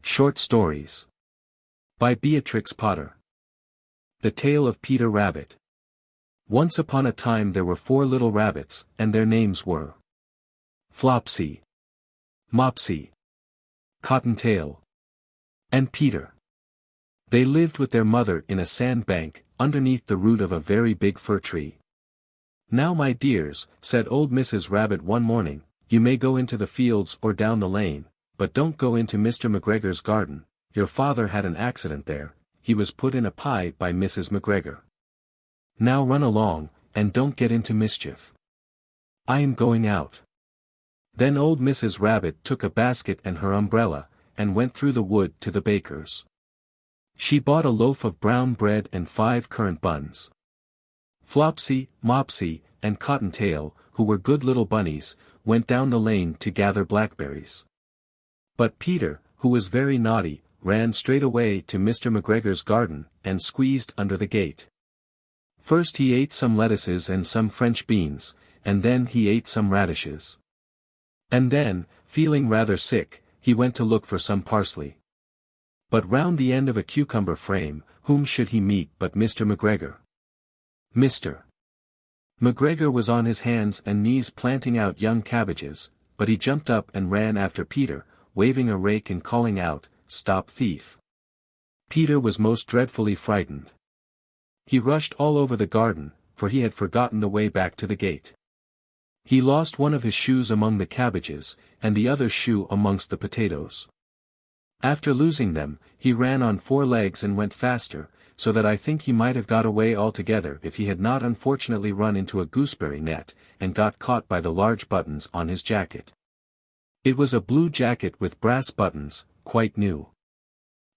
Short Stories by Beatrix Potter. The Tale of Peter Rabbit. Once upon a time there were 4 little rabbits, and their names were Flopsy, Mopsy, Cottontail, and Peter. They lived with their mother in a sand bank, underneath the root of a very big fir tree. "Now my dears," said old Mrs. Rabbit one morning, "you may go into the fields or down the lane, but don't go into Mr. McGregor's garden. Your father had an accident there, he was put in a pie by Mrs. McGregor. Now run along, and don't get into mischief. I am going out." Then old Mrs. Rabbit took a basket and her umbrella, and went through the wood to the baker's. She bought a loaf of brown bread and 5 currant buns. Flopsy, Mopsy, and Cottontail, who were good little bunnies, went down the lane to gather blackberries. But Peter, who was very naughty, ran straight away to Mr. McGregor's garden, and squeezed under the gate. First he ate some lettuces and some French beans, and then he ate some radishes. And then, feeling rather sick, he went to look for some parsley. But round the end of a cucumber frame, whom should he meet but Mr. McGregor? Mr. McGregor was on his hands and knees planting out young cabbages, but he jumped up and ran after Peter, waving a rake and calling out, "Stop thief!" Peter was most dreadfully frightened. He rushed all over the garden, for he had forgotten the way back to the gate. He lost one of his shoes among the cabbages, and the other shoe amongst the potatoes. After losing them, he ran on 4 legs and went faster, so that I think he might have got away altogether if he had not unfortunately run into a gooseberry net, and got caught by the large buttons on his jacket. It was a blue jacket with brass buttons, quite new.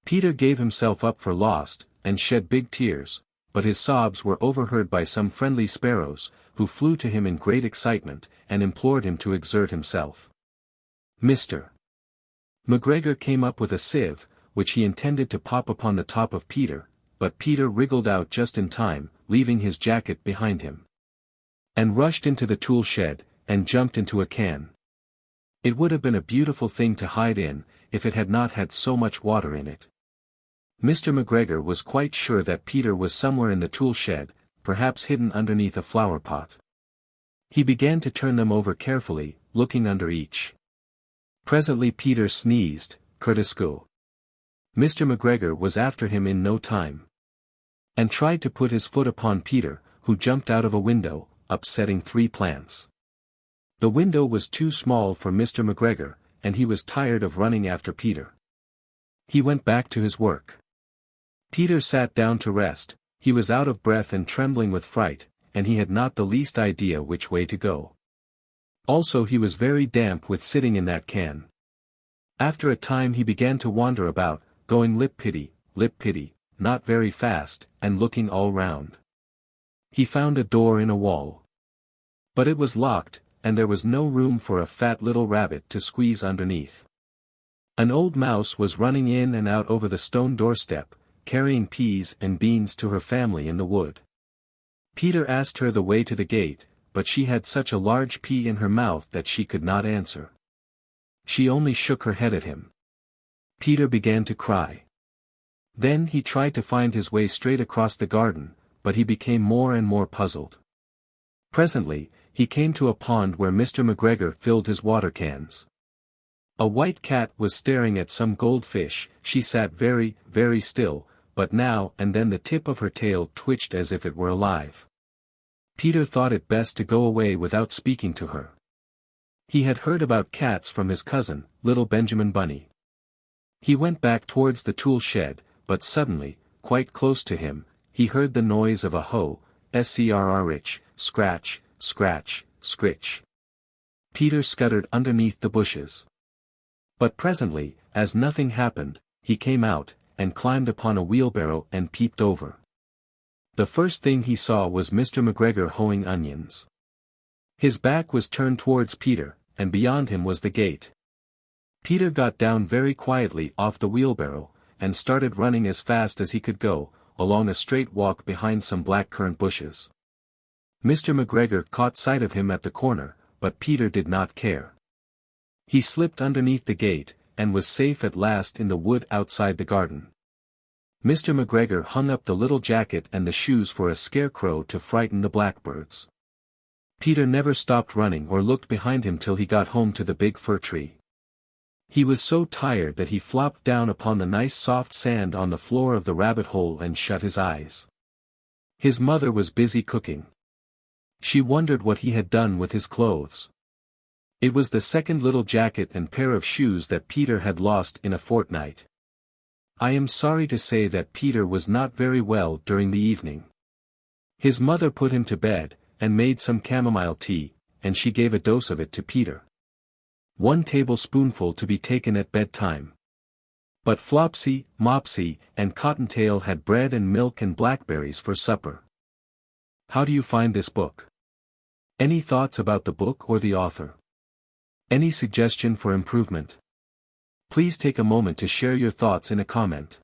Peter gave himself up for lost, and shed big tears, but his sobs were overheard by some friendly sparrows, who flew to him in great excitement, and implored him to exert himself. Mr. McGregor came up with a sieve, which he intended to pop upon the top of Peter, but Peter wriggled out just in time, leaving his jacket behind him, and rushed into the tool shed, and jumped into a can. It would have been a beautiful thing to hide in, if it had not had so much water in it. Mr. McGregor was quite sure that Peter was somewhere in the tool shed, perhaps hidden underneath a flower pot. He began to turn them over carefully, looking under each. Presently Peter sneezed, "Curtisco." Mr. McGregor was after him in no time, and tried to put his foot upon Peter, who jumped out of a window, upsetting 3 plants. The window was too small for Mr. McGregor, and he was tired of running after Peter. He went back to his work. Peter sat down to rest. He was out of breath and trembling with fright, and he had not the least idea which way to go. Also he was very damp with sitting in that can. After a time he began to wander about, going lip-pity, not very fast, and looking all round. He found a door in a wall. But it was locked, and there was no room for a fat little rabbit to squeeze underneath. An old mouse was running in and out over the stone doorstep, carrying peas and beans to her family in the wood. Peter asked her the way to the gate, but she had such a large pea in her mouth that she could not answer. She only shook her head at him. Peter began to cry. Then he tried to find his way straight across the garden, but he became more and more puzzled. Presently, he came to a pond where Mr. McGregor filled his water cans. A white cat was staring at some goldfish. She sat very, very still, but now and then the tip of her tail twitched as if it were alive. Peter thought it best to go away without speaking to her. He had heard about cats from his cousin, little Benjamin Bunny. He went back towards the tool shed, but suddenly, quite close to him, he heard the noise of a hoe, scrrrich, scratch, scratch, scritch. Peter scuttered underneath the bushes. But presently, as nothing happened, he came out, and climbed upon a wheelbarrow and peeped over. The first thing he saw was Mr. McGregor hoeing onions. His back was turned towards Peter, and beyond him was the gate. Peter got down very quietly off the wheelbarrow, and started running as fast as he could go, along a straight walk behind some black currant bushes. Mr. McGregor caught sight of him at the corner, but Peter did not care. He slipped underneath the gate, and was safe at last in the wood outside the garden. Mr. McGregor hung up the little jacket and the shoes for a scarecrow to frighten the blackbirds. Peter never stopped running or looked behind him till he got home to the big fir tree. He was so tired that he flopped down upon the nice soft sand on the floor of the rabbit hole and shut his eyes. His mother was busy cooking. She wondered what he had done with his clothes. It was the second little jacket and pair of shoes that Peter had lost in a fortnight. I am sorry to say that Peter was not very well during the evening. His mother put him to bed, and made some chamomile tea, and she gave a dose of it to Peter. 1 tablespoonful to be taken at bedtime. But Flopsy, Mopsy, and Cottontail had bread and milk and blackberries for supper. How do you find this book? Any thoughts about the book or the author? Any suggestion for improvement? Please take a moment to share your thoughts in a comment.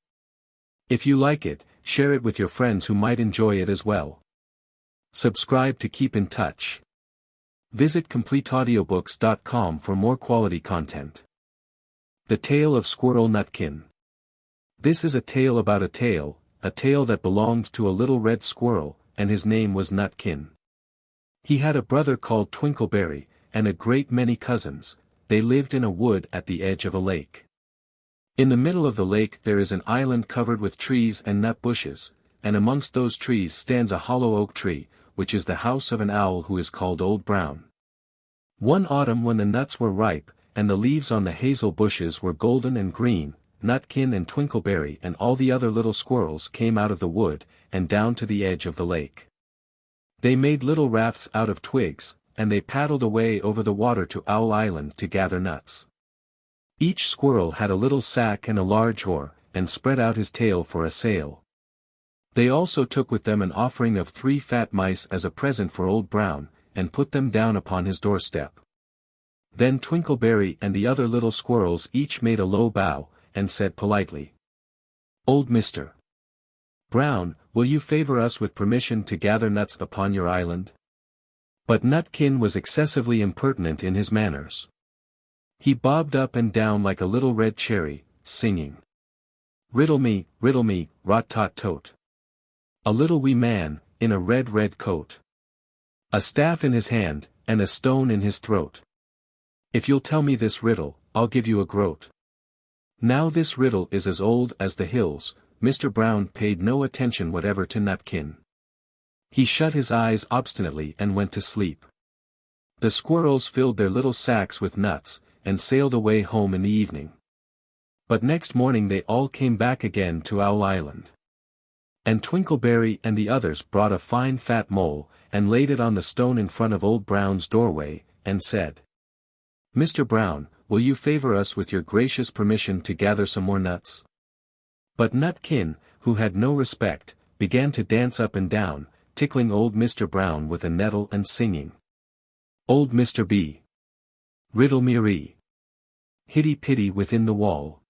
If you like it, share it with your friends who might enjoy it as well. Subscribe to keep in touch. Visit CompleteAudiobooks.com for more quality content. The Tale of Squirrel Nutkin. This is a tale about a tale that belonged to a little red squirrel, and his name was Nutkin. He had a brother called Twinkleberry, and a great many cousins. They lived in a wood at the edge of a lake. In the middle of the lake there is an island covered with trees and nut bushes, and amongst those trees stands a hollow oak tree, which is the house of an owl who is called Old Brown. One autumn when the nuts were ripe, and the leaves on the hazel bushes were golden and green, Nutkin and Twinkleberry and all the other little squirrels came out of the wood, and down to the edge of the lake. They made little rafts out of twigs, and they paddled away over the water to Owl Island to gather nuts. Each squirrel had a little sack and a large oar, and spread out his tail for a sail. They also took with them an offering of 3 fat mice as a present for Old Brown, and put them down upon his doorstep. Then Twinkleberry and the other little squirrels each made a low bow, and said politely, "Old Mr. Brown, will you favor us with permission to gather nuts upon your island?" But Nutkin was excessively impertinent in his manners. He bobbed up and down like a little red cherry, singing, riddle me, rot-tot-tote. A little wee man, in a red coat. A staff in his hand, and a stone in his throat. If you'll tell me this riddle, I'll give you a groat. Now this riddle is as old as the hills. Mr. Brown paid no attention whatever to Nutkin. He shut his eyes obstinately and went to sleep. The squirrels filled their little sacks with nuts, and sailed away home in the evening. But next morning they all came back again to Owl Island. And Twinkleberry and the others brought a fine fat mole, and laid it on the stone in front of Old Brown's doorway, and said, "Mr. Brown, will you favor us with your gracious permission to gather some more nuts?" But Nutkin, who had no respect, began to dance up and down, tickling old Mr. Brown with a nettle and singing, "Old Mr. B. Riddle me ree. Hitty-pitty within the wall.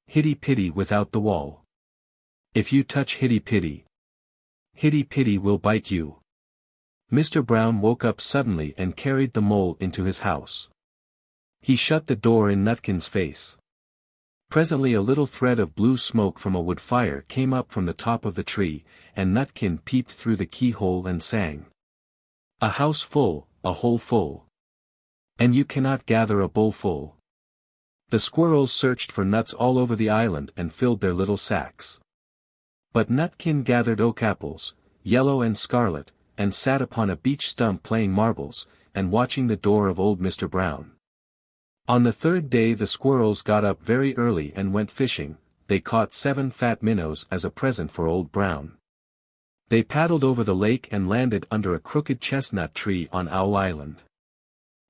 Hitty-pitty without the wall. If you touch Hitty-pitty, Hitty-pitty will bite you." Mr. Brown woke up suddenly and carried the mole into his house. He shut the door in Nutkin's face. Presently a little thread of blue smoke from a wood fire came up from the top of the tree, and Nutkin peeped through the keyhole and sang, "A house full, a hole full. And you cannot gather a bowl full." The squirrels searched for nuts all over the island and filled their little sacks. But Nutkin gathered oak apples, yellow and scarlet, and sat upon a beech stump playing marbles, and watching the door of old Mr. Brown. On the 3rd day the squirrels got up very early and went fishing. They caught 7 fat minnows as a present for Old Brown. They paddled over the lake and landed under a crooked chestnut tree on Owl Island.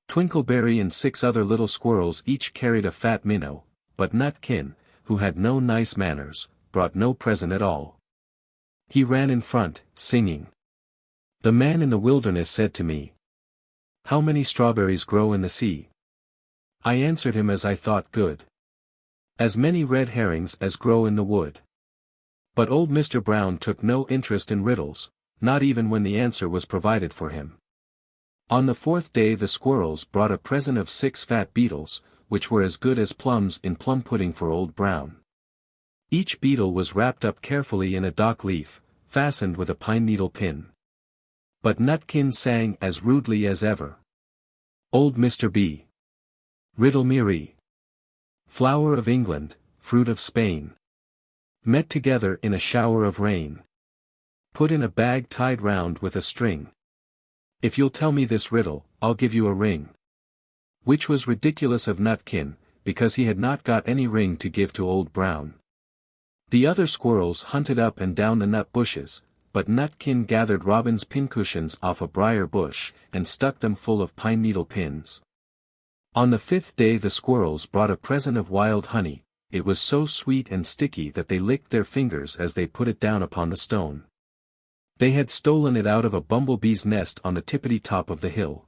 Twinkleberry and 6 other little squirrels each carried a fat minnow, but Nutkin, who had no nice manners, brought no present at all. He ran in front, singing, "The man in the wilderness said to me, 'How many strawberries grow in the sea?' I answered him as I thought good. 'As many red herrings as grow in the wood.'" But old Mr. Brown took no interest in riddles, not even when the answer was provided for him. On the 4th day the squirrels brought a present of 6 fat beetles, which were as good as plums in plum pudding for Old Brown. Each beetle was wrapped up carefully in a dock leaf, fastened with a pine needle pin. But Nutkin sang as rudely as ever. Old Mr. B. Riddle me ree. Flower of England, fruit of Spain. Met together in a shower of rain. Put in a bag tied round with a string. If you'll tell me this riddle, I'll give you a ring. Which was ridiculous of Nutkin, because he had not got any ring to give to Old Brown. The other squirrels hunted up and down the nut bushes, but Nutkin gathered robin's pincushions off a briar bush, and stuck them full of pine needle pins. On the 5th day the squirrels brought a present of wild honey. It was so sweet and sticky that they licked their fingers as they put it down upon the stone. They had stolen it out of a bumblebee's nest on the tippity top of the hill.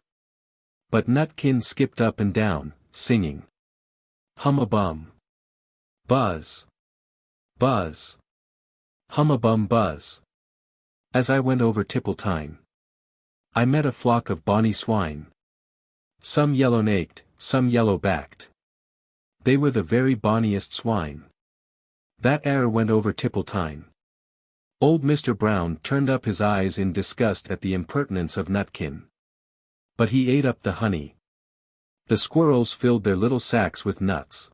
But Nutkin skipped up and down, singing. Hum-a-bum. Buzz. Buzz. Hum-a-bum buzz. As I went over Tipple-Tine, I met a flock of bonny swine. Some yellow-naked, some yellow-backed. They were the very bonniest swine. That ere went over Tipple-Tine. Old Mr. Brown turned up his eyes in disgust at the impertinence of Nutkin. But he ate up the honey. The squirrels filled their little sacks with nuts.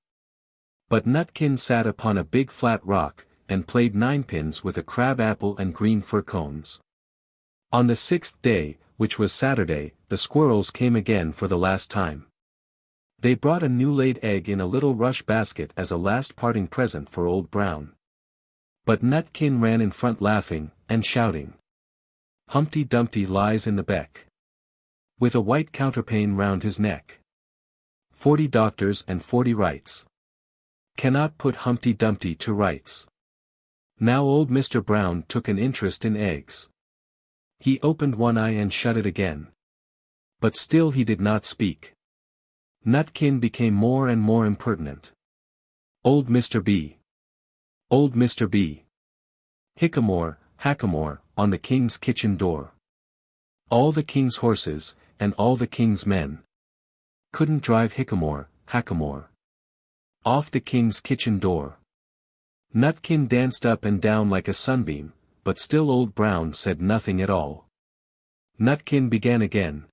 But Nutkin sat upon a big flat rock, and played ninepins with a crab apple and green fir cones. On the 6th day, which was Saturday, the squirrels came again for the last time. They brought a new-laid egg in a little rush basket as a last parting present for Old Brown. But Nutkin ran in front laughing, and shouting. Humpty Dumpty lies in the beck, with a white counterpane round his neck. 40 doctors and 40 wrights cannot put Humpty Dumpty to rights. Now old Mr. Brown took an interest in eggs. He opened one eye and shut it again. But still he did not speak. Nutkin became more and more impertinent. Old Mr. B. Old Mr. B. Hickamore, hackamore, on the king's kitchen door. All the king's horses, and all the king's men, couldn't drive hickamore, hackamore, off the king's kitchen door. Nutkin danced up and down like a sunbeam, but still Old Brown said nothing at all. Nutkin began again.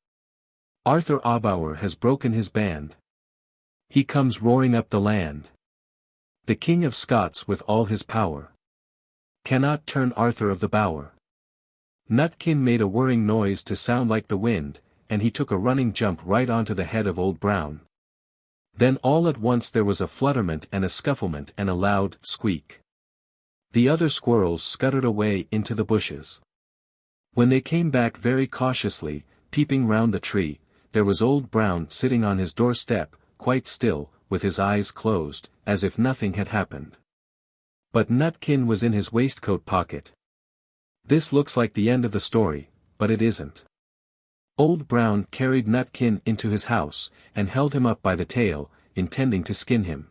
Arthur Aubauer has broken his band. He comes roaring up the land. The King of Scots with all his power cannot turn Arthur of the Bower. Nutkin made a whirring noise to sound like the wind, and he took a running jump right onto the head of Old Brown. Then all at once there was a flutterment and a scufflement and a loud squeak. The other squirrels scuttered away into the bushes. When they came back very cautiously, peeping round the tree, there was Old Brown sitting on his doorstep, quite still, with his eyes closed, as if nothing had happened. But Nutkin was in his waistcoat pocket. This looks like the end of the story, but it isn't. Old Brown carried Nutkin into his house, and held him up by the tail, intending to skin him.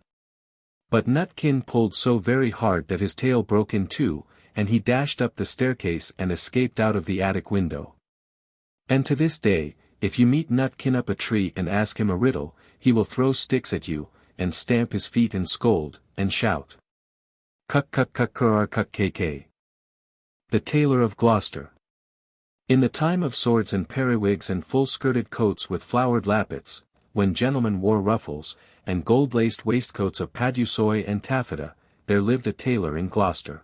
But Nutkin pulled so very hard that his tail broke in two, and he dashed up the staircase and escaped out of the attic window. And to this day, if you meet Nutkin up a tree and ask him a riddle, he will throw sticks at you, and stamp his feet and scold, and shout. Cuck cuck cuck cuck cuck kk. The Tailor of Gloucester. In the time of swords and periwigs and full-skirted coats with flowered lappets, when gentlemen wore ruffles, and gold-laced waistcoats of paduasoy and taffeta, there lived a tailor in Gloucester.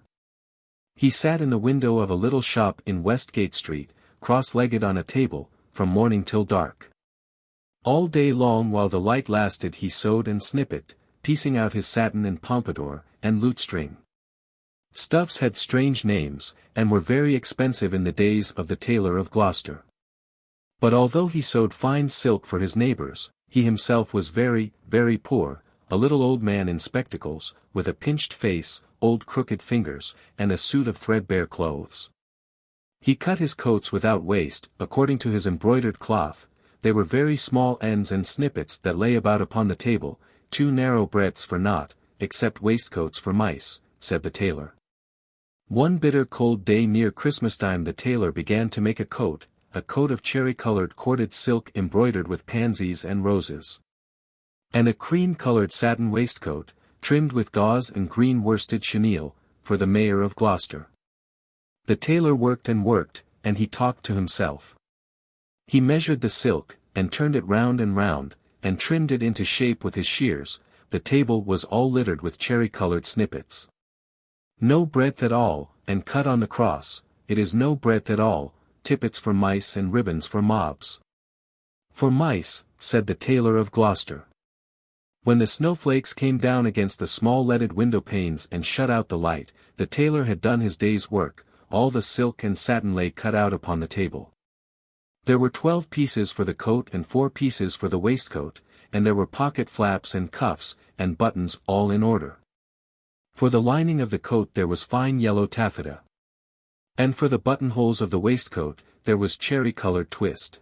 He sat in the window of a little shop in Westgate Street, cross-legged on a table, from morning till dark. All day long while the light lasted he sewed and snippet, piecing out his satin and pompadour, and lutestring. Stuffs had strange names, and were very expensive in the days of the Tailor of Gloucester. But although he sewed fine silk for his neighbors, he himself was very, very poor, a little old man in spectacles, with a pinched face, old crooked fingers, and a suit of threadbare clothes. He cut his coats without waste, according to his embroidered cloth. They were very small ends and snippets that lay about upon the table, too narrow breadths for naught, except waistcoats for mice, said the tailor. One bitter cold day near Christmastime the tailor began to make a coat of cherry-colored corded silk embroidered with pansies and roses. And a cream-colored satin waistcoat, trimmed with gauze and green worsted chenille, for the Mayor of Gloucester. The tailor worked, and he talked to himself. He measured the silk, and turned it round and round, and trimmed it into shape with his shears. The table was all littered with cherry-colored snippets. No breadth at all, and cut on the cross, it is no breadth at all, tippets for mice and ribbons for mobs. For mice, said the Tailor of Gloucester. When the snowflakes came down against the small leaded window panes and shut out the light, the tailor had done his day's work, all the silk and satin lay cut out upon the table. There were 12 pieces for the coat and 4 pieces for the waistcoat, and there were pocket flaps and cuffs, and buttons all in order. For the lining of the coat there was fine yellow taffeta. And for the buttonholes of the waistcoat, there was cherry-colored twist.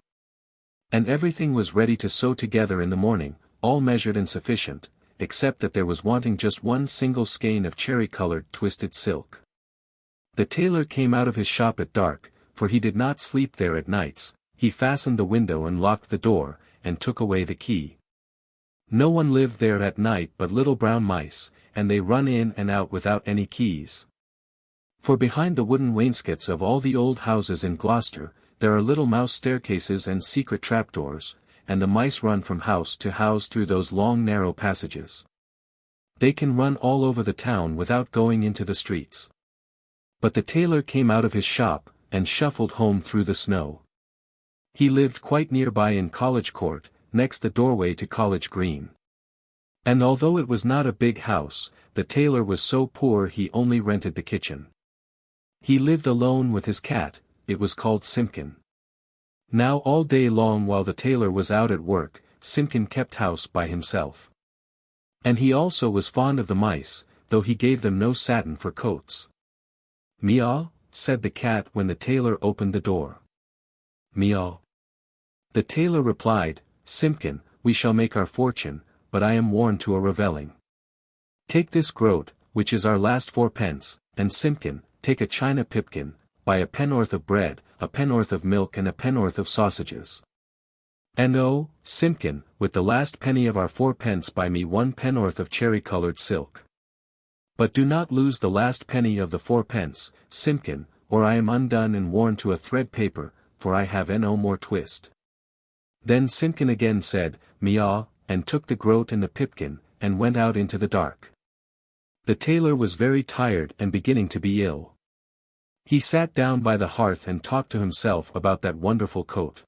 And everything was ready to sew together in the morning, all measured and sufficient, except that there was wanting just one single skein of cherry-colored twisted silk. The tailor came out of his shop at dark, for he did not sleep there at nights. He fastened the window and locked the door, and took away the key. No one lived there at night but little brown mice, and they run in and out without any keys. For behind the wooden wainscots of all the old houses in Gloucester, there are little mouse staircases and secret trapdoors, and the mice run from house to house through those long narrow passages. They can run all over the town without going into the streets. But the tailor came out of his shop, and shuffled home through the snow. He lived quite nearby in College Court, next the doorway to College Green. And although it was not a big house, the tailor was so poor he only rented the kitchen. He lived alone with his cat, it was called Simpkin. Now all day long while the tailor was out at work, Simpkin kept house by himself. And he also was fond of the mice, though he gave them no satin for coats. "Meow," said the cat when the tailor opened the door. "Meow." The tailor replied, "Simpkin, we shall make our fortune, but I am worn to a revelling. Take this groat, which is our last 4 pence, and Simpkin, take a china pipkin, buy a pennorth of bread, a pennorth of milk and a pennorth of sausages. And oh, Simpkin, with the last penny of our 4 pence buy me 1 pennorth of cherry-colored silk. But do not lose the last penny of the 4 pence, Simpkin, or I am undone and worn to a thread paper, for I have no more twist." Then Simpkin again said, "Meow," and took the groat and the pipkin, and went out into the dark. The tailor was very tired and beginning to be ill. He sat down by the hearth and talked to himself about that wonderful coat.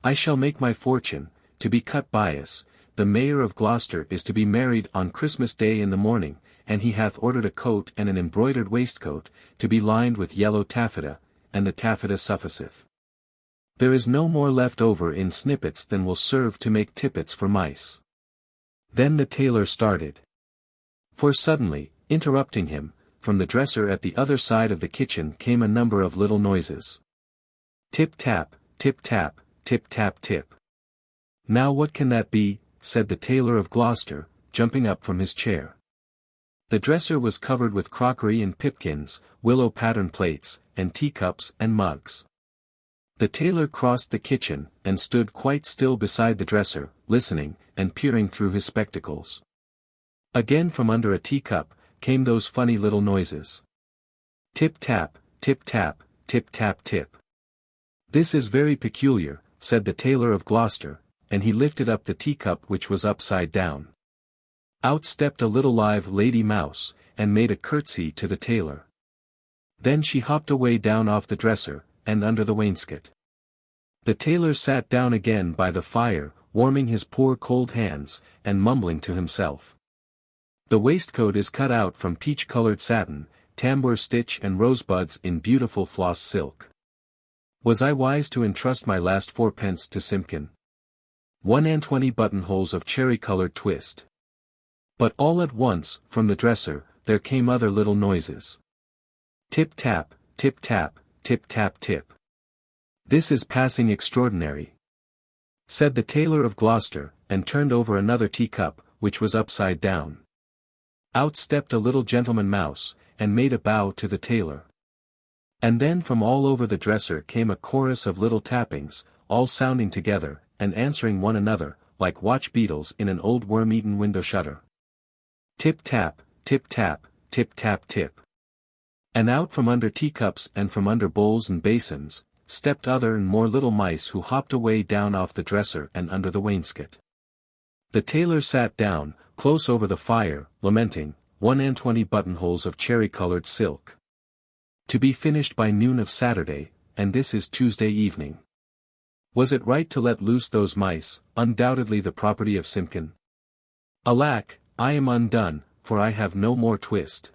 "I shall make my fortune, to be cut bias. The Mayor of Gloucester is to be married on Christmas Day in the morning, and he hath ordered a coat and an embroidered waistcoat, to be lined with yellow taffeta, and the taffeta sufficeth. There is no more left over in snippets than will serve to make tippets for mice." Then the tailor started. For suddenly, interrupting him, from the dresser at the other side of the kitchen came a number of little noises. Tip-tap, tip-tap, tip-tap-tip. "Now what can that be?" said the Tailor of Gloucester, jumping up from his chair. The dresser was covered with crockery and pipkins, willow pattern plates, and teacups and mugs. The tailor crossed the kitchen, and stood quite still beside the dresser, listening, and peering through his spectacles. Again from under a teacup, came those funny little noises. Tip-tap, tip-tap, tip-tap-tip. "This is very peculiar," said the Tailor of Gloucester, and he lifted up the teacup which was upside down. Out stepped a little live lady mouse, and made a curtsy to the tailor. Then she hopped away down off the dresser, and under the wainscot. The tailor sat down again by the fire, warming his poor cold hands, and mumbling to himself. The waistcoat is cut out from peach-colored satin, tambour stitch and rosebuds in beautiful floss silk. Was I wise to entrust my last 4 pence to Simpkin? 1 and 20 buttonholes of cherry-colored twist. But all at once, from the dresser, there came other little noises. Tip-tap, tip-tap, tip-tap-tip. "This is passing extraordinary," said the Tailor of Gloucester, and turned over another teacup, which was upside down. Out stepped a little gentleman mouse, and made a bow to the tailor. And then from all over the dresser came a chorus of little tappings, all sounding together, and answering one another, like watch beetles in an old worm-eaten window shutter. Tip-tap, tip-tap, tip-tap-tip. And out from under teacups and from under bowls and basins, stepped other and more little mice who hopped away down off the dresser and under the wainscot. The tailor sat down, close over the fire, lamenting, 120 buttonholes of cherry-colored silk. To be finished by noon of Saturday, and this is Tuesday evening. Was it right to let loose those mice, undoubtedly the property of Simpkin? Alack, I am undone, for I have no more twist.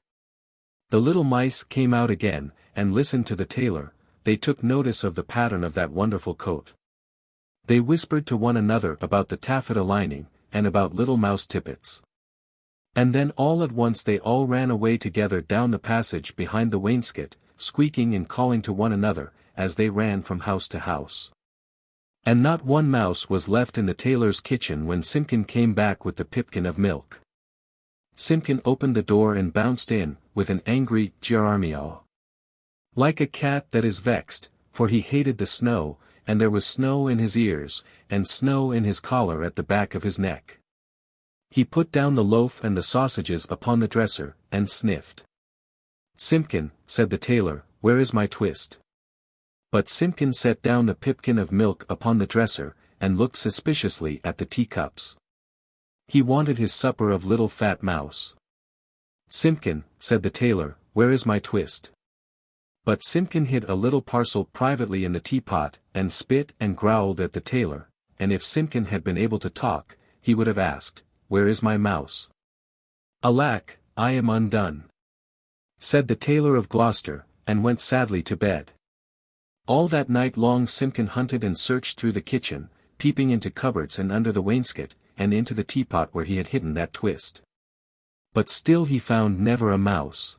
The little mice came out again, and listened to the tailor. They took notice of the pattern of that wonderful coat. They whispered to one another about the taffeta lining, and about little mouse tippets. And then all at once they all ran away together down the passage behind the wainscot, squeaking and calling to one another, as they ran from house to house. And not one mouse was left in the tailor's kitchen when Simpkin came back with the pipkin of milk. Simpkin opened the door and bounced in, with an angry "Gerarmeow." Like a cat that is vexed, for he hated the snow, and there was snow in his ears, and snow in his collar at the back of his neck. He put down the loaf and the sausages upon the dresser, and sniffed. "Simpkin," said the tailor, "where is my twist?" But Simpkin set down the pipkin of milk upon the dresser, and looked suspiciously at the teacups. He wanted his supper of little fat mouse. "Simpkin," said the tailor, "where is my twist?" But Simpkin hid a little parcel privately in the teapot, and spit and growled at the tailor, and if Simpkin had been able to talk, he would have asked, "Where is my mouse?" "Alack, I am undone," said the Tailor of Gloucester, and went sadly to bed. All that night long Simpkin hunted and searched through the kitchen, peeping into cupboards and under the wainscot, and into the teapot where he had hidden that twist. But still he found never a mouse.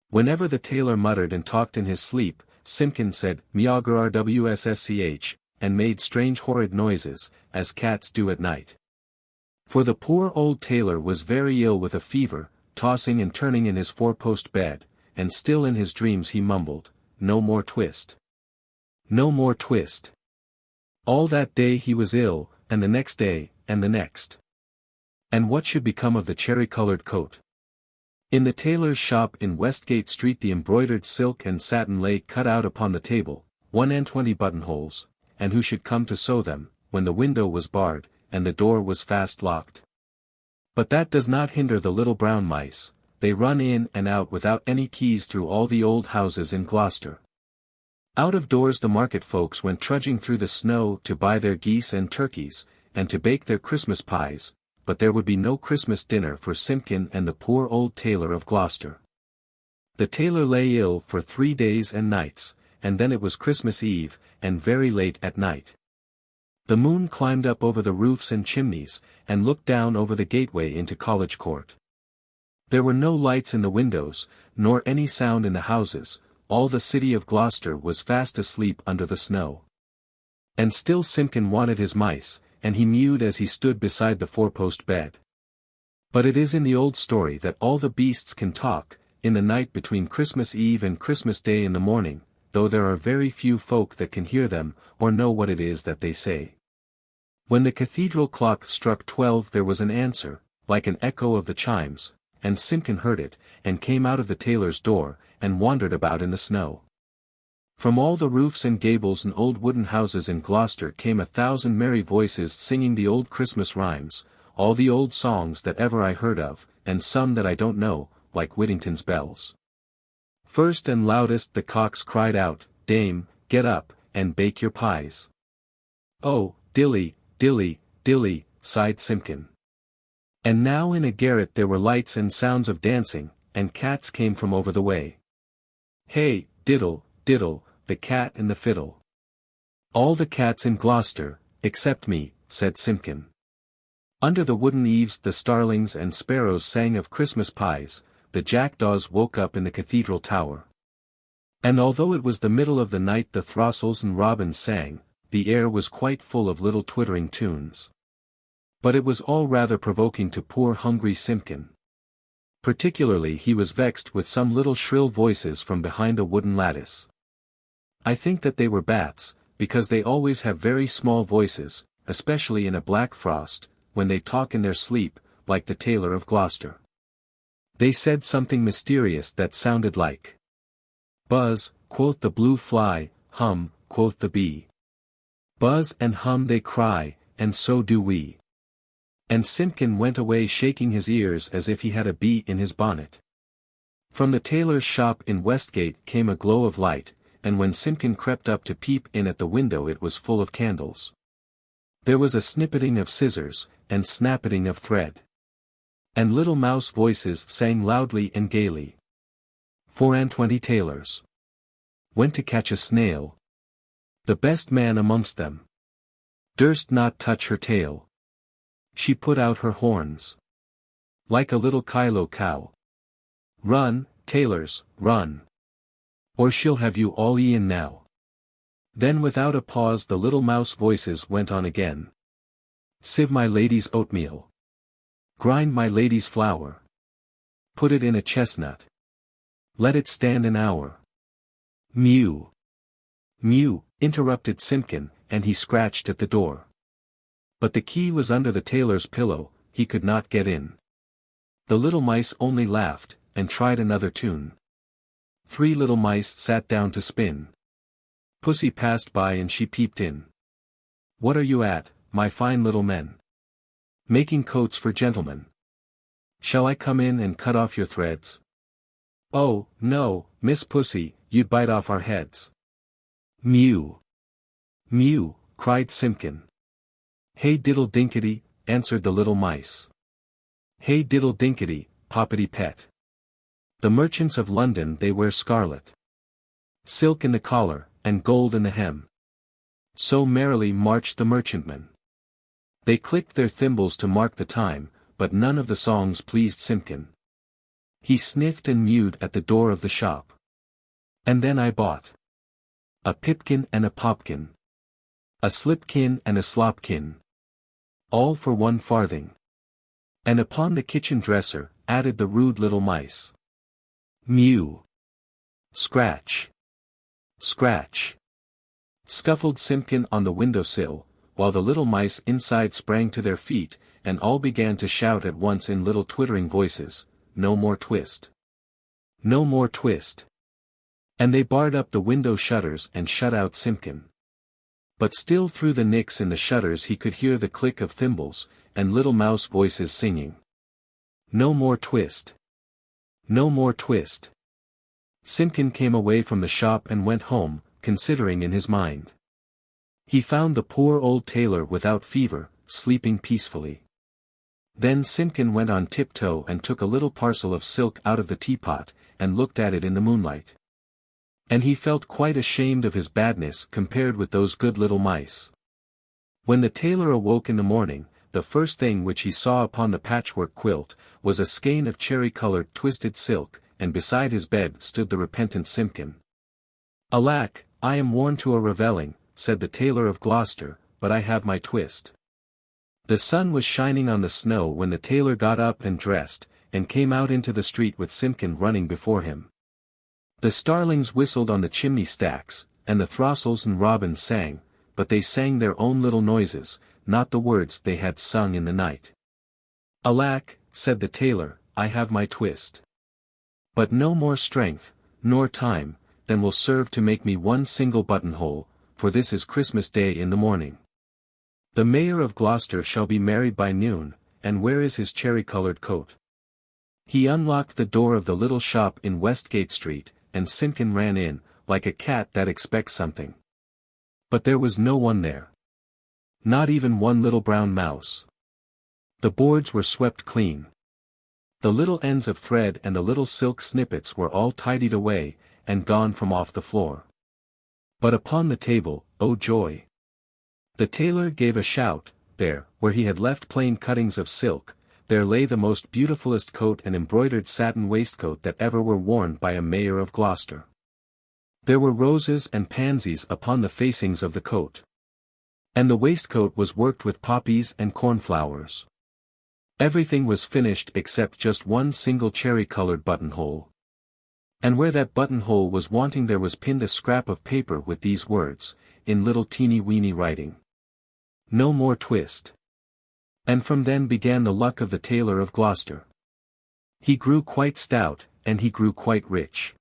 Whenever the tailor muttered and talked in his sleep, Simpkin said, "Meowgrrwssch," and made strange horrid noises, as cats do at night. For the poor old tailor was very ill with a fever, tossing and turning in his four-post bed, and still in his dreams he mumbled, "No more twist. No more twist." All that day he was ill, and the next day, and the next. And what should become of the cherry-colored coat? In the tailor's shop in Westgate Street the embroidered silk and satin lay cut out upon the table, 120 buttonholes, and who should come to sew them, when the window was barred, and the door was fast locked? But that does not hinder the little brown mice, they run in and out without any keys through all the old houses in Gloucester. Out of doors the market folks went trudging through the snow to buy their geese and turkeys, and to bake their Christmas pies, but there would be no Christmas dinner for Simpkin and the poor old Tailor of Gloucester. The tailor lay ill for 3 days and nights, and then it was Christmas Eve, and very late at night. The moon climbed up over the roofs and chimneys, and looked down over the gateway into College Court. There were no lights in the windows, nor any sound in the houses. All the city of Gloucester was fast asleep under the snow. And still Simpkin wanted his mice, and he mewed as he stood beside the four-post bed. But it is in the old story that all the beasts can talk, in the night between Christmas Eve and Christmas Day in the morning, though there are very few folk that can hear them, or know what it is that they say. When the cathedral clock struck 12 there was an answer, like an echo of the chimes, and Simpkin heard it, and came out of the tailor's door, and wandered about in the snow. From all the roofs and gables and old wooden houses in Gloucester came 1,000 merry voices singing the old Christmas rhymes, all the old songs that ever I heard of, and some that I don't know, like Whittington's bells. First and loudest the cocks cried out, "Dame, get up, and bake your pies." "Oh, dilly, dilly, dilly," sighed Simpkin. And now in a garret there were lights and sounds of dancing, and cats came from over the way. "Hey, diddle, diddle, the cat and the fiddle." "All the cats in Gloucester, except me," said Simpkin. Under the wooden eaves the starlings and sparrows sang of Christmas pies, the jackdaws woke up in the cathedral tower. And although it was the middle of the night the throstles and robins sang, the air was quite full of little twittering tunes. But it was all rather provoking to poor hungry Simpkin. Particularly he was vexed with some little shrill voices from behind a wooden lattice. I think that they were bats, because they always have very small voices, especially in a black frost, when they talk in their sleep, like the Tailor of Gloucester. They said something mysterious that sounded like buzz, quoth the blue fly, hum, quoth the bee. Buzz and hum they cry, and so do we. And Simpkin went away shaking his ears as if he had a bee in his bonnet. From the tailor's shop in Westgate came a glow of light, and when Simpkin crept up to peep in at the window it was full of candles. There was a snippeting of scissors, and snappeting of thread. And little mouse voices sang loudly and gaily. 24 tailors went to catch a snail. The best man amongst them durst not touch her tail. She put out her horns like a little Kylo cow. Run, tailors, run, or she'll have you all e'en now. Then without a pause the little mouse voices went on again. Sieve my lady's oatmeal. Grind my lady's flour. Put it in a chestnut. Let it stand an hour. Mew. Mew, interrupted Simpkin, and he scratched at the door. But the key was under the tailor's pillow, he could not get in. The little mice only laughed, and tried another tune. 3 little mice sat down to spin. Pussy passed by and she peeped in. What are you at, my fine little men? Making coats for gentlemen. Shall I come in and cut off your threads? Oh, no, Miss Pussy, you'd bite off our heads. Mew. Mew, cried Simpkin. Hey diddle dinkety, answered the little mice. Hey diddle dinkety, poppity pet. The merchants of London they wear scarlet silk in the collar, and gold in the hem. So merrily marched the merchantmen. They clicked their thimbles to mark the time, but none of the songs pleased Simpkin. He sniffed and mewed at the door of the shop. And then I bought a pipkin and a popkin, a slipkin and a slopkin, all for 1 farthing. And upon the kitchen dresser, added the rude little mice. Mew. Scratch. Scratch. Scuffled Simpkin on the window-sill, while the little mice inside sprang to their feet, and all began to shout at once in little twittering voices, no more twist. No more twist. And they barred up the window shutters and shut out Simpkin. But still through the nicks in the shutters he could hear the click of thimbles, and little mouse voices singing. No more twist. No more twist. Simpkin came away from the shop and went home, considering in his mind. He found the poor old tailor without fever, sleeping peacefully. Then Simpkin went on tiptoe and took a little parcel of silk out of the teapot, and looked at it in the moonlight. And he felt quite ashamed of his badness compared with those good little mice. When the tailor awoke in the morning, the first thing which he saw upon the patchwork quilt, was a skein of cherry-colored twisted silk, and beside his bed stood the repentant Simpkin. Alack, I am worn to a revelling, said the Tailor of Gloucester, but I have my twist. The sun was shining on the snow when the tailor got up and dressed, and came out into the street with Simpkin running before him. The starlings whistled on the chimney stacks, and the throstles and robins sang, but they sang their own little noises, not the words they had sung in the night. Alack, said the tailor, I have my twist. But no more strength, nor time, than will serve to make me 1 single buttonhole, for this is Christmas Day in the morning. The Mayor of Gloucester shall be married by noon, and where is his cherry-colored coat? He unlocked the door of the little shop in Westgate Street, and Simpkin ran in, like a cat that expects something. But there was no one there. Not even 1 little brown mouse. The boards were swept clean. The little ends of thread and the little silk snippets were all tidied away, and gone from off the floor. But upon the table, oh joy! The tailor gave a shout. There, where he had left plain cuttings of silk, there lay the most beautifulest coat and embroidered satin waistcoat that ever were worn by a mayor of Gloucester. There were roses and pansies upon the facings of the coat. And the waistcoat was worked with poppies and cornflowers. Everything was finished except just 1 single cherry-colored buttonhole. And where that buttonhole was wanting there was pinned a scrap of paper with these words, in little teeny-weeny writing. No more twist. And from then began the luck of the Tailor of Gloucester. He grew quite stout, and he grew quite rich.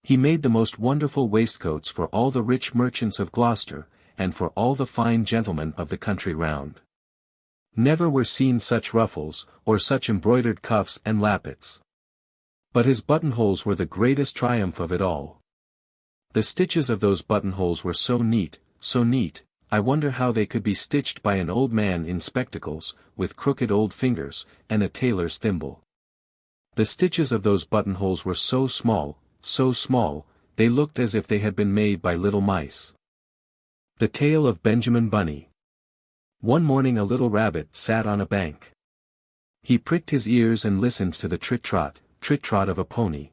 He made the most wonderful waistcoats for all the rich merchants of Gloucester, and for all the fine gentlemen of the country round. Never were seen such ruffles, or such embroidered cuffs and lappets. But his buttonholes were the greatest triumph of it all. The stitches of those buttonholes were so neat, I wonder how they could be stitched by an old man in spectacles, with crooked old fingers, and a tailor's thimble. The stitches of those buttonholes were so small, they looked as if they had been made by little mice. The Tale of Benjamin Bunny. One morning a little rabbit sat on a bank. He pricked his ears and listened to the trit-trot of a pony.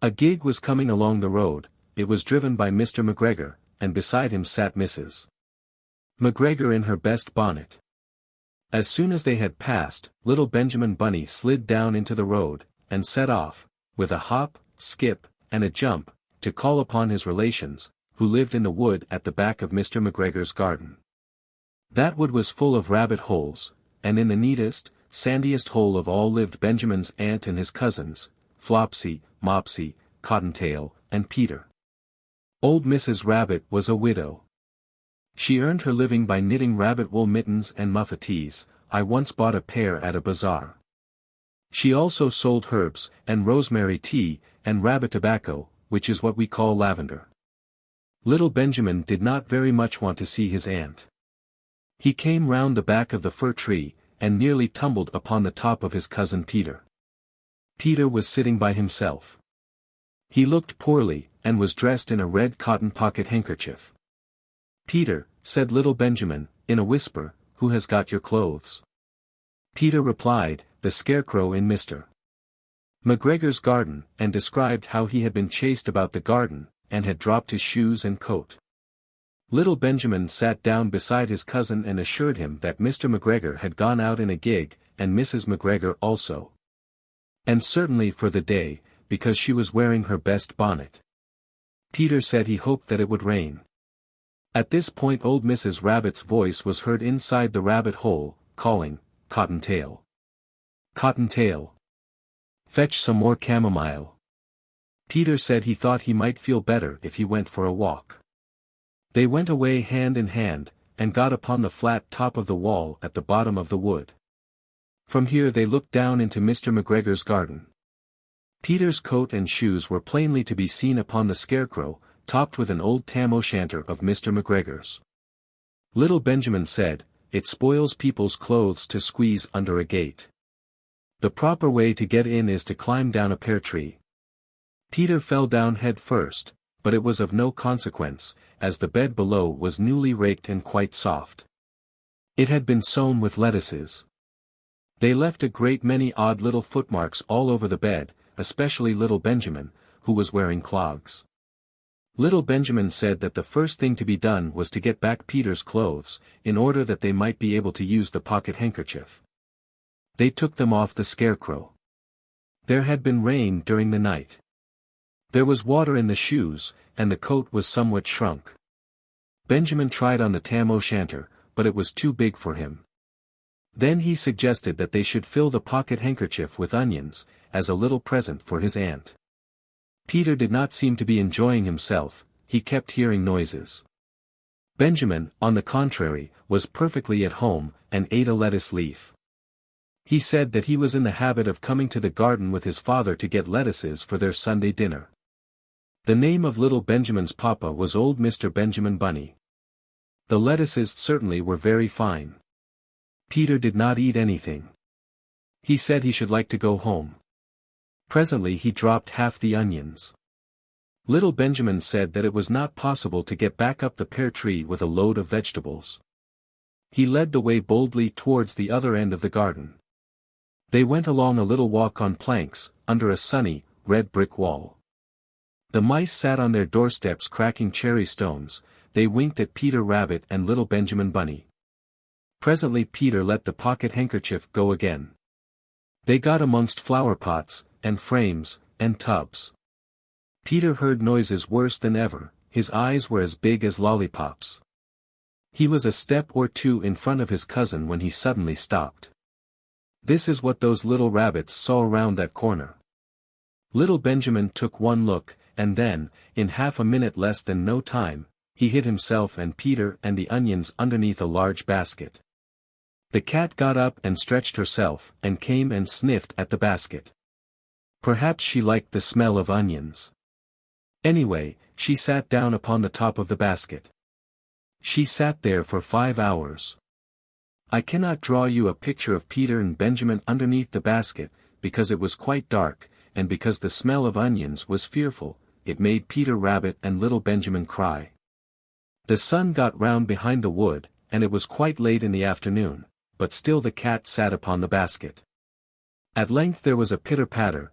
A gig was coming along the road. It was driven by Mr. McGregor, and beside him sat Mrs. McGregor in her best bonnet. As soon as they had passed, little Benjamin Bunny slid down into the road, and set off, with a hop, skip, and a jump, to call upon his relations, who lived in the wood at the back of Mr. McGregor's garden. That wood was full of rabbit holes, and in the neatest, sandiest hole of all lived Benjamin's aunt and his cousins, Flopsy, Mopsy, Cottontail, and Peter. Old Mrs. Rabbit was a widow. She earned her living by knitting rabbit wool mittens and muffetees. I once bought a pair at a bazaar. She also sold herbs, and rosemary tea, and rabbit tobacco, which is what we call lavender. Little Benjamin did not very much want to see his aunt. He came round the back of the fir tree, and nearly tumbled upon the top of his cousin Peter. Peter was sitting by himself. He looked poorly, and was dressed in a red cotton pocket handkerchief. "Peter," said little Benjamin, in a whisper, "who has got your clothes?" Peter replied, "The scarecrow in Mr. McGregor's garden," and described how he had been chased about the garden, and had dropped his shoes and coat. Little Benjamin sat down beside his cousin and assured him that Mr. McGregor had gone out in a gig, and Mrs. McGregor also. And certainly for the day, because she was wearing her best bonnet. Peter said he hoped that it would rain. At this point old Mrs. Rabbit's voice was heard inside the rabbit hole, calling, "Cottontail! Cottontail! Fetch some more chamomile." Peter said he thought he might feel better if he went for a walk. They went away hand in hand, and got upon the flat top of the wall at the bottom of the wood. From here they looked down into Mr. McGregor's garden. Peter's coat and shoes were plainly to be seen upon the scarecrow, topped with an old tam-o'-shanter of Mr. McGregor's. Little Benjamin said, "It spoils people's clothes to squeeze under a gate. The proper way to get in is to climb down a pear tree." Peter fell down head first, but it was of no consequence, as the bed below was newly raked and quite soft. It had been sown with lettuces. They left a great many odd little footmarks all over the bed, especially little Benjamin, who was wearing clogs. Little Benjamin said that the first thing to be done was to get back Peter's clothes, in order that they might be able to use the pocket handkerchief. They took them off the scarecrow. There had been rain during the night. There was water in the shoes, and the coat was somewhat shrunk. Benjamin tried on the tam-o'-shanter, but it was too big for him. Then he suggested that they should fill the pocket handkerchief with onions, as a little present for his aunt. Peter did not seem to be enjoying himself, he kept hearing noises. Benjamin, on the contrary, was perfectly at home, and ate a lettuce leaf. He said that he was in the habit of coming to the garden with his father to get lettuces for their Sunday dinner. The name of little Benjamin's papa was old Mr. Benjamin Bunny. The lettuces certainly were very fine. Peter did not eat anything. He said he should like to go home. Presently he dropped half the onions. Little Benjamin said that it was not possible to get back up the pear tree with a load of vegetables. He led the way boldly towards the other end of the garden. They went along a little walk on planks, under a sunny, red brick wall. The mice sat on their doorsteps cracking cherry stones. They winked at Peter Rabbit and little Benjamin Bunny. Presently Peter let the pocket handkerchief go again. They got amongst flower pots, and frames, and tubs. Peter heard noises worse than ever, his eyes were as big as lollipops. He was a step or two in front of his cousin when he suddenly stopped. This is what those little rabbits saw round that corner. Little Benjamin took one look, and then, in half a minute less than no time, he hid himself and Peter and the onions underneath a large basket. The cat got up and stretched herself, and came and sniffed at the basket. Perhaps she liked the smell of onions. Anyway, she sat down upon the top of the basket. She sat there for 5 hours. I cannot draw you a picture of Peter and Benjamin underneath the basket, because it was quite dark, and because the smell of onions was fearful. It made Peter Rabbit and little Benjamin cry. The sun got round behind the wood, and it was quite late in the afternoon, but still the cat sat upon the basket. At length there was a pitter-patter,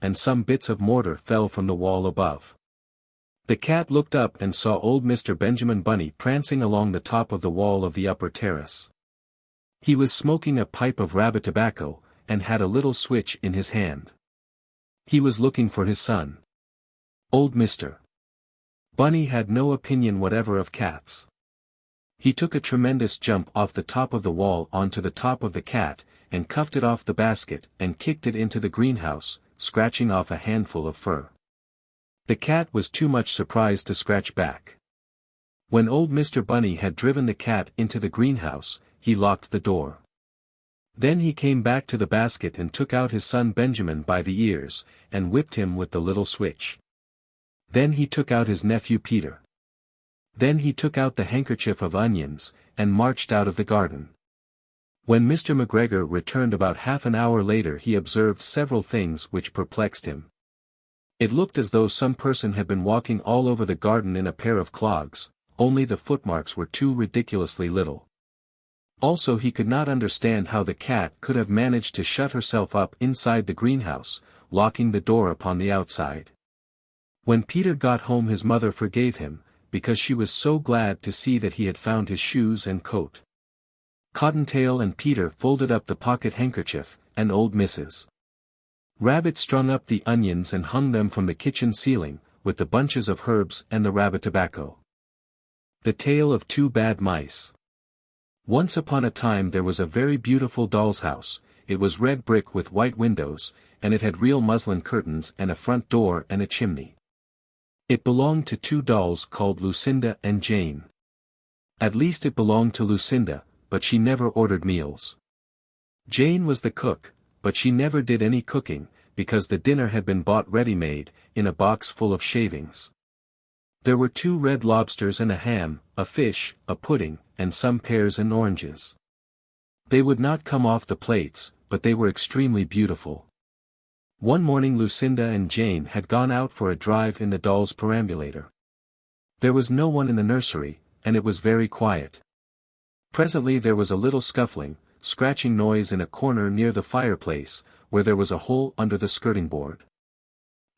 and some bits of mortar fell from the wall above. The cat looked up and saw old Mr. Benjamin Bunny prancing along the top of the wall of the upper terrace. He was smoking a pipe of rabbit tobacco, and had a little switch in his hand. He was looking for his son. Old Mr. Bunny had no opinion whatever of cats. He took a tremendous jump off the top of the wall onto the top of the cat, and cuffed it off the basket and kicked it into the greenhouse, scratching off a handful of fur. The cat was too much surprised to scratch back. When old Mr. Bunny had driven the cat into the greenhouse, he locked the door. Then he came back to the basket and took out his son Benjamin by the ears, and whipped him with the little switch. Then he took out his nephew Peter. Then he took out the handkerchief of onions, and marched out of the garden. When Mr. McGregor returned about half an hour later he observed several things which perplexed him. It looked as though some person had been walking all over the garden in a pair of clogs, only the footmarks were too ridiculously little. Also he could not understand how the cat could have managed to shut herself up inside the greenhouse, locking the door upon the outside. When Peter got home his mother forgave him, because she was so glad to see that he had found his shoes and coat. Cottontail and Peter folded up the pocket handkerchief, and old Mrs. Rabbit strung up the onions and hung them from the kitchen ceiling, with the bunches of herbs and the rabbit tobacco. The Tale of Two Bad Mice. Once upon a time there was a very beautiful doll's house. It was red brick with white windows, and it had real muslin curtains and a front door and a chimney. It belonged to two dolls called Lucinda and Jane. At least it belonged to Lucinda, but she never ordered meals. Jane was the cook, but she never did any cooking, because the dinner had been bought ready-made, in a box full of shavings. There were 2 red lobsters and a ham, a fish, a pudding, and some pears and oranges. They would not come off the plates, but they were extremely beautiful. One morning Lucinda and Jane had gone out for a drive in the doll's perambulator. There was no one in the nursery, and it was very quiet. Presently there was a little scuffling, scratching noise in a corner near the fireplace, where there was a hole under the skirting board.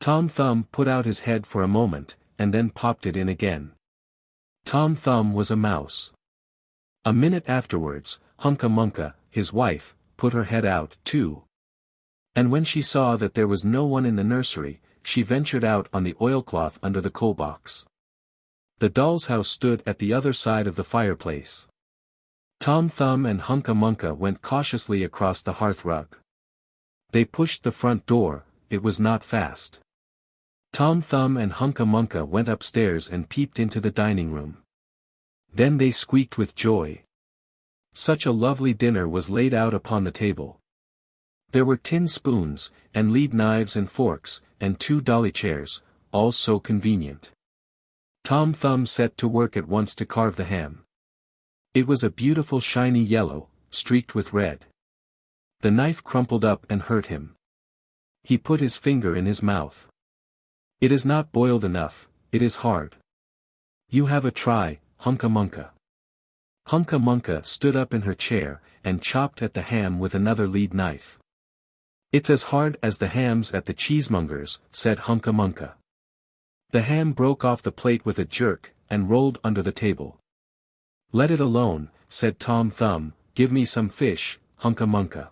Tom Thumb put out his head for a moment, and then popped it in again. Tom Thumb was a mouse. A minute afterwards, Hunca Munca, his wife, put her head out, too. And when she saw that there was no one in the nursery, she ventured out on the oilcloth under the coal box. The doll's house stood at the other side of the fireplace. Tom Thumb and Hunca Munca went cautiously across the hearth rug. They pushed the front door, it was not fast. Tom Thumb and Hunca Munca went upstairs and peeped into the dining room. Then they squeaked with joy. Such a lovely dinner was laid out upon the table. There were tin spoons, and lead knives and forks, and 2 dolly chairs, all so convenient. Tom Thumb set to work at once to carve the ham. It was a beautiful shiny yellow, streaked with red. The knife crumpled up and hurt him. He put his finger in his mouth. It is not boiled enough, it is hard. You have a try, Hunca Munca. Hunca Munca stood up in her chair, and chopped at the ham with another lead knife. It's as hard as the hams at the cheesemonger's, said Hunca Munca. The ham broke off the plate with a jerk, and rolled under the table. Let it alone, said Tom Thumb, give me some fish, Hunca Munca.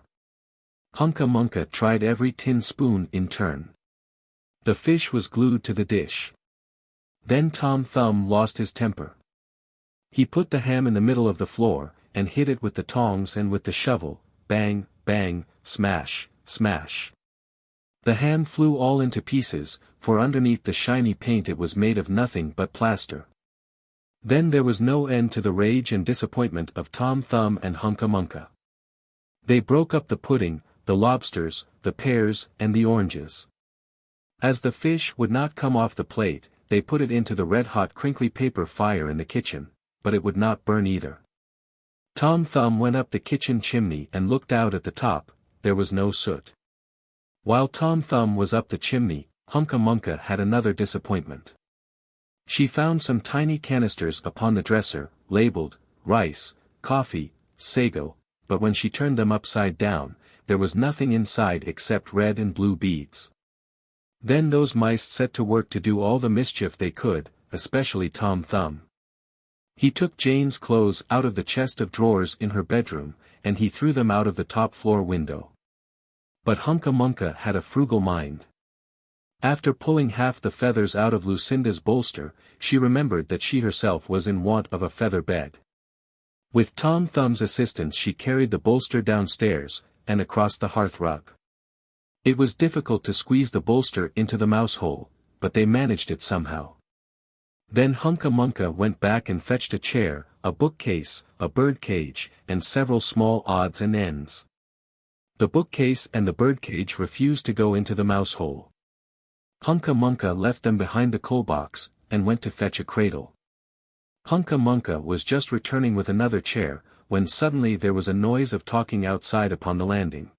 Hunca Munca tried every tin spoon in turn. The fish was glued to the dish. Then Tom Thumb lost his temper. He put the ham in the middle of the floor, and hit it with the tongs and with the shovel, bang, bang, smash, smash. The ham flew all into pieces, for underneath the shiny paint it was made of nothing but plaster. Then there was no end to the rage and disappointment of Tom Thumb and Hunca Munca. They broke up the pudding, the lobsters, the pears, and the oranges. As the fish would not come off the plate, they put it into the red-hot crinkly paper fire in the kitchen, but it would not burn either. Tom Thumb went up the kitchen chimney and looked out at the top. There was no soot. While Tom Thumb was up the chimney, Hunca Munca had another disappointment. She found some tiny canisters upon the dresser, labeled, rice, coffee, sago, but when she turned them upside down, there was nothing inside except red and blue beads. Then those mice set to work to do all the mischief they could, especially Tom Thumb. He took Jane's clothes out of the chest of drawers in her bedroom, and he threw them out of the top floor window. But Hunca Munca had a frugal mind. After pulling half the feathers out of Lucinda's bolster, she remembered that she herself was in want of a feather bed. With Tom Thumb's assistance she carried the bolster downstairs, and across the hearthrug. It was difficult to squeeze the bolster into the mouse hole, but they managed it somehow. Then Hunca Munca went back and fetched a chair, a bookcase, a bird cage, and several small odds and ends. The bookcase and the birdcage refused to go into the mouse hole. Hunca Munca left them behind the coal box, and went to fetch a cradle. Hunca Munca was just returning with another chair, when suddenly there was a noise of talking outside upon the landing.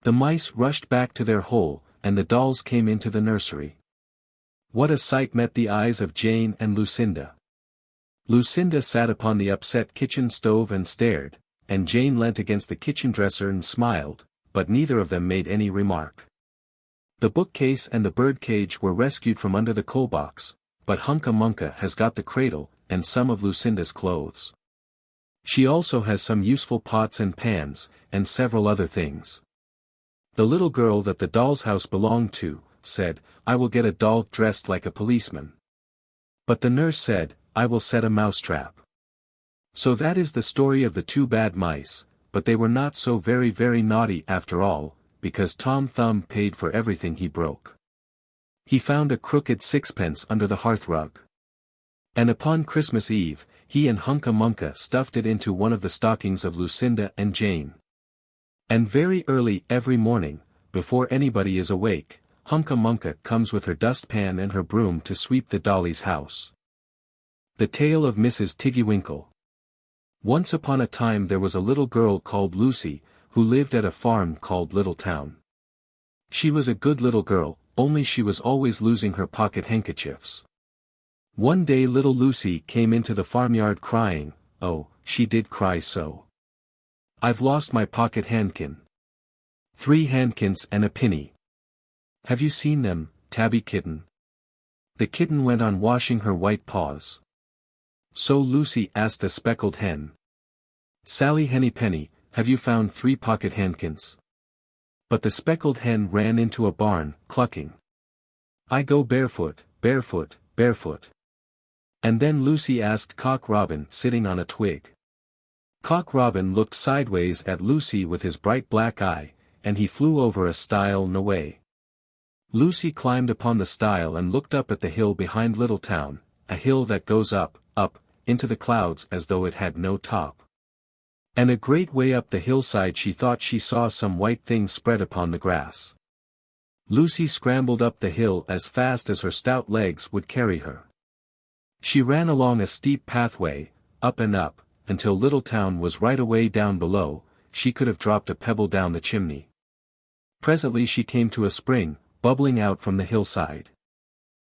The mice rushed back to their hole, and the dolls came into the nursery. What a sight met the eyes of Jane and Lucinda. Lucinda sat upon the upset kitchen stove and stared, and Jane leant against the kitchen dresser and smiled, but neither of them made any remark. The bookcase and the birdcage were rescued from under the coal box, but Hunca Munca has got the cradle, and some of Lucinda's clothes. She also has some useful pots and pans, and several other things. The little girl that the doll's house belonged to, said, "I will get a doll dressed like a policeman." But the nurse said, "I will set a mousetrap." So that is the story of the two bad mice, but they were not so very very naughty after all, because Tom Thumb paid for everything he broke. He found a crooked sixpence under the hearthrug. And upon Christmas Eve, he and Hunca Munca stuffed it into one of the stockings of Lucinda and Jane. And very early every morning, before anybody is awake, Hunca Munca comes with her dustpan and her broom to sweep the dolly's house. The Tale of Mrs. Tiggy-Winkle. Once upon a time there was a little girl called Lucy, who lived at a farm called Little Town. She was a good little girl, only she was always losing her pocket handkerchiefs. One day little Lucy came into the farmyard crying, oh, she did cry so. "I've lost my pocket handkin. 3 handkins and a penny. Have you seen them, Tabby Kitten?" The kitten went on washing her white paws. So Lucy asked a speckled hen, "Sally Hennypenny, have you found 3 pocket handkins?" But the speckled hen ran into a barn, clucking, "I go barefoot, barefoot, barefoot." And then Lucy asked Cock Robin sitting on a twig. Cock Robin looked sideways at Lucy with his bright black eye, and he flew over a stile and away. Lucy climbed upon the stile and looked up at the hill behind Little Town, a hill that goes up, up, into the clouds as though it had no top. And a great way up the hillside she thought she saw some white thing spread upon the grass. Lucy scrambled up the hill as fast as her stout legs would carry her. She ran along a steep pathway, up and up, until Little Town was right away down below. She could have dropped a pebble down the chimney. Presently she came to a spring, bubbling out from the hillside.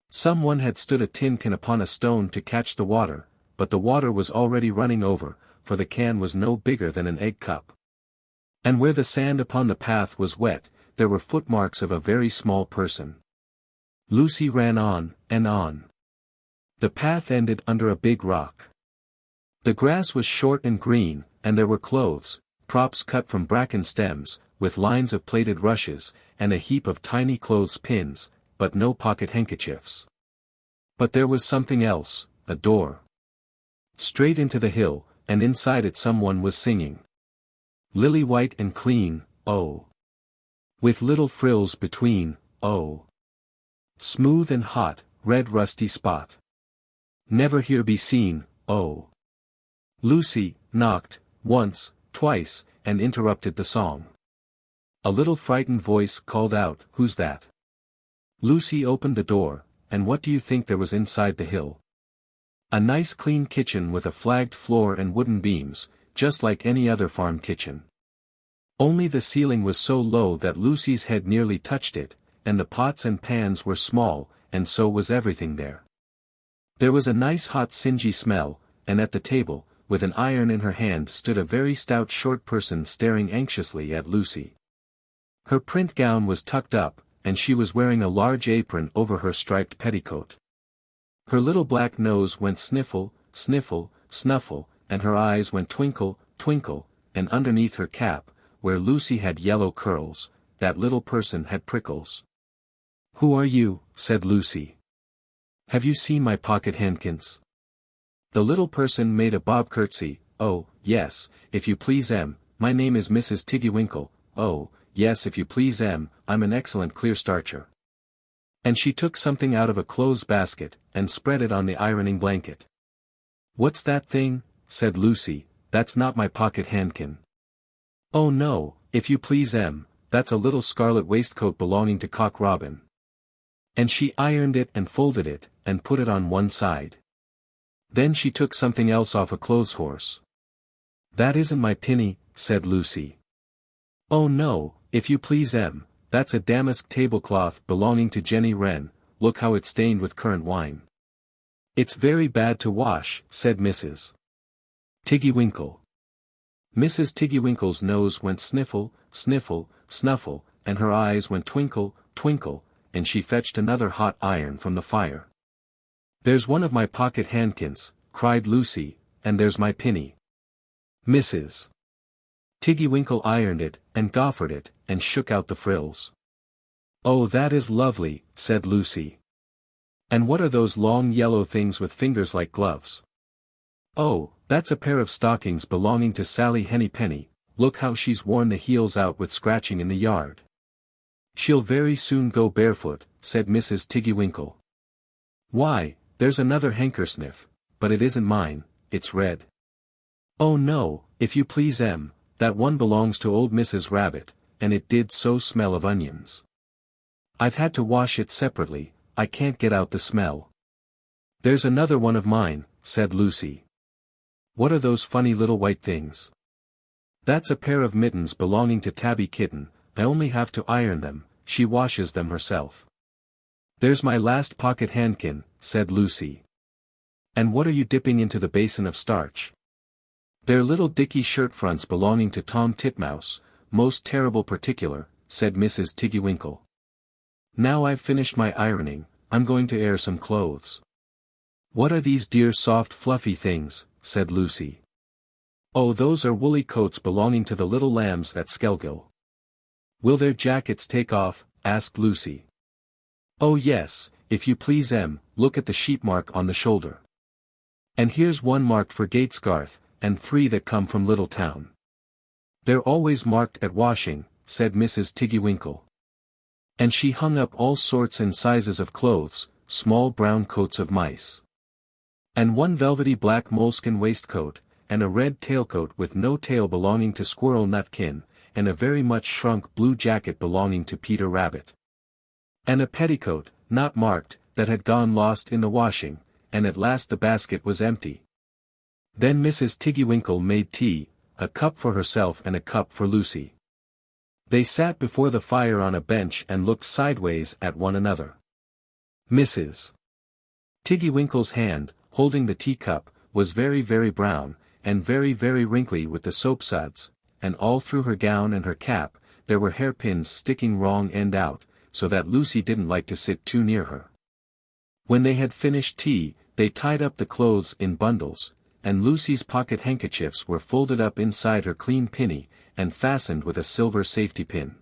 Someone had stood a tin can upon a stone to catch the water, but the water was already running over, for the can was no bigger than an egg cup. And where the sand upon the path was wet, there were footmarks of a very small person. Lucy ran on, and on. The path ended under a big rock. The grass was short and green, and there were cloves, props cut from bracken stems, with lines of plaited rushes, and a heap of tiny clothes pins, but no pocket handkerchiefs. But there was something else, a door. Straight into the hill, and inside it someone was singing. Lily white and clean, oh. With little frills between, oh. Smooth and hot, red rusty spot. Never here be seen, oh. Lucy knocked, once, twice, and interrupted the song. A little frightened voice called out, "Who's that?" Lucy opened the door, and what do you think there was inside the hill? A nice clean kitchen with a flagged floor and wooden beams, just like any other farm kitchen. Only the ceiling was so low that Lucy's head nearly touched it, and the pots and pans were small, and so was everything there. There was a nice hot singy smell, and at the table, with an iron in her hand, stood a very stout short person staring anxiously at Lucy. Her print gown was tucked up, and she was wearing a large apron over her striped petticoat. Her little black nose went sniffle, sniffle, snuffle, and her eyes went twinkle, twinkle, and underneath her cap, where Lucy had yellow curls, that little person had prickles. "Who are you?" said Lucy. "Have you seen my pocket handkins?" The little person made a bob curtsy. "Oh, yes, if you please, my name is Mrs. Tiggy-Winkle. Oh, yes, if you please, I'm an excellent clear starcher." And she took something out of a clothes basket, and spread it on the ironing blanket. "What's that thing?" said Lucy. "That's not my pocket handkin." "Oh no, if you please, that's a little scarlet waistcoat belonging to Cock Robin." And she ironed it and folded it, and put it on one side. Then she took something else off a clothes horse. "That isn't my pinny," said Lucy. "Oh no, if you please, that's a damask tablecloth belonging to Jenny Wren. Look how it's stained with currant wine." "It's very bad to wash," said Mrs. Tiggy-Winkle. Mrs. Tiggy-Winkle's nose went sniffle, sniffle, snuffle, and her eyes went twinkle, twinkle, and she fetched another hot iron from the fire. "There's one of my pocket handkins," cried Lucy, "and there's my pinny." Mrs. Tiggy-Winkle ironed it, and goffered it, and shook out the frills. "Oh, that is lovely," said Lucy. "And what are those long yellow things with fingers like gloves?" "Oh, that's a pair of stockings belonging to Sally Henny Penny. Look how she's worn the heels out with scratching in the yard." "She'll very soon go barefoot," said Mrs. Tiggy-Winkle. "Why, there's another handkersniff, but it isn't mine, it's red." "Oh no, if you please, that one belongs to old Mrs. Rabbit, and it did so smell of onions. I've had to wash it separately, I can't get out the smell." "There's another one of mine," said Lucy. "What are those funny little white things?" "That's a pair of mittens belonging to Tabby Kitten. I only have to iron them, she washes them herself." "There's my last pocket handkin," said Lucy. "And what are you dipping into the basin of starch?" "They're little dicky shirt fronts belonging to Tom Titmouse, most terrible particular," said Mrs. Tiggy-Winkle. "Now I've finished my ironing, I'm going to air some clothes." "What are these dear soft fluffy things?" said Lucy. "Oh, those are woolly coats belonging to the little lambs at Skelgill." "Will their jackets take off?" asked Lucy. "Oh yes, if you please, look at the sheep mark on the shoulder. And here's one marked for Gatesgarth, and 3 that come from Littletown." "They're always marked at washing," said Mrs. Tiggy-Winkle. And she hung up all sorts and sizes of clothes, small brown coats of mice, and one velvety black moleskin waistcoat, and a red tailcoat with no tail belonging to Squirrel Nutkin, and a very much shrunk blue jacket belonging to Peter Rabbit. And a petticoat, not marked, that had gone lost in the washing, and at last the basket was empty. Then Mrs. Tiggy-Winkle made tea, a cup for herself and a cup for Lucy. They sat before the fire on a bench and looked sideways at one another. Mrs. Tiggy-Winkle's hand, holding the teacup, was very very brown, and very very wrinkly with the soapsuds, and all through her gown and her cap, there were hairpins sticking wrong end out, so that Lucy didn't like to sit too near her. When they had finished tea, they tied up the clothes in bundles, and Lucy's pocket handkerchiefs were folded up inside her clean pinny, and fastened with a silver safety pin.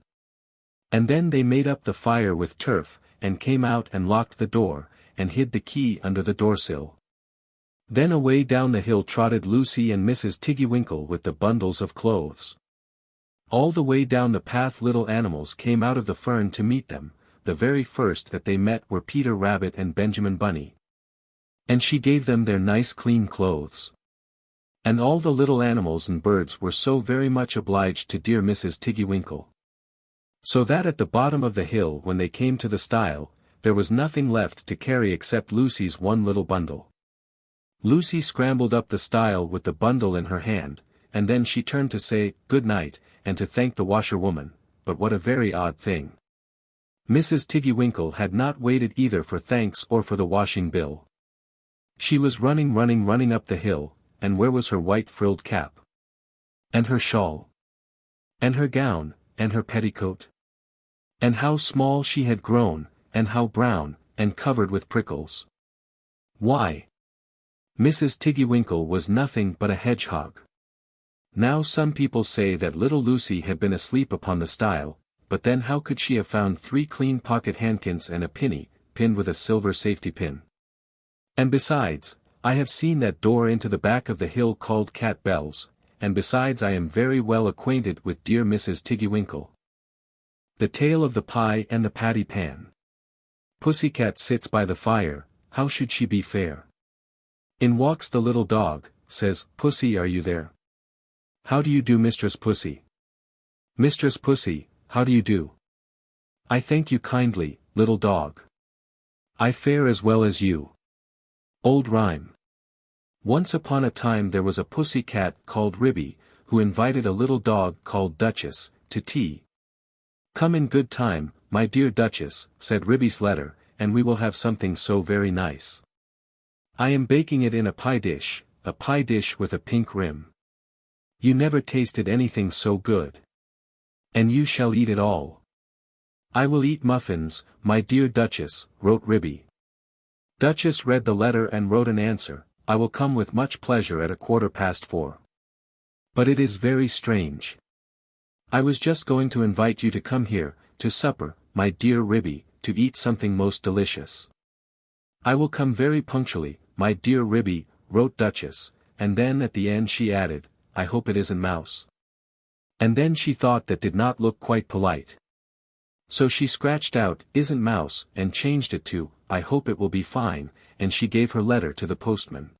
And then they made up the fire with turf, and came out and locked the door, and hid the key under the doorsill. Then away down the hill trotted Lucy and Mrs. Tiggy-Winkle with the bundles of clothes. All the way down the path little animals came out of the fern to meet them. The very first that they met were Peter Rabbit and Benjamin Bunny. And she gave them their nice clean clothes. And all the little animals and birds were so very much obliged to dear Mrs. Tiggy-Winkle. So that at the bottom of the hill when they came to the stile, there was nothing left to carry except Lucy's one little bundle. Lucy scrambled up the stile with the bundle in her hand, and then she turned to say, "Good night," and to thank the washerwoman, but what a very odd thing. Mrs. Tiggy-Winkle had not waited either for thanks or for the washing bill. She was running up the hill, and where was her white frilled cap? And her shawl? And her gown, and her petticoat? And how small she had grown, and how brown, and covered with prickles. Why? Mrs. Tiggy-Winkle was nothing but a hedgehog. Now some people say that little Lucy had been asleep upon the stile, but then how could she have found 3 clean pocket handkins and a penny, pinned with a silver safety pin? And besides, I have seen that door into the back of the hill called Cat Bells, and besides I am very well acquainted with dear Mrs. Tiggy-Winkle. The tale of the pie and the patty pan. Pussycat sits by the fire, how should she be fair? In walks the little dog, says, "Pussy, are you there? How do you do, Mistress Pussy? Mistress Pussy, how do you do? I thank you kindly, little dog. I fare as well as you." Old Rhyme. Once upon a time there was a pussy cat called Ribby, who invited a little dog called Duchess, to tea. "Come in good time, my dear Duchess," said Ribby's letter, "and we will have something so very nice. I am baking it in a pie dish with a pink rim. You never tasted anything so good. And you shall eat it all." "I will eat muffins, my dear Duchess," wrote Ribby. Duchess read the letter and wrote an answer, "I will come with much pleasure at 4:15. But it is very strange. I was just going to invite you to come here, to supper, my dear Ribby, to eat something most delicious." "I will come very punctually, my dear Ribby," wrote Duchess, and then at the end she added, "I hope it isn't mouse." And then she thought that did not look quite polite. So she scratched out, "isn't mouse," and changed it to, "I hope it will be fine," and she gave her letter to the postman.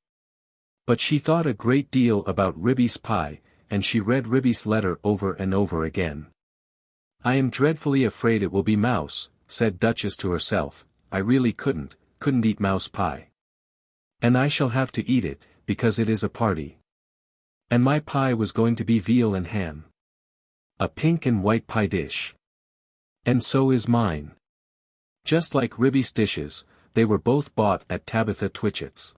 But she thought a great deal about Ribby's pie, and she read Ribby's letter over and over again. "I am dreadfully afraid it will be mouse," said Duchess to herself, "I really couldn't eat mouse pie. And I shall have to eat it, because it is a party. And my pie was going to be veal and ham. A pink and white pie dish. And so is mine. Just like Ribby's dishes, they were both bought at Tabitha Twitchit's."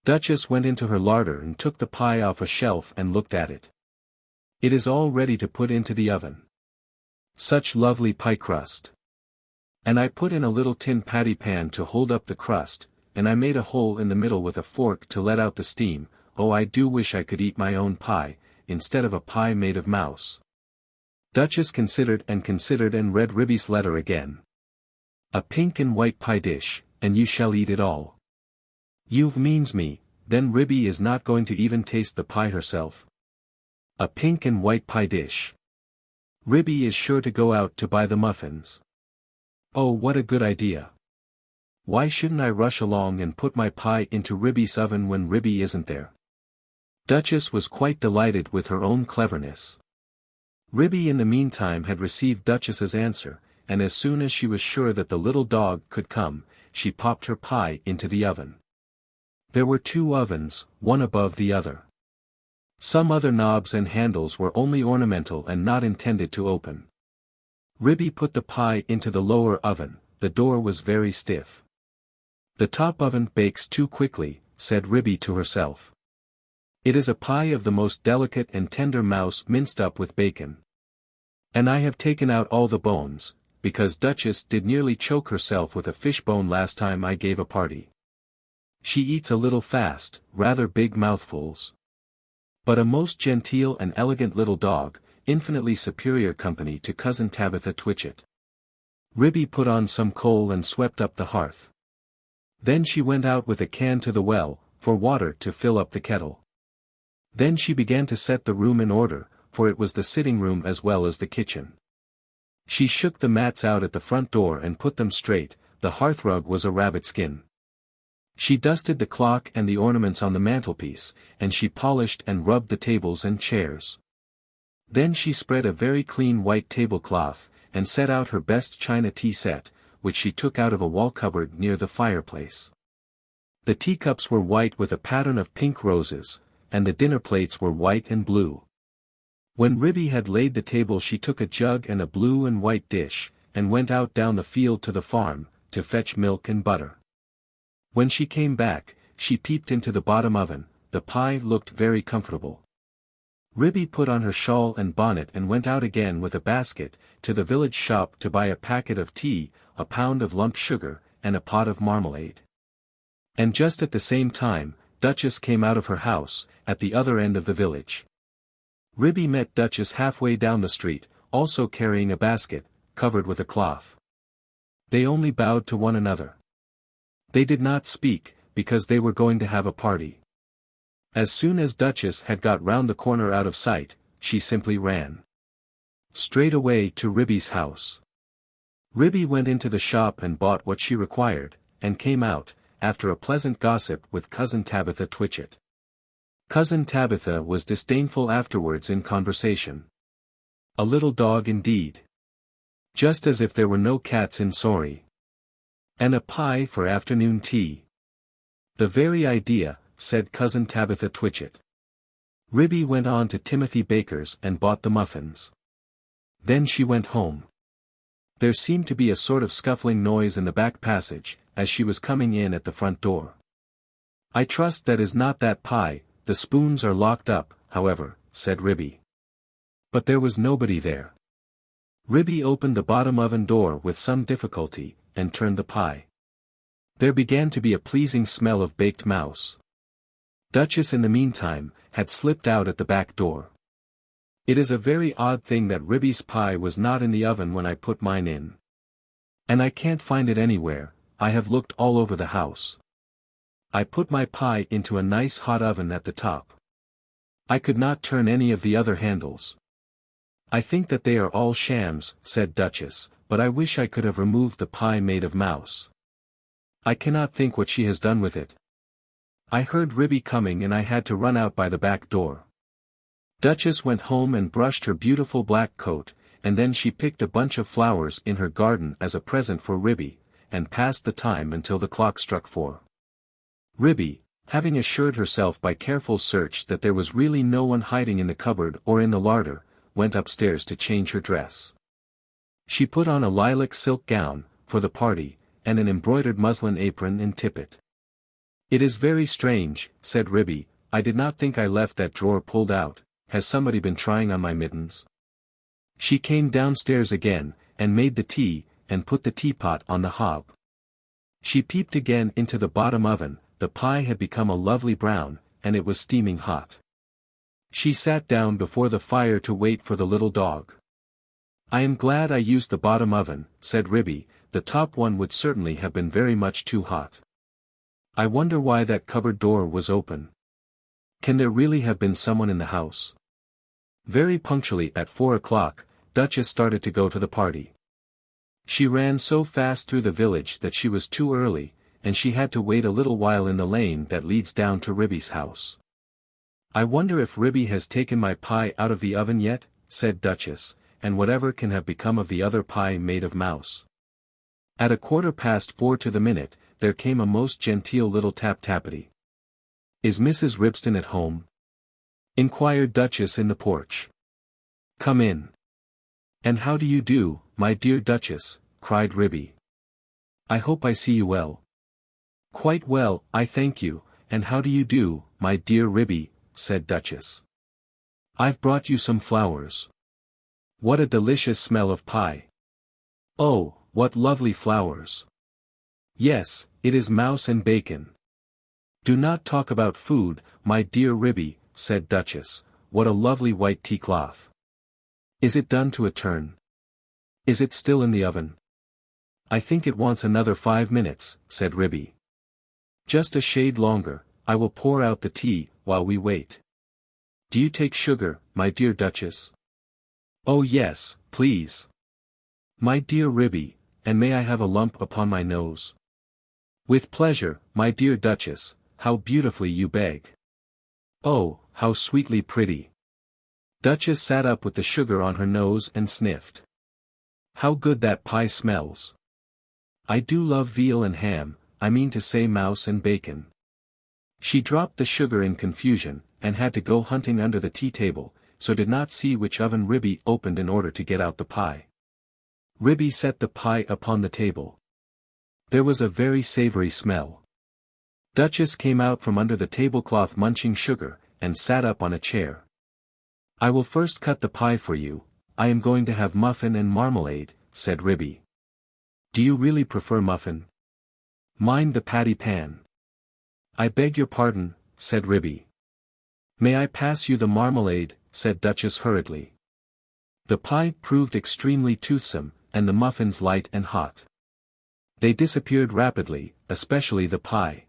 Duchess went into her larder and took the pie off a shelf and looked at it. "It is all ready to put into the oven. Such lovely pie crust. And I put in a little tin patty pan to hold up the crust, and I made a hole in the middle with a fork to let out the steam. Oh, I do wish I could eat my own pie, instead of a pie made of mouse." Duchess considered and read Ribby's letter again. "A pink and white pie dish, and you shall eat it all. You means me, then Ribby is not going to even taste the pie herself. A pink and white pie dish. Ribby is sure to go out to buy the muffins. Oh, what a good idea. Why shouldn't I rush along and put my pie into Ribby's oven when Ribby isn't there?" Duchess was quite delighted with her own cleverness. Ribby in the meantime had received Duchess's answer, and as soon as she was sure that the little dog could come, she popped her pie into the oven. There were 2 ovens, one above the other. Some other knobs and handles were only ornamental and not intended to open. Ribby put the pie into the lower oven, the door was very stiff. "The top oven bakes too quickly," said Ribby to herself. "It is a pie of the most delicate and tender mouse minced up with bacon. And I have taken out all the bones, because Duchess did nearly choke herself with a fish bone last time I gave a party. She eats a little fast, rather big mouthfuls. But a most genteel and elegant little dog, infinitely superior company to Cousin Tabitha Twitchit." Ribby put on some coal and swept up the hearth. Then she went out with a can to the well, for water to fill up the kettle. Then she began to set the room in order, for it was the sitting room as well as the kitchen. She shook the mats out at the front door and put them straight. The hearthrug was a rabbit skin. She dusted the clock and the ornaments on the mantelpiece, and she polished and rubbed the tables and chairs. Then she spread a very clean white tablecloth, and set out her best china tea set, which she took out of a wall cupboard near the fireplace. The teacups were white with a pattern of pink roses, and the dinner plates were white and blue. When Ribby had laid the table, she took a jug and a blue and white dish, and went out down the field to the farm, to fetch milk and butter. When she came back, she peeped into the bottom oven. The pie looked very comfortable. Ribby put on her shawl and bonnet and went out again with a basket, to the village shop to buy a packet of tea, a pound of lump sugar, and a pot of marmalade. And just at the same time, Duchess came out of her house, at the other end of the village. Ribby met Duchess halfway down the street, also carrying a basket, covered with a cloth. They only bowed to one another. They did not speak, because they were going to have a party. As soon as Duchess had got round the corner out of sight, she simply ran straight away to Ribby's house. Ribby went into the shop and bought what she required, and came out, after a pleasant gossip with Cousin Tabitha Twitchit. Cousin Tabitha was disdainful afterwards in conversation. A little dog indeed. Just as if there were no cats in Sorry. And a pie for afternoon tea. The very idea, said Cousin Tabitha Twitchit. Ribby went on to Timothy Baker's and bought the muffins. Then she went home. There seemed to be a sort of scuffling noise in the back passage, as she was coming in at the front door. I trust that is not that pie. The spoons are locked up, however, said Ribby. But there was nobody there. Ribby opened the bottom oven door with some difficulty, and turned the pie. There began to be a pleasing smell of baked mouse. Duchess in the meantime, had slipped out at the back door. It is a very odd thing that Ribby's pie was not in the oven when I put mine in. And I can't find it anywhere. I have looked all over the house. I put my pie into a nice hot oven at the top. I could not turn any of the other handles. I think that they are all shams, said Duchess, but I wish I could have removed the pie made of mouse. I cannot think what she has done with it. I heard Ribby coming and I had to run out by the back door. Duchess went home and brushed her beautiful black coat, and then she picked a bunch of flowers in her garden as a present for Ribby, and passed the time until the clock struck 4. Ribby, having assured herself by careful search that there was really no one hiding in the cupboard or in the larder, went upstairs to change her dress. She put on a lilac silk gown, for the party, and an embroidered muslin apron and tippet. It is very strange, said Ribby, I did not think I left that drawer pulled out. Has somebody been trying on my mittens? She came downstairs again, and made the tea, and put the teapot on the hob. She peeped again into the bottom oven. The pie had become a lovely brown, and it was steaming hot. She sat down before the fire to wait for the little dog. I am glad I used the bottom oven, said Ribby, the top one would certainly have been very much too hot. I wonder why that cupboard door was open. Can there really have been someone in the house? Very punctually at 4 o'clock, Duchess started to go to the party. She ran so fast through the village that she was too early, and she had to wait a little while in the lane that leads down to Ribby's house. I wonder if Ribby has taken my pie out of the oven yet, said Duchess, and whatever can have become of the other pie made of mouse. At 4:15 to the minute, there came a most genteel little tap-tappity. Is Mrs. Ribston at home? Inquired Duchess in the porch. Come in. And how do you do, my dear Duchess, cried Ribby. I hope I see you well. Quite well, I thank you, and how do you do, my dear Ribby, said Duchess. I've brought you some flowers. What a delicious smell of pie. Oh, what lovely flowers. Yes, it is mouse and bacon. Do not talk about food, my dear Ribby, said Duchess, what a lovely white tea cloth. Is it done to a turn? Is it still in the oven? I think it wants another 5 minutes, said Ribby. Just a shade longer, I will pour out the tea, while we wait. Do you take sugar, my dear Duchess? Oh yes, please. My dear Ribby, and may I have a lump upon my nose? With pleasure, my dear Duchess, how beautifully you beg. Oh, how sweetly pretty. Duchess sat up with the sugar on her nose and sniffed. How good that pie smells. I do love veal and ham, I mean to say mouse and bacon. She dropped the sugar in confusion, and had to go hunting under the tea table, so did not see which oven Ribby opened in order to get out the pie. Ribby set the pie upon the table. There was a very savory smell. Duchess came out from under the tablecloth munching sugar, and sat up on a chair. I will first cut the pie for you, I am going to have muffin and marmalade, said Ribby. Do you really prefer muffin? Mind the patty pan. I beg your pardon, said Ribby. May I pass you the marmalade, said Duchess hurriedly. The pie proved extremely toothsome, and the muffins light and hot. They disappeared rapidly, especially the pie.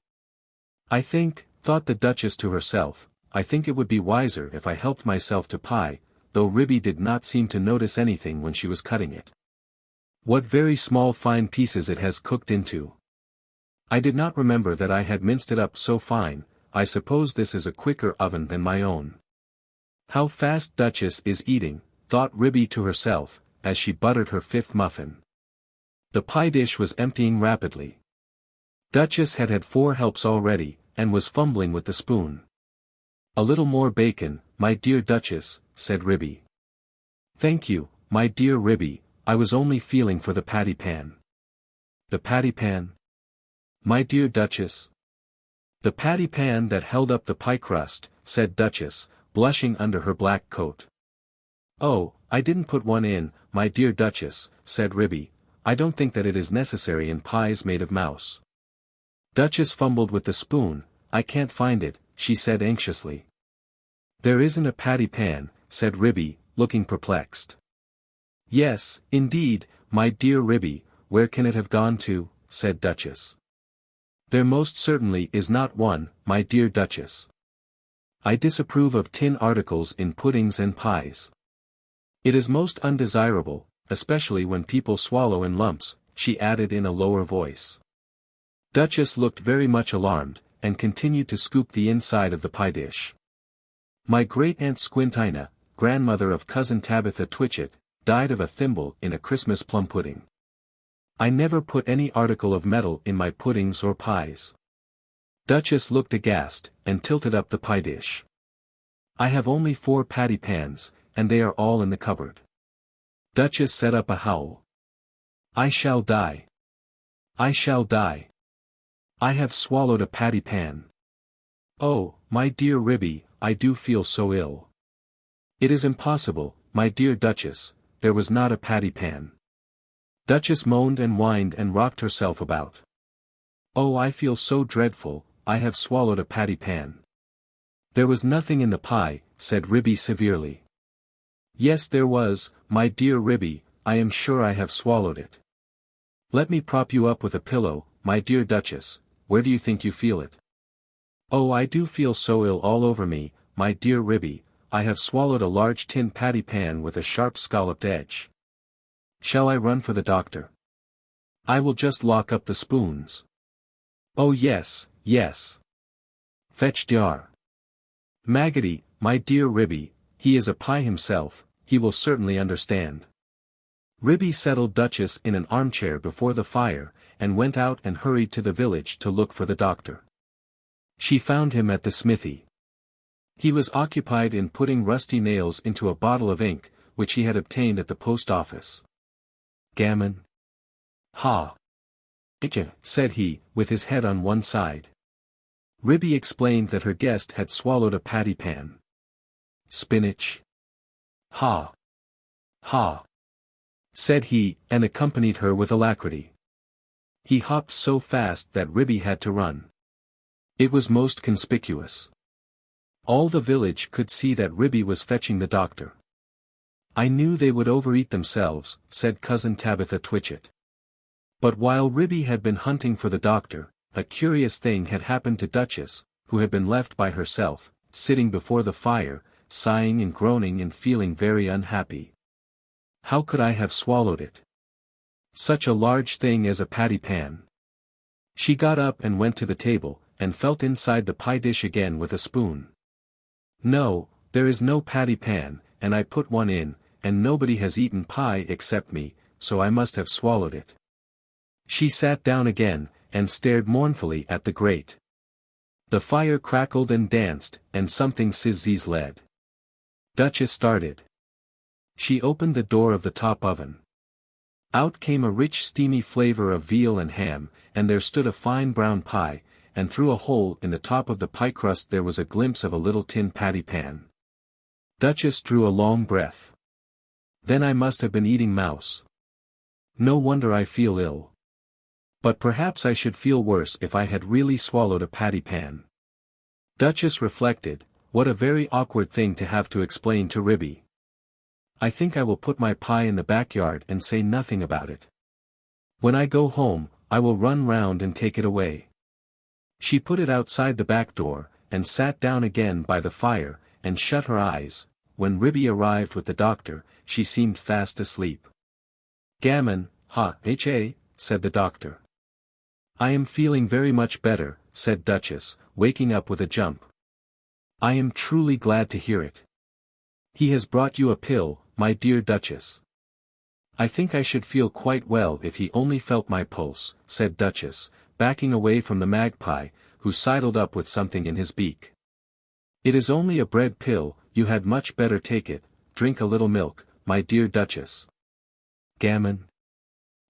I think, thought the Duchess to herself, I think it would be wiser if I helped myself to pie, though Ribby did not seem to notice anything when she was cutting it. What very small fine pieces it has cooked into. I did not remember that I had minced it up so fine, I suppose this is a quicker oven than my own. How fast Duchess is eating, thought Ribby to herself, as she buttered her fifth muffin. The pie dish was emptying rapidly. Duchess had had 4 helps already, and was fumbling with the spoon. A little more bacon, my dear Duchess, said Ribby. Thank you, my dear Ribby, I was only feeling for the patty pan. The patty pan? My dear Duchess? The patty pan that held up the pie crust, said Duchess, blushing under her black coat. Oh, I didn't put one in, my dear Duchess, said Ribby, I don't think that it is necessary in pies made of mouse. Duchess fumbled with the spoon, I can't find it, she said anxiously. There isn't a patty pan, said Ribby, looking perplexed. Yes, indeed, my dear Ribby, where can it have gone to, said Duchess. There most certainly is not one, my dear Duchess. I disapprove of tin articles in puddings and pies. It is most undesirable, especially when people swallow in lumps, she added in a lower voice. Duchess looked very much alarmed, and continued to scoop the inside of the pie dish. My great-aunt Squintina, grandmother of cousin Tabitha Twitchit, died of a thimble in a Christmas plum pudding. I never put any article of metal in my puddings or pies. Duchess looked aghast, and tilted up the pie dish. I have only 4 patty pans, and they are all in the cupboard. Duchess set up a howl. I shall die. I shall die. I have swallowed a patty pan. Oh, my dear Ribby, I do feel so ill. It is impossible, my dear Duchess, there was not a patty pan. Duchess moaned and whined and rocked herself about. Oh, I feel so dreadful, I have swallowed a patty pan. There was nothing in the pie, said Ribby severely. Yes there was, my dear Ribby, I am sure I have swallowed it. Let me prop you up with a pillow, my dear Duchess, where do you think you feel it? Oh, I do feel so ill all over me, my dear Ribby, I have swallowed a large tin patty pan with a sharp scalloped edge. Shall I run for the doctor? I will just lock up the spoons. Oh yes, yes. Fetch Jar. Maggotty, my dear Ribby, he is a pie himself, he will certainly understand. Ribby settled Duchess in an armchair before the fire, and went out and hurried to the village to look for the doctor. She found him at the smithy. He was occupied in putting rusty nails into a bottle of ink, which he had obtained at the post office. Gammon. Ha! Itcha, said he, with his head on one side. Ribby explained that her guest had swallowed a patty pan. Spinach. Ha! Ha! Said he, and accompanied her with alacrity. He hopped so fast that Ribby had to run. It was most conspicuous. All the village could see that Ribby was fetching the doctor. I knew they would overeat themselves, said cousin Tabitha Twitchit. But while Ribby had been hunting for the doctor, a curious thing had happened to Duchess, who had been left by herself, sitting before the fire, sighing and groaning and feeling very unhappy. How could I have swallowed it? Such a large thing as a patty pan. She got up and went to the table, and felt inside the pie dish again with a spoon. No, there is no patty pan, and I put one in, and nobody has eaten pie except me, so I must have swallowed it. She sat down again, and stared mournfully at the grate. The fire crackled and danced, and something sizzled. Duchess started. She opened the door of the top oven. Out came a rich steamy flavor of veal and ham, and there stood a fine brown pie, and through a hole in the top of the pie crust there was a glimpse of a little tin patty pan. Duchess drew a long breath. Then I must have been eating mouse. No wonder I feel ill. But perhaps I should feel worse if I had really swallowed a patty pan. Duchess reflected, what a very awkward thing to have to explain to Ribby. I think I will put my pie in the backyard and say nothing about it. When I go home, I will run round and take it away. She put it outside the back door, and sat down again by the fire, and shut her eyes. When Ribby arrived with the doctor, she seemed fast asleep. Gammon, said the doctor. I am feeling very much better, said Duchess, waking up with a jump. I am truly glad to hear it. He has brought you a pill, my dear Duchess. I think I should feel quite well if he only felt my pulse, said Duchess, backing away from the magpie, who sidled up with something in his beak. It is only a bread pill, you had much better take it, drink a little milk, my dear Duchess. Gammon.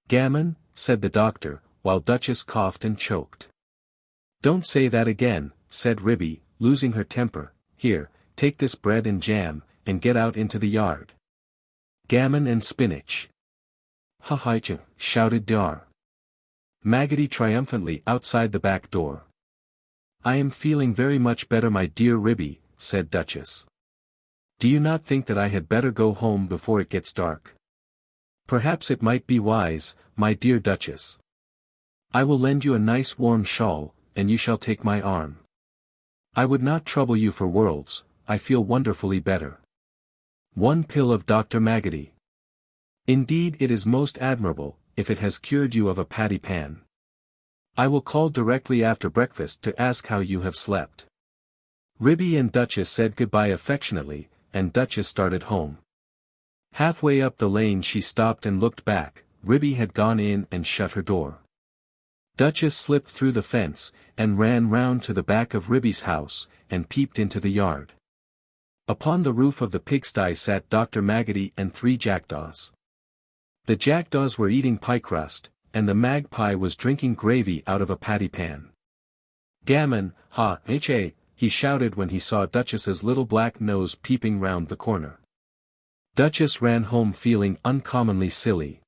Gammon, said the doctor, while Duchess coughed and choked. Don't say that again, said Ribby, losing her temper. Here, take this bread and jam, and get out into the yard. Gammon and spinach. Ha-ha-cha, shouted Dar. Maggotty triumphantly outside the back door. I am feeling very much better, my dear Ribby, said Duchess. Do you not think that I had better go home before it gets dark? Perhaps it might be wise, my dear Duchess. I will lend you a nice warm shawl, and you shall take my arm. I would not trouble you for worlds, I feel wonderfully better. One pill of Dr. Maggotty. Indeed it is most admirable, if it has cured you of a patty pan. I will call directly after breakfast to ask how you have slept. Ribby and Duchess said goodbye affectionately, and Duchess started home. Halfway up the lane she stopped and looked back. Ribby had gone in and shut her door. Duchess slipped through the fence, and ran round to the back of Ribby's house, and peeped into the yard. Upon the roof of the pigsty sat Dr. Maggotty and 3 jackdaws. The jackdaws were eating pie crust, and the magpie was drinking gravy out of a patty pan. Gammon, he shouted when he saw Duchess's little black nose peeping round the corner. Duchess ran home feeling uncommonly silly.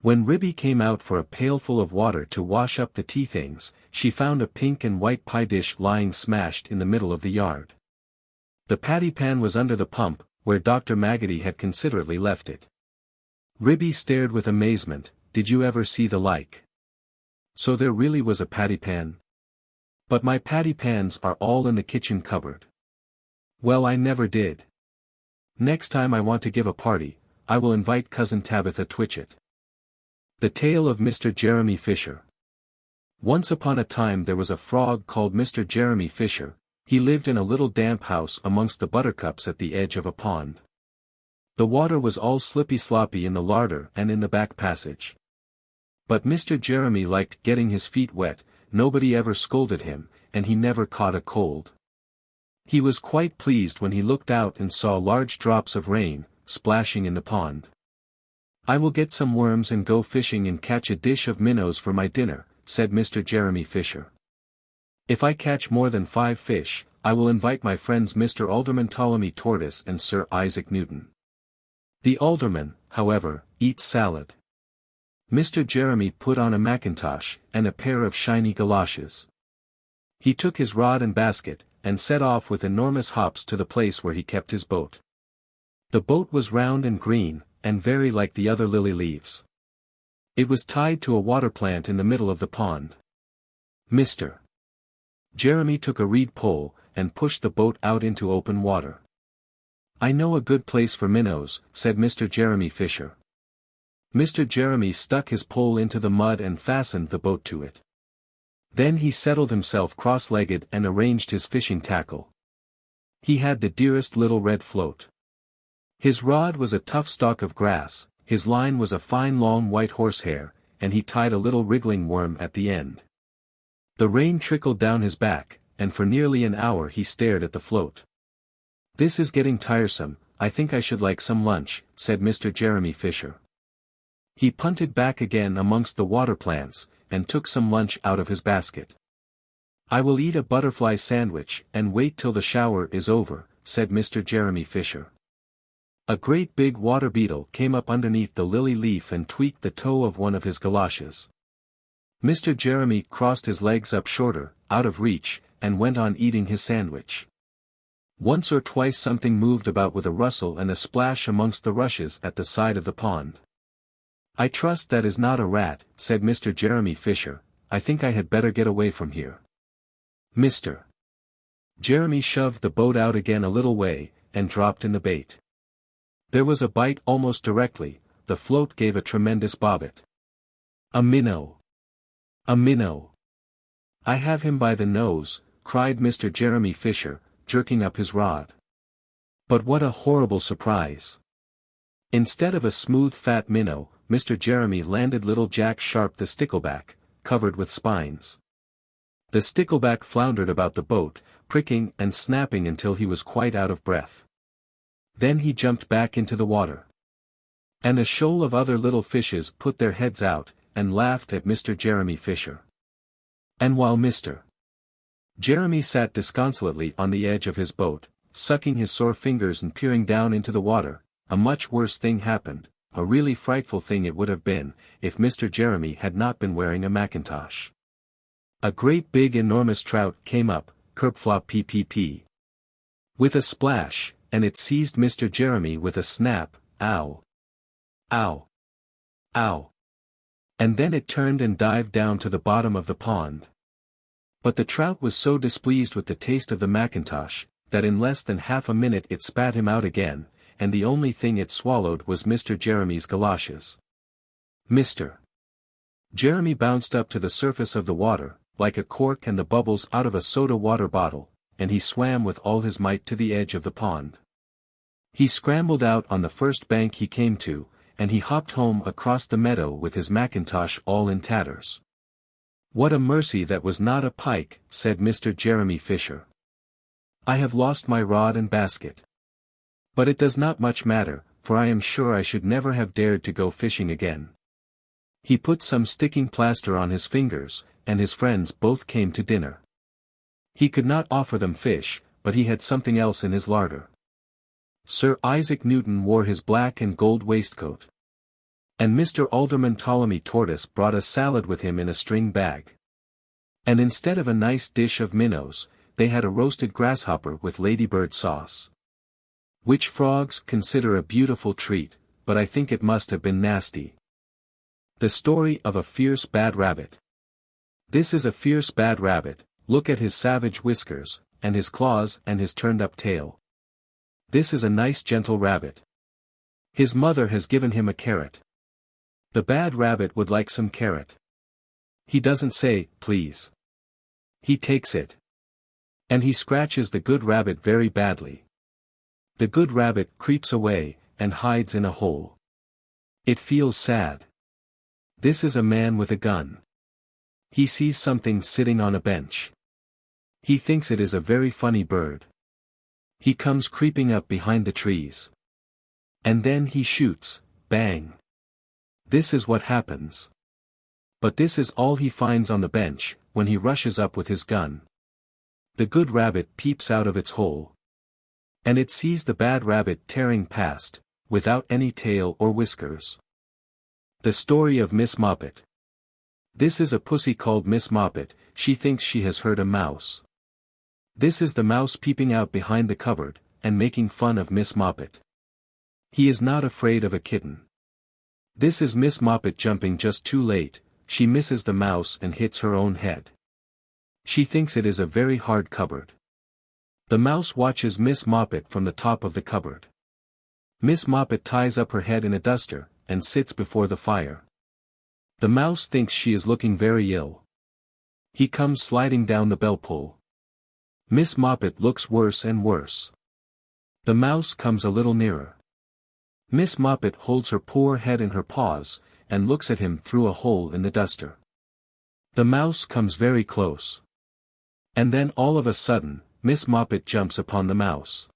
When Ribby came out for a pailful of water to wash up the tea things, she found a pink and white pie dish lying smashed in the middle of the yard. The patty pan was under the pump, where Dr. Maggotty had considerately left it. Ribby stared with amazement. Did you ever see the like? So there really was a patty pan? But my patty pans are all in the kitchen cupboard. Well, I never did. Next time I want to give a party, I will invite Cousin Tabitha Twitchit. The Tale of Mr. Jeremy Fisher. Once upon a time there was a frog called Mr. Jeremy Fisher. He lived in a little damp house amongst the buttercups at the edge of a pond. The water was all slippy-sloppy in the larder and in the back passage. But Mr. Jeremy liked getting his feet wet, nobody ever scolded him, and he never caught a cold. He was quite pleased when he looked out and saw large drops of rain, splashing in the pond. I will get some worms and go fishing and catch a dish of minnows for my dinner, said Mr. Jeremy Fisher. If I catch more than 5 fish, I will invite my friends Mr. Alderman Ptolemy Tortoise and Sir Isaac Newton. The alderman, however, eats salad. Mr. Jeremy put on a mackintosh, and a pair of shiny galoshes. He took his rod and basket, and set off with enormous hops to the place where he kept his boat. The boat was round and green, and very like the other lily leaves. It was tied to a water plant in the middle of the pond. Mr. Jeremy took a reed pole, and pushed the boat out into open water. "I know a good place for minnows," said Mr. Jeremy Fisher. Mr. Jeremy stuck his pole into the mud and fastened the boat to it. Then he settled himself cross-legged and arranged his fishing tackle. He had the dearest little red float. His rod was a tough stalk of grass, his line was a fine long white horsehair, and he tied a little wriggling worm at the end. The rain trickled down his back, and for nearly an hour he stared at the float. "This is getting tiresome, I think I should like some lunch," said Mr. Jeremy Fisher. He punted back again amongst the water plants, and took some lunch out of his basket. "I will eat a butterfly sandwich and wait till the shower is over," said Mr. Jeremy Fisher. A great big water beetle came up underneath the lily leaf and tweaked the toe of one of his galoshes. Mr. Jeremy crossed his legs up shorter, out of reach, and went on eating his sandwich. Once or twice something moved about with a rustle and a splash amongst the rushes at the side of the pond. "I trust that is not a rat," said Mr. Jeremy Fisher. "I think I had better get away from here." Mr. Jeremy shoved the boat out again a little way, and dropped in the bait. There was a bite almost directly, the float gave a tremendous bobbit. "A minnow! A minnow! I have him by the nose," cried Mr. Jeremy Fisher, jerking up his rod. But what a horrible surprise! Instead of a smooth fat minnow, Mr. Jeremy landed little Jack Sharp the stickleback, covered with spines. The stickleback floundered about the boat, pricking and snapping until he was quite out of breath. Then he jumped back into the water. And a shoal of other little fishes put their heads out, and laughed at Mr. Jeremy Fisher. And while Mr. Jeremy sat disconsolately on the edge of his boat, sucking his sore fingers and peering down into the water, a much worse thing happened, a really frightful thing it would have been, if Mr. Jeremy had not been wearing a mackintosh. A great big enormous trout came up, kerplop ppp. With a splash, and it seized Mr. Jeremy with a snap, ow! Ow! Ow! And then it turned and dived down to the bottom of the pond. But the trout was so displeased with the taste of the mackintosh, that in less than half a minute it spat him out again, and the only thing it swallowed was Mr. Jeremy's galoshes. Mr. Jeremy bounced up to the surface of the water, like a cork and the bubbles out of a soda water bottle, and he swam with all his might to the edge of the pond. He scrambled out on the first bank he came to, and he hopped home across the meadow with his mackintosh all in tatters. "What a mercy that was not a pike," said Mr. Jeremy Fisher. "I have lost my rod and basket. But it does not much matter, for I am sure I should never have dared to go fishing again." He put some sticking plaster on his fingers, and his friends both came to dinner. He could not offer them fish, but he had something else in his larder. Sir Isaac Newton wore his black and gold waistcoat. And Mr. Alderman Ptolemy Tortoise brought a salad with him in a string bag. And instead of a nice dish of minnows, they had a roasted grasshopper with ladybird sauce. Which frogs consider a beautiful treat, but I think it must have been nasty. The story of a fierce bad rabbit. This is a fierce bad rabbit, look at his savage whiskers, and his claws and his turned-up tail. This is a nice gentle rabbit. His mother has given him a carrot. The bad rabbit would like some carrot. He doesn't say, please. He takes it. And he scratches the good rabbit very badly. The good rabbit creeps away, and hides in a hole. It feels sad. This is a man with a gun. He sees something sitting on a bench. He thinks it is a very funny bird. He comes creeping up behind the trees. And then he shoots, bang. This is what happens. But this is all he finds on the bench, when he rushes up with his gun. The good rabbit peeps out of its hole. And it sees the bad rabbit tearing past, without any tail or whiskers. The story of Miss Moppet. This is a pussy called Miss Moppet, she thinks she has heard a mouse. This is the mouse peeping out behind the cupboard, and making fun of Miss Moppet. He is not afraid of a kitten. This is Miss Moppet jumping just too late, she misses the mouse and hits her own head. She thinks it is a very hard cupboard. The mouse watches Miss Moppet from the top of the cupboard. Miss Moppet ties up her head in a duster, and sits before the fire. The mouse thinks she is looking very ill. He comes sliding down the bell pull. Miss Moppet looks worse and worse. The mouse comes a little nearer. Miss Moppet holds her poor head in her paws, and looks at him through a hole in the duster. The mouse comes very close. And then all of a sudden, Miss Moppet jumps upon the mouse.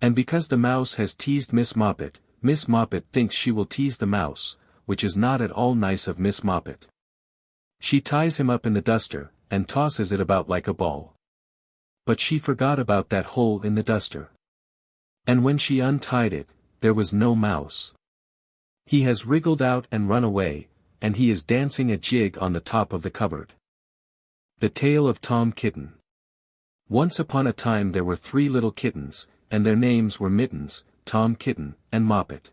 And because the mouse has teased Miss Moppet thinks she will tease the mouse, which is not at all nice of Miss Moppet. She ties him up in the duster, and tosses it about like a ball. But she forgot about that hole in the duster. And when she untied it, there was no mouse. He has wriggled out and run away, and he is dancing a jig on the top of the cupboard. The Tale of Tom Kitten. Once upon a time there were 3 little kittens, and their names were Mittens, Tom Kitten, and Moppet.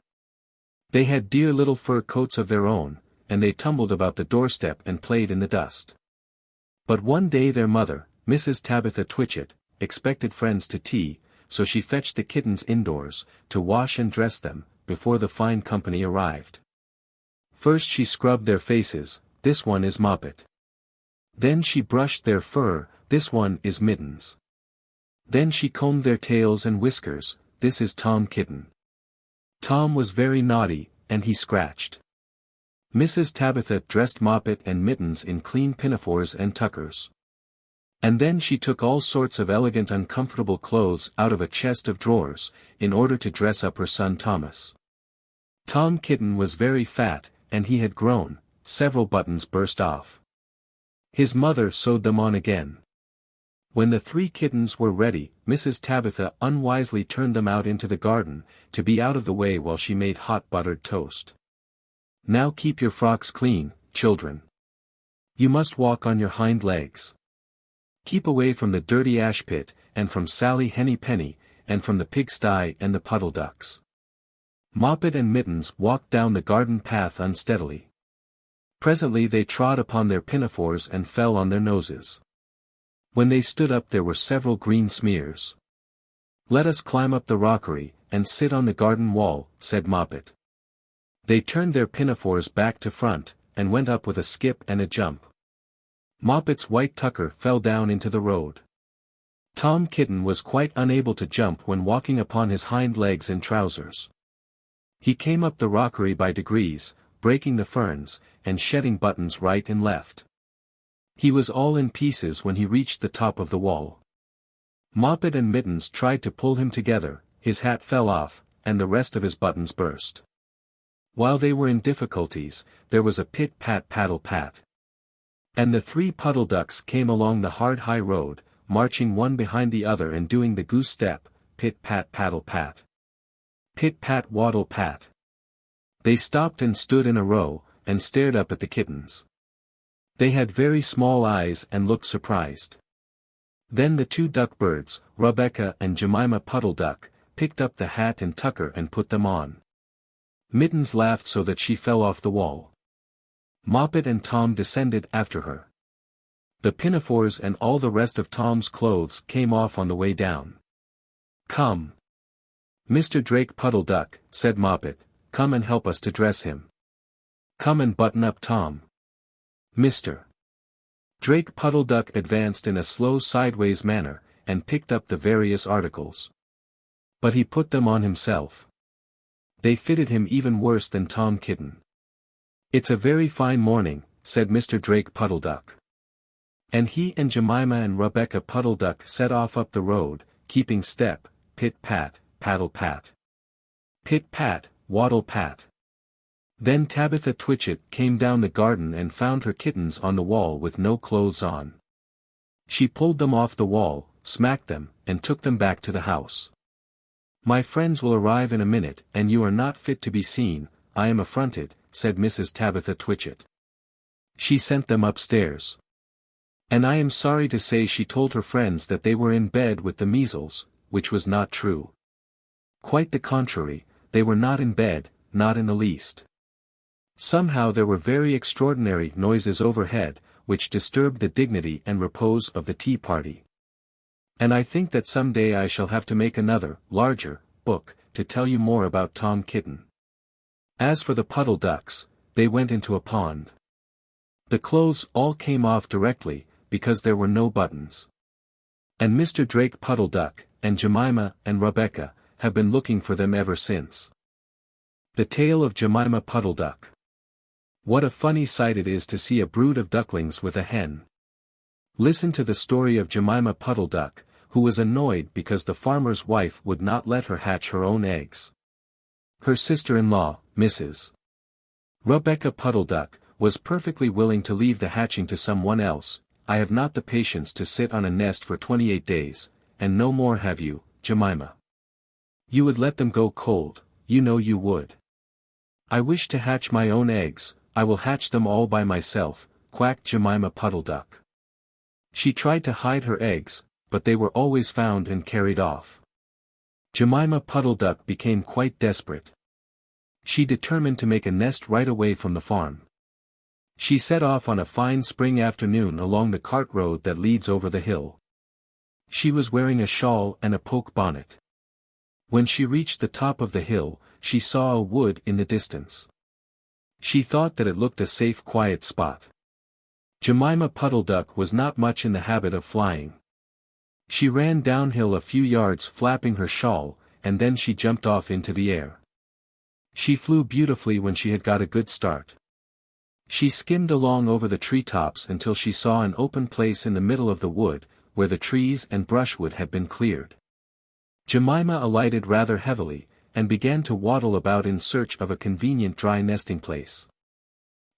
They had dear little fur coats of their own, and they tumbled about the doorstep and played in the dust. But one day their mother, Mrs. Tabitha Twitchit, expected friends to tea, so she fetched the kittens indoors, to wash and dress them, before the fine company arrived. First she scrubbed their faces, this one is Moppet. Then she brushed their fur, this one is Mittens. Then she combed their tails and whiskers, this is Tom Kitten. Tom was very naughty, and he scratched. Mrs. Tabitha dressed Moppet and Mittens in clean pinafores and tuckers. And then she took all sorts of elegant uncomfortable clothes out of a chest of drawers, in order to dress up her son Thomas. Tom Kitten was very fat, and he had grown, several buttons burst off. His mother sewed them on again. When the 3 kittens were ready, Mrs. Tabitha unwisely turned them out into the garden, to be out of the way while she made hot buttered toast. Now keep your frocks clean, children. You must walk on your hind legs. Keep away from the dirty ash pit, and from Sally Henny Penny, and from the pigsty and the Puddle-Ducks. Moppet and Mittens walked down the garden path unsteadily. Presently they trod upon their pinafores and fell on their noses. When they stood up there were several green smears. "Let us climb up the rockery, and sit on the garden wall," said Moppet. They turned their pinafores back to front, and went up with a skip and a jump. Moppet's white tucker fell down into the road. Tom Kitten was quite unable to jump when walking upon his hind legs in trousers. He came up the rockery by degrees, breaking the ferns, and shedding buttons right and left. He was all in pieces when he reached the top of the wall. Moppet and Mittens tried to pull him together, his hat fell off, and the rest of his buttons burst. While they were in difficulties, there was a pit-pat-paddle-pat. And the 3 Puddle-Ducks came along the hard high road, marching one behind the other and doing the goose step, pit-pat-paddle-pat. Pit-pat-waddle-pat. They stopped and stood in a row, and stared up at the kittens. They had very small eyes and looked surprised. Then the 2 duck birds, Rebecca and Jemima Puddle-Duck, picked up the hat and tucker and put them on. Mittens laughed so that she fell off the wall. Moppet and Tom descended after her. The pinafores and all the rest of Tom's clothes came off on the way down. "Come, Mr. Drake Puddle-Duck," said Moppet, "come and help us to dress him. Come and button up Tom." Mr. Drake Puddle-Duck advanced in a slow sideways manner, and picked up the various articles. But he put them on himself. They fitted him even worse than Tom Kitten. "It's a very fine morning," said Mr. Drake Puddle-Duck. And he and Jemima and Rebecca Puddle-Duck set off up the road, keeping step, pit-pat, paddle-pat. Pit-pat, waddle-pat. Then Tabitha Twitchit came down the garden and found her kittens on the wall with no clothes on. She pulled them off the wall, smacked them, and took them back to the house. "My friends will arrive in a minute, and you are not fit to be seen, I am affronted," said Mrs. Tabitha Twitchit. She sent them upstairs. And I am sorry to say she told her friends that they were in bed with the measles, which was not true. Quite the contrary, they were not in bed, not in the least. Somehow there were very extraordinary noises overhead, which disturbed the dignity and repose of the tea party. And I think that some day I shall have to make another, larger, book, to tell you more about Tom Kitten. As for the Puddle-Ducks, they went into a pond. The clothes all came off directly, because there were no buttons. And Mr. Drake Puddle-Duck, and Jemima and Rebecca, have been looking for them ever since. The Tale of Jemima Puddle-Duck. What a funny sight it is to see a brood of ducklings with a hen. Listen to the story of Jemima Puddle-Duck, who was annoyed because the farmer's wife would not let her hatch her own eggs. Her sister-in-law, Mrs. Rebecca Puddle-Duck, was perfectly willing to leave the hatching to someone else. I have not the patience to sit on a nest for 28 days, and no more have you, Jemima. You would let them go cold, you know you would. I wish to hatch my own eggs, I will hatch them all by myself, quacked Jemima Puddle-Duck. She tried to hide her eggs, but they were always found and carried off. Jemima Puddle-Duck became quite desperate. She determined to make a nest right away from the farm. She set off on a fine spring afternoon along the cart road that leads over the hill. She was wearing a shawl and a poke bonnet. When she reached the top of the hill, she saw a wood in the distance. She thought that it looked a safe, quiet spot. Jemima Puddle-Duck was not much in the habit of flying. She ran downhill a few yards flapping her shawl, and then she jumped off into the air. She flew beautifully when she had got a good start. She skimmed along over the treetops until she saw an open place in the middle of the wood, where the trees and brushwood had been cleared. Jemima alighted rather heavily, and began to waddle about in search of a convenient dry nesting place.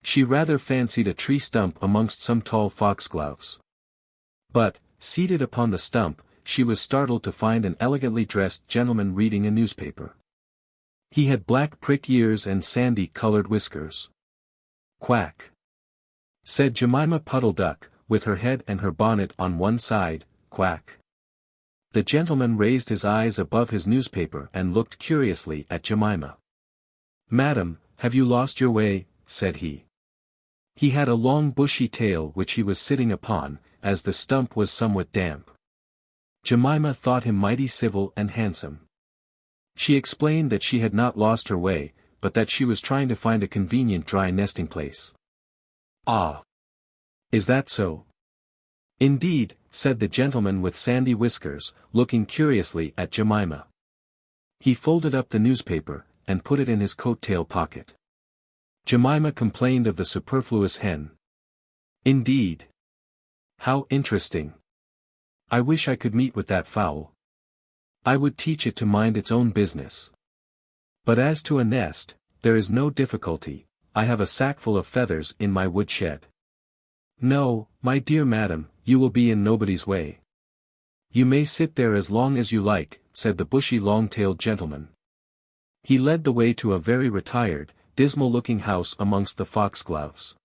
She rather fancied a tree stump amongst some tall foxgloves. But, seated upon the stump, she was startled to find an elegantly dressed gentleman reading a newspaper. He had black prick ears and sandy-colored whiskers. "Quack," said Jemima Puddle-Duck, with her head and her bonnet on one side, "quack." The gentleman raised his eyes above his newspaper and looked curiously at Jemima. "Madam, have you lost your way?" said he. He had a long bushy tail which he was sitting upon, as the stump was somewhat damp. Jemima thought him mighty civil and handsome. She explained that she had not lost her way, but that she was trying to find a convenient dry nesting place. "Ah! Is that so?" "Indeed," said the gentleman with sandy whiskers, looking curiously at Jemima. He folded up the newspaper, and put it in his coat-tail pocket. Jemima complained of the superfluous hen. "Indeed. How interesting. I wish I could meet with that fowl. I would teach it to mind its own business. But as to a nest, there is no difficulty, I have a sackful of feathers in my woodshed." "No, my dear madam, you will be in nobody's way. You may sit there as long as you like," said the bushy long-tailed gentleman. He led the way to a very retired, dismal-looking house amongst the foxgloves.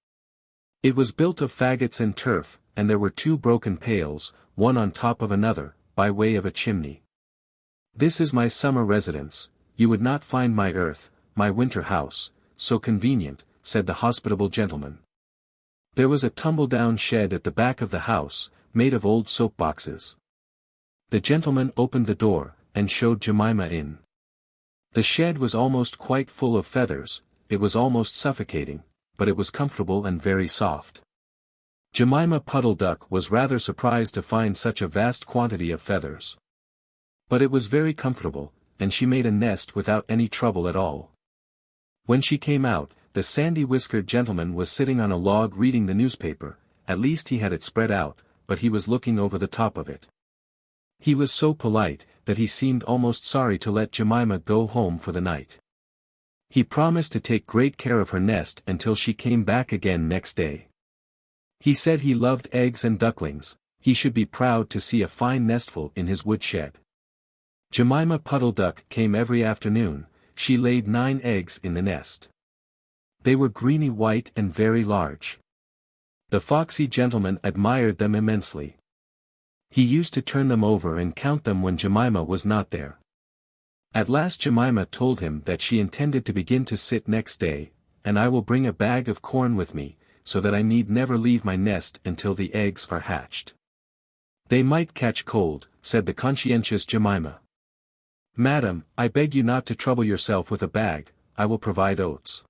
It was built of faggots and turf, and there were 2 broken pails, one on top of another, by way of a chimney. "This is my summer residence, you would not find my winter house, so convenient," said the hospitable gentleman. There was a tumble-down shed at the back of the house, made of old soap-boxes. The gentleman opened the door, and showed Jemima in. The shed was almost quite full of feathers, it was almost suffocating, but it was comfortable and very soft. Jemima Puddle-Duck was rather surprised to find such a vast quantity of feathers. But it was very comfortable, and she made a nest without any trouble at all. When she came out, the sandy-whiskered gentleman was sitting on a log reading the newspaper, at least he had it spread out, but he was looking over the top of it. He was so polite, that he seemed almost sorry to let Jemima go home for the night. He promised to take great care of her nest until she came back again next day. He said he loved eggs and ducklings, he should be proud to see a fine nestful in his woodshed. Jemima Puddle-Duck came every afternoon, she laid 9 eggs in the nest. They were greeny white and very large. The foxy gentleman admired them immensely. He used to turn them over and count them when Jemima was not there. At last Jemima told him that she intended to begin to sit next day, "and I will bring a bag of corn with me, so that I need never leave my nest until the eggs are hatched. They might catch cold, said the conscientious Jemima. Madam, I beg you not to trouble yourself with a bag, I will provide oats.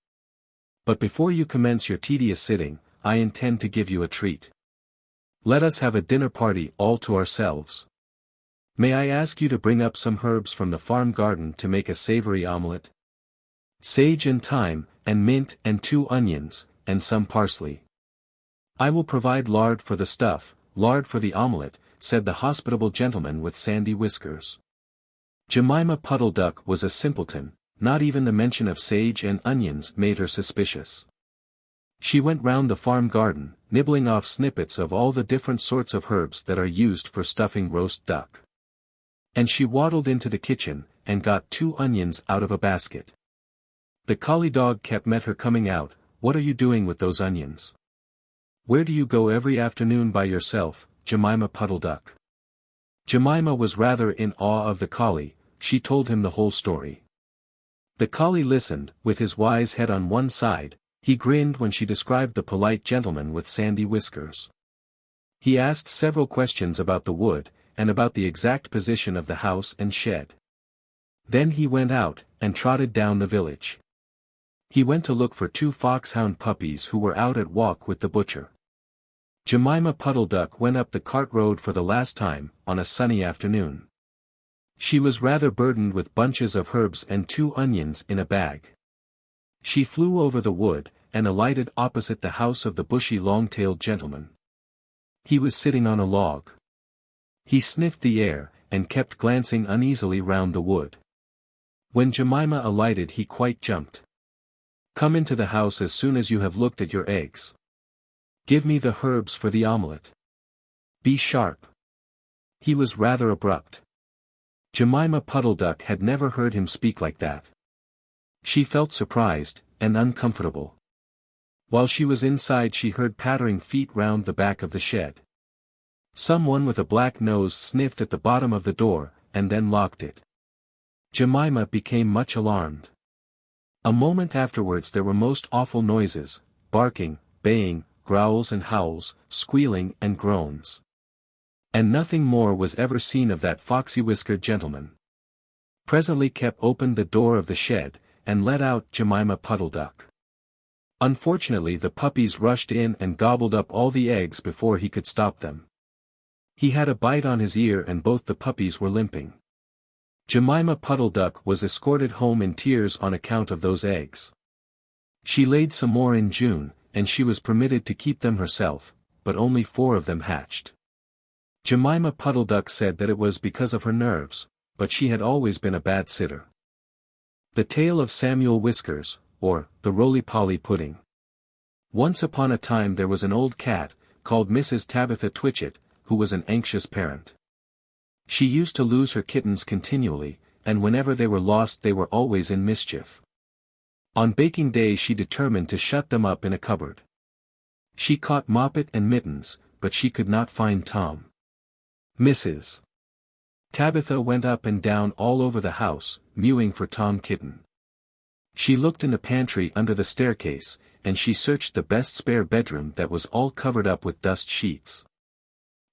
But before you commence your tedious sitting, I intend to give you a treat. Let us have a dinner party all to ourselves. May I ask you to bring up some herbs from the farm garden to make a savory omelette? Sage and thyme, and mint and 2 onions, and some parsley. I will provide lard for the stuff, lard for the omelette, said the hospitable gentleman with sandy whiskers. Jemima Puddle-Duck was a simpleton, not even the mention of sage and onions made her suspicious. She went round the farm garden, nibbling off snippets of all the different sorts of herbs that are used for stuffing roast duck. And she waddled into the kitchen, and got 2 onions out of a basket. The collie dog met her coming out. What are you doing with those onions? Where do you go every afternoon by yourself, Jemima Puddle-Duck? Jemima was rather in awe of the collie. She told him the whole story. The collie listened, with his wise head on one side. He grinned when she described the polite gentleman with sandy whiskers. He asked several questions about the wood, and about the exact position of the house and shed. Then he went out, and trotted down the village. He went to look for 2 foxhound puppies who were out at walk with the butcher. Jemima Puddle-Duck went up the cart road for the last time, on a sunny afternoon. She was rather burdened with bunches of herbs and 2 onions in a bag. She flew over the wood, and alighted opposite the house of the bushy long-tailed gentleman. He was sitting on a log. He sniffed the air, and kept glancing uneasily round the wood. When Jemima alighted he quite jumped. Come into the house as soon as you have looked at your eggs. Give me the herbs for the omelette. Be sharp. He was rather abrupt. Jemima Puddle-Duck had never heard him speak like that. She felt surprised, and uncomfortable. While she was inside she heard pattering feet round the back of the shed. Someone with a black nose sniffed at the bottom of the door, and then locked it. Jemima became much alarmed. A moment afterwards there were most awful noises, barking, baying, growls and howls, squealing and groans. And nothing more was ever seen of that foxy-whiskered gentleman. Presently opened the door of the shed, and let out Jemima Puddle-Duck. Unfortunately the puppies rushed in and gobbled up all the eggs before he could stop them. He had a bite on his ear and both the puppies were limping. Jemima Puddle-Duck was escorted home in tears on account of those eggs. She laid some more in June, and she was permitted to keep them herself, but only 4 of them hatched. Jemima Puddle-Duck said that it was because of her nerves, but she had always been a bad sitter. The Tale of Samuel Whiskers, or, the Roly-Poly Pudding. Once upon a time there was an old cat, called Mrs. Tabitha Twitchit, who was an anxious parent. She used to lose her kittens continually, and whenever they were lost they were always in mischief. On baking day she determined to shut them up in a cupboard. She caught Moppet and Mittens, but she could not find Tom. Mrs. Tabitha went up and down all over the house, mewing for Tom Kitten. She looked in the pantry under the staircase, and she searched the best spare bedroom that was all covered up with dust sheets.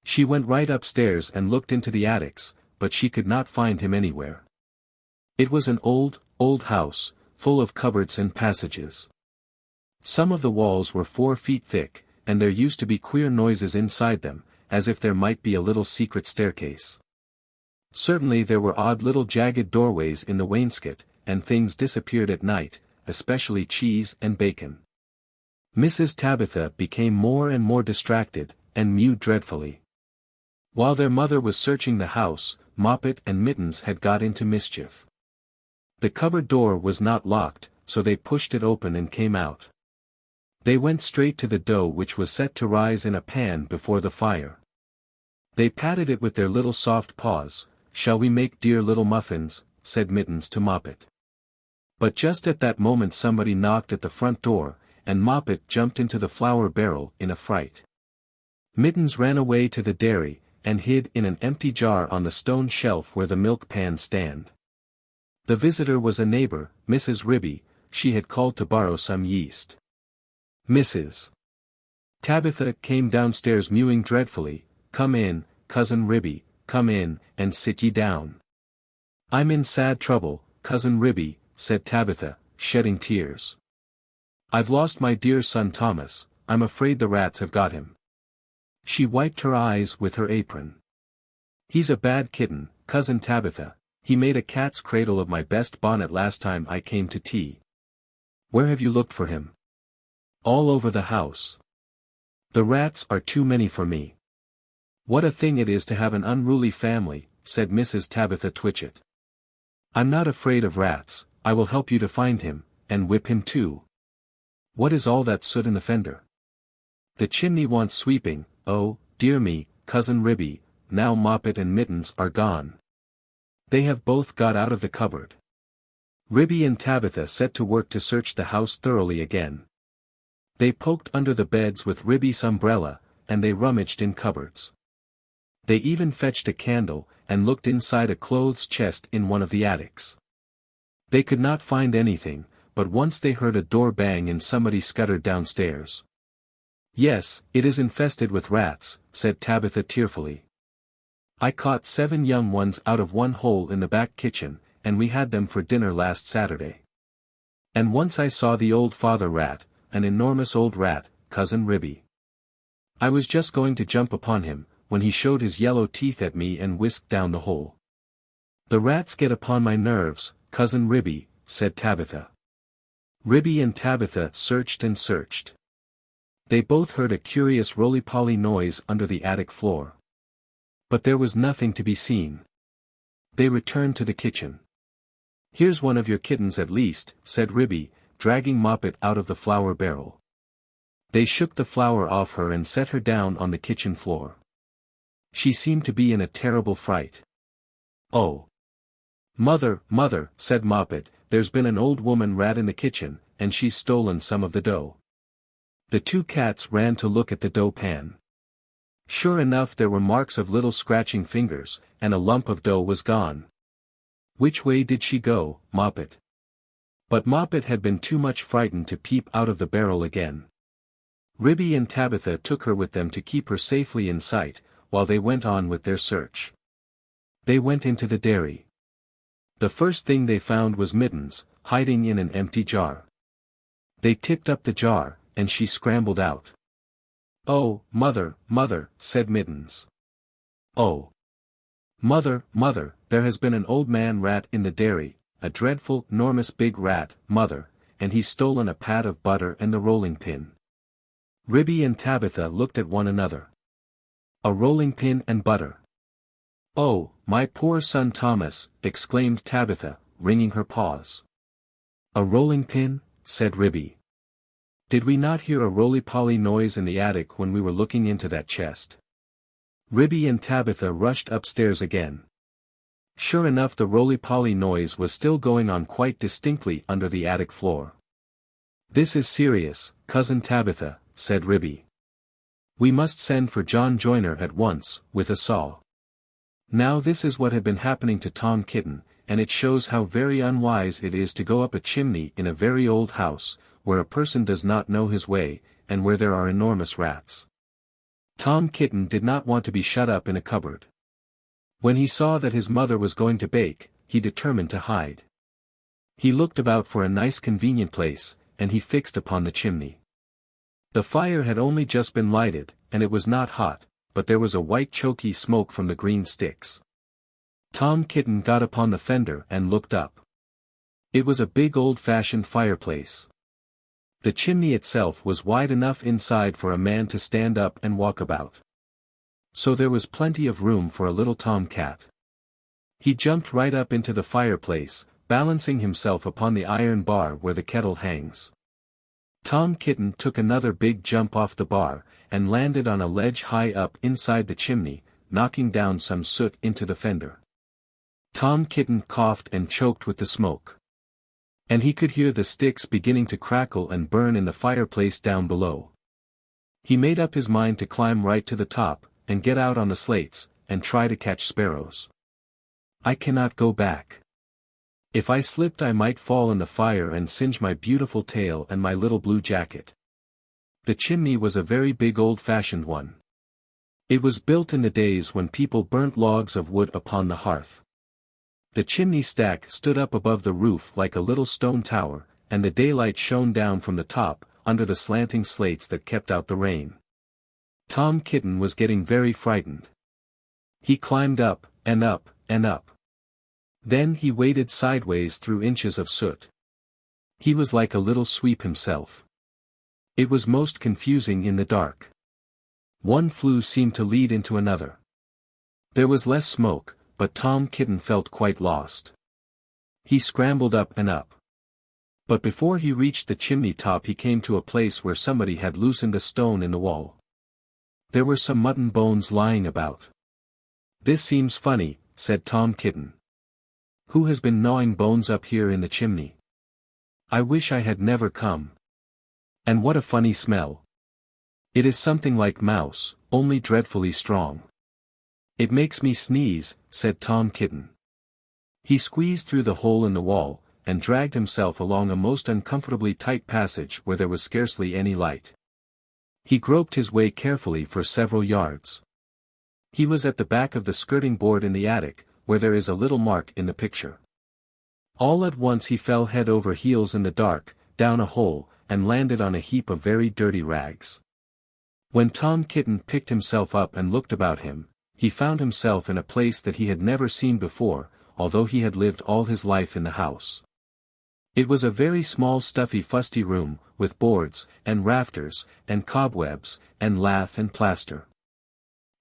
She went right upstairs and looked into the attics, but she could not find him anywhere. It was an old house, full of cupboards and passages. Some of the walls were 4 feet thick, and there used to be queer noises inside them, as if there might be a little secret staircase. Certainly there were odd little jagged doorways in the wainscot, and things disappeared at night, especially cheese and bacon. Mrs. Tabitha became more and more distracted, and mewed dreadfully. While their mother was searching the house, Moppet and Mittens had got into mischief. The cupboard door was not locked, so they pushed it open and came out. They went straight to the dough which was set to rise in a pan before the fire. They patted it with their little soft paws. "Shall we make dear little muffins?" said Mittens to Moppet. But just at that moment somebody knocked at the front door, and Moppet jumped into the flour barrel in a fright. Mittens ran away to the dairy, and hid in an empty jar on the stone shelf where the milk pans stand. The visitor was a neighbor, Mrs. Ribby. She had called to borrow some yeast. Mrs. Tabitha came downstairs mewing dreadfully. "Come in, Cousin Ribby, come in, and sit ye down." "I'm in sad trouble, Cousin Ribby," said Tabitha, shedding tears. "I've lost my dear son Thomas. I'm afraid the rats have got him." She wiped her eyes with her apron. "He's a bad kitten, Cousin Tabitha. He made a cat's cradle of my best bonnet last time I came to tea." "Where have you looked for him?" "All over the house. The rats are too many for me." "What a thing it is to have an unruly family," said Mrs. Tabitha Twitchit. "I'm not afraid of rats. I will help you to find him, and whip him too. What is all that soot in the fender?" "The chimney wants sweeping. Oh, dear me, Cousin Ribby, now Moppet and Mittens are gone. They have both got out of the cupboard." Ribby and Tabitha set to work to search the house thoroughly again. They poked under the beds with Ribby's umbrella, and they rummaged in cupboards. They even fetched a candle, and looked inside a clothes chest in one of the attics. They could not find anything, but once they heard a door bang and somebody scuttered downstairs. "Yes, it is infested with rats," said Tabitha tearfully. "I caught 7 young ones out of one hole in the back kitchen, and we had them for dinner last Saturday. And once I saw the old father rat, an enormous old rat, Cousin Ribby. I was just going to jump upon him, when he showed his yellow teeth at me and whisked down the hole. The rats get upon my nerves, Cousin Ribby," said Tabitha. Ribby and Tabitha searched and searched. They both heard a curious roly-poly noise under the attic floor. But there was nothing to be seen. They returned to the kitchen. "Here's one of your kittens at least," said Ribby, dragging Moppet out of the flour barrel. They shook the flour off her and set her down on the kitchen floor. She seemed to be in a terrible fright. "Oh! Mother, mother," said Moppet, "there's been an old woman rat in the kitchen, and she's stolen some of the dough." The 2 cats ran to look at the dough pan. Sure enough, there were marks of little scratching fingers, and a lump of dough was gone. "Which way did she go, Moppet?" But Moppet had been too much frightened to peep out of the barrel again. Ribby and Tabitha took her with them to keep her safely in sight, while they went on with their search. They went into the dairy. The first thing they found was Mittens, hiding in an empty jar. They tipped up the jar, and she scrambled out. "Oh, mother, mother," said Mittens. "Oh! Mother, mother, there has been an old man rat in the dairy, a dreadful, 'normous big rat, mother, and he's stolen a pat of butter and the rolling pin." Ribby and Tabitha looked at one another. "A rolling pin and butter! Oh, my poor son Thomas," exclaimed Tabitha, wringing her paws. "A rolling pin?" said Ribby. "Did we not hear a roly-poly noise in the attic when we were looking into that chest?" Ribby and Tabitha rushed upstairs again. Sure enough, the roly-poly noise was still going on quite distinctly under the attic floor. "This is serious, Cousin Tabitha," said Ribby. "We must send for John Joiner at once, with a saw." Now this is what had been happening to Tom Kitten, and it shows how very unwise it is to go up a chimney in a very old house, where a person does not know his way, and where there are enormous rats. Tom Kitten did not want to be shut up in a cupboard. When he saw that his mother was going to bake, he determined to hide. He looked about for a nice convenient place, and he fixed upon the chimney. The fire had only just been lighted, and it was not hot, but there was a white choky smoke from the green sticks. Tom Kitten got upon the fender and looked up. It was a big old-fashioned fireplace. The chimney itself was wide enough inside for a man to stand up and walk about. So there was plenty of room for a little Tom Cat. He jumped right up into the fireplace, balancing himself upon the iron bar where the kettle hangs. Tom Kitten took another big jump off the bar, and landed on a ledge high up inside the chimney, knocking down some soot into the fender. Tom Kitten coughed and choked with the smoke. And he could hear the sticks beginning to crackle and burn in the fireplace down below. He made up his mind to climb right to the top, and get out on the slates, and try to catch sparrows. "I cannot go back. If I slipped I might fall in the fire and singe my beautiful tail and my little blue jacket. The chimney was a very big old-fashioned one. It was built in the days when people burnt logs of wood upon the hearth. The chimney stack stood up above the roof like a little stone tower, and the daylight shone down from the top, under the slanting slates that kept out the rain. Tom Kitten was getting very frightened. He climbed up, and up, and up. Then he waded sideways through inches of soot. He was like a little sweep himself. It was most confusing in the dark. One flue seemed to lead into another. There was less smoke, but Tom Kitten felt quite lost. He scrambled up and up. But before he reached the chimney top he came to a place where somebody had loosened a stone in the wall. There were some mutton bones lying about. "This seems funny," said Tom Kitten. "Who has been gnawing bones up here in the chimney? I wish I had never come. And what a funny smell. It is something like mouse, only dreadfully strong." "It makes me sneeze," said Tom Kitten. He squeezed through the hole in the wall, and dragged himself along a most uncomfortably tight passage where there was scarcely any light. He groped his way carefully for several yards. He was at the back of the skirting board in the attic, where there is a little mark in the picture. All at once he fell head over heels in the dark, down a hole, and landed on a heap of very dirty rags. When Tom Kitten picked himself up and looked about him, he found himself in a place that he had never seen before, although he had lived all his life in the house. It was a very small stuffy fusty room, with boards, and rafters, and cobwebs, and lath and plaster.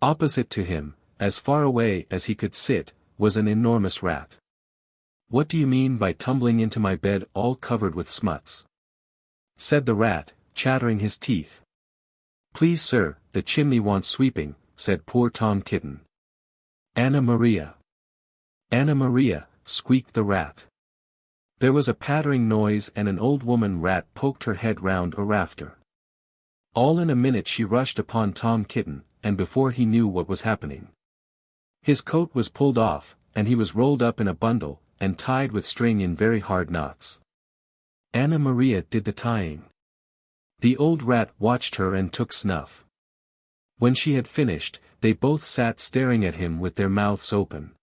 Opposite to him, as far away as he could sit, was an enormous rat. "What do you mean by tumbling into my bed all covered with smuts?" said the rat, chattering his teeth. "Please sir, the chimney wants sweeping," said poor Tom Kitten. "Anna Maria. Anna Maria," squeaked the rat. There was a pattering noise and an old woman rat poked her head round a rafter. All in a minute she rushed upon Tom Kitten, and before he knew what was happening, his coat was pulled off, and he was rolled up in a bundle, and tied with string in very hard knots. Anna Maria did the tying. The old rat watched her and took snuff. When she had finished, they both sat staring at him with their mouths open.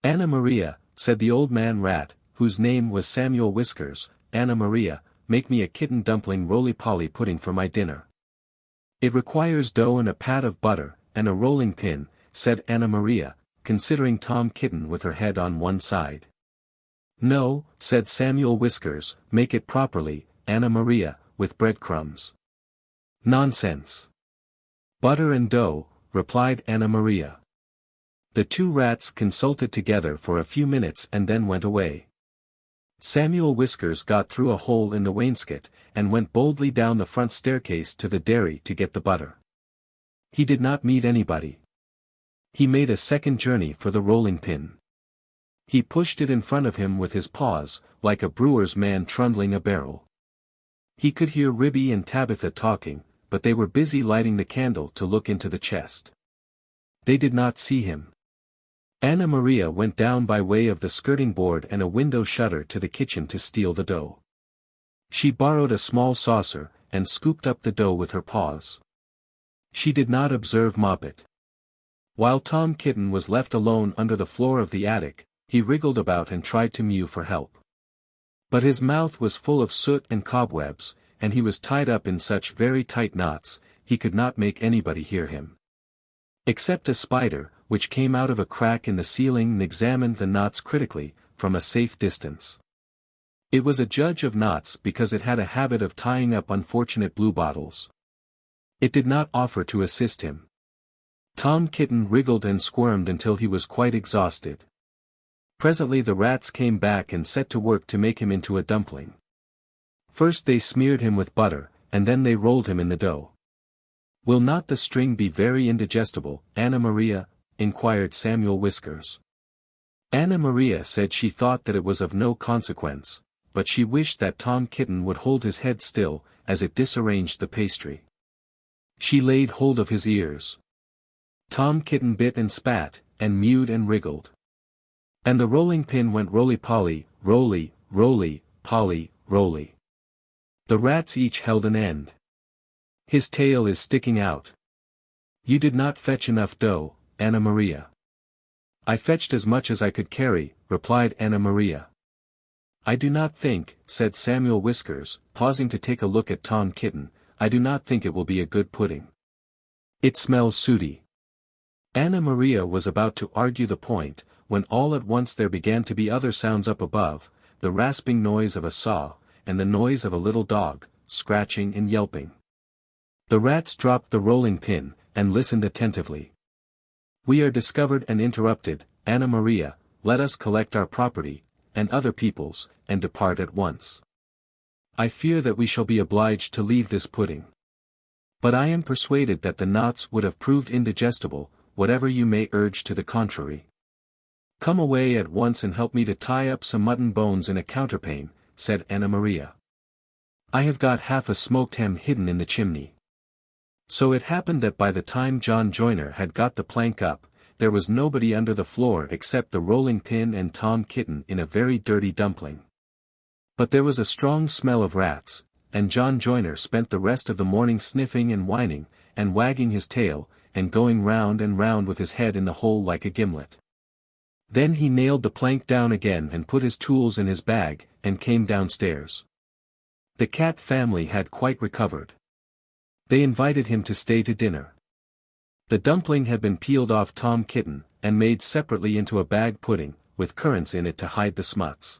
"Anna Maria," said the old man rat, whose name was Samuel Whiskers, "Anna Maria, make me a kitten dumpling roly-poly pudding for my dinner." "It requires dough and a pat of butter, and a rolling pin," said Anna Maria, considering Tom Kitten with her head on one side. "No," said Samuel Whiskers, "make it properly, Anna Maria, with breadcrumbs." "Nonsense. Butter and dough," replied Anna Maria. The two rats consulted together for a few minutes and then went away. Samuel Whiskers got through a hole in the wainscot, and went boldly down the front staircase to the dairy to get the butter. He did not meet anybody. He made a second journey for the rolling pin. He pushed it in front of him with his paws, like a brewer's man trundling a barrel. He could hear Ribby and Tabitha talking, but they were busy lighting the candle to look into the chest. They did not see him. Anna Maria went down by way of the skirting board and a window shutter to the kitchen to steal the dough. She borrowed a small saucer, and scooped up the dough with her paws. She did not observe Moppet. While Tom Kitten was left alone under the floor of the attic, he wriggled about and tried to mew for help. But his mouth was full of soot and cobwebs, and he was tied up in such very tight knots, he could not make anybody hear him. Except a spider, which came out of a crack in the ceiling and examined the knots critically, from a safe distance. It was a judge of knots because it had a habit of tying up unfortunate bluebottles. It did not offer to assist him. Tom Kitten wriggled and squirmed until he was quite exhausted. Presently the rats came back and set to work to make him into a dumpling. First they smeared him with butter, and then they rolled him in the dough. "Will not the string be very indigestible, Anna Maria?" inquired Samuel Whiskers. Anna Maria said she thought that it was of no consequence, but she wished that Tom Kitten would hold his head still, as it disarranged the pastry. She laid hold of his ears. Tom Kitten bit and spat, and mewed and wriggled. And the rolling pin went roly-poly, roly, roly, poly, roly. The rats each held an end. His tail is sticking out. You did not fetch enough dough, Anna Maria. I fetched as much as I could carry, replied Anna Maria. I do not think, said Samuel Whiskers, pausing to take a look at Tom Kitten, I do not think it will be a good pudding. It smells sooty. Anna Maria was about to argue the point, when all at once there began to be other sounds up above, the rasping noise of a saw, and the noise of a little dog, scratching and yelping. The rats dropped the rolling pin, and listened attentively. We are discovered and interrupted, Anna Maria, let us collect our property, and other people's, and depart at once. I fear that we shall be obliged to leave this pudding. But I am persuaded that the knots would have proved indigestible, whatever you may urge to the contrary. Come away at once and help me to tie up some mutton bones in a counterpane, said Anna Maria. I have got half a smoked ham hidden in the chimney. So it happened that by the time John Joiner had got the plank up, there was nobody under the floor except the rolling pin and Tom Kitten in a very dirty dumpling. But there was a strong smell of rats, and John Joiner spent the rest of the morning sniffing and whining, and wagging his tail, and going round and round with his head in the hole like a gimlet. Then he nailed the plank down again and put his tools in his bag, and came downstairs. The cat family had quite recovered. They invited him to stay to dinner. The dumpling had been peeled off Tom Kitten, and made separately into a bag pudding, with currants in it to hide the smuts.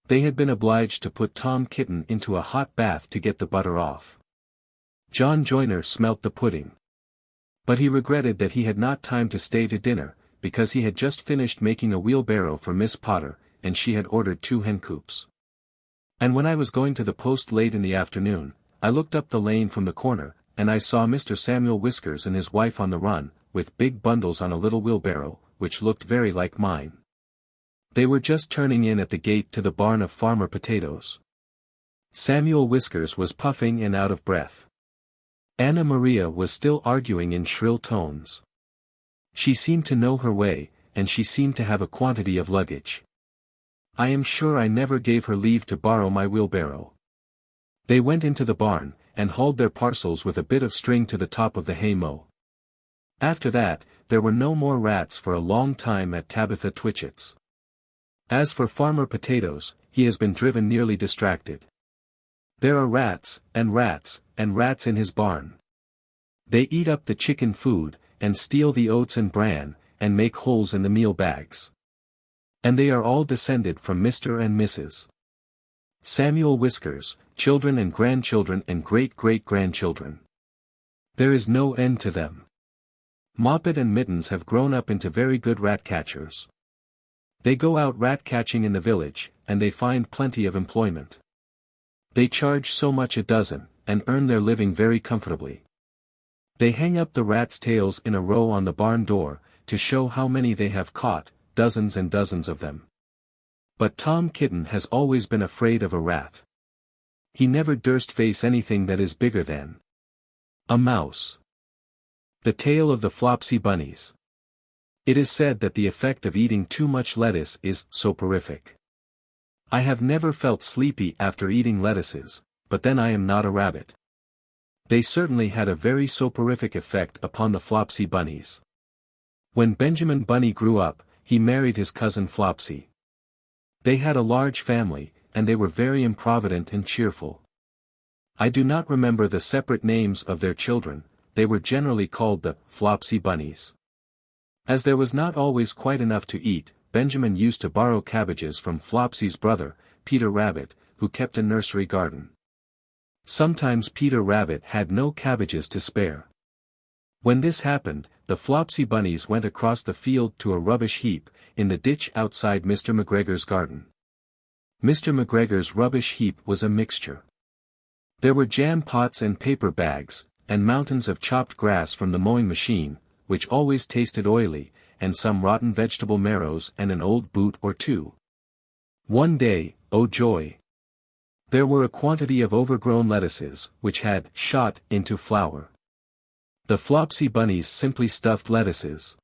They had been obliged to put Tom Kitten into a hot bath to get the butter off. John Joiner smelt the pudding. But he regretted that he had not time to stay to dinner, because he had just finished making a wheelbarrow for Miss Potter, and she had ordered 2 hen coops. And when I was going to the post late in the afternoon, I looked up the lane from the corner, and I saw Mr. Samuel Whiskers and his wife on the run, with big bundles on a little wheelbarrow, which looked very like mine. They were just turning in at the gate to the barn of Farmer Potatoes. Samuel Whiskers was puffing and out of breath. Anna Maria was still arguing in shrill tones. She seemed to know her way, and she seemed to have a quantity of luggage. I am sure I never gave her leave to borrow my wheelbarrow. They went into the barn, and hauled their parcels with a bit of string to the top of the hay-mow. After that, there were no more rats for a long time at Tabitha Twitchit's. As for Farmer Potatoes, he has been driven nearly distracted. There are rats, and rats, and rats in his barn. They eat up the chicken food, and steal the oats and bran, and make holes in the meal bags. And they are all descended from Mr. and Mrs. Samuel Whiskers, children and grandchildren and great-great-grandchildren. There is no end to them. Moppet and Mittens have grown up into very good rat-catchers. They go out rat-catching in the village, and they find plenty of employment. They charge so much a dozen, and earn their living very comfortably. They hang up the rats' tails in a row on the barn door, to show how many they have caught, dozens and dozens of them. But Tom Kitten has always been afraid of a rat. He never durst face anything that is bigger than a mouse. The Tale of the Flopsy Bunnies. It is said that the effect of eating too much lettuce is soporific. I have never felt sleepy after eating lettuces, but then I am not a rabbit. They certainly had a very soporific effect upon the Flopsy bunnies. When Benjamin Bunny grew up, he married his cousin Flopsy. They had a large family, and they were very improvident and cheerful. I do not remember the separate names of their children, they were generally called the Flopsy bunnies. As there was not always quite enough to eat, Benjamin used to borrow cabbages from Flopsy's brother, Peter Rabbit, who kept a nursery garden. Sometimes Peter Rabbit had no cabbages to spare. When this happened, the Flopsy bunnies went across the field to a rubbish heap, in the ditch outside Mr. McGregor's garden. Mr. McGregor's rubbish heap was a mixture. There were jam pots and paper bags, and mountains of chopped grass from the mowing machine, which always tasted oily, and some rotten vegetable marrows and an old boot or 2. One day, oh joy! There were a quantity of overgrown lettuces, which had shot into flower. The Flopsy bunnies simply stuffed lettuces.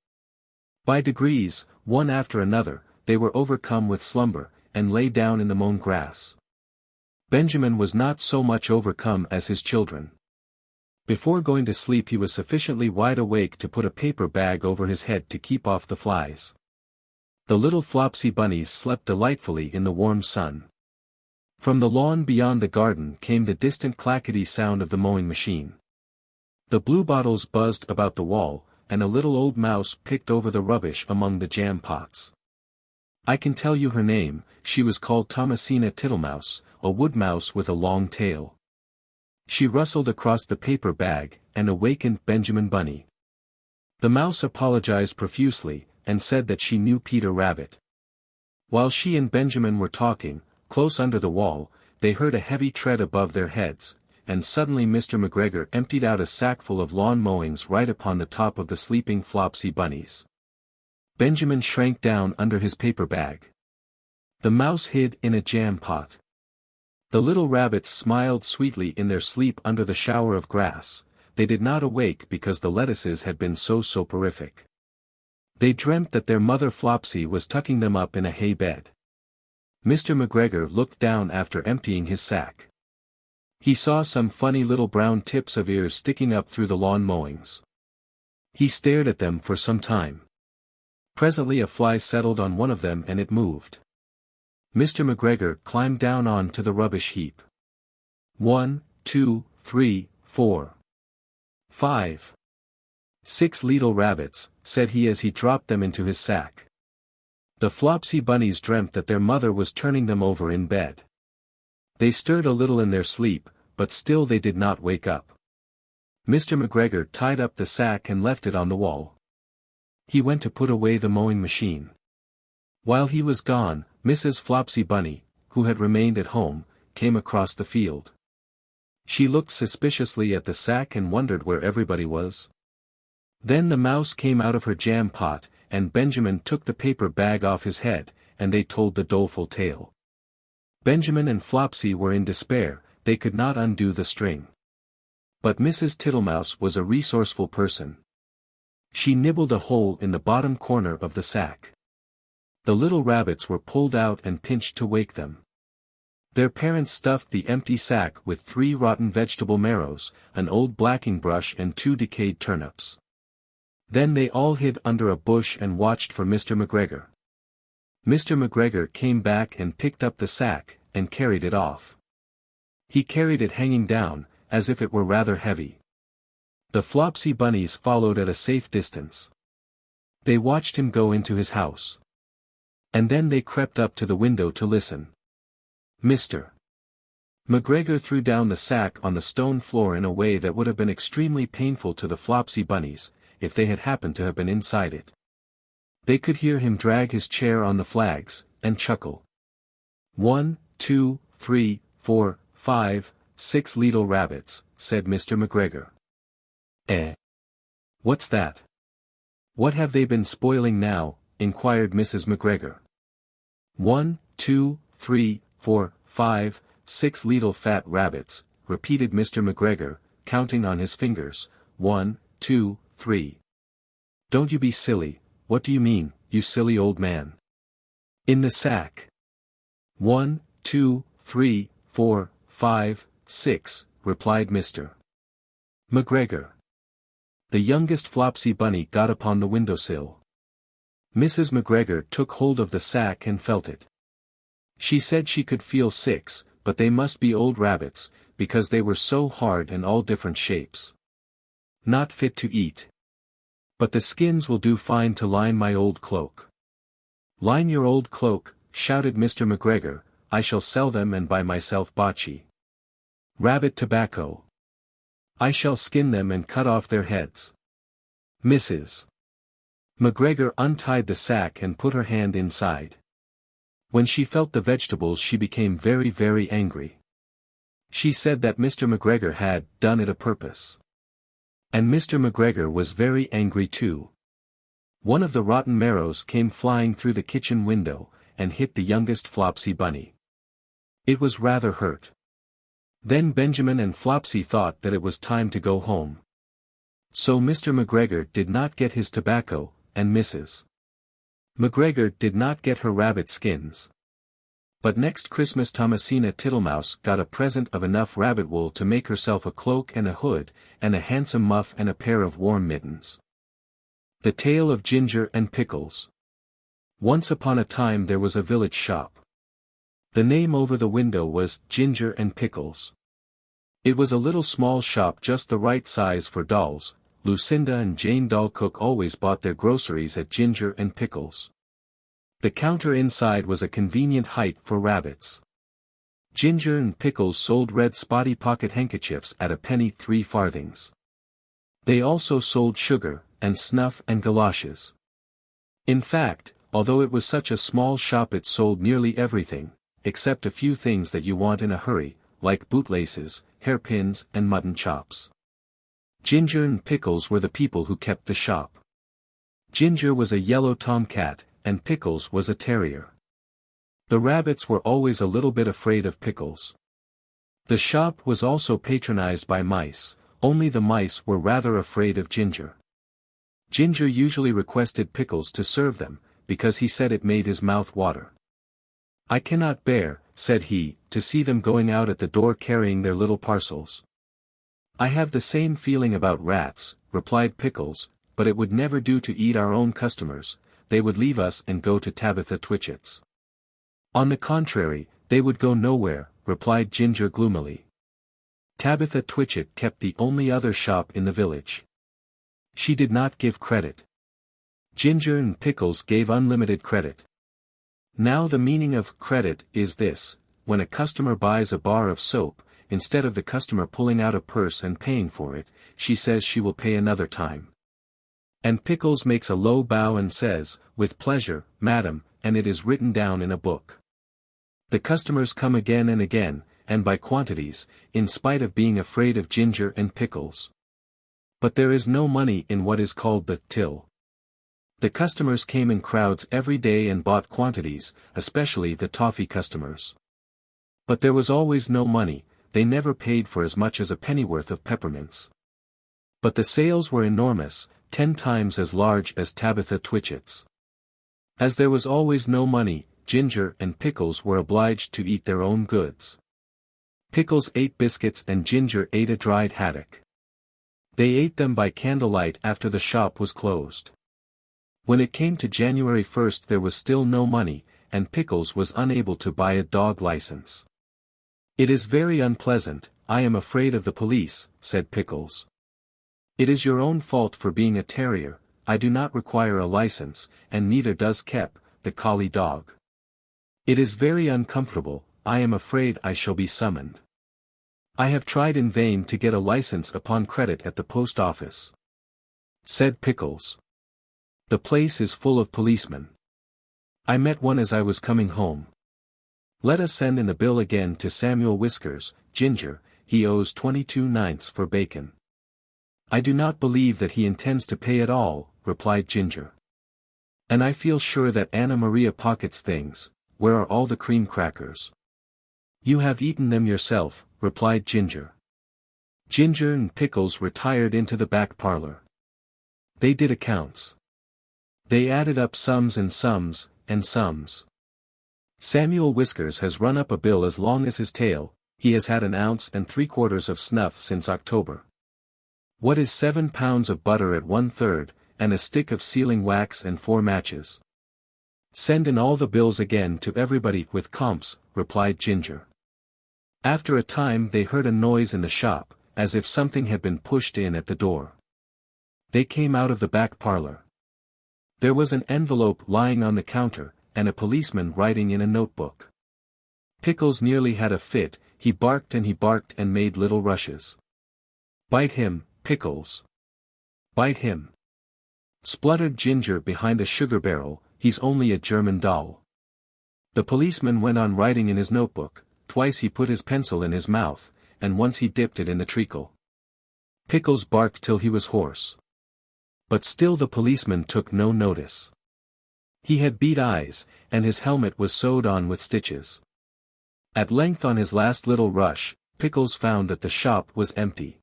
By degrees, one after another, they were overcome with slumber, and lay down in the mown grass. Benjamin was not so much overcome as his children. Before going to sleep he was sufficiently wide awake to put a paper bag over his head to keep off the flies. The little Flopsy bunnies slept delightfully in the warm sun. From the lawn beyond the garden came the distant clackety sound of the mowing machine. The bluebottles buzzed about the wall, and a little old mouse picked over the rubbish among the jam pots. I can tell you her name, she was called Thomasina Tittlemouse, a wood mouse with a long tail. She rustled across the paper bag, and awakened Benjamin Bunny. The mouse apologized profusely, and said that she knew Peter Rabbit. While she and Benjamin were talking, close under the wall, they heard a heavy tread above their heads, and suddenly Mr. McGregor emptied out a sackful of lawn mowings right upon the top of the sleeping Flopsy bunnies. Benjamin shrank down under his paper bag. The mouse hid in a jam pot. The little rabbits smiled sweetly in their sleep under the shower of grass. They did not awake because the lettuces had been so soporific. They dreamt that their mother Flopsy was tucking them up in a hay bed. Mr. McGregor looked down after emptying his sack. He saw some funny little brown tips of ears sticking up through the lawn mowings. He stared at them for some time. Presently a fly settled on one of them and it moved. Mr. McGregor climbed down on to the rubbish heap. 1, 2, 3, 4, 5, 6 little rabbits, said he as he dropped them into his sack. The Flopsy bunnies dreamt that their mother was turning them over in bed. They stirred a little in their sleep, but still they did not wake up. Mr. McGregor tied up the sack and left it on the wall. He went to put away the mowing machine. While he was gone, Mrs. Flopsy Bunny, who had remained at home, came across the field. She looked suspiciously at the sack and wondered where everybody was. Then the mouse came out of her jam pot, and Benjamin took the paper bag off his head, and they told the doleful tale. Benjamin and Flopsy were in despair, they could not undo the string. But Mrs. Tittlemouse was a resourceful person. She nibbled a hole in the bottom corner of the sack. The little rabbits were pulled out and pinched to wake them. Their parents stuffed the empty sack with 3 rotten vegetable marrows, an old blacking brush and 2 decayed turnips. Then they all hid under a bush and watched for Mr. McGregor. Mr. McGregor came back and picked up the sack, and carried it off. He carried it hanging down, as if it were rather heavy. The Flopsy bunnies followed at a safe distance. They watched him go into his house. And then they crept up to the window to listen. Mr. McGregor threw down the sack on the stone floor in a way that would have been extremely painful to the Flopsy bunnies, if they had happened to have been inside it. They could hear him drag his chair on the flags, and chuckle. 1, 2, 3, 4, 5, 6 little rabbits, said Mr. McGregor. Eh? What's that? What have they been spoiling now? Inquired Mrs. McGregor. 1, 2, 3, 4, 5, 6 little fat rabbits, repeated Mr. McGregor, counting on his fingers. 1, 2, 3. Don't you be silly, what do you mean, you silly old man? In the sack. 1, 2, 3, 4, 5, 6, replied Mr. McGregor. The youngest Flopsy bunny got upon the windowsill. Mrs. McGregor took hold of the sack and felt it. She said she could feel 6, but they must be old rabbits, because they were so hard and all different shapes. Not fit to eat. But the skins will do fine to line my old cloak. Line your old cloak, shouted Mr. McGregor, I shall sell them and buy myself bocce. Rabbit tobacco. I shall skin them and cut off their heads. Mrs. McGregor untied the sack and put her hand inside. When she felt the vegetables she became very, very angry. She said that Mr. McGregor had done it a purpose. And Mr. McGregor was very angry too. One of the rotten marrows came flying through the kitchen window, and hit the youngest Flopsy bunny. It was rather hurt. Then Benjamin and Flopsy thought that it was time to go home. So Mr. McGregor did not get his tobacco, and Mrs. McGregor did not get her rabbit skins. But next Christmas Thomasina Tittlemouse got a present of enough rabbit wool to make herself a cloak and a hood, and a handsome muff and a pair of warm mittens. The Tale of Ginger and Pickles. Once upon a time there was a village shop. The name over the window was Ginger and Pickles. It was a little small shop just the right size for dolls. Lucinda and Jane Doll Cook always bought their groceries at Ginger and Pickles. The counter inside was a convenient height for rabbits. Ginger and Pickles sold red spotty pocket handkerchiefs at a penny 3 farthings. They also sold sugar, and snuff and galoshes. In fact, although it was such a small shop it sold nearly everything, except a few things that you want in a hurry, like bootlaces, hairpins and mutton chops. Ginger and Pickles were the people who kept the shop. Ginger was a yellow tomcat, and Pickles was a terrier. The rabbits were always a little bit afraid of Pickles. The shop was also patronized by mice, only the mice were rather afraid of Ginger. Ginger usually requested Pickles to serve them, because he said it made his mouth water. "I cannot bear," said he, "to see them going out at the door carrying their little parcels." "I have the same feeling about rats," replied Pickles, "but it would never do to eat our own customers. They would leave us and go to Tabitha Twitchit's." "On the contrary, they would go nowhere," replied Ginger gloomily. Tabitha Twitchit kept the only other shop in the village. She did not give credit. Ginger and Pickles gave unlimited credit. Now the meaning of credit is this: when a customer buys a bar of soap, instead of the customer pulling out a purse and paying for it, she says she will pay another time. And Pickles makes a low bow and says, "With pleasure, madam," and it is written down in a book. The customers come again and again, and by quantities, in spite of being afraid of Ginger and Pickles. But there is no money in what is called the till. The customers came in crowds every day and bought quantities, especially the toffee customers. But there was always no money, they never paid for as much as a pennyworth of peppermints. But the sales were enormous, 10 times as large as Tabitha Twitchit's. As there was always no money, Ginger and Pickles were obliged to eat their own goods. Pickles ate biscuits and Ginger ate a dried haddock. They ate them by candlelight after the shop was closed. When it came to January 1st there was still no money, and Pickles was unable to buy a dog license. "It is very unpleasant, I am afraid of the police," said Pickles. "It is your own fault for being a terrier, I do not require a license, and neither does Kep, the collie dog. It is very uncomfortable, I am afraid I shall be summoned. I have tried in vain to get a license upon credit at the post office," said Pickles. "The place is full of policemen. I met one as I was coming home. Let us send in the bill again to Samuel Whiskers, Ginger, he owes 22/9 for bacon." "I do not believe that he intends to pay at all," replied Ginger. "And I feel sure that Anna Maria pockets things. Where are all the cream crackers?" "You have eaten them yourself," replied Ginger. Ginger and Pickles retired into the back parlor. They did accounts. They added up sums and sums, and sums. "Samuel Whiskers has run up a bill as long as his tail, he has had 1 3/4 ounce of snuff since October. What is 7 pounds of butter at 1/3, and a stick of sealing wax and 4 matches?" "Send in all the bills again to everybody with comps," replied Ginger. After a time they heard a noise in the shop, as if something had been pushed in at the door. They came out of the back parlor. There was an envelope lying on the counter, and a policeman writing in a notebook. Pickles nearly had a fit, he barked and made little rushes. "Bite him, Pickles. Bite him," spluttered Ginger behind a sugar barrel, "he's only a German doll." The policeman went on writing in his notebook, twice he put his pencil in his mouth, and once he dipped it in the treacle. Pickles barked till he was hoarse. But still the policeman took no notice. He had bead eyes, and his helmet was sewed on with stitches. At length on his last little rush, Pickles found that the shop was empty.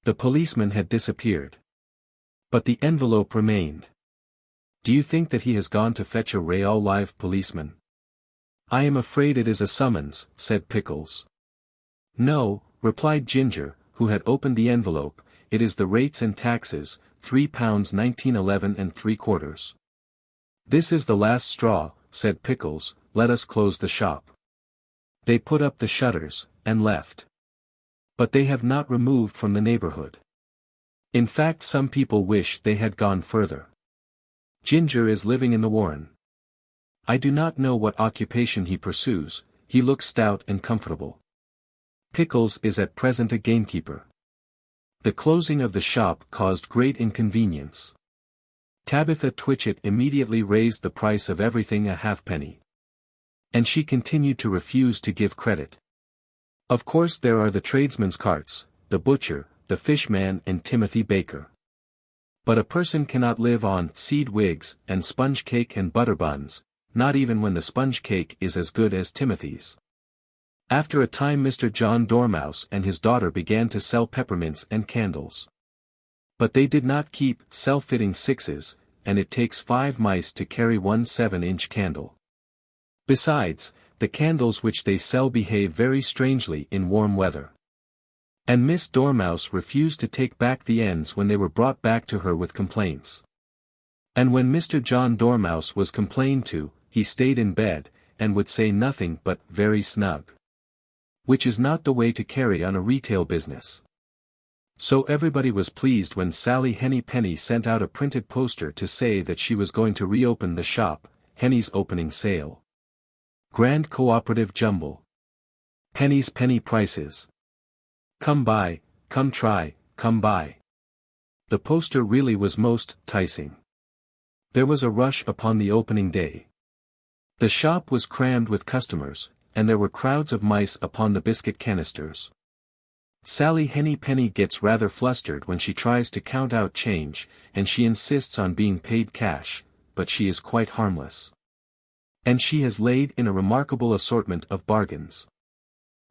The policeman had disappeared. But the envelope remained. "Do you think that he has gone to fetch a real live policeman?" "I am afraid it is a summons," said Pickles. "No," replied Ginger, who had opened the envelope, "it is the rates and taxes, £3 1911 3/4. "This is the last straw," said Pickles, "let us close the shop." They put up the shutters, and left. But they have not removed from the neighborhood. In fact, some people wish they had gone further. Ginger is living in the warren. I do not know what occupation he pursues, he looks stout and comfortable. Pickles is at present a gamekeeper. The closing of the shop caused great inconvenience. Tabitha Twitchit immediately raised the price of everything a halfpenny. And she continued to refuse to give credit. Of course there are the tradesmen's carts, the butcher, the fishman and Timothy Baker. But a person cannot live on seed wigs and sponge cake and butter buns, not even when the sponge cake is as good as Timothy's. After a time Mr. John Dormouse and his daughter began to sell peppermints and candles. But they did not keep self-fitting sixes, and it takes 5 mice to carry one 7-inch candle. Besides, the candles which they sell behave very strangely in warm weather. And Miss Dormouse refused to take back the ends when they were brought back to her with complaints. And when Mr. John Dormouse was complained to, he stayed in bed, and would say nothing but "very snug." Which is not the way to carry on a retail business. So everybody was pleased when Sally Hennypenny sent out a printed poster to say that she was going to reopen the shop, Henny's opening sale. Grand cooperative jumble. Penny's penny prices. Come buy, come try, come buy. The poster really was most enticing. There was a rush upon the opening day. The shop was crammed with customers, and there were crowds of mice upon the biscuit canisters. Sally Hennypenny gets rather flustered when she tries to count out change, and she insists on being paid cash, but she is quite harmless. And she has laid in a remarkable assortment of bargains.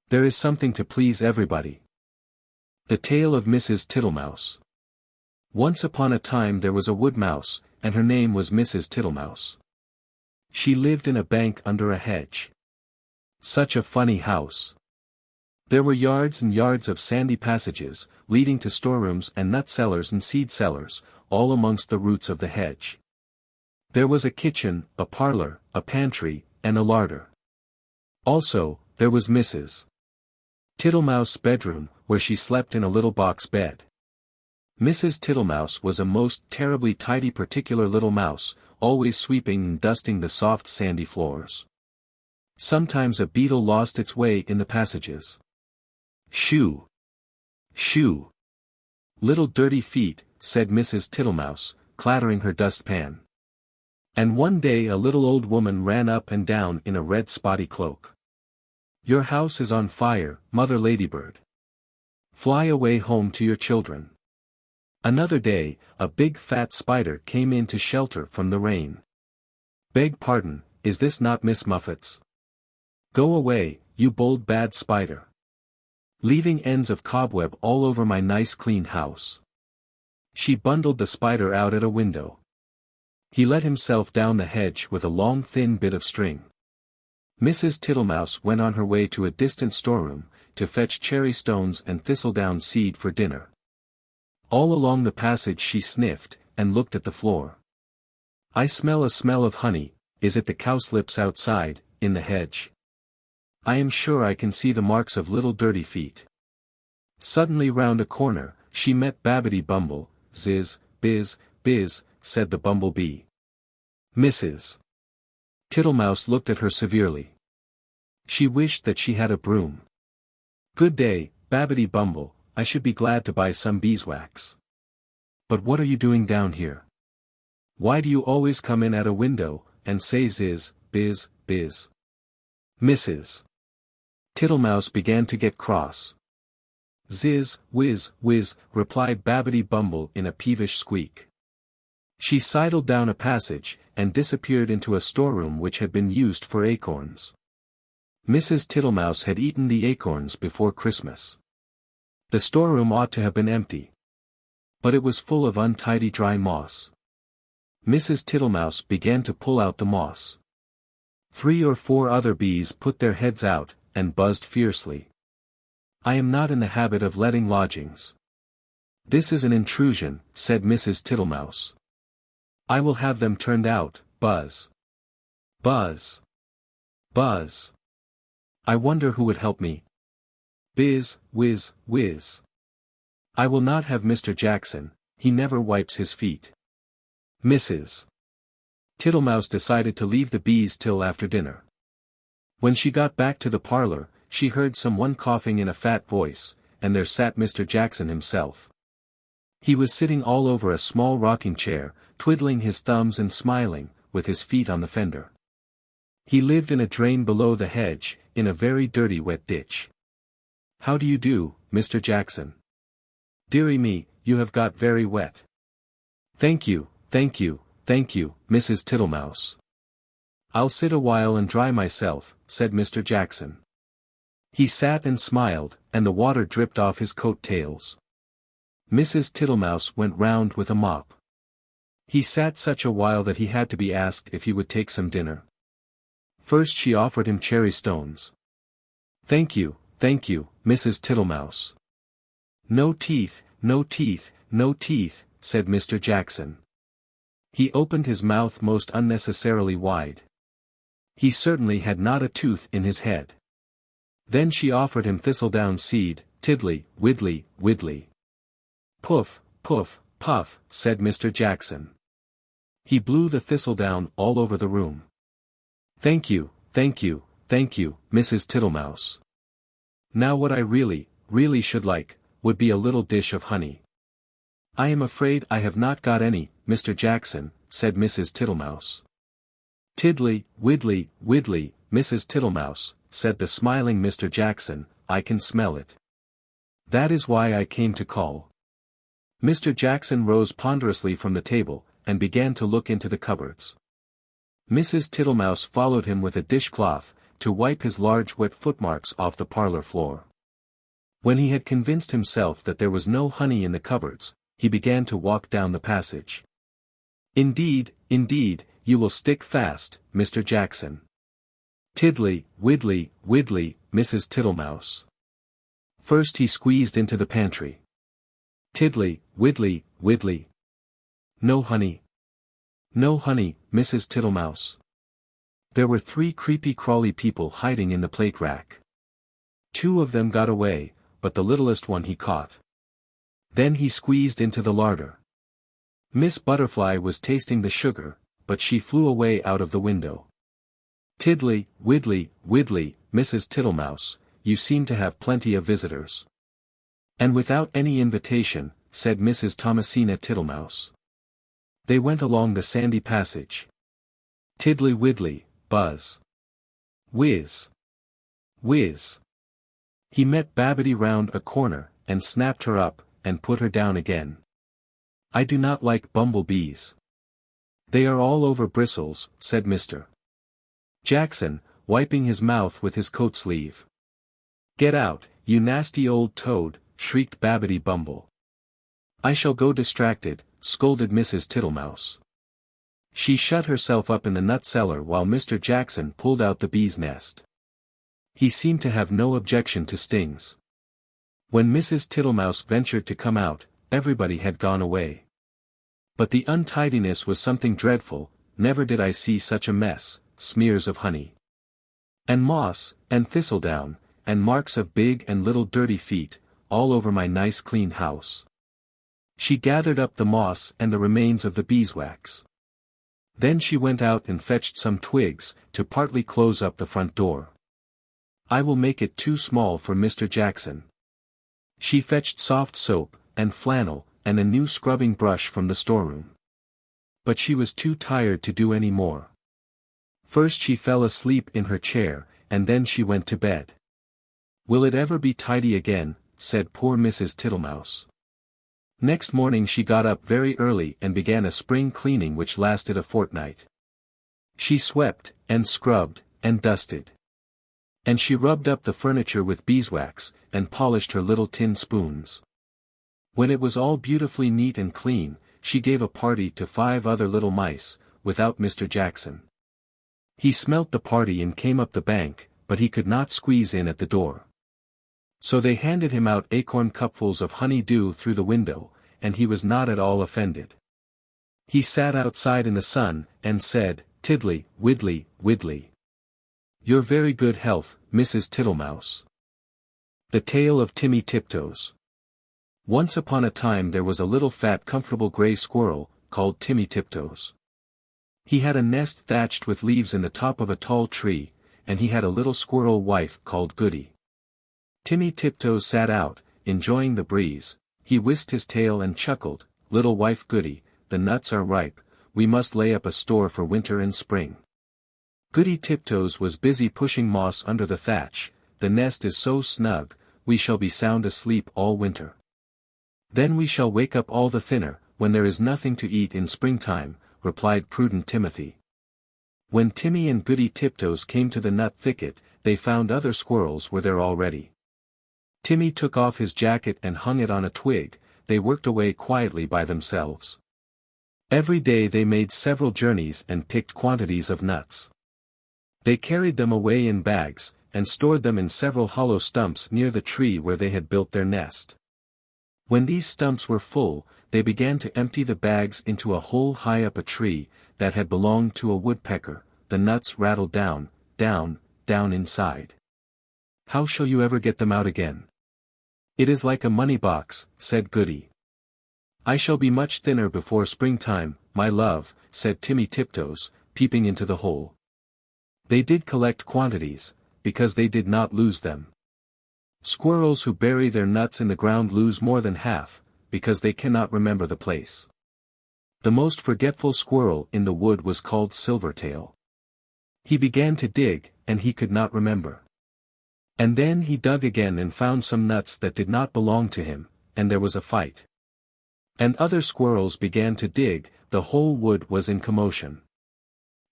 There is something to please everybody. The Tale of Mrs. Tittlemouse. Once upon a time there was a wood mouse, and her name was Mrs. Tittlemouse. She lived in a bank under a hedge. Such a funny house. There were yards and yards of sandy passages, leading to storerooms and nut cellars and seed cellars, all amongst the roots of the hedge. There was a kitchen, a parlor, a pantry, and a larder. Also, there was Mrs. Tittlemouse's bedroom, where she slept in a little box bed. Mrs. Tittlemouse was a most terribly tidy particular little mouse, always sweeping and dusting the soft sandy floors. Sometimes a beetle lost its way in the passages. "Shoo! Shoo! Little dirty feet," said Mrs. Tittlemouse, clattering her dustpan. And one day a little old woman ran up and down in a red spotty cloak. "Your house is on fire, Mother Ladybird. Fly away home to your children." Another day, a big fat spider came in to shelter from the rain. "Beg pardon, is this not Miss Muffet's? Go away, you bold bad spider. Leaving ends of cobweb all over my nice clean house." She bundled the spider out at a window. He let himself down the hedge with a long thin bit of string. Mrs. Tittlemouse went on her way to a distant storeroom, to fetch cherry stones and thistledown seed for dinner. All along the passage she sniffed, and looked at the floor. "I smell a smell of honey, is it the cowslips outside, in the hedge? I am sure I can see the marks of little dirty feet." Suddenly round a corner, she met Babbity Bumble. "Ziz, biz, biz," said the bumblebee. Mrs. Tittlemouse looked at her severely. She wished that she had a broom. "Good day, Babbity Bumble, I should be glad to buy some beeswax. But what are you doing down here? Why do you always come in at a window, and say ziz, biz, biz?" Mrs. Tittlemouse began to get cross. "Ziz, whiz, whiz," replied Babbity Bumble in a peevish squeak. She sidled down a passage, and disappeared into a storeroom which had been used for acorns. Mrs. Tittlemouse had eaten the acorns before Christmas. The storeroom ought to have been empty. But it was full of untidy dry moss. Mrs. Tittlemouse began to pull out the moss. 3 or 4 other bees put their heads out, and buzzed fiercely. "I am not in the habit of letting lodgings. This is an intrusion," said Mrs. Tittlemouse. "I will have them turned out." Buzz. Buzz. Buzz. "I wonder who would help me." Biz, whiz, whiz. "I will not have Mr. Jackson, he never wipes his feet." Mrs. Tittlemouse decided to leave the bees till after dinner. When she got back to the parlor, she heard someone coughing in a fat voice, and there sat Mr. Jackson himself. He was sitting all over a small rocking chair, twiddling his thumbs and smiling, with his feet on the fender. He lived in a drain below the hedge, in a very dirty wet ditch. "How do you do, Mr. Jackson? Dearie me, you have got very wet." Thank you, Mrs. Tittlemouse. "I'll sit a while and dry myself," said Mr. Jackson. He sat and smiled, and the water dripped off his coat tails. Mrs. Tittlemouse went round with a mop. He sat such a while that he had to be asked if he would take some dinner. First she offered him cherry stones. Thank you, Mrs. Tittlemouse." "No teeth, no teeth, no teeth," said Mr. Jackson. He opened his mouth most unnecessarily wide. He certainly had not a tooth in his head. Then she offered him thistledown seed, tiddly, widdly, widdly. "Puff, puff, puff," said Mr. Jackson. He blew the thistledown all over the room. Thank you, Mrs. Tittlemouse. Now what I really should like, would be a little dish of honey." "I am afraid I have not got any, Mr. Jackson," said Mrs. Tittlemouse. "Tiddly, widdly, widdly, Mrs. Tittlemouse," said the smiling Mr. Jackson, "I can smell it. That is why I came to call." Mr. Jackson rose ponderously from the table, and began to look into the cupboards. Mrs. Tittlemouse followed him with a dishcloth, to wipe his large wet footmarks off the parlor floor. When he had convinced himself that there was no honey in the cupboards, he began to walk down the passage. Indeed, you will stick fast, Mr. Jackson." Tiddly, widdly, widdly, Mrs. Tittlemouse. First he squeezed into the pantry. Tiddly, widdly, widdly. "No honey. No honey, Mrs. Tittlemouse." There were 3 creepy-crawly people hiding in the plate rack. 2 of them got away, but the littlest one he caught. Then he squeezed into the larder. Miss Butterfly was tasting the sugar, but she flew away out of the window. Tiddly, widdly, widdly, Mrs. Tittlemouse, you seem to have plenty of visitors. And without any invitation, said Mrs. Thomasina Tittlemouse. They went along the sandy passage. Tiddly widdly, buzz. Whiz. Whiz. He met Babbity round a corner, and snapped her up, and put her down again. I do not like bumblebees. They are all over bristles, said Mr. Jackson, wiping his mouth with his coat sleeve. Get out, you nasty old toad, shrieked Babbity Bumble. I shall go distracted, scolded Mrs. Tittlemouse. She shut herself up in the nut cellar while Mr. Jackson pulled out the bee's nest. He seemed to have no objection to stings. When Mrs. Tittlemouse ventured to come out, everybody had gone away. But the untidiness was something dreadful, never did I see such a mess, smears of honey. And moss, and thistledown, and marks of big and little dirty feet, all over my nice clean house. She gathered up the moss and the remains of the beeswax. Then she went out and fetched some twigs, to partly close up the front door. I will make it too small for Mr. Jackson. She fetched soft soap, and flannel, and a new scrubbing brush from the storeroom. But she was too tired to do any more. First she fell asleep in her chair, and then she went to bed. Will it ever be tidy again, said poor Mrs. Tittlemouse. Next morning she got up very early and began a spring cleaning which lasted a fortnight. She swept, and scrubbed, and dusted. And she rubbed up the furniture with beeswax, and polished her little tin spoons. When it was all beautifully neat and clean, she gave a party to 5 other little mice, without Mr. Jackson. He smelt the party and came up the bank, but he could not squeeze in at the door. So they handed him out acorn cupfuls of honey-dew through the window, and he was not at all offended. He sat outside in the sun, and said, "Tiddly, widdly, widdly. Your very good health, Mrs. Tittlemouse." The Tale of Timmy Tiptoes. Once upon a time there was a little fat comfortable gray squirrel, called Timmy Tiptoes. He had a nest thatched with leaves in the top of a tall tree, and he had a little squirrel wife called Goody. Timmy Tiptoes sat out, enjoying the breeze. He whisked his tail and chuckled, "Little wife Goody, the nuts are ripe, we must lay up a store for winter and spring." Goody Tiptoes was busy pushing moss under the thatch. "The nest is so snug, we shall be sound asleep all winter. Then we shall wake up all the thinner, when there is nothing to eat in springtime," replied prudent Timothy. When Timmy and Goody Tiptoes came to the nut thicket, they found other squirrels were there already. Timmy took off his jacket and hung it on a twig. They worked away quietly by themselves. Every day they made several journeys and picked quantities of nuts. They carried them away in bags, and stored them in several hollow stumps near the tree where they had built their nest. When these stumps were full, they began to empty the bags into a hole high up a tree, that had belonged to a woodpecker. The nuts rattled down, down, down inside. "How shall you ever get them out again?" "It is like a money box," said Goody. "I shall be much thinner before springtime, my love," said Timmy Tiptoes, peeping into the hole. They did collect quantities, because they did not lose them. Squirrels who bury their nuts in the ground lose more than half, because they cannot remember the place. The most forgetful squirrel in the wood was called Silvertail. He began to dig, and he could not remember. And then he dug again and found some nuts that did not belong to him, and there was a fight. And other squirrels began to dig. The whole wood was in commotion.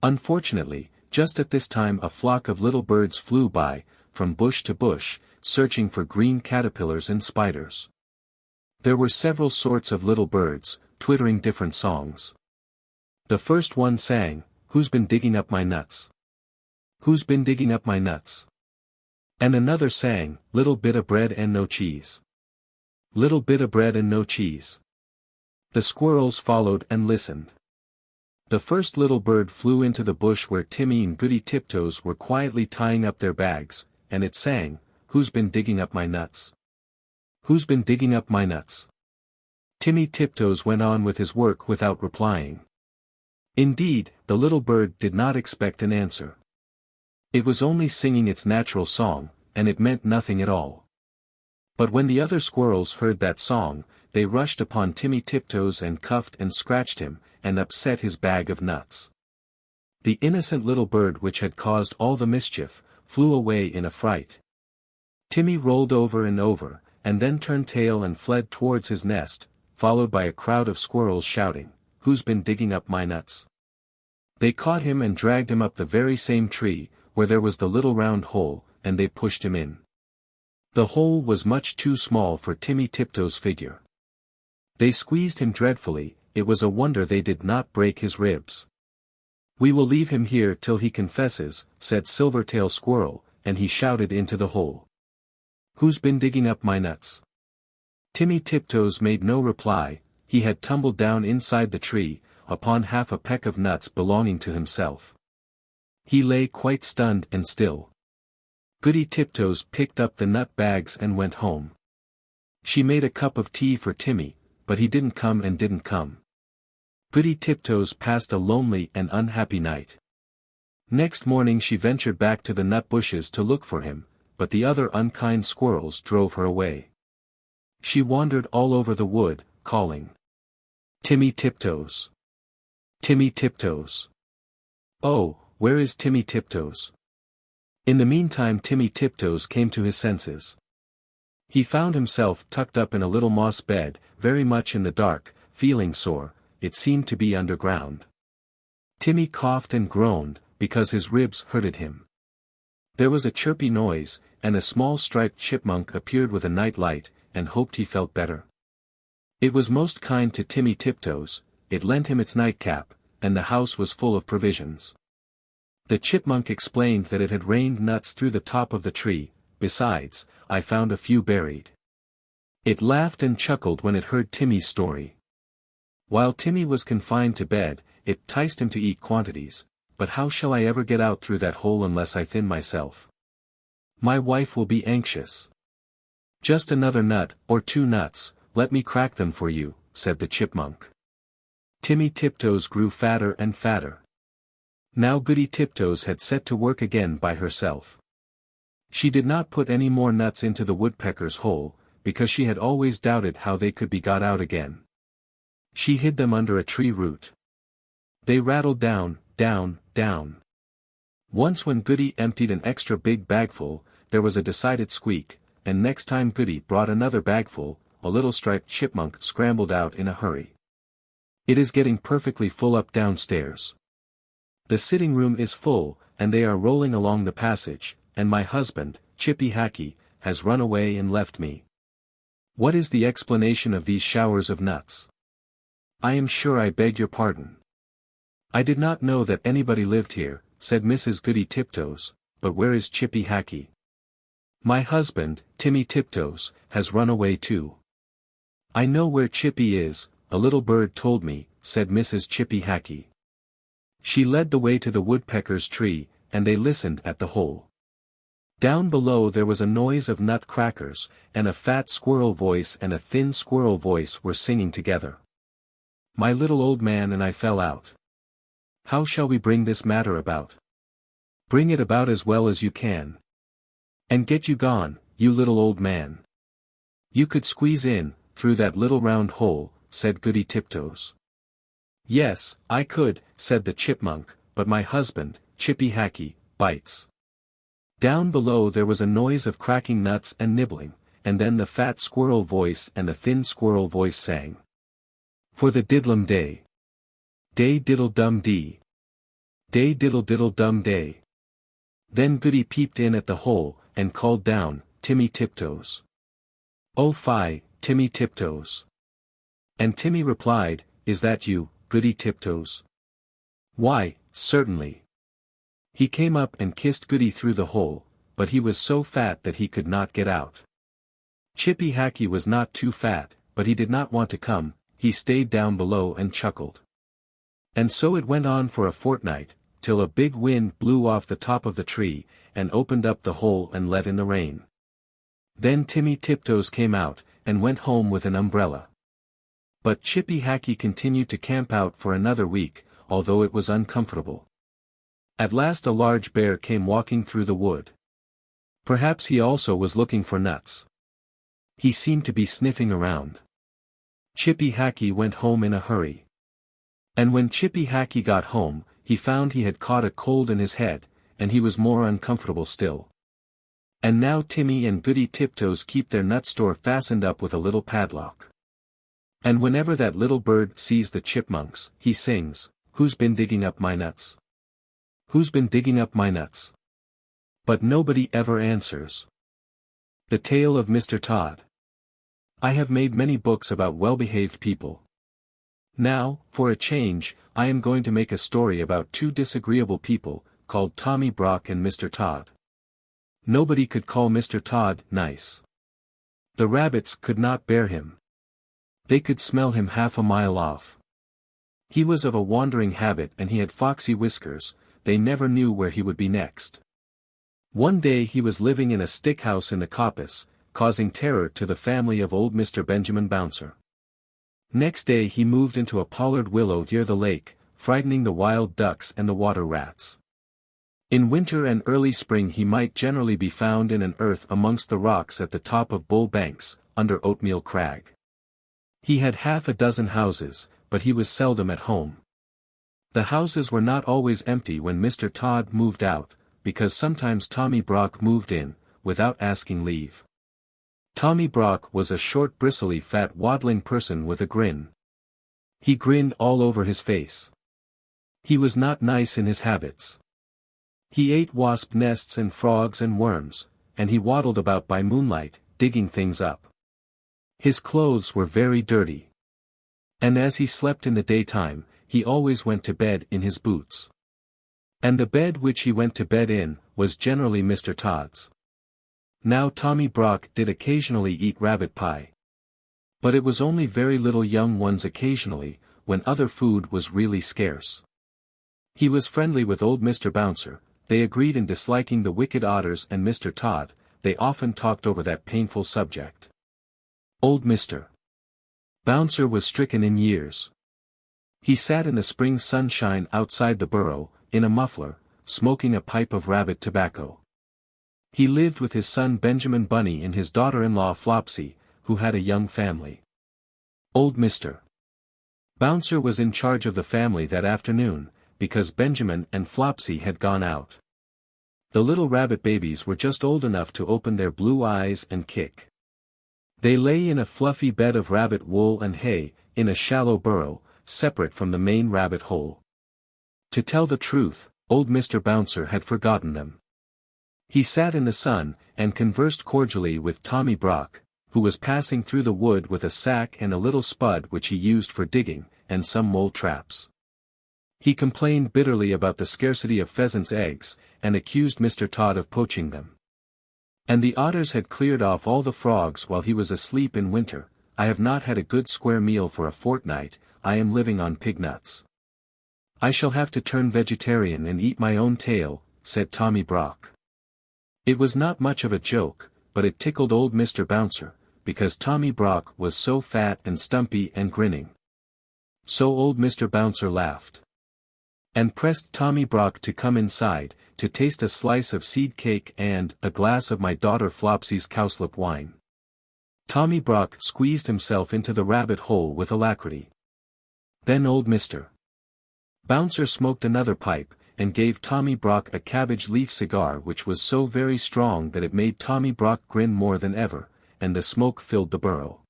Unfortunately, just at this time a flock of little birds flew by, from bush to bush, searching for green caterpillars and spiders. There were several sorts of little birds, twittering different songs. The first one sang, "Who's been digging up my nuts? Who's been digging up my nuts?" And another sang, "Little bit of bread and no cheese. Little bit of bread and no cheese." The squirrels followed and listened. The first little bird flew into the bush where Timmy and Goody Tiptoes were quietly tying up their bags, and it sang, "Who's been digging up my nuts? Who's been digging up my nuts?" Timmy Tiptoes went on with his work without replying. Indeed, the little bird did not expect an answer. It was only singing its natural song, and it meant nothing at all. But when the other squirrels heard that song, they rushed upon Timmy Tiptoes and cuffed and scratched him, and upset his bag of nuts. The innocent little bird which had caused all the mischief, flew away in a fright. Timmy rolled over and over, and then turned tail and fled towards his nest, followed by a crowd of squirrels shouting, "Who's been digging up my nuts?" They caught him and dragged him up the very same tree, where there was the little round hole, and they pushed him in. The hole was much too small for Timmy Tiptoes' figure. They squeezed him dreadfully. It was a wonder they did not break his ribs. "We will leave him here till he confesses," said Silvertail Squirrel, and he shouted into the hole, "Who's been digging up my nuts?" Timmy Tiptoes made no reply. He had tumbled down inside the tree, upon half a peck of nuts belonging to himself. He lay quite stunned and still. Goody Tiptoes picked up the nut bags and went home. She made a cup of tea for Timmy, but he didn't come and didn't come. Goody Tiptoes passed a lonely and unhappy night. Next morning she ventured back to the nut bushes to look for him, but the other unkind squirrels drove her away. She wandered all over the wood, calling, "Timmy Tiptoes! Timmy Tiptoes! Oh, where is Timmy Tiptoes?" In the meantime Timmy Tiptoes came to his senses. He found himself tucked up in a little moss bed, very much in the dark, feeling sore. It seemed to be underground. Timmy coughed and groaned, because his ribs hurted him. There was a chirpy noise, and a small striped chipmunk appeared with a night light, and hoped he felt better. It was most kind to Timmy Tiptoes. It lent him its nightcap, and the house was full of provisions. The chipmunk explained that it had rained nuts through the top of the tree. Besides, I found a few buried. It laughed and chuckled when it heard Timmy's story. While Timmy was confined to bed, it enticed him to eat quantities, but how shall I ever get out through that hole unless I thin myself? My wife will be anxious. Just another nut, or 2 nuts, let me crack them for you, said the chipmunk. Timmy Tiptoes grew fatter and fatter. Now Goody Tiptoes had set to work again by herself. She did not put any more nuts into the woodpecker's hole, because she had always doubted how they could be got out again. She hid them under a tree root. They rattled down, down, down. Once when Goody emptied an extra big bagful, there was a decided squeak, and next time Goody brought another bagful, a little striped chipmunk scrambled out in a hurry. It is getting perfectly full up downstairs. The sitting room is full, and they are rolling along the passage, and my husband, Chippy Hackey, has run away and left me. What is the explanation of these showers of nuts? I am sure I beg your pardon. I did not know that anybody lived here, said Mrs. Goody Tiptoes, but where is Chippy Hackey? My husband, Timmy Tiptoes, has run away too. I know where Chippy is, a little bird told me, said Mrs. Chippy Hackey. She led the way to the woodpecker's tree, and they listened at the hole. Down below there was a noise of nut crackers, and a fat squirrel voice and a thin squirrel voice were singing together. My little old man and I fell out. How shall we bring this matter about? Bring it about as well as you can. And get you gone, you little old man. You could squeeze in, through that little round hole, said Goody Tiptoes. Yes, I could, said the chipmunk, but my husband, Chippy Hackey, bites. Down below there was a noise of cracking nuts and nibbling, and then the fat squirrel voice and the thin squirrel voice sang. For the diddlum day. Day diddle dum dee. Day diddle diddle dum day. Then Goody peeped in at the hole, and called down, Timmy Tiptoes. Oh fie, Timmy Tiptoes. And Timmy replied, is that you, Goody Tiptoes? Why, certainly. He came up and kissed Goody through the hole, but he was so fat that he could not get out. Chippy Hackey was not too fat, but he did not want to come, he stayed down below and chuckled. And so it went on for a fortnight, till a big wind blew off the top of the tree, and opened up the hole and let in the rain. Then Timmy Tiptoes came out, and went home with an umbrella. But Chippy Hackey continued to camp out for another week, although it was uncomfortable. At last a large bear came walking through the wood. Perhaps he also was looking for nuts. He seemed to be sniffing around. Chippy Hackey went home in a hurry. And when Chippy Hackey got home, he found he had caught a cold in his head, and he was more uncomfortable still. And now Timmy and Goody Tiptoes keep their nut store fastened up with a little padlock. And whenever that little bird sees the chipmunks, he sings, who's been digging up my nuts? Who's been digging up my nuts? But nobody ever answers. The Tale of Mr. Todd. I have made many books about well-behaved people. Now, for a change, I am going to make a story about 2 disagreeable people, called Tommy Brock and Mr. Todd. Nobody could call Mr. Todd nice. The rabbits could not bear him. They could smell him half a mile off. He was of a wandering habit and he had foxy whiskers, they never knew where he would be next. One day he was living in a stick house in the coppice, causing terror to the family of old Mr. Benjamin Bouncer. Next day he moved into a pollard willow near the lake, frightening the wild ducks and the water rats. In winter and early spring he might generally be found in an earth amongst the rocks at the top of Bull Banks, under Oatmeal Crag. He had half a dozen houses, but he was seldom at home. The houses were not always empty when Mr. Todd moved out, because sometimes Tommy Brock moved in, without asking leave. Tommy Brock was a short bristly fat waddling person with a grin. He grinned all over his face. He was not nice in his habits. He ate wasp nests and frogs and worms, and he waddled about by moonlight, digging things up. His clothes were very dirty. And as he slept in the daytime, he always went to bed in his boots. And the bed which he went to bed in, was generally Mr. Tod's. Now Tommy Brock did occasionally eat rabbit pie. But it was only very little young ones occasionally, when other food was really scarce. He was friendly with old Mr. Bouncer, they agreed in disliking the wicked otters and Mr. Tod, they often talked over that painful subject. Old Mr. Bouncer was stricken in years. He sat in the spring sunshine outside the burrow, in a muffler, smoking a pipe of rabbit tobacco. He lived with his son Benjamin Bunny and his daughter-in-law Flopsy, who had a young family. Old Mr. Bouncer was in charge of the family that afternoon, because Benjamin and Flopsy had gone out. The little rabbit babies were just old enough to open their blue eyes and kick. They lay in a fluffy bed of rabbit wool and hay, in a shallow burrow, separate from the main rabbit hole. To tell the truth, old Mr. Bouncer had forgotten them. He sat in the sun, and conversed cordially with Tommy Brock, who was passing through the wood with a sack and a little spud which he used for digging, and some mole traps. He complained bitterly about the scarcity of pheasants' eggs, and accused Mr. Tod of poaching them. And the otters had cleared off all the frogs while he was asleep in winter. I have not had a good square meal for a fortnight, I am living on pig nuts. I shall have to turn vegetarian and eat my own tail, said Tommy Brock. It was not much of a joke, but it tickled old Mr. Bouncer, because Tommy Brock was so fat and stumpy and grinning. So old Mr. Bouncer laughed. And pressed Tommy Brock to come inside, to taste a slice of seed cake and a glass of my daughter Flopsy's cowslip wine. Tommy Brock squeezed himself into the rabbit hole with alacrity. Then old Mr. Bouncer smoked another pipe, and gave Tommy Brock a cabbage leaf cigar which was so very strong that it made Tommy Brock grin more than ever, and the smoke filled the burrow.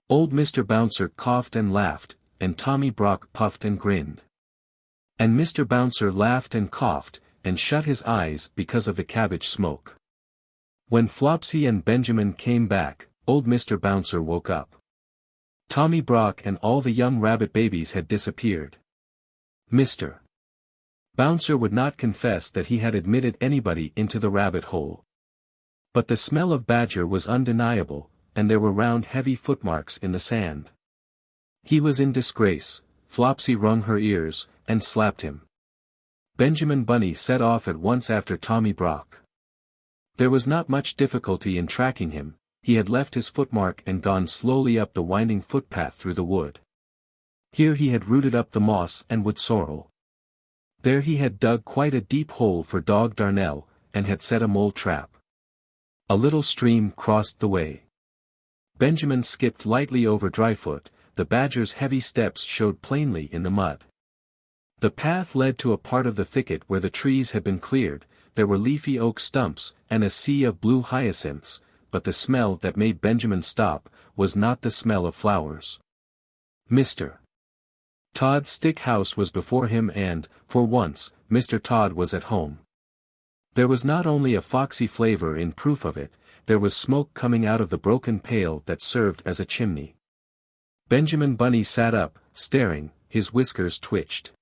Old Mr. Bouncer coughed and laughed, and Tommy Brock puffed and grinned. And Mr. Bouncer laughed and coughed, and shut his eyes because of the cabbage smoke. When Flopsy and Benjamin came back, old Mr. Bouncer woke up. Tommy Brock and all the young rabbit babies had disappeared. Mr. Bouncer would not confess that he had admitted anybody into the rabbit hole. But the smell of badger was undeniable, and there were round heavy footmarks in the sand. He was in disgrace. Flopsy wrung her ears, and slapped him. Benjamin Bunny set off at once after Tommy Brock. There was not much difficulty in tracking him, he had left his footmark and gone slowly up the winding footpath through the wood. Here he had rooted up the moss and wood sorrel. There he had dug quite a deep hole for dog Darnell, and had set a mole trap. A little stream crossed the way. Benjamin skipped lightly over Dryfoot, the badger's heavy steps showed plainly in the mud. The path led to a part of the thicket where the trees had been cleared, there were leafy oak stumps, and a sea of blue hyacinths, but the smell that made Benjamin stop, was not the smell of flowers. Mr. Tod's stick house was before him and, for once, Mr. Tod was at home. There was not only a foxy flavor in proof of it, there was smoke coming out of the broken pail that served as a chimney. Benjamin Bunny sat up, staring, his whiskers twitched.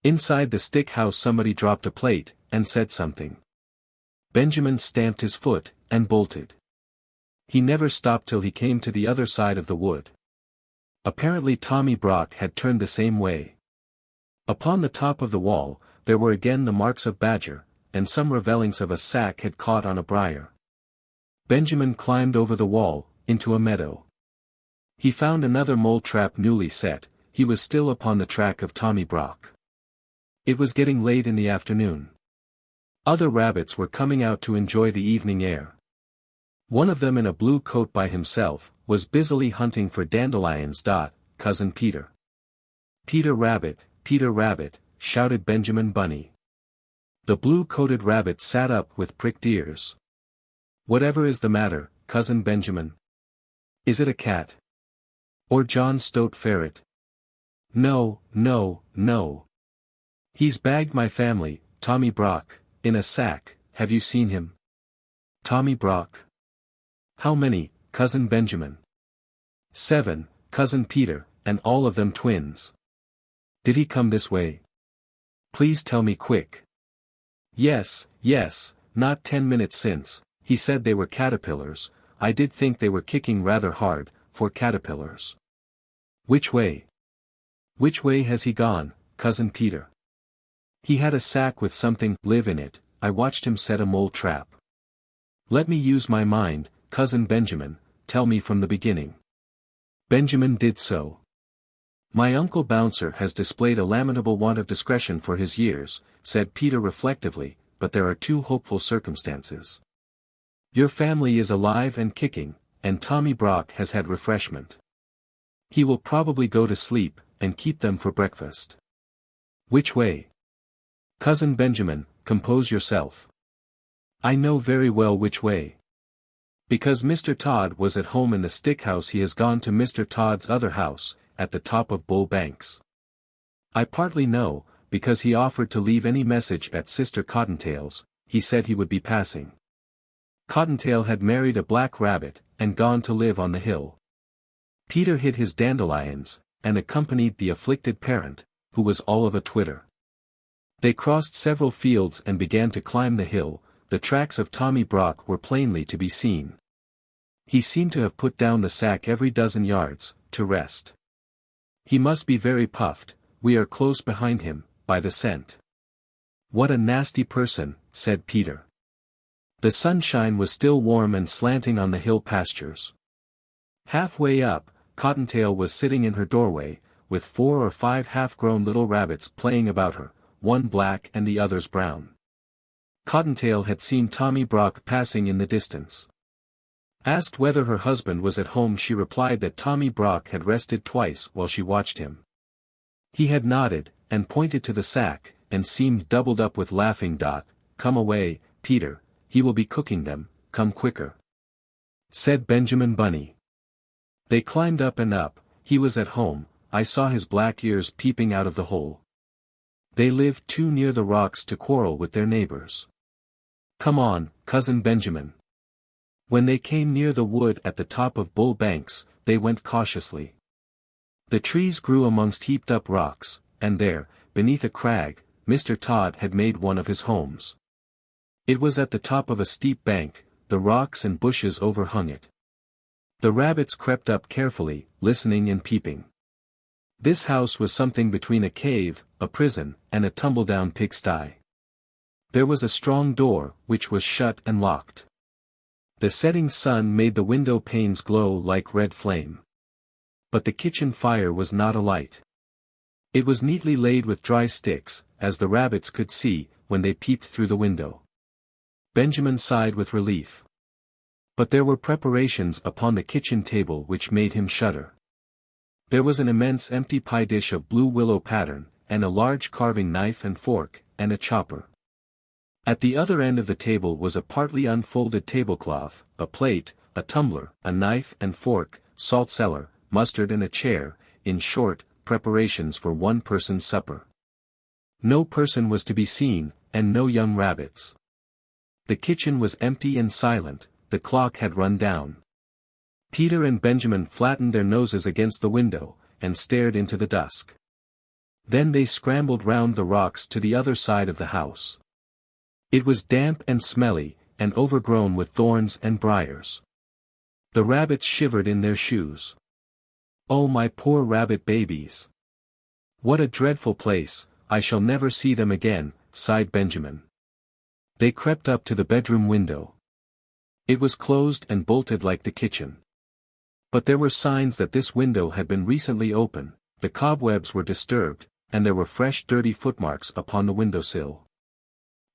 Inside the stick house somebody dropped a plate, and said something. Benjamin stamped his foot, and bolted. He never stopped till he came to the other side of the wood. Apparently Tommy Brock had turned the same way. Upon the top of the wall, there were again the marks of badger, and some ravelings of a sack had caught on a briar. Benjamin climbed over the wall, into a meadow. He found another mole trap newly set, he was still upon the track of Tommy Brock. It was getting late in the afternoon. Other rabbits were coming out to enjoy the evening air. One of them in a blue coat by himself, was busily hunting for dandelions. Cousin Peter. Peter Rabbit, shouted Benjamin Bunny. The blue-coated rabbit sat up with pricked ears. Whatever is the matter, Cousin Benjamin? Is it a cat? Or John Stoat Ferret? No. He's bagged my family, Tommy Brock, in a sack, have you seen him? Tommy Brock. How many, Cousin Benjamin? 7, Cousin Peter, and all of them twins. Did he come this way? Please tell me quick. Yes, yes, not 10 minutes since, he said they were caterpillars. I did think they were kicking rather hard, for caterpillars. Which way? Which way has he gone, Cousin Peter? He had a sack with something live in it. I watched him set a mole trap. Let me use my mind, Cousin Benjamin, tell me from the beginning. Benjamin did so. My Uncle Bouncer has displayed a lamentable want of discretion for his years, said Peter reflectively, but there are two hopeful circumstances. Your family is alive and kicking, and Tommy Brock has had refreshment. He will probably go to sleep, and keep them for breakfast. Which way? Cousin Benjamin, compose yourself. I know very well which way. Because Mr. Todd was at home in the stick house, he has gone to Mr. Todd's other house, at the top of Bull Banks. I partly know, because he offered to leave any message at Sister Cottontail's. He said he would be passing. Cottontail had married a black rabbit, and gone to live on the hill. Peter hid his dandelions, and accompanied the afflicted parent, who was all of a twitter. They crossed several fields and began to climb the hill. The tracks of Tommy Brock were plainly to be seen. He seemed to have put down the sack every dozen yards, to rest. He must be very puffed. We are close behind him, by the scent. What a nasty person, said Peter. The sunshine was still warm and slanting on the hill pastures. Halfway up, Cottontail was sitting in her doorway, with 4 or 5 half-grown little rabbits playing about her, one black and the others brown. Cottontail had seen Tommy Brock passing in the distance. Asked whether her husband was at home, she replied that Tommy Brock had rested twice while she watched him. He had nodded, and pointed to the sack, and seemed doubled up with laughing. Come away, Peter, he will be cooking them, come quicker, said Benjamin Bunny. They climbed up and up. He was at home. I saw his black ears peeping out of the hole. They lived too near the rocks to quarrel with their neighbors. Come on, Cousin Benjamin. When they came near the wood at the top of Bull Banks, they went cautiously. The trees grew amongst heaped-up rocks, and there, beneath a crag, Mr. Todd had made one of his homes. It was at the top of a steep bank. The rocks and bushes overhung it. The rabbits crept up carefully, listening and peeping. This house was something between a cave, a prison, and a tumble-down pigsty. There was a strong door, which was shut and locked. The setting sun made the window panes glow like red flame. But the kitchen fire was not alight. It was neatly laid with dry sticks, as the rabbits could see, when they peeped through the window. Benjamin sighed with relief. But there were preparations upon the kitchen table which made him shudder. There was an immense empty pie dish of blue willow pattern, and a large carving knife and fork, and a chopper. At the other end of the table was a partly unfolded tablecloth, a plate, a tumbler, a knife and fork, salt cellar, mustard and a chair, in short, preparations for one person's supper. No person was to be seen, and no young rabbits. The kitchen was empty and silent. The clock had run down. Peter and Benjamin flattened their noses against the window, and stared into the dusk. Then they scrambled round the rocks to the other side of the house. It was damp and smelly, and overgrown with thorns and briars. The rabbits shivered in their shoes. Oh, my poor rabbit babies! What a dreadful place! I shall never see them again, sighed Benjamin. They crept up to the bedroom window. It was closed and bolted like the kitchen. But there were signs that this window had been recently open. The cobwebs were disturbed, and there were fresh dirty footmarks upon the windowsill.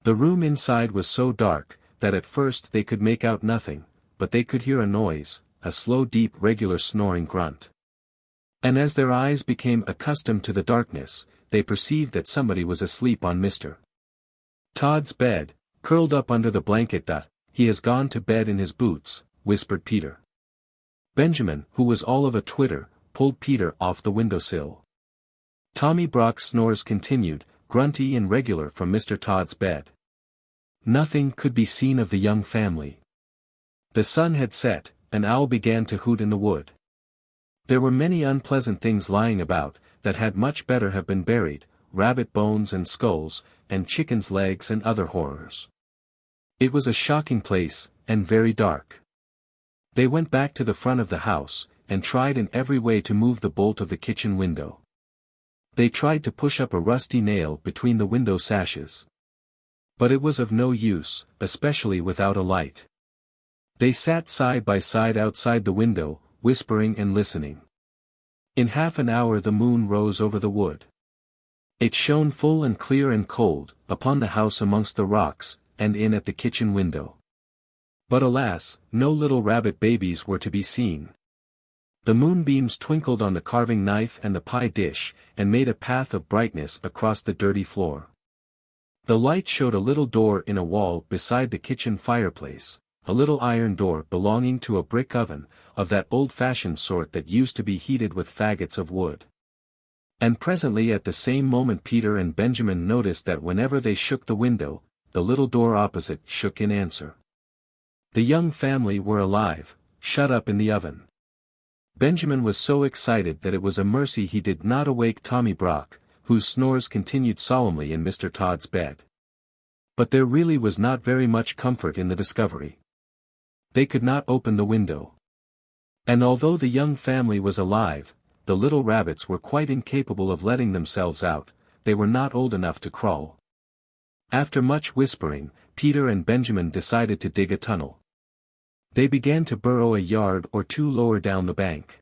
The room inside was so dark, that at first they could make out nothing, but they could hear a noise, a slow deep regular snoring grunt. And as their eyes became accustomed to the darkness, they perceived that somebody was asleep on Mr. Todd's bed, curled up under the blanket. He has gone to bed in his boots, whispered Peter. Benjamin, who was all of a twitter, pulled Peter off the windowsill. Tommy Brock's snores continued, grunty and regular from Mr. Todd's bed. Nothing could be seen of the young family. The sun had set. An owl began to hoot in the wood. There were many unpleasant things lying about, that had much better have been buried, rabbit bones and skulls, and chickens' legs and other horrors. It was a shocking place, and very dark. They went back to the front of the house, and tried in every way to move the bolt of the kitchen window. They tried to push up a rusty nail between the window sashes. But it was of no use, especially without a light. They sat side by side outside the window, whispering and listening. In half an hour the moon rose over the wood. It shone full and clear and cold, upon the house amongst the rocks, and in at the kitchen window. But alas, no little rabbit babies were to be seen. The moonbeams twinkled on the carving knife and the pie dish, and made a path of brightness across the dirty floor. The light showed a little door in a wall beside the kitchen fireplace, a little iron door belonging to a brick oven, of that old-fashioned sort that used to be heated with faggots of wood. And presently at the same moment Peter and Benjamin noticed that whenever they shook the window, the little door opposite shook in answer. The young family were alive, shut up in the oven. Benjamin was so excited that it was a mercy he did not awake Tommy Brock, whose snores continued solemnly in Mr. Tod's bed. But there really was not very much comfort in the discovery. They could not open the window. And although the young family was alive, the little rabbits were quite incapable of letting themselves out, they were not old enough to crawl. After much whispering, Peter and Benjamin decided to dig a tunnel. They began to burrow a yard or two lower down the bank.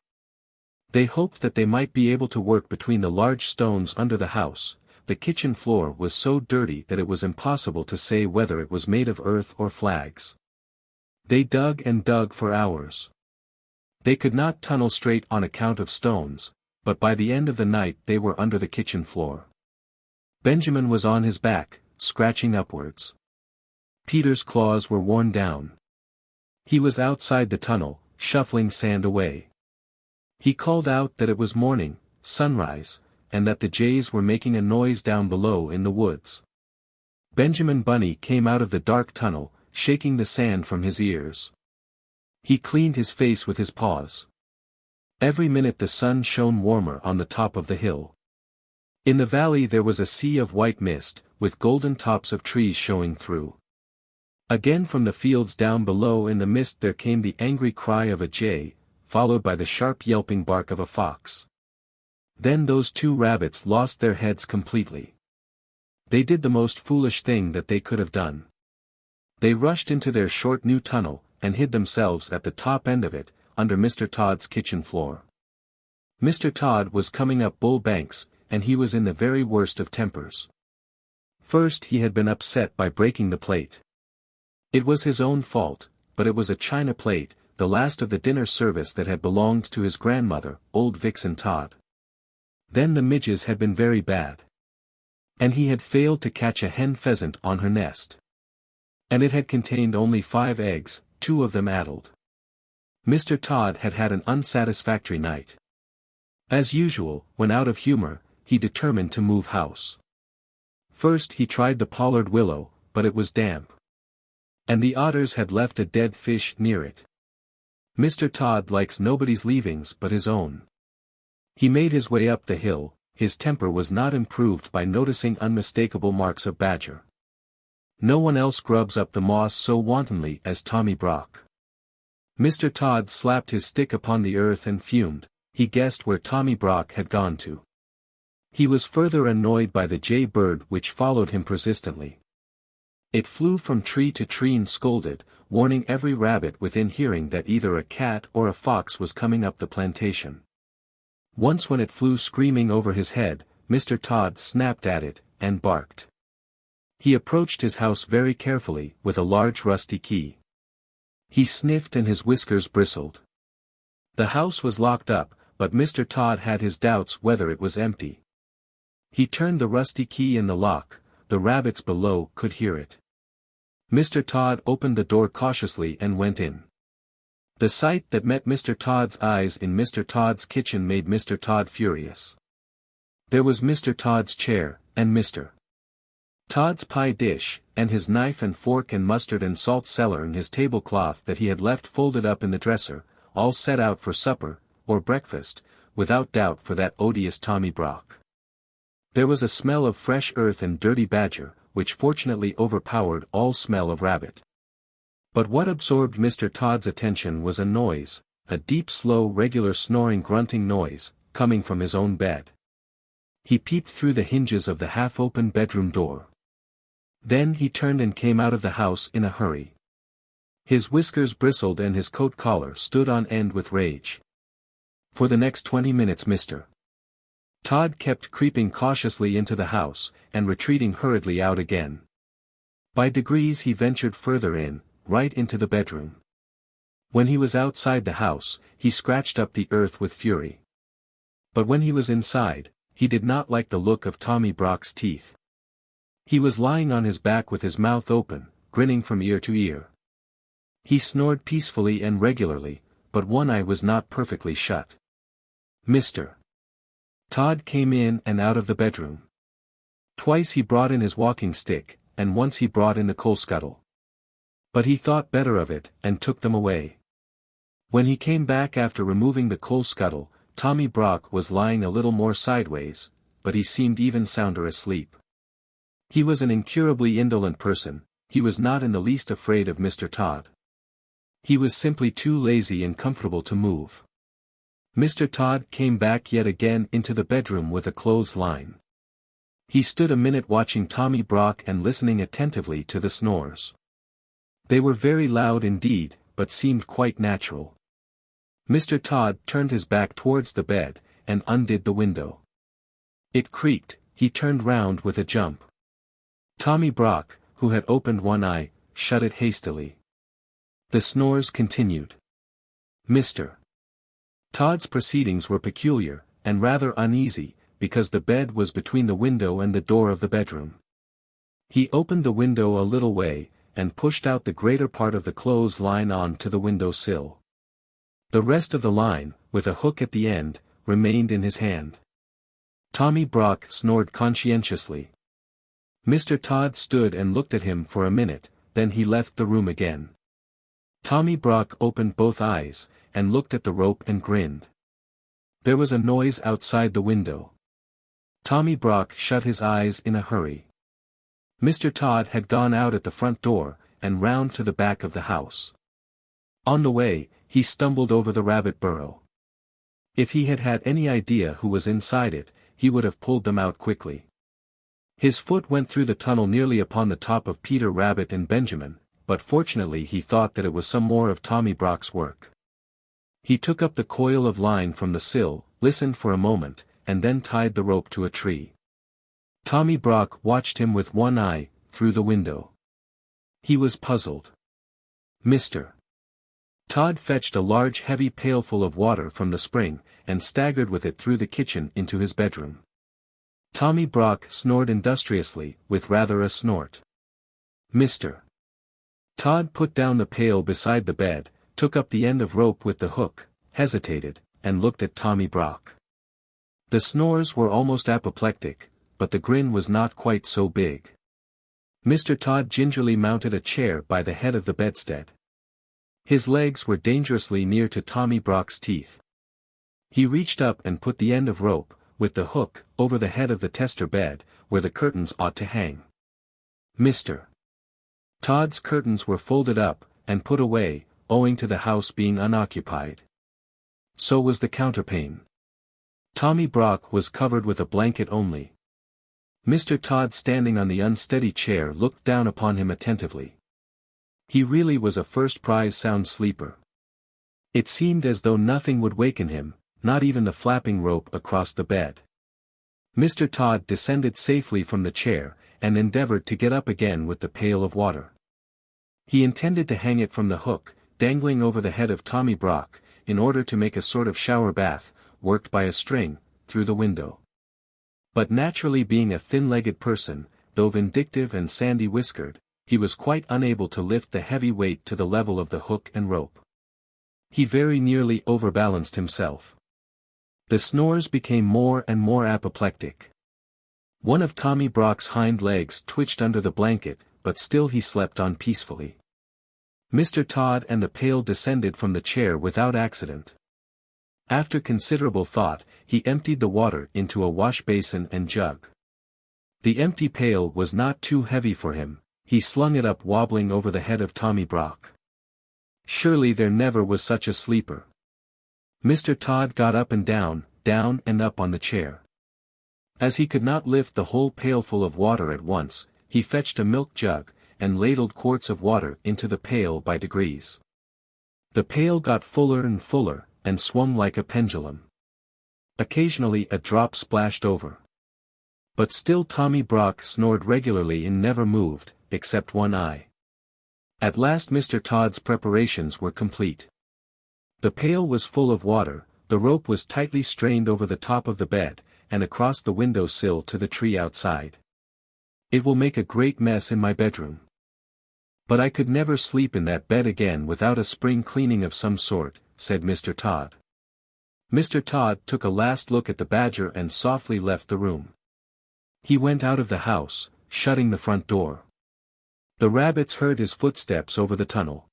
They hoped that they might be able to work between the large stones under the house. The kitchen floor was so dirty that it was impossible to say whether it was made of earth or flags. They dug and dug for hours. They could not tunnel straight on account of stones, but by the end of the night they were under the kitchen floor. Benjamin was on his back, scratching upwards. Peter's claws were worn down. He was outside the tunnel, shuffling sand away. He called out that it was morning, sunrise, and that the jays were making a noise down below in the woods. Benjamin Bunny came out of the dark tunnel, shaking the sand from his ears. He cleaned his face with his paws. Every minute the sun shone warmer on the top of the hill. In the valley there was a sea of white mist, with golden tops of trees showing through. Again from the fields down below in the mist there came the angry cry of a jay, followed by the sharp yelping bark of a fox. Then those two rabbits lost their heads completely. They did the most foolish thing that they could have done. They rushed into their short new tunnel, and hid themselves at the top end of it, under Mr. Tod's kitchen floor. Mr. Tod was coming up Bull Banks, and he was in the very worst of tempers. First he had been upset by breaking the plate. It was his own fault, but it was a china plate, the last of the dinner service that had belonged to his grandmother, old Vixen Tod. Then the midges had been very bad. And he had failed to catch a hen pheasant on her nest. And it had contained only 5 eggs, 2 of them addled. Mr. Tod had had an unsatisfactory night. As usual, when out of humor, he determined to move house. First he tried the pollard willow, but it was damp. And the otters had left a dead fish near it. Mr. Tod likes nobody's leavings but his own. He made his way up the hill. His temper was not improved by noticing unmistakable marks of badger. No one else grubs up the moss so wantonly as Tommy Brock. Mr. Tod slapped his stick upon the earth and fumed. He guessed where Tommy Brock had gone to. He was further annoyed by the jay bird which followed him persistently. It flew from tree to tree and scolded, warning every rabbit within hearing that either a cat or a fox was coming up the plantation. Once when it flew screaming over his head, Mr. Tod snapped at it, and barked. He approached his house very carefully, with a large rusty key. He sniffed and his whiskers bristled. The house was locked up, but Mr. Tod had his doubts whether it was empty. He turned the rusty key in the lock. The rabbits below could hear it. Mr. Tod opened the door cautiously and went in. The sight that met Mr. Tod's eyes in Mr. Tod's kitchen made Mr. Tod furious. There was Mr. Tod's chair, and Mr. Tod's pie dish, and his knife and fork and mustard and salt cellar and his tablecloth that he had left folded up in the dresser, all set out for supper, or breakfast, without doubt for that odious Tommy Brock. There was a smell of fresh earth and dirty badger, which fortunately overpowered all smell of rabbit. But what absorbed Mr. Tod's attention was a noise, a deep slow regular snoring grunting noise, coming from his own bed. He peeped through the hinges of the half-open bedroom door. Then he turned and came out of the house in a hurry. His whiskers bristled and his coat collar stood on end with rage. For the next 20 minutes Mr. Tod kept creeping cautiously into the house, and retreating hurriedly out again. By degrees he ventured further in, right into the bedroom. When he was outside the house, he scratched up the earth with fury. But when he was inside, he did not like the look of Tommy Brock's teeth. He was lying on his back with his mouth open, grinning from ear to ear. He snored peacefully and regularly, but one eye was not perfectly shut. Mr. Tod came in and out of the bedroom. Twice he brought in his walking stick, and once he brought in the coal scuttle. But he thought better of it, and took them away. When he came back after removing the coal scuttle, Tommy Brock was lying a little more sideways, but he seemed even sounder asleep. He was an incurably indolent person, he was not in the least afraid of Mr. Tod. He was simply too lazy and comfortable to move. Mr. Tod came back yet again into the bedroom with a clothesline. He stood a minute watching Tommy Brock and listening attentively to the snores. They were very loud indeed, but seemed quite natural. Mr. Tod turned his back towards the bed, and undid the window. It creaked, he turned round with a jump. Tommy Brock, who had opened one eye, shut it hastily. The snores continued. Mr. Tod's proceedings were peculiar, and rather uneasy, because the bed was between the window and the door of the bedroom. He opened the window a little way, and pushed out the greater part of the clothes line on to the window sill. The rest of the line, with a hook at the end, remained in his hand. Tommy Brock snored conscientiously. Mr. Tod stood and looked at him for a minute, then he left the room again. Tommy Brock opened both eyes, and looked at the rope and grinned. There was a noise outside the window. Tommy Brock shut his eyes in a hurry. Mr. Tod had gone out at the front door, and round to the back of the house. On the way, he stumbled over the rabbit burrow. If he had had any idea who was inside it, he would have pulled them out quickly. His foot went through the tunnel nearly upon the top of Peter Rabbit and Benjamin, but fortunately he thought that it was some more of Tommy Brock's work. He took up the coil of line from the sill, listened for a moment, and then tied the rope to a tree. Tommy Brock watched him with one eye, through the window. He was puzzled. Mr. Tod fetched a large heavy pailful of water from the spring, and staggered with it through the kitchen into his bedroom. Tommy Brock snored industriously, with rather a snort. Mr. Tod put down the pail beside the bed, took up the end of rope with the hook, hesitated, and looked at Tommy Brock. The snores were almost apoplectic, but the grin was not quite so big. Mr. Tod gingerly mounted a chair by the head of the bedstead. His legs were dangerously near to Tommy Brock's teeth. He reached up and put the end of rope, with the hook, over the head of the tester bed, where the curtains ought to hang. Mr. Tod's curtains were folded up, and put away, owing to the house being unoccupied. So was the counterpane. Tommy Brock was covered with a blanket only. Mr. Tod standing on the unsteady chair looked down upon him attentively. He really was a first-prize sound sleeper. It seemed as though nothing would waken him, not even the flapping rope across the bed. Mr. Tod descended safely from the chair, and endeavored to get up again with the pail of water. He intended to hang it from the hook, dangling over the head of Tommy Brock, in order to make a sort of shower bath, worked by a string, through the window. But naturally being a thin-legged person, though vindictive and sandy-whiskered, he was quite unable to lift the heavy weight to the level of the hook and rope. He very nearly overbalanced himself. The snores became more and more apoplectic. One of Tommy Brock's hind legs twitched under the blanket, but still he slept on peacefully. Mr. Tod and the pail descended from the chair without accident. After considerable thought, he emptied the water into a wash basin and jug. The empty pail was not too heavy for him, he slung it up wobbling over the head of Tommy Brock. Surely there never was such a sleeper. Mr. Tod got up and down and up on the chair. As he could not lift the whole pailful of water at once, he fetched a milk jug, and ladled quarts of water into the pail by degrees. The pail got fuller and fuller, and swung like a pendulum. Occasionally a drop splashed over. But still Tommy Brock snored regularly and never moved, except one eye. At last Mr. Tod's preparations were complete. The pail was full of water, the rope was tightly strained over the top of the bed, and across the window sill to the tree outside. It will make a great mess in my bedroom. But I could never sleep in that bed again without a spring cleaning of some sort, said Mr. Tod. Mr. Tod took a last look at the badger and softly left the room. He went out of the house, shutting the front door. The rabbits heard his footsteps over the tunnel.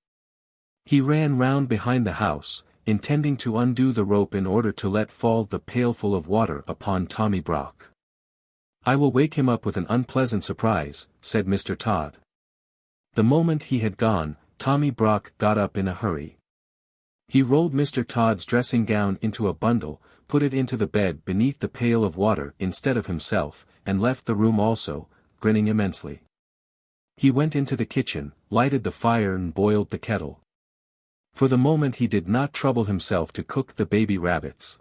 He ran round behind the house, intending to undo the rope in order to let fall the pailful of water upon Tommy Brock. I will wake him up with an unpleasant surprise, said Mr. Tod. The moment he had gone, Tommy Brock got up in a hurry. He rolled Mr. Tod's dressing gown into a bundle, put it into the bed beneath the pail of water instead of himself, and left the room also, grinning immensely. He went into the kitchen, lighted the fire and boiled the kettle. For the moment he did not trouble himself to cook the baby rabbits.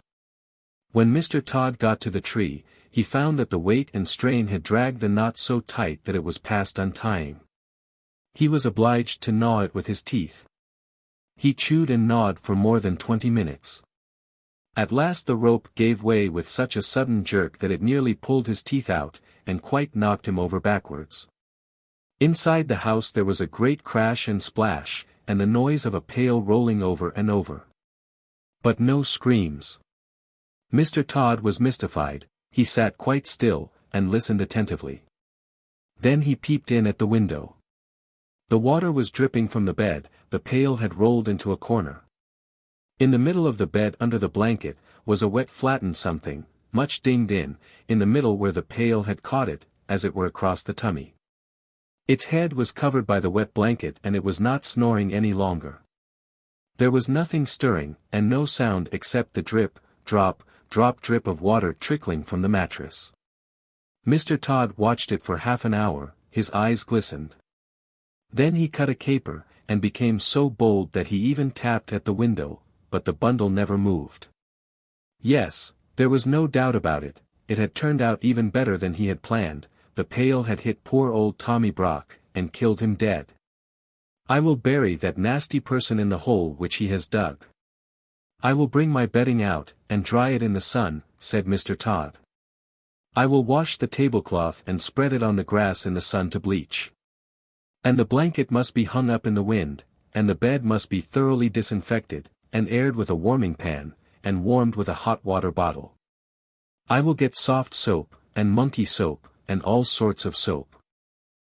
When Mr. Tod got to the tree, he found that the weight and strain had dragged the knot so tight that it was past untying. He was obliged to gnaw it with his teeth. He chewed and gnawed for more than 20 minutes. At last the rope gave way with such a sudden jerk that it nearly pulled his teeth out, and quite knocked him over backwards. Inside the house there was a great crash and splash, and the noise of a pail rolling over and over. But no screams. Mr. Tod was mystified, he sat quite still, and listened attentively. Then he peeped in at the window. The water was dripping from the bed, the pail had rolled into a corner. In the middle of the bed under the blanket, was a wet flattened something, much dinged in the middle where the pail had caught it, as it were across the tummy. Its head was covered by the wet blanket and it was not snoring any longer. There was nothing stirring, and no sound except the drip, drop, drop drip of water trickling from the mattress. Mr. Tod watched it for half an hour, his eyes glistened. Then he cut a caper, and became so bold that he even tapped at the window, but the bundle never moved. Yes, there was no doubt about it, it had turned out even better than he had planned. The pail had hit poor old Tommy Brock, and killed him dead. I will bury that nasty person in the hole which he has dug. I will bring my bedding out, and dry it in the sun, said Mr. Tod. I will wash the tablecloth and spread it on the grass in the sun to bleach. And the blanket must be hung up in the wind, and the bed must be thoroughly disinfected, and aired with a warming pan, and warmed with a hot water bottle. I will get soft soap, and monkey soap, and all sorts of soap.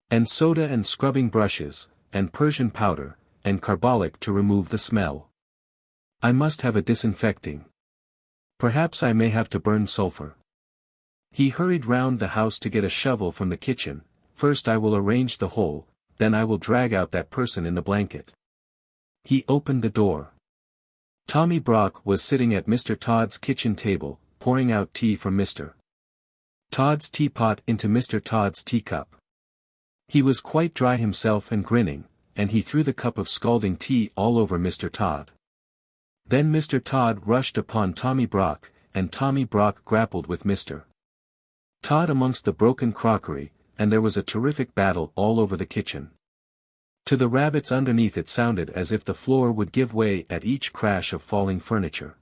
And soda and scrubbing brushes, and Persian powder, and carbolic to remove the smell. I must have a disinfecting. Perhaps I may have to burn sulfur. He hurried round the house to get a shovel from the kitchen. First I will arrange the hole, then I will drag out that person in the blanket. He opened the door. Tommy Brock was sitting at Mr. Tod's kitchen table, pouring out tea from Mr. Tod's teapot into Mr. Tod's teacup. He was quite dry himself and grinning, and he threw the cup of scalding tea all over Mr. Tod. Then Mr. Tod rushed upon Tommy Brock, and Tommy Brock grappled with Mr. Tod amongst the broken crockery, and there was a terrific battle all over the kitchen. To the rabbits underneath it sounded as if the floor would give way at each crash of falling furniture.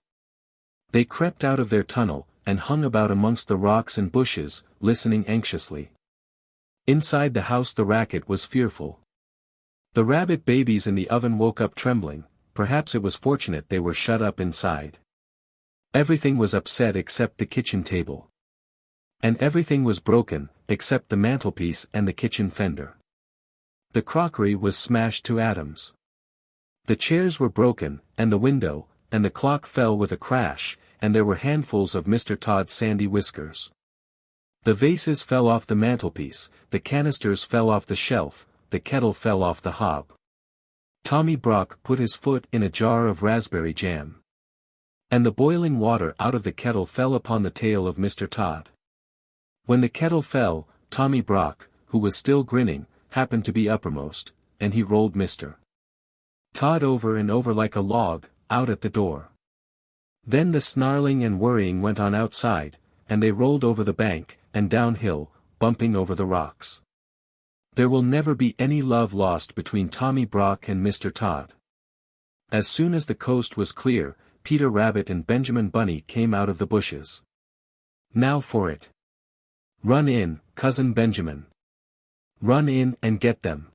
They crept out of their tunnel, and hung about amongst the rocks and bushes, listening anxiously. Inside the house the racket was fearful. The rabbit babies in the oven woke up trembling, perhaps it was fortunate they were shut up inside. Everything was upset except the kitchen table. And everything was broken, except the mantelpiece and the kitchen fender. The crockery was smashed to atoms. The chairs were broken, and the window, and the clock fell with a crash, and there were handfuls of Mr. Tod's sandy whiskers. The vases fell off the mantelpiece, the canisters fell off the shelf, the kettle fell off the hob. Tommy Brock put his foot in a jar of raspberry jam. And the boiling water out of the kettle fell upon the tail of Mr. Tod. When the kettle fell, Tommy Brock, who was still grinning, happened to be uppermost, and he rolled Mr. Tod over and over like a log, out at the door. Then the snarling and worrying went on outside, and they rolled over the bank, and downhill, bumping over the rocks. There will never be any love lost between Tommy Brock and Mr. Tod. As soon as the coast was clear, Peter Rabbit and Benjamin Bunny came out of the bushes. Now for it. Run in, Cousin Benjamin. Run in and get them.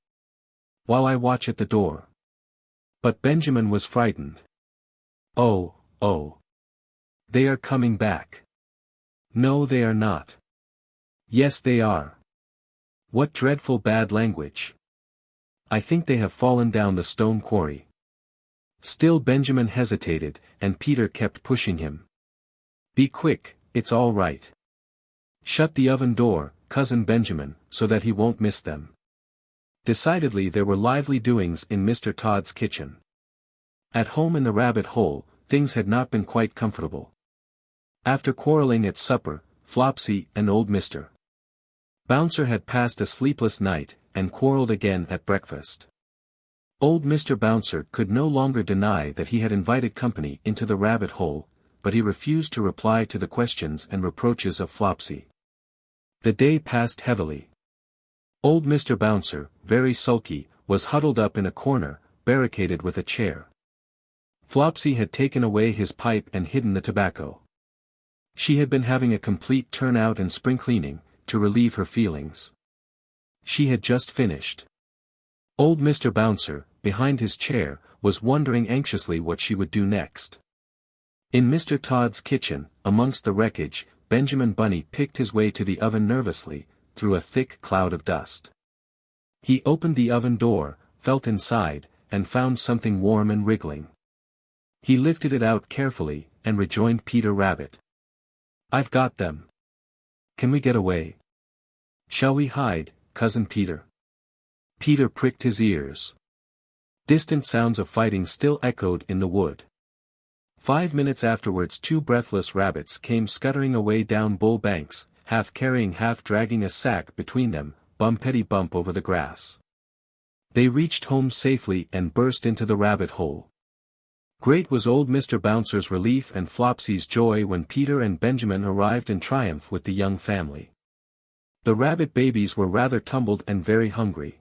While I watch at the door. But Benjamin was frightened. Oh, oh. They are coming back. No, they are not. Yes, they are. What dreadful bad language. I think they have fallen down the stone quarry. Still Benjamin hesitated, and Peter kept pushing him. Be quick, it's all right. Shut the oven door, Cousin Benjamin, so that he won't miss them. Decidedly there were lively doings in Mr. Tod's kitchen. At home in the rabbit hole, things had not been quite comfortable. After quarreling at supper, Flopsy and old Mr. Bouncer had passed a sleepless night, and quarreled again at breakfast. Old Mr. Bouncer could no longer deny that he had invited company into the rabbit hole, but he refused to reply to the questions and reproaches of Flopsy. The day passed heavily. Old Mr. Bouncer, very sulky, was huddled up in a corner, barricaded with a chair. Flopsy had taken away his pipe and hidden the tobacco. She had been having a complete turn-out and spring cleaning, to relieve her feelings. She had just finished. Old Mr. Bouncer, behind his chair, was wondering anxiously what she would do next. In Mr. Tod's kitchen, amongst the wreckage, Benjamin Bunny picked his way to the oven nervously, through a thick cloud of dust. He opened the oven door, felt inside, and found something warm and wriggling. He lifted it out carefully, and rejoined Peter Rabbit. I've got them. Can we get away? Shall we hide, Cousin Peter? Peter pricked his ears. Distant sounds of fighting still echoed in the wood. 5 minutes afterwards 2 breathless rabbits came scuttering away down Bull Banks, half carrying half dragging a sack between them, bumpety bump over the grass. They reached home safely and burst into the rabbit hole. Great was old Mr. Bouncer's relief and Flopsy's joy when Peter and Benjamin arrived in triumph with the young family. The rabbit babies were rather tumbled and very hungry.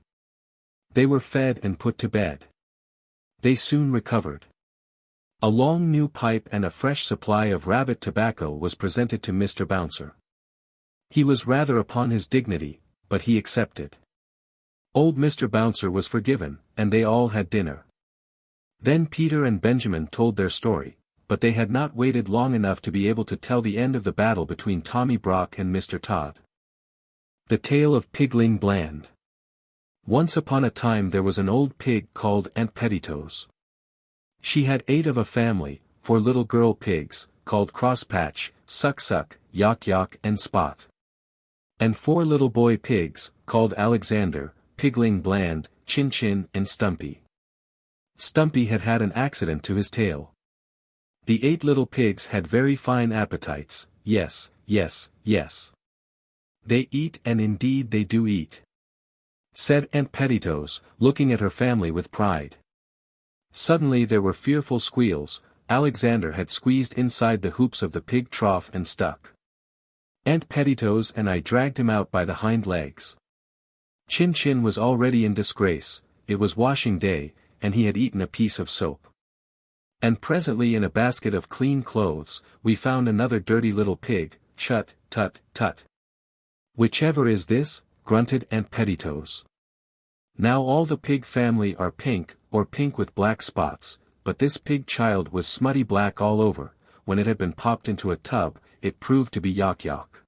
They were fed and put to bed. They soon recovered. A long new pipe and a fresh supply of rabbit tobacco was presented to Mr. Bouncer. He was rather upon his dignity, but he accepted. Old Mr. Bouncer was forgiven, and they all had dinner. Then Peter and Benjamin told their story, but they had not waited long enough to be able to tell the end of the battle between Tommy Brock and Mr. Tod. The Tale of Pigling Bland. Once upon a time there was an old pig called Aunt Petitoes. She had 8 of a family, 4 little girl pigs, called Crosspatch, Suck-Suck, Yock-Yock and Spot. And 4 little boy pigs, called Alexander, Pigling Bland, Chin-Chin and Stumpy. Stumpy had had an accident to his tail. The 8 little pigs had very fine appetites, yes, yes, yes. They eat and indeed they do eat, said Aunt Petitoes, looking at her family with pride. Suddenly there were fearful squeals. Alexander had squeezed inside the hoops of the pig trough and stuck. Aunt Petitoes and I dragged him out by the hind legs. Chin-Chin was already in disgrace, it was washing day, and he had eaten a piece of soap. And presently in a basket of clean clothes, we found another dirty little pig, Chut, tut, tut. Whichever is this, grunted Aunt Petitoes. Now all the pig family are pink, or pink with black spots, but this pig child was smutty black all over. When it had been popped into a tub, it proved to be Yock-Yock.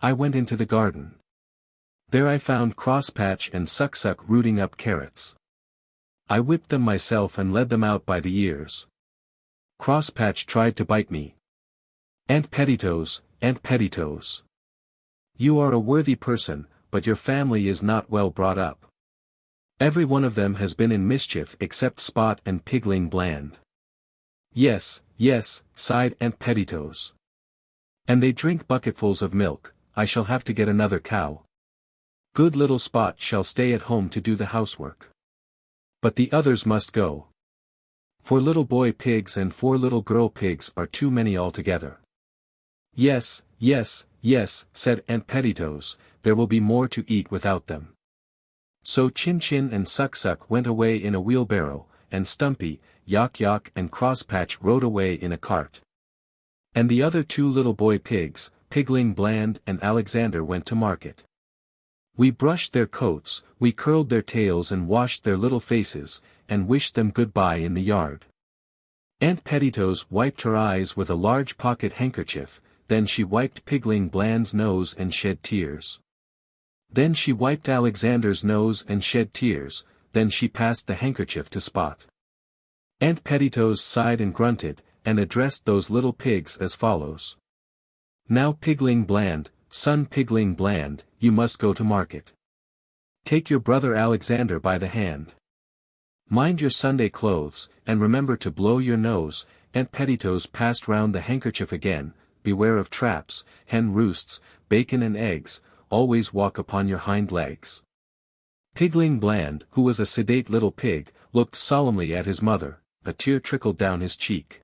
I went into the garden. There I found Crosspatch and Suck-Suck rooting up carrots. I whipped them myself and led them out by the ears. Crosspatch tried to bite me. Aunt Petitoes, Aunt Petitoes. You are a worthy person, but your family is not well brought up. Every one of them has been in mischief except Spot and Pigling Bland. Yes, yes, sighed Aunt Petitoes. And they drink bucketfuls of milk. I shall have to get another cow. Good little Spot shall stay at home to do the housework. But the others must go. 4 little boy pigs and 4 little girl pigs are too many altogether. Yes, yes, yes, said Aunt Petitoes, there will be more to eat without them. So Chin Chin and Suck Suck went away in a wheelbarrow, and Stumpy, Yock Yock and Crosspatch rode away in a cart. And the other 2 little boy pigs, Pigling Bland and Alexander, went to market. We brushed their coats, we curled their tails and washed their little faces, and wished them good-bye in the yard. Aunt Petitoes wiped her eyes with a large pocket handkerchief, then she wiped Pigling Bland's nose and shed tears. Then she wiped Alexander's nose and shed tears, then she passed the handkerchief to Spot. Aunt Petitoes sighed and grunted, and addressed those little pigs as follows. Now Pigling Bland, son Pigling Bland, you must go to market. Take your brother Alexander by the hand. Mind your Sunday clothes, and remember to blow your nose. Aunt Petitoes passed round the handkerchief again. Beware of traps, hen roosts, bacon and eggs, always walk upon your hind legs. Pigling Bland, who was a sedate little pig, looked solemnly at his mother, a tear trickled down his cheek.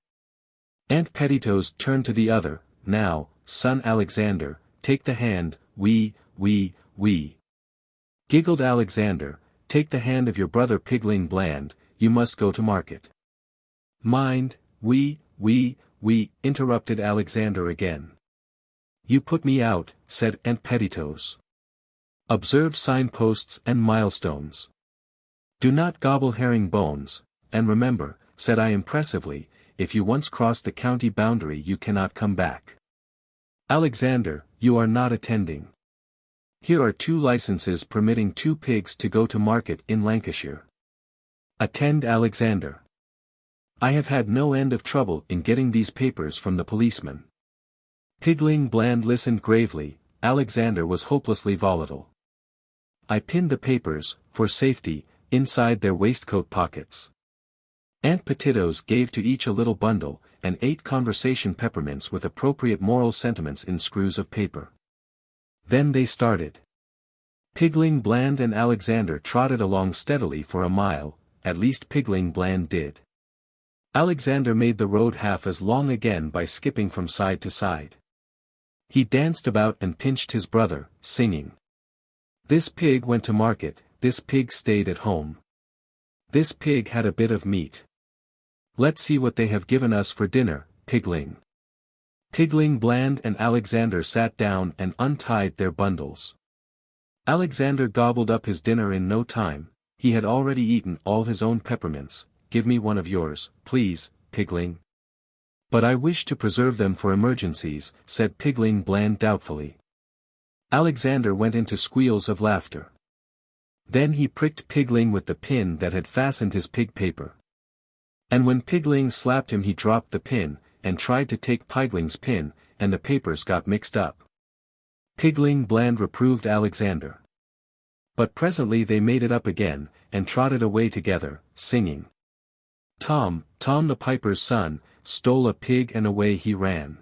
Aunt Petitoes turned to the other, now, son Alexander, take the hand, we. Giggled Alexander, take the hand of your brother Pigling Bland, you must go to market. Mind, we, interrupted Alexander again. You put me out, said Aunt Petitoes. Observe signposts and milestones. Do not gobble herring bones, and remember, said I impressively, if you once cross the county boundary you cannot come back. Alexander, you are not attending. Here are 2 licenses permitting 2 pigs to go to market in Lancashire. Attend Alexander. I have had no end of trouble in getting these papers from the policeman. Pigling Bland listened gravely. Alexander was hopelessly volatile. I pinned the papers, for safety, inside their waistcoat pockets. Aunt Petitoes gave to each a little bundle, and 8 conversation peppermints with appropriate moral sentiments in screws of paper. Then they started. Pigling Bland and Alexander trotted along steadily for a mile, at least Pigling Bland did. Alexander made the road half as long again by skipping from side to side. He danced about and pinched his brother, singing. This pig went to market, this pig stayed at home. This pig had a bit of meat. Let's see what they have given us for dinner, Pigling. Pigling Bland and Alexander sat down and untied their bundles. Alexander gobbled up his dinner in no time. He had already eaten all his own peppermints. Give me one of yours, please, Pigling. But I wish to preserve them for emergencies, said Pigling Bland doubtfully. Alexander went into squeals of laughter. Then he pricked Pigling with the pin that had fastened his pig paper. And when Pigling slapped him he dropped the pin, and tried to take Pigling's pin, and the papers got mixed up. Pigling Bland reproved Alexander. But presently they made it up again, and trotted away together, singing. Tom the piper's son, stole a pig and away he ran.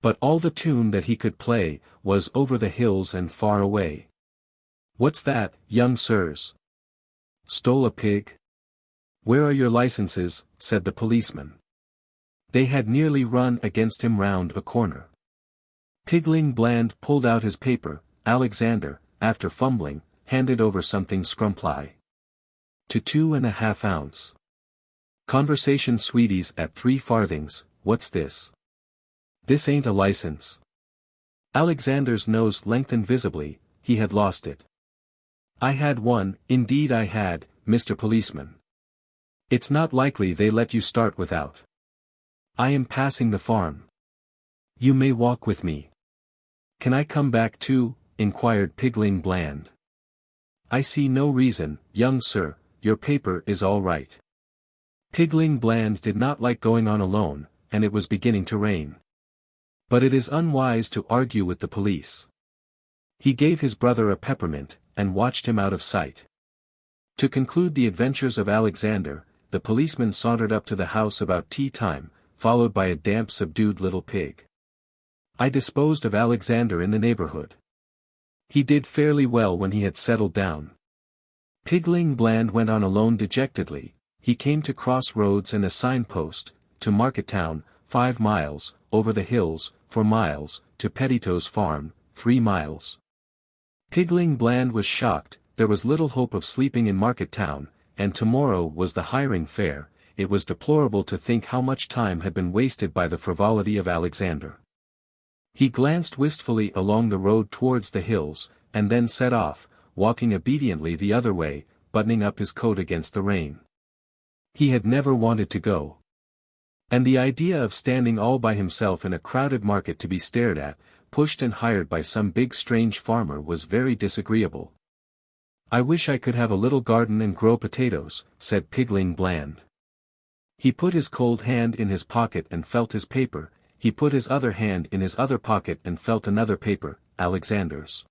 But all the tune that he could play, was over the hills and far away. What's that, young sirs? Stole a pig? Where are your licenses? Said the policeman. They had nearly run against him round a corner. Pigling Bland pulled out his paper. Alexander, after fumbling, handed over something scrumply. To 2½ ounce. Conversation sweeties at 3 farthings, what's this? This ain't a license. Alexander's nose lengthened visibly, he had lost it. I had one, indeed I had, Mr. Policeman. It's not likely they let you start without. I am passing the farm. You may walk with me. Can I come back too? Inquired Pigling Bland. I see no reason, young sir, your paper is all right. Pigling Bland did not like going on alone, and it was beginning to rain. But it is unwise to argue with the police. He gave his brother a peppermint, and watched him out of sight. To conclude the adventures of Alexander, the policeman sauntered up to the house about tea time, followed by a damp subdued little pig. I disposed of Alexander in the neighborhood. He did fairly well when he had settled down. Pigling Bland went on alone dejectedly. He came to cross roads and a signpost, to Market Town, 5 miles, over the hills, 4 miles, to Petito's farm, 3 miles. Pigling Bland was shocked. There was little hope of sleeping in Market Town, and tomorrow was the hiring fair. It was deplorable to think how much time had been wasted by the frivolity of Alexander. He glanced wistfully along the road towards the hills, and then set off, walking obediently the other way, buttoning up his coat against the rain. He had never wanted to go. And the idea of standing all by himself in a crowded market to be stared at, pushed and hired by some big strange farmer was very disagreeable. "I wish I could have a little garden and grow potatoes," said Pigling Bland. He put his cold hand in his pocket and felt his paper. He put his other hand in his other pocket and felt another paper, Alexander's.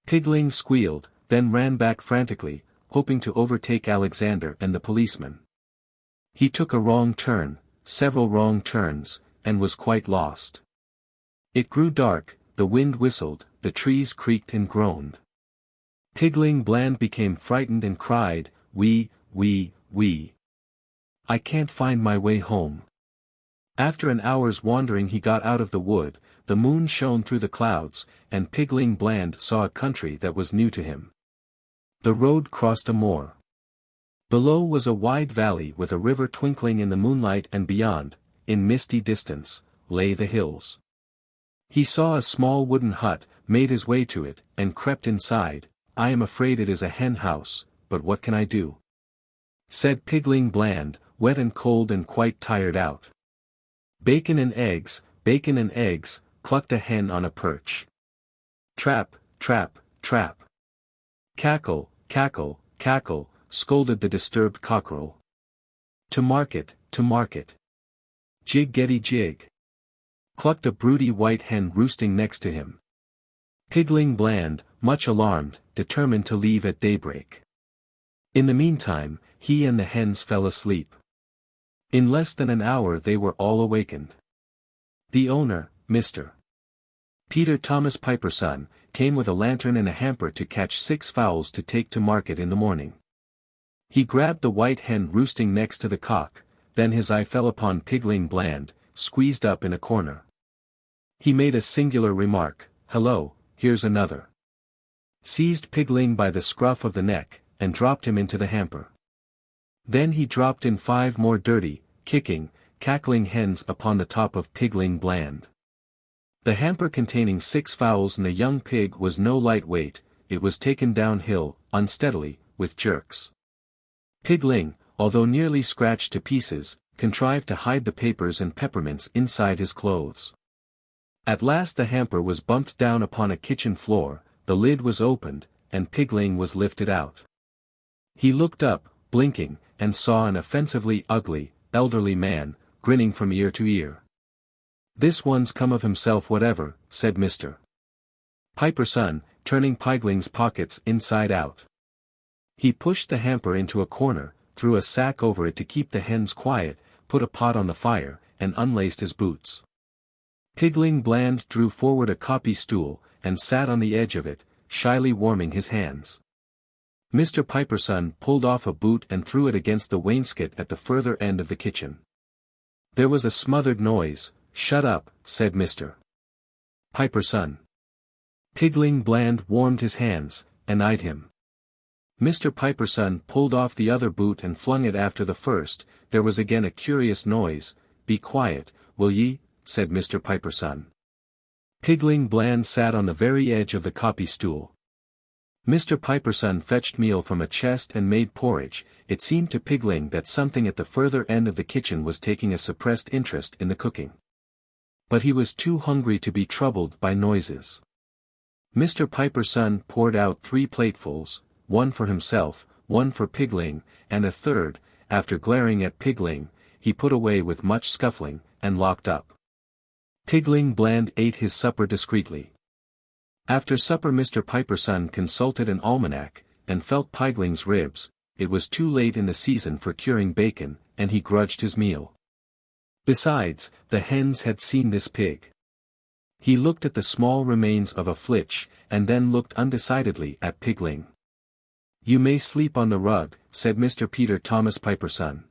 Pigling squealed, then ran back frantically, hoping to overtake Alexander and the policeman. He took a wrong turn, several wrong turns, and was quite lost. It grew dark, the wind whistled, the trees creaked and groaned. Pigling Bland became frightened and cried, "Wee, wee, wee. I can't find my way home." After an hour's wandering he got out of the wood, the moon shone through the clouds, and Pigling Bland saw a country that was new to him. The road crossed a moor. Below was a wide valley with a river twinkling in the moonlight, and beyond, in misty distance, lay the hills. He saw a small wooden hut, made his way to it, and crept inside. "I am afraid it is a hen house, but what can I do?" said Pigling Bland, wet and cold and quite tired out. Bacon and eggs, clucked a hen on a perch. Trap, trap, trap. Cackle, cackle, cackle, scolded the disturbed cockerel. To market, to market. Jig-getty jig. Clucked a broody white hen roosting next to him. Pigling Bland, much alarmed, determined to leave at daybreak. In the meantime, he and the hens fell asleep. In less than an hour they were all awakened. The owner, Mr. Peter Thomas Piperson, came with a lantern and a hamper to catch 6 fowls to take to market in the morning. He grabbed the white hen roosting next to the cock, then his eye fell upon Pigling Bland, squeezed up in a corner. He made a singular remark, "Hello, here's another." Seized Pigling by the scruff of the neck, and dropped him into the hamper. Then he dropped in 5 more dirty, kicking, cackling hens upon the top of Pigling Bland. The hamper containing 6 fowls and a young pig was no light weight. It was taken downhill, unsteadily, with jerks. Pigling, although nearly scratched to pieces, contrived to hide the papers and peppermints inside his clothes. At last the hamper was bumped down upon a kitchen floor, the lid was opened, and Pigling was lifted out. He looked up, blinking, and saw an offensively ugly, elderly man, grinning from ear to ear. "This one's come of himself whatever," said Mr. Piperson, turning Pigling's pockets inside out. He pushed the hamper into a corner, threw a sack over it to keep the hens quiet, put a pot on the fire, and unlaced his boots. Pigling Bland drew forward a copy stool, and sat on the edge of it, shyly warming his hands. Mr. Piperson pulled off a boot and threw it against the wainscot at the further end of the kitchen. There was a smothered noise. "Shut up," said Mr. Piperson. Pigling Bland warmed his hands, and eyed him. Mr. Piperson pulled off the other boot and flung it after the first. There was again a curious noise. "Be quiet, will ye?" said Mr. Piperson. Pigling Bland sat on the very edge of the copy stool. Mr. Piperson fetched meal from a chest and made porridge. It seemed to Pigling that something at the further end of the kitchen was taking a suppressed interest in the cooking. But he was too hungry to be troubled by noises. Mr. Piperson poured out 3 platefuls, 1 for himself, 1 for Pigling, and a third, after glaring at Pigling, he put away with much scuffling, and locked up. Pigling Bland ate his supper discreetly. After supper Mr. Piper's son consulted an almanac, and felt Pigling's ribs. It was too late in the season for curing bacon, and he grudged his meal. Besides, the hens had seen this pig. He looked at the small remains of a flitch, and then looked undecidedly at Pigling. "You may sleep on the rug," said Mr. Peter Thomas Piper's son.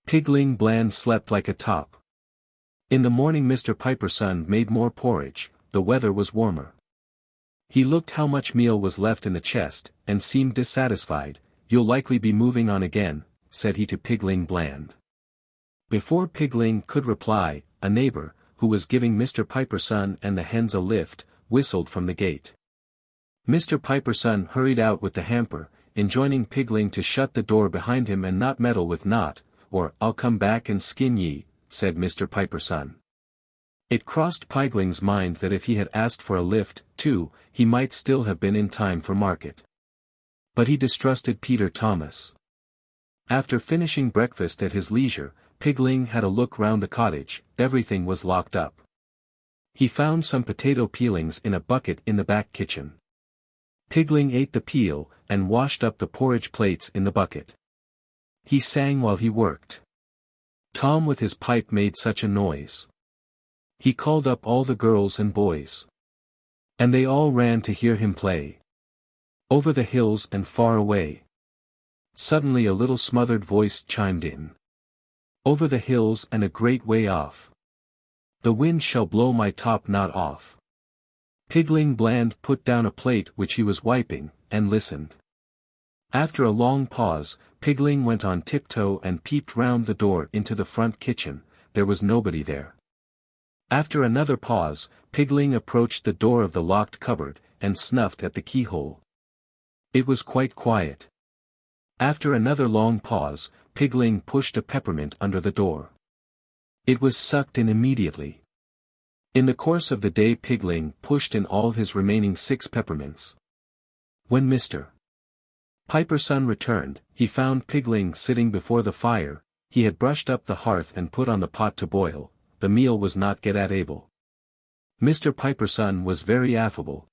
Pigling Bland slept like a top. In the morning Mr. Piper's son made more porridge. The weather was warmer. He looked how much meal was left in the chest, and seemed dissatisfied. "You'll likely be moving on again," said he to Pigling Bland. Before Pigling could reply, a neighbor, who was giving Mr. Piper's son and the hens a lift, whistled from the gate. Mr. Piper's son hurried out with the hamper, enjoining Pigling to shut the door behind him and not meddle with Not, or "I'll come back and skin ye," said Mr. Piper's son. It crossed Pigling's mind that if he had asked for a lift, too, he might still have been in time for market. But he distrusted Peter Thomas. After finishing breakfast at his leisure, Pigling had a look round the cottage. Everything was locked up. He found some potato peelings in a bucket in the back kitchen. Pigling ate the peel, and washed up the porridge plates in the bucket. He sang while he worked. Tom with his pipe made such a noise. He called up all the girls and boys. And they all ran to hear him play. Over the hills and far away. Suddenly a little smothered voice chimed in. Over the hills and a great way off. The wind shall blow my top knot off. Pigling Bland put down a plate which he was wiping, and listened. After a long pause, Pigling went on tiptoe and peeped round the door into the front kitchen. There was nobody there. After another pause, Pigling approached the door of the locked cupboard, and snuffed at the keyhole. It was quite quiet. After another long pause, Pigling pushed a peppermint under the door. It was sucked in immediately. In the course of the day Pigling pushed in all his remaining 6 peppermints. When Mr. Piper's son returned, he found Pigling sitting before the fire. He had brushed up the hearth and put on the pot to boil. The meal was not get at able. Mr. Piper's son was very affable.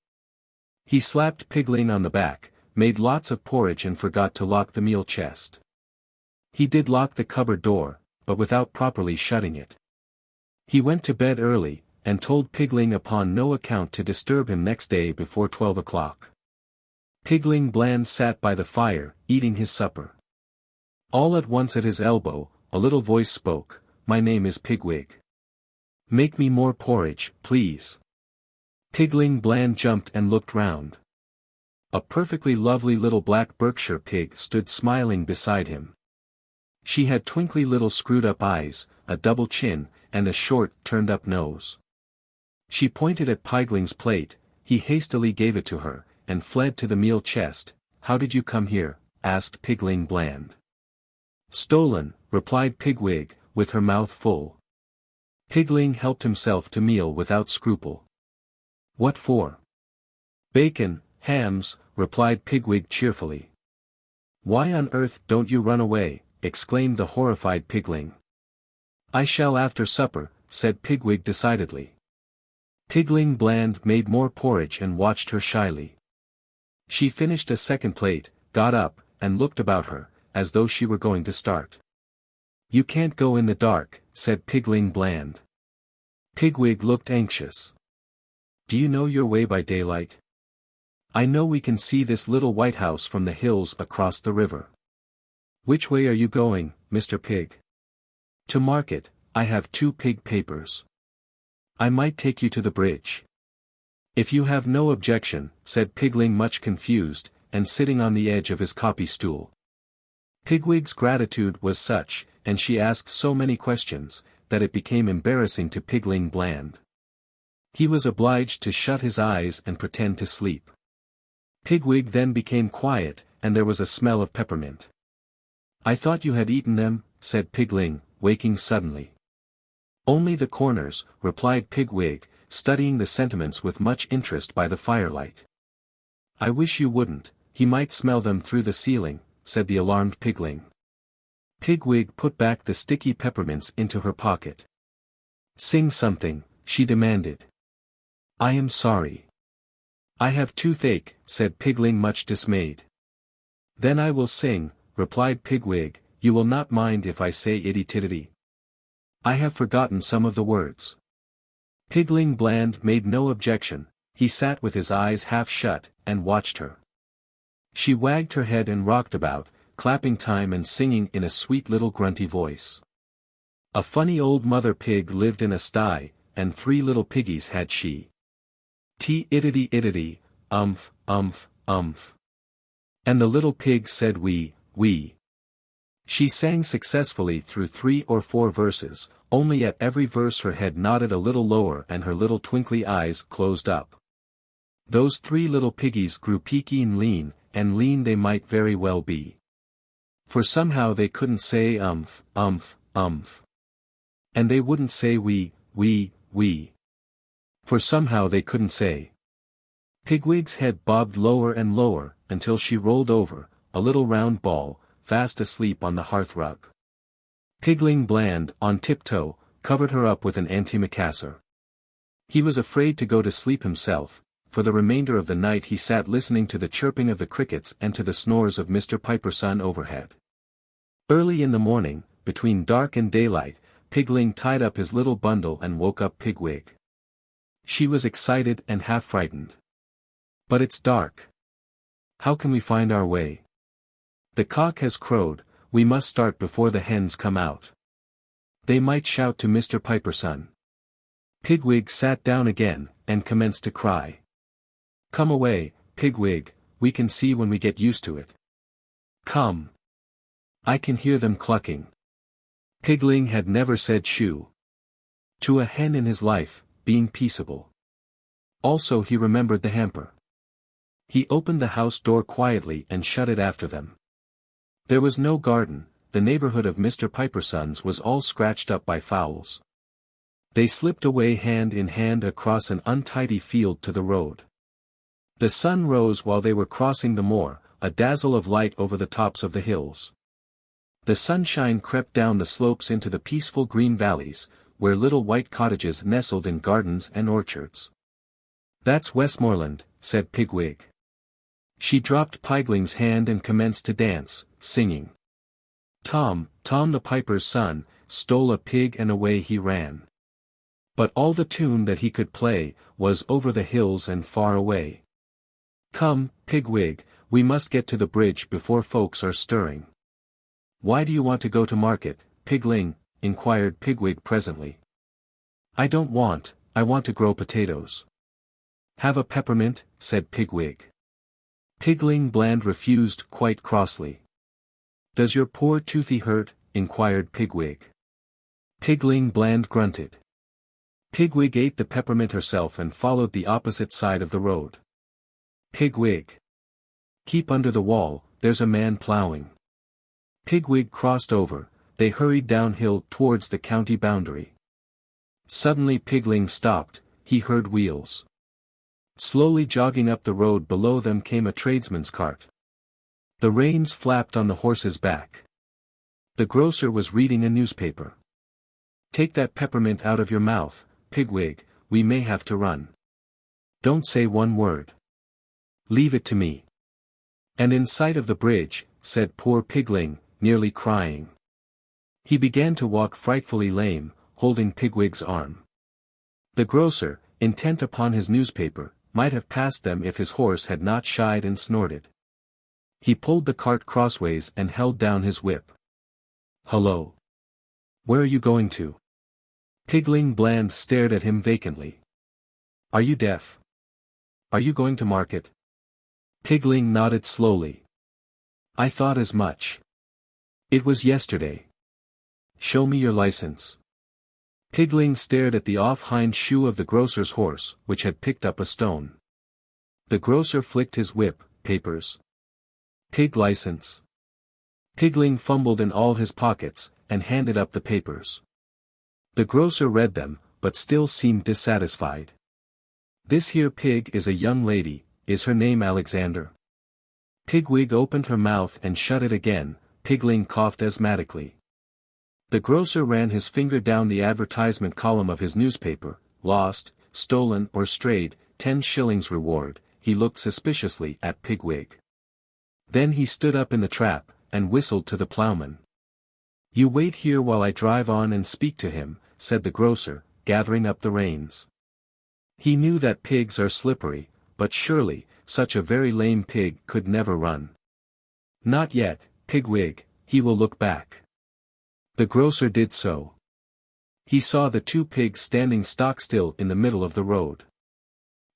He slapped Pigling on the back, made lots of porridge and forgot to lock the meal chest. He did lock the cupboard door, but without properly shutting it. He went to bed early, and told Pigling upon no account to disturb him next day before 12 o'clock. Pigling Bland sat by the fire, eating his supper. All at once at his elbow, a little voice spoke, "My name is Pigwig. Make me more porridge, please." Pigling Bland jumped and looked round. A perfectly lovely little black Berkshire pig stood smiling beside him. She had twinkly little screwed-up eyes, a double chin, and a short, turned-up nose. She pointed at Pigling's plate. He hastily gave it to her, and fled to the meal chest. "How did you come here?" asked Pigling Bland. "Stolen," replied Pigwig, with her mouth full. Pigling helped himself to meal without scruple. "What for?" "Bacon, hams," replied Pigwig cheerfully. "Why on earth don't you run away?" exclaimed the horrified Pigling. "I shall after supper," said Pigwig decidedly. Pigling Bland made more porridge and watched her shyly. She finished a second plate, got up, and looked about her, as though she were going to start. "You can't go in the dark," said Pigling Bland. Pigwig looked anxious. "Do you know your way by daylight?" "I know we can see this little white house from the hills across the river." "Which way are you going, Mr. Pig?" "To market. I have 2 pig papers. I might take you to the bridge." "If you have no objection," said Pigling much confused, and sitting on the edge of his copy stool. Pigwig's gratitude was such, and she asked so many questions, that it became embarrassing to Pigling Bland. He was obliged to shut his eyes and pretend to sleep. Pigwig then became quiet, and there was a smell of peppermint. "I thought you had eaten them," said Pigling, waking suddenly. "Only the corners," replied Pigwig, studying the sentiments with much interest by the firelight. "I wish you wouldn't, he might smell them through the ceiling," said the alarmed Pigling. Pigwig put back the sticky peppermints into her pocket. "Sing something," she demanded. "I am sorry." I have toothache, said Pigling much dismayed. Then I will sing, replied Pigwig, you will not mind if I say itty-titty. I have forgotten some of the words. Pigling Bland made no objection, he sat with his eyes half shut, and watched her. She wagged her head and rocked about, clapping time and singing in a sweet little grunty voice. A funny old mother pig lived in a sty, and 3 little piggies had she. Tea-iddity-iddity, umph, umph, umph. And the little pig said wee, wee. She sang successfully through 3 or 4 verses, only at every verse her head nodded a little lower and her little twinkly eyes closed up. Those 3 little piggies grew peaky and lean they might very well be. For somehow they couldn't say umph, umph, umph. And they wouldn't say wee, wee, wee. For somehow they couldn't say. Pigwig's head bobbed lower and lower, until she rolled over, a little round ball, fast asleep on the hearthrug. Pigling Bland, on tiptoe, covered her up with an antimacassar. He was afraid to go to sleep himself. For the remainder of the night he sat listening to the chirping of the crickets and to the snores of Mr. Piperson overhead. Early in the morning, between dark and daylight, Pigling tied up his little bundle and woke up Pigwig. She was excited and half frightened. But it's dark. How can we find our way? The cock has crowed, we must start before the hens come out. They might shout to Mr. Piperson. Pigwig sat down again, and commenced to cry. Come away, Pigwig, we can see when we get used to it. Come. I can hear them clucking. Pigling had never said shoo to a hen in his life, being peaceable. Also he remembered the hamper. He opened the house door quietly and shut it after them. There was no garden, the neighborhood of Mr. Piperson's was all scratched up by fowls. They slipped away hand in hand across an untidy field to the road. The sun rose while they were crossing the moor, a dazzle of light over the tops of the hills. The sunshine crept down the slopes into the peaceful green valleys, where little white cottages nestled in gardens and orchards. That's Westmoreland, said Pigwig. She dropped Pigling's hand and commenced to dance, singing. Tom the piper's son, stole a pig and away he ran. But all the tune that he could play, was over the hills and far away. Come, Pigwig, we must get to the bridge before folks are stirring. Why do you want to go to market, Pigling? Inquired Pigwig presently. I want to grow potatoes. Have a peppermint, said Pigwig. Pigling Bland refused quite crossly. Does your poor toothy hurt? Inquired Pigwig. Pigling Bland grunted. Pigwig ate the peppermint herself and followed the opposite side of the road. Pigwig. Keep under the wall, there's a man plowing. Pigwig crossed over, they hurried downhill towards the county boundary. Suddenly Pigling stopped, he heard wheels. Slowly jogging up the road below them came a tradesman's cart. The reins flapped on the horse's back. The grocer was reading a newspaper. Take that peppermint out of your mouth, Pigwig, we may have to run. Don't say one word. Leave it to me. And in sight of the bridge, said poor Pigling, nearly crying. He began to walk frightfully lame, holding Pigwig's arm. The grocer, intent upon his newspaper, might have passed them if his horse had not shied and snorted. He pulled the cart crossways and held down his whip. Hullo! Where are you going to? Pigling Bland stared at him vacantly. Are you deaf? Are you going to market? Pigling nodded slowly. I thought as much. It was yesterday. Show me your license. Pigling stared at the off hind shoe of the grocer's horse, which had picked up a stone. The grocer flicked his whip. Papers. Pig license. Pigling fumbled in all his pockets, and handed up the papers. The grocer read them, but still seemed dissatisfied. This here pig is a young lady, is her name Alexander? Pigwig opened her mouth and shut it again, Pigling coughed asthmatically. The grocer ran his finger down the advertisement column of his newspaper, lost, stolen or strayed, 10 shillings reward, he looked suspiciously at Pigwig. Then he stood up in the trap, and whistled to the ploughman. "You wait here while I drive on and speak to him," said the grocer, gathering up the reins. He knew that pigs are slippery, but surely, such a very lame pig could never run. "Not yet, Pigwig, he will look back." The grocer did so. He saw the two pigs standing stock-still in the middle of the road.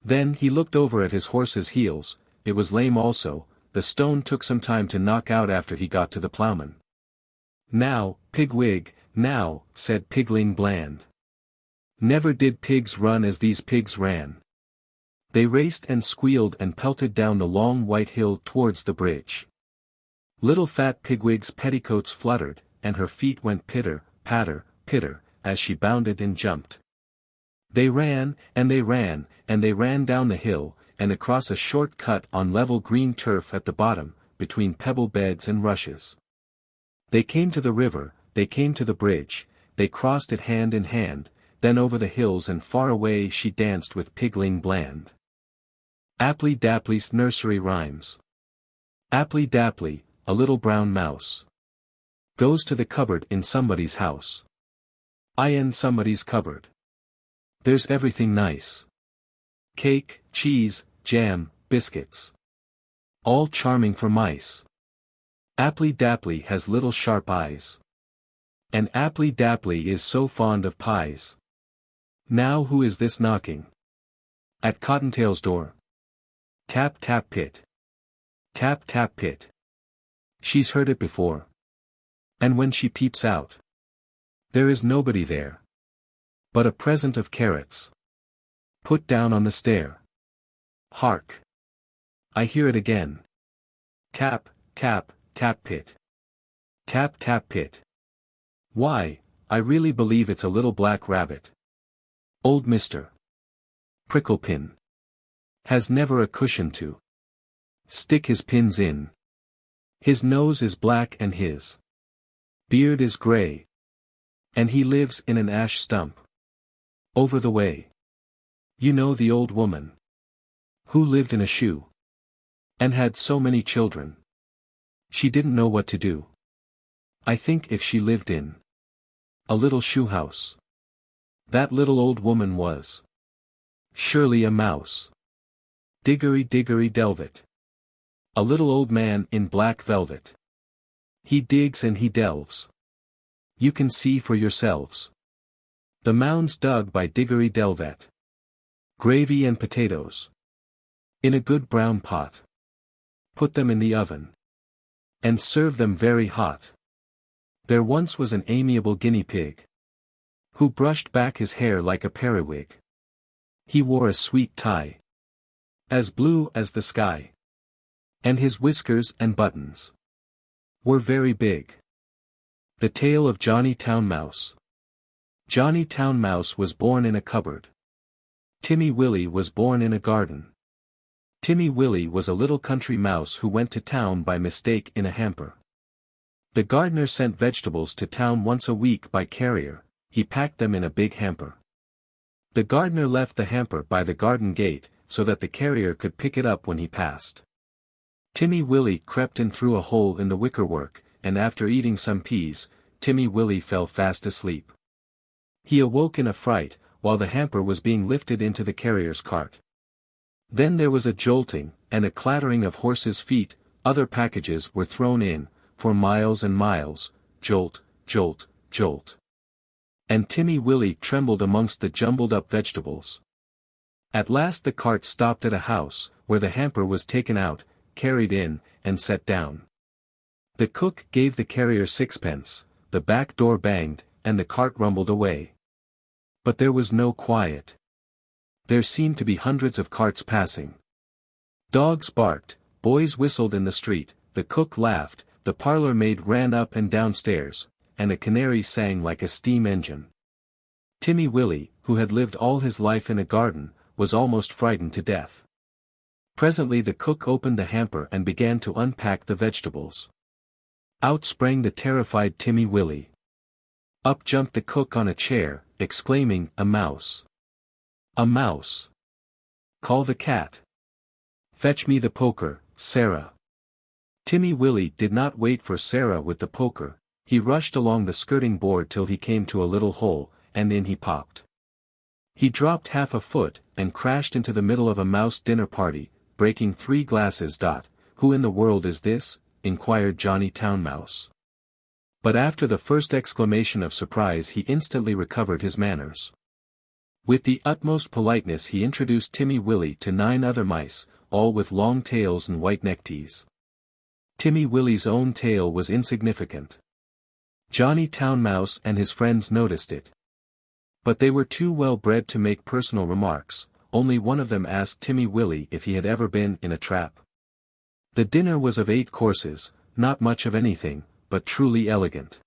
Then he looked over at his horse's heels, it was lame also, the stone took some time to knock out after he got to the ploughman. "Now, Pigwig, now," said Pigling bland. Never did pigs run as these pigs ran. They raced and squealed and pelted down the long white hill towards the bridge. Little fat Pigwig's petticoats fluttered, and her feet went pitter, patter, pitter, as she bounded and jumped. They ran, and they ran, and they ran down the hill, and across a short cut on level green turf at the bottom, between pebble beds and rushes. They came to the river, they came to the bridge, they crossed it hand in hand, then over the hills and far away she danced with Pigling bland. Appley Dapply's Nursery Rhymes. Appley Dapply, a little brown mouse, goes to the cupboard in somebody's house. In somebody's cupboard. There's everything nice. Cake, cheese, jam, biscuits. All charming for mice. Appley Dapply has little sharp eyes. And Appley Dapply is so fond of pies. Now who is this knocking? At Cottontail's door. Tap tap pit. Tap tap pit. She's heard it before. And when she peeps out, there is nobody there. But a present of carrots. Put down on the stair. Hark! I hear it again. Tap, tap, tap pit. Tap tap pit. Why, I really believe it's a little black rabbit. Old Mr. Pricklepin has never a cushion to stick his pins in. His nose is black and his beard is grey. And he lives in an ash stump. Over the way. You know the old woman who lived in a shoe and had so many children. She didn't know what to do. I think if she lived in a little shoe house, that little old woman was surely a mouse. Diggory diggory delvet. A little old man in black velvet. He digs and he delves. You can see for yourselves. The mounds dug by Diggory Delvet. Gravy and potatoes. In a good brown pot. Put them in the oven. And serve them very hot. There once was an amiable guinea pig, who brushed back his hair like a periwig. He wore a sweet tie, as blue as the sky. And his whiskers and buttons were very big. The Tale of Johnny Town Mouse. Johnny Town Mouse was born in a cupboard. Timmy Willie was born in a garden. Timmy Willie was a little country mouse who went to town by mistake in a hamper. The gardener sent vegetables to town once a week by carrier, he packed them in a big hamper. The gardener left the hamper by the garden gate, so that the carrier could pick it up when he passed. Timmy Willie crept in through a hole in the wickerwork, and after eating some peas, Timmy Willie fell fast asleep. He awoke in a fright, while the hamper was being lifted into the carrier's cart. Then there was a jolting, and a clattering of horses' feet, other packages were thrown in, for miles and miles, jolt, jolt, jolt. And Timmy Willie trembled amongst the jumbled-up vegetables. At last the cart stopped at a house, where the hamper was taken out, carried in, and set down. The cook gave the carrier sixpence, the back door banged, and the cart rumbled away. But there was no quiet. There seemed to be hundreds of carts passing. Dogs barked, boys whistled in the street, the cook laughed, the parlor maid ran up and down stairs, and a canary sang like a steam engine. Timmy Willie, who had lived all his life in a garden, was almost frightened to death. Presently the cook opened the hamper and began to unpack the vegetables. Out sprang the terrified Timmy Willie. Up jumped the cook on a chair, exclaiming, "A mouse! A mouse! Call the cat!" Fetch me the poker, Sarah. Timmy Willie did not wait for Sarah with the poker, he rushed along the skirting board till he came to a little hole, and in he popped. He dropped half a foot, and crashed into the middle of a mouse dinner party, breaking 3 glasses. Who in the world is this? Inquired Johnny Town Mouse. But after the first exclamation of surprise he instantly recovered his manners. With the utmost politeness he introduced Timmy Willie to 9 other mice, all with long tails and white neckties. Timmy Willie's own tail was insignificant. Johnny Town Mouse and his friends noticed it. But they were too well bred to make personal remarks. Only one of them asked Timmy Willie if he had ever been in a trap. The dinner was of 8 courses, not much of anything, but truly elegant.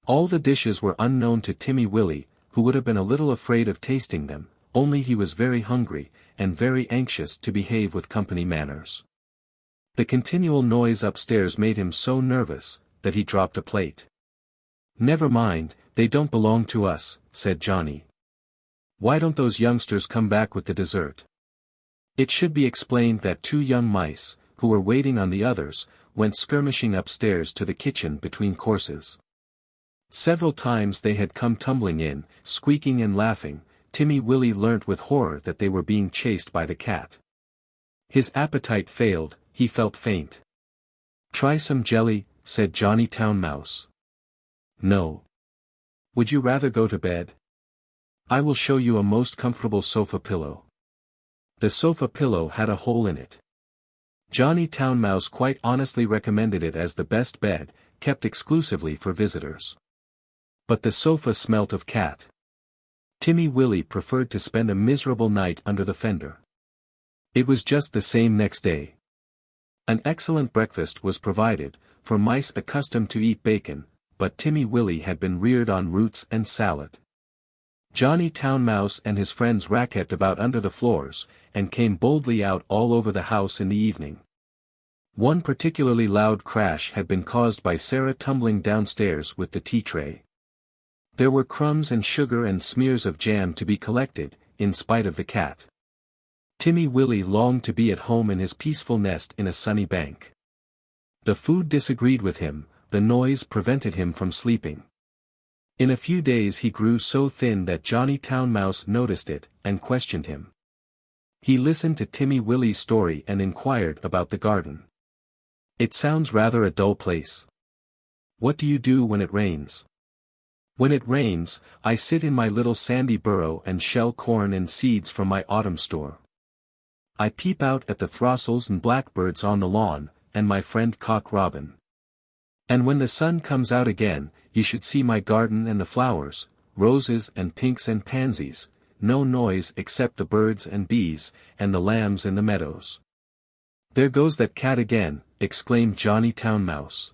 All the dishes were unknown to Timmy Willie, who would have been a little afraid of tasting them, only he was very hungry, and very anxious to behave with company manners. The continual noise upstairs made him so nervous, that he dropped a plate. "Never mind, they don't belong to us," said Johnny. "Why don't those youngsters come back with the dessert?" It should be explained that 2 young mice, who were waiting on the others, went skirmishing upstairs to the kitchen between courses. Several times they had come tumbling in, squeaking and laughing. Timmy Willie learnt with horror that they were being chased by the cat. His appetite failed, he felt faint. "Try some jelly," said Johnny Town Mouse. "No. Would you rather go to bed? I will show you a most comfortable sofa pillow." The sofa pillow had a hole in it. Johnny Town Mouse quite honestly recommended it as the best bed, kept exclusively for visitors. But the sofa smelt of cat. Timmy Willie preferred to spend a miserable night under the fender. It was just the same next day. An excellent breakfast was provided, for mice accustomed to eat bacon, but Timmy Willie had been reared on roots and salad. Johnny Town Mouse and his friends racketed about under the floors, and came boldly out all over the house in the evening. One particularly loud crash had been caused by Sarah tumbling downstairs with the tea tray. There were crumbs and sugar and smears of jam to be collected, in spite of the cat. Timmy Willie longed to be at home in his peaceful nest in a sunny bank. The food disagreed with him, the noise prevented him from sleeping. In a few days he grew so thin that Johnny Town Mouse noticed it, and questioned him. He listened to Timmy Willie's story and inquired about the garden. "It sounds rather a dull place. What do you do when it rains?" "When it rains, I sit in my little sandy burrow and shell corn and seeds from my autumn store. I peep out at the throstles and blackbirds on the lawn, and my friend Cock Robin. And when the sun comes out again, you should see my garden and the flowers, roses and pinks and pansies, no noise except the birds and bees, and the lambs in the meadows." "There goes that cat again," exclaimed Johnny Town Mouse.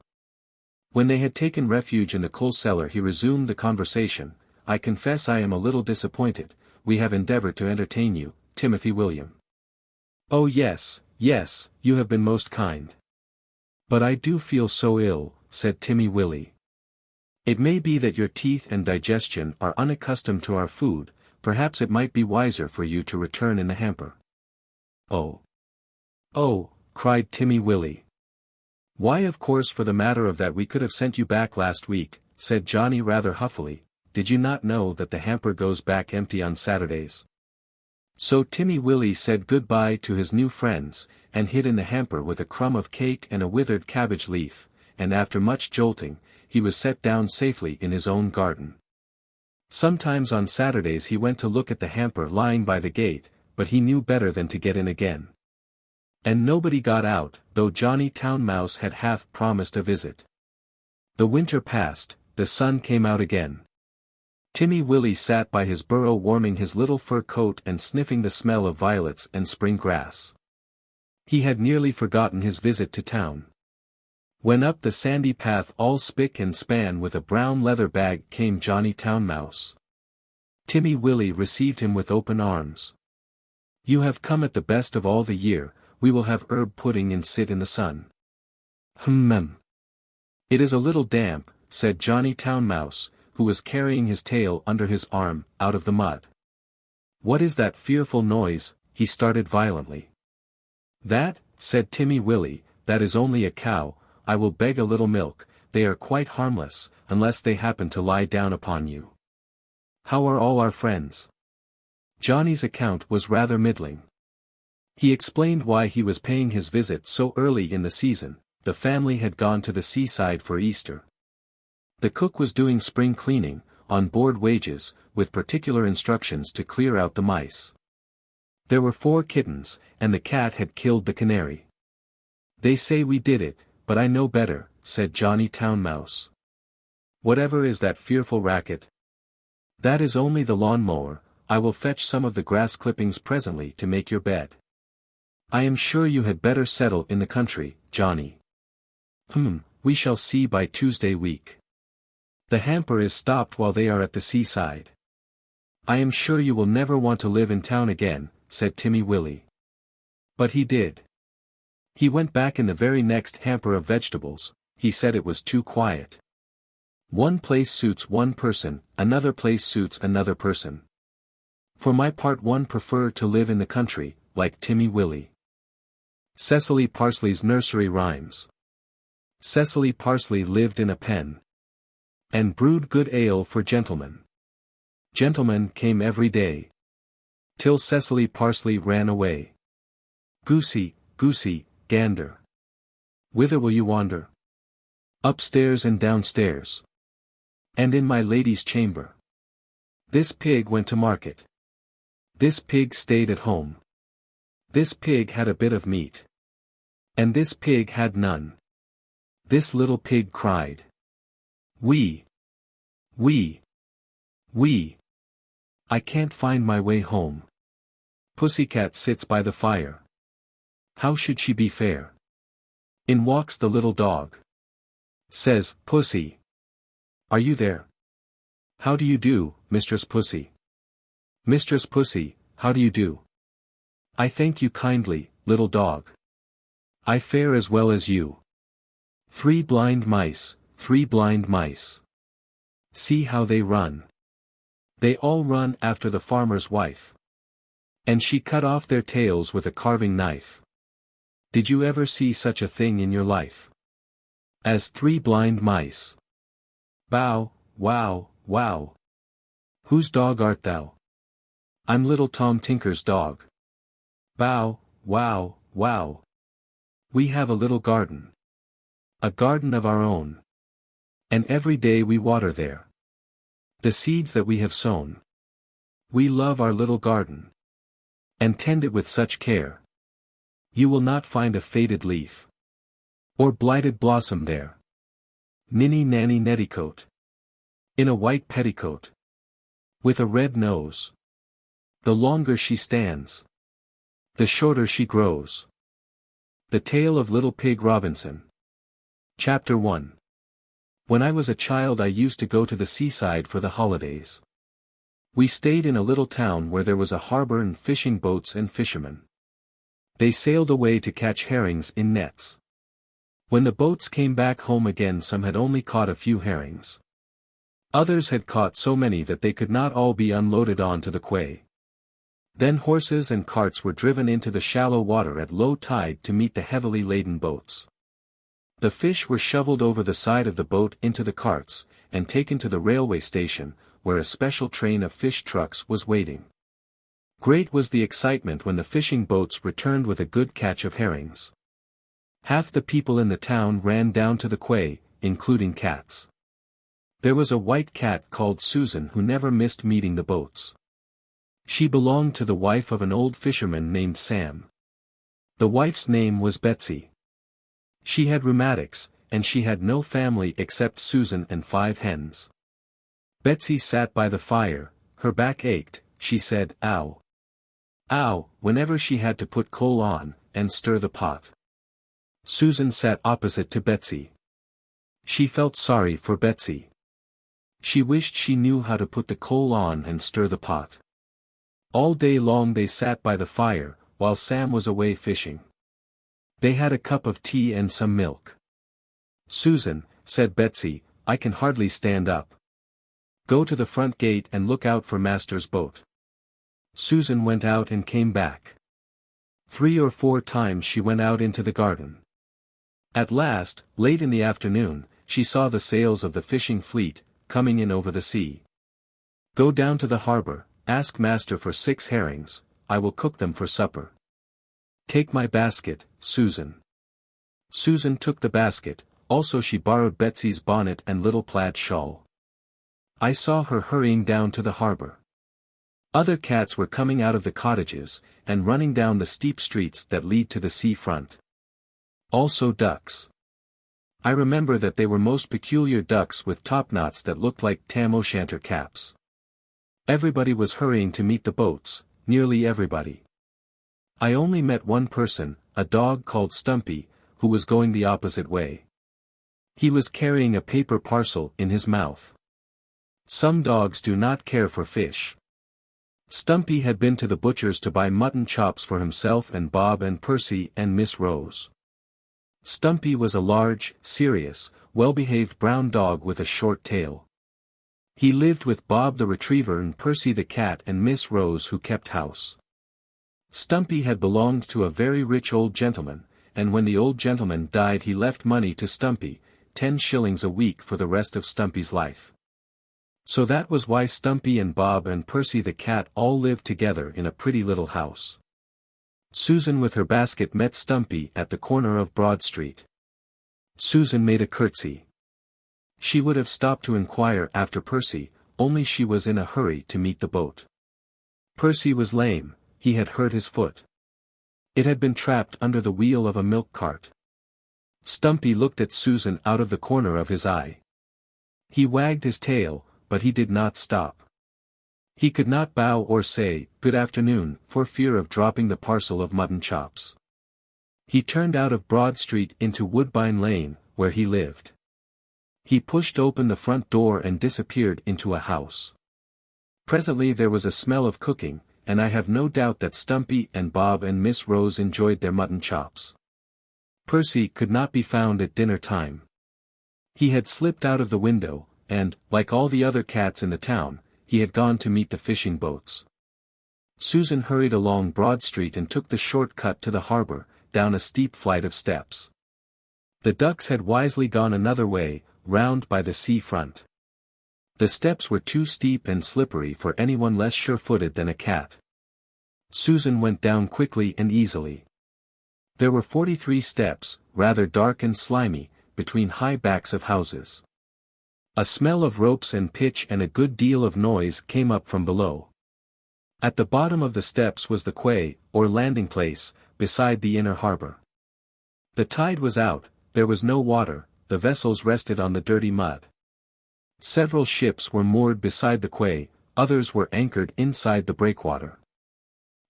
When they had taken refuge in the coal cellar he resumed the conversation. "I confess I am a little disappointed. We have endeavored to entertain you, Timothy William." "Oh yes, yes, you have been most kind. But I do feel so ill," said Timmy Willie. "It may be that your teeth and digestion are unaccustomed to our food. Perhaps it might be wiser for you to return in the hamper." "Oh! Oh!" cried Timmy Willie. "Why, of course, for the matter of that we could have sent you back last week," said Johnny rather huffily. "Did you not know that the hamper goes back empty on Saturdays?" So Timmy Willie said good-bye to his new friends, and hid in the hamper with a crumb of cake and a withered cabbage leaf, and after much jolting, he was set down safely in his own garden. Sometimes on Saturdays he went to look at the hamper lying by the gate, but he knew better than to get in again. And nobody got out, though Johnny Town Mouse had half promised a visit. The winter passed, the sun came out again. Timmy Willie sat by his burrow warming his little fur coat and sniffing the smell of violets and spring grass. He had nearly forgotten his visit to town. When up the sandy path all spick and span with a brown leather bag came Johnny Town Mouse. Timmy Willie received him with open arms. "You have come at the best of all the year. We will have herb pudding and sit in the sun." "It is a little damp," said Johnny Town Mouse, who was carrying his tail under his arm, out of the mud. "What is that fearful noise?" He started violently. That, said Timmy Willie, that is only a cow, I will beg a little milk, they are quite harmless, unless they happen to lie down upon you. How are all our friends? Johnny's account was rather middling. He explained why he was paying his visit so early in the season. The family had gone to the seaside for Easter. The cook was doing spring cleaning, on board wages, with particular instructions to clear out the mice. There were 4 kittens, and the cat had killed the canary. They say we did it, but I know better, said Johnny Town Mouse. Whatever is that fearful racket? That is only the lawn-mower. I will fetch some of the grass clippings presently to make your bed. I am sure you had better settle in the country, Johnny. We shall see by Tuesday week. The hamper is stopped while they are at the seaside. I am sure you will never want to live in town again, said Timmy Willie. But he did. He went back in the very next hamper of vegetables. He said it was too quiet. One place suits one person, another place suits another person. For my part one prefer to live in the country, like Timmy Willie. Cecily Parsley's Nursery Rhymes. Cecily Parsley lived in a pen, and brewed good ale for gentlemen. Gentlemen came every day, till Cecily Parsley ran away. Goosey, goosey, gander, whither will you wander? Upstairs and downstairs, and in my lady's chamber. This pig went to market. This pig stayed at home. This pig had a bit of meat, and this pig had none. This little pig cried. Wee! Wee! Wee! I can't find my way home. Pussycat sits by the fire. How should she be fair? In walks the little dog. Says, Pussy. Are you there? How do you do, Mistress Pussy? Mistress Pussy, how do you do? I thank you kindly, little dog. I fare as well as you. 3 blind mice, 3 blind mice. See how they run. They all run after the farmer's wife. And she cut off their tails with a carving knife. Did you ever see such a thing in your life? As 3 blind mice. Bow, wow, wow. Whose dog art thou? I'm little Tom Tinker's dog. Bow, wow, wow. We have a little garden. A garden of our own. And every day we water there the seeds that we have sown. We love our little garden, and tend it with such care. You will not find a faded leaf, or blighted blossom there. Ninny nanny netticoat, in a white petticoat, with a red nose. The longer she stands, the shorter she grows. The Tale of Little Pig Robinson. Chapter 1. When I was a child I used to go to the seaside for the holidays. We stayed in a little town where there was a harbor and fishing boats and fishermen. They sailed away to catch herrings in nets. When the boats came back home again some had only caught a few herrings. Others had caught so many that they could not all be unloaded onto the quay. Then horses and carts were driven into the shallow water at low tide to meet the heavily laden boats. The fish were shoveled over the side of the boat into the carts, and taken to the railway station, where a special train of fish trucks was waiting. Great was the excitement when the fishing boats returned with a good catch of herrings. Half the people in the town ran down to the quay, including cats. There was a white cat called Susan who never missed meeting the boats. She belonged to the wife of an old fisherman named Sam. The wife's name was Betsy. She had rheumatics, and she had no family except Susan and 5 hens. Betsy sat by the fire, her back ached, she said, ow. Ow, whenever she had to put coal on, and stir the pot. Susan sat opposite to Betsy. She felt sorry for Betsy. She wished she knew how to put the coal on and stir the pot. All day long they sat by the fire, while Sam was away fishing. They had a cup of tea and some milk. Susan, said Betsy, I can hardly stand up. Go to the front gate and look out for master's boat. Susan went out and came back. 3 or 4 times she went out into the garden. At last, late in the afternoon, she saw the sails of the fishing fleet, coming in over the sea. "Go down to the harbor, ask master for 6 herrings, I will cook them for supper. Take my basket, Susan." Susan took the basket, also she borrowed Betsy's bonnet and little plaid shawl. I saw her hurrying down to the harbor. Other cats were coming out of the cottages, and running down the steep streets that lead to the sea front. Also ducks. I remember that they were most peculiar ducks with topknots that looked like tam-o'-shanter caps. Everybody was hurrying to meet the boats, nearly everybody. I only met one person, a dog called Stumpy, who was going the opposite way. He was carrying a paper parcel in his mouth. Some dogs do not care for fish. Stumpy had been to the butcher's to buy mutton chops for himself and Bob and Percy and Miss Rose. Stumpy was a large, serious, well-behaved brown dog with a short tail. He lived with Bob the retriever and Percy the cat and Miss Rose who kept house. Stumpy had belonged to a very rich old gentleman, and when the old gentleman died he left money to Stumpy, 10 shillings a week for the rest of Stumpy's life. So that was why Stumpy and Bob and Percy the cat all lived together in a pretty little house. Susan with her basket met Stumpy at the corner of Broad Street. Susan made a curtsy. She would have stopped to inquire after Percy, only she was in a hurry to meet the boat. Percy was lame, he had hurt his foot. It had been trapped under the wheel of a milk cart. Stumpy looked at Susan out of the corner of his eye. He wagged his tail, but he did not stop. He could not bow or say, "Good afternoon," for fear of dropping the parcel of mutton chops. He turned out of Broad Street into Woodbine Lane, where he lived. He pushed open the front door and disappeared into a house. Presently there was a smell of cooking, and I have no doubt that Stumpy and Bob and Miss Rose enjoyed their mutton chops. Percy could not be found at dinner time. He had slipped out of the window, and, like all the other cats in the town, he had gone to meet the fishing boats. Susan hurried along Broad Street and took the short cut to the harbor, down a steep flight of steps. The ducks had wisely gone another way, round by the sea front. The steps were too steep and slippery for anyone less sure-footed than a cat. Susan went down quickly and easily. There were 43 steps, rather dark and slimy, between high backs of houses. A smell of ropes and pitch and a good deal of noise came up from below. At the bottom of the steps was the quay, or landing place, beside the inner harbor. The tide was out, there was no water, the vessels rested on the dirty mud. Several ships were moored beside the quay, others were anchored inside the breakwater.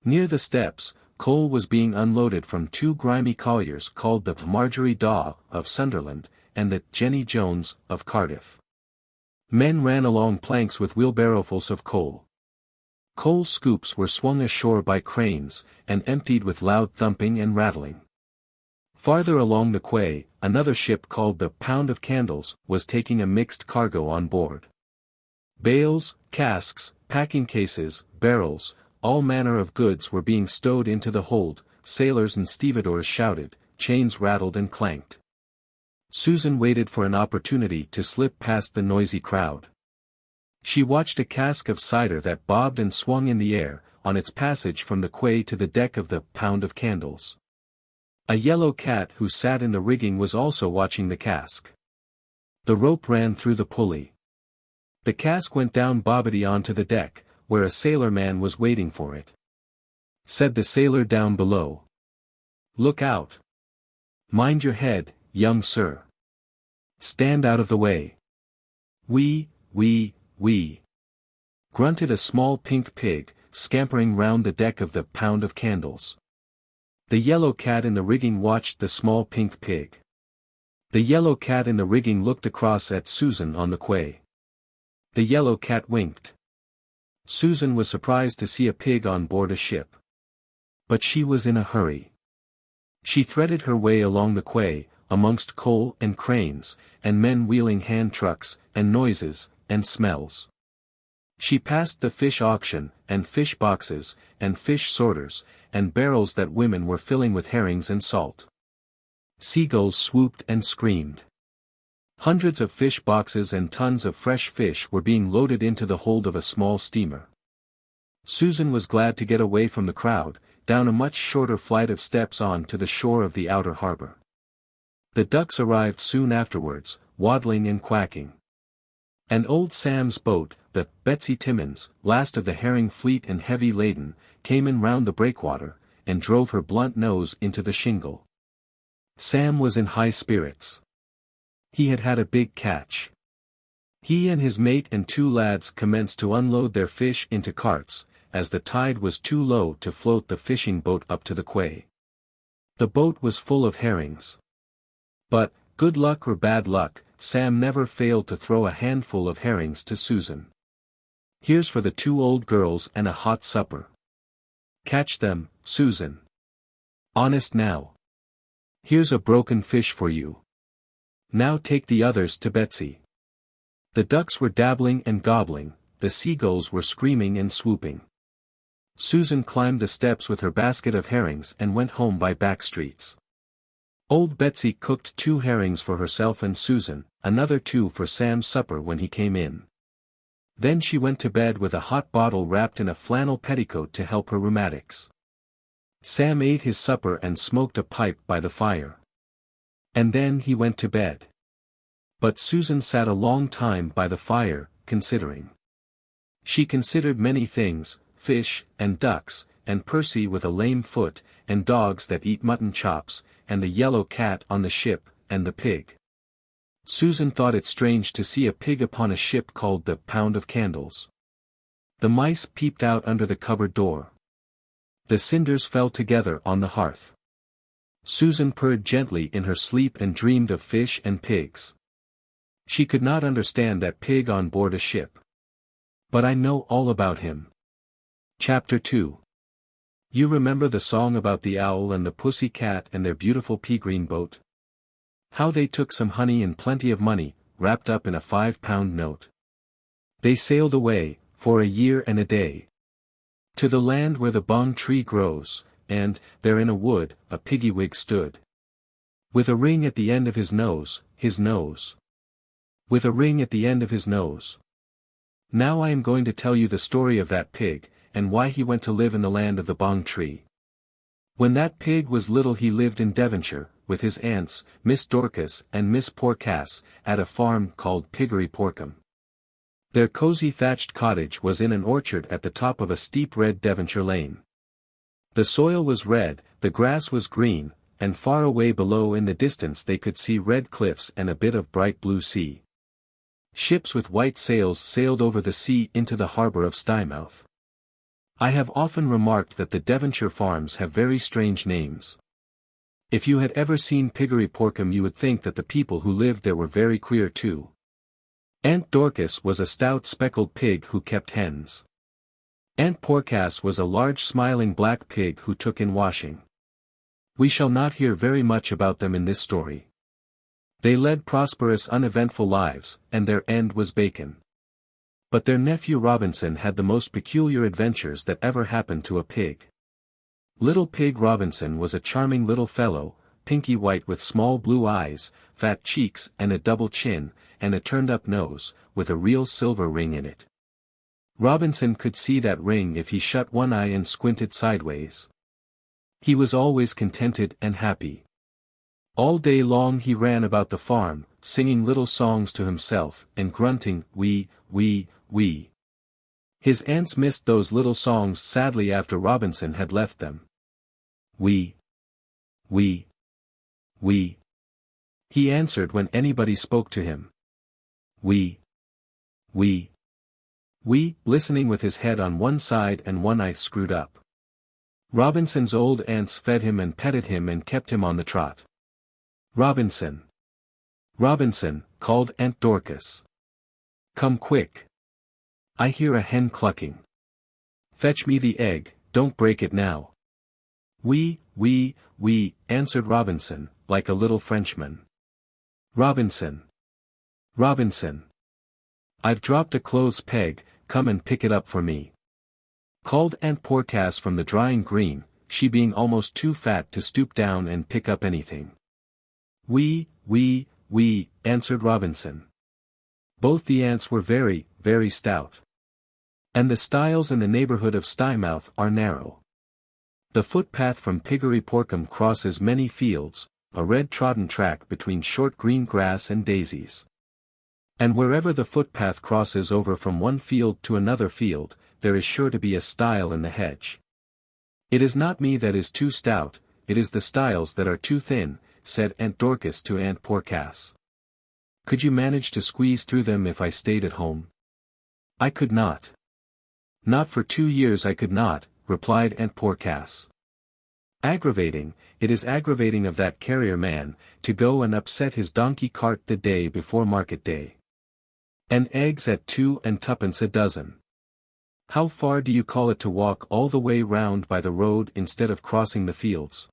Near the steps, coal was being unloaded from 2 grimy colliers called the Marjorie Daw, of Sunderland, and the Jenny Jones, of Cardiff. Men ran along planks with wheelbarrowfuls of coal. Coal scoops were swung ashore by cranes, and emptied with loud thumping and rattling. Farther along the quay, another ship called the Pound of Candles was taking a mixed cargo on board. Bales, casks, packing cases, barrels, all manner of goods were being stowed into the hold, sailors and stevedores shouted, chains rattled and clanked. Susan waited for an opportunity to slip past the noisy crowd. She watched a cask of cider that bobbed and swung in the air, on its passage from the quay to the deck of the Pound of Candles. A yellow cat who sat in the rigging was also watching the cask. The rope ran through the pulley. The cask went down bobbity onto the deck, where a sailor man was waiting for it. Said the sailor down below. "Look out! Mind your head, young sir. Stand out of the way." "Wee, grunted a small pink pig, scampering round the deck of the Pound of Candles. The yellow cat in the rigging watched the small pink pig. The yellow cat in the rigging looked across at Susan on the quay. The yellow cat winked. Susan was surprised to see a pig on board a ship. But she was in a hurry. She threaded her way along the quay, amongst coal and cranes, and men wheeling hand trucks, and noises, and smells. She passed the fish auction, and fish boxes, and fish sorters, and barrels that women were filling with herrings and salt. Seagulls swooped and screamed. Hundreds of fish boxes and tons of fresh fish were being loaded into the hold of a small steamer. Susan was glad to get away from the crowd, down a much shorter flight of steps on to the shore of the outer harbor. The ducks arrived soon afterwards, waddling and quacking. And old Sam's boat, the Betsy Timmins, last of the herring fleet and heavy laden, came in round the breakwater, and drove her blunt nose into the shingle. Sam was in high spirits. He had had a big catch. He and his mate and 2 lads commenced to unload their fish into carts, as the tide was too low to float the fishing boat up to the quay. The boat was full of herrings. But, good luck or bad luck, Sam never failed to throw a handful of herrings to Susan. "Here's for the 2 old girls and a hot supper. Catch them, Susan. Honest now. Here's a broken fish for you. Now take the others to Betsy." The ducks were dabbling and gobbling, the seagulls were screaming and swooping. Susan climbed the steps with her basket of herrings and went home by back streets. Old Betsy cooked 2 herrings for herself and Susan, another 2 for Sam's supper when he came in. Then she went to bed with a hot bottle wrapped in a flannel petticoat to help her rheumatics. Sam ate his supper and smoked a pipe by the fire. And then he went to bed. But Susan sat a long time by the fire, considering. She considered many things, fish, and ducks, and Percy with a lame foot, and dogs that eat mutton chops, and the yellow cat on the ship, and the pig. Susan thought it strange to see a pig upon a ship called the Pound of Candles. The mice peeped out under the cupboard door. The cinders fell together on the hearth. Susan purred gently in her sleep and dreamed of fish and pigs. She could not understand that pig on board a ship. But I know all about him. Chapter 2. You remember the song about the owl and the pussy cat and their beautiful pea-green boat? How they took some honey and plenty of money, wrapped up in a 5-pound note. They sailed away, for a year and a day. To the land where the bong tree grows, and, there in a wood, a piggy-wig stood. With a ring at the end of his nose, With a ring at the end of his nose. Now I am going to tell you the story of that pig, and why he went to live in the land of the bong tree. When that pig was little he lived in Devonshire, with his aunts, Miss Dorcas and Miss Porcass, at a farm called Piggery Porkum. Their cosy thatched cottage was in an orchard at the top of a steep red Devonshire lane. The soil was red, the grass was green, and far away below in the distance they could see red cliffs and a bit of bright blue sea. Ships with white sails sailed over the sea into the harbour of Stymouth. I have often remarked that the Devonshire farms have very strange names. If you had ever seen Piggery Porkum you would think that the people who lived there were very queer too. Aunt Dorcas was a stout speckled pig who kept hens. Aunt Porcass was a large smiling black pig who took in washing. We shall not hear very much about them in this story. They led prosperous uneventful lives, and their end was bacon. But their nephew Robinson had the most peculiar adventures that ever happened to a pig. Little Pig Robinson was a charming little fellow, pinky white with small blue eyes, fat cheeks and a double chin, and a turned-up nose, with a real silver ring in it. Robinson could see that ring if he shut one eye and squinted sideways. He was always contented and happy. All day long he ran about the farm, singing little songs to himself, and grunting, wee, wee, wee. His aunts missed those little songs sadly after Robinson had left them. Wee, wee, wee. He answered when anybody spoke to him. Wee, wee, wee, listening with his head on one side and one eye screwed up. Robinson's old aunts fed him and petted him and kept him on the trot. Robinson! Robinson, called Aunt Dorcas. Come quick. I hear a hen clucking. Fetch me the egg, don't break it now. Wee, wee, wee, answered Robinson, like a little Frenchman. Robinson! Robinson! I've dropped a clothes peg, come and pick it up for me," called Aunt Porcass from the drying green, she being almost too fat to stoop down and pick up anything. "We," answered Robinson. Both the ants were very, very stout. And the stiles in the neighborhood of Stymouth are narrow. The footpath from Piggery Porcombe crosses many fields, a red-trodden track between short green grass and daisies. And wherever the footpath crosses over from one field to another field, there is sure to be a stile in the hedge. "It is not me that is too stout, it is the stiles that are too thin," said Aunt Dorcas to Aunt Porcass. "Could you manage to squeeze through them if I stayed at home?" "I could not. Not for 2 years I could not," replied Aunt Porcass. "Aggravating, it is aggravating of that carrier man, to go and upset his donkey cart the day before market day. And eggs at 2 and 2 a dozen. How far do you call it to walk all the way round by the road instead of crossing the fields?"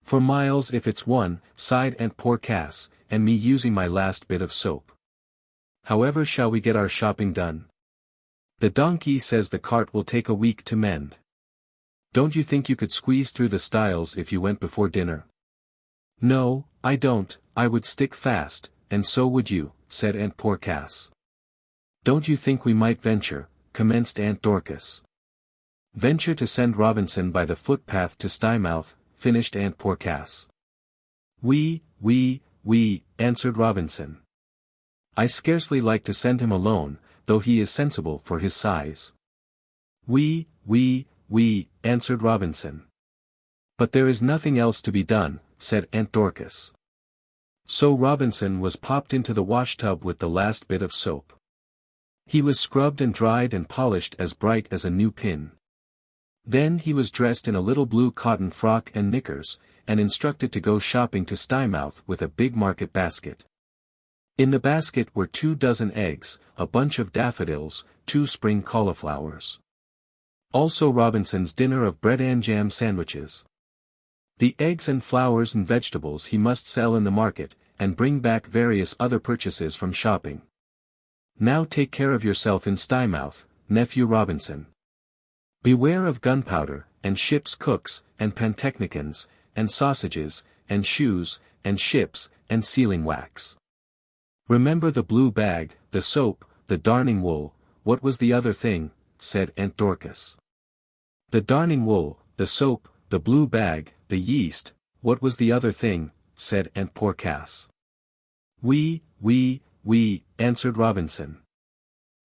"For miles if it's one," sighed Aunt Porcass, "and me using my last bit of soap. However shall we get our shopping done? The donkey says the cart will take a week to mend. Don't you think you could squeeze through the stiles if you went before dinner?" "No, I don't, I would stick fast, and so would you," said Aunt Porcass. "Don't you think we might venture," commenced Aunt Dorcas. "Venture to send Robinson by the footpath to Stymouth," finished Aunt Porcass. We, answered Robinson. "I scarcely like to send him alone, though he is sensible for his size." We, answered Robinson. "But there is nothing else to be done," said Aunt Dorcas. So Robinson was popped into the wash-tub with the last bit of soap. He was scrubbed and dried and polished as bright as a new pin. Then he was dressed in a little blue cotton frock and knickers, and instructed to go shopping to Stymouth with a big market basket. In the basket were 2 dozen eggs, a bunch of daffodils, 2 spring cauliflowers. Also Robinson's dinner of bread and jam sandwiches. The eggs and flowers and vegetables he must sell in the market, and bring back various other purchases from shopping. "Now take care of yourself in Stymouth, nephew Robinson. Beware of gunpowder, and ship's cooks, and pantechnicons, and sausages, and shoes, and ships, and sealing wax. Remember the blue bag, the soap, the darning wool." "What was the other thing?" said Aunt Dorcas. "The darning wool, the soap, the blue bag, the yeast." "What was the other thing?" said Aunt Porcass. We, answered Robinson.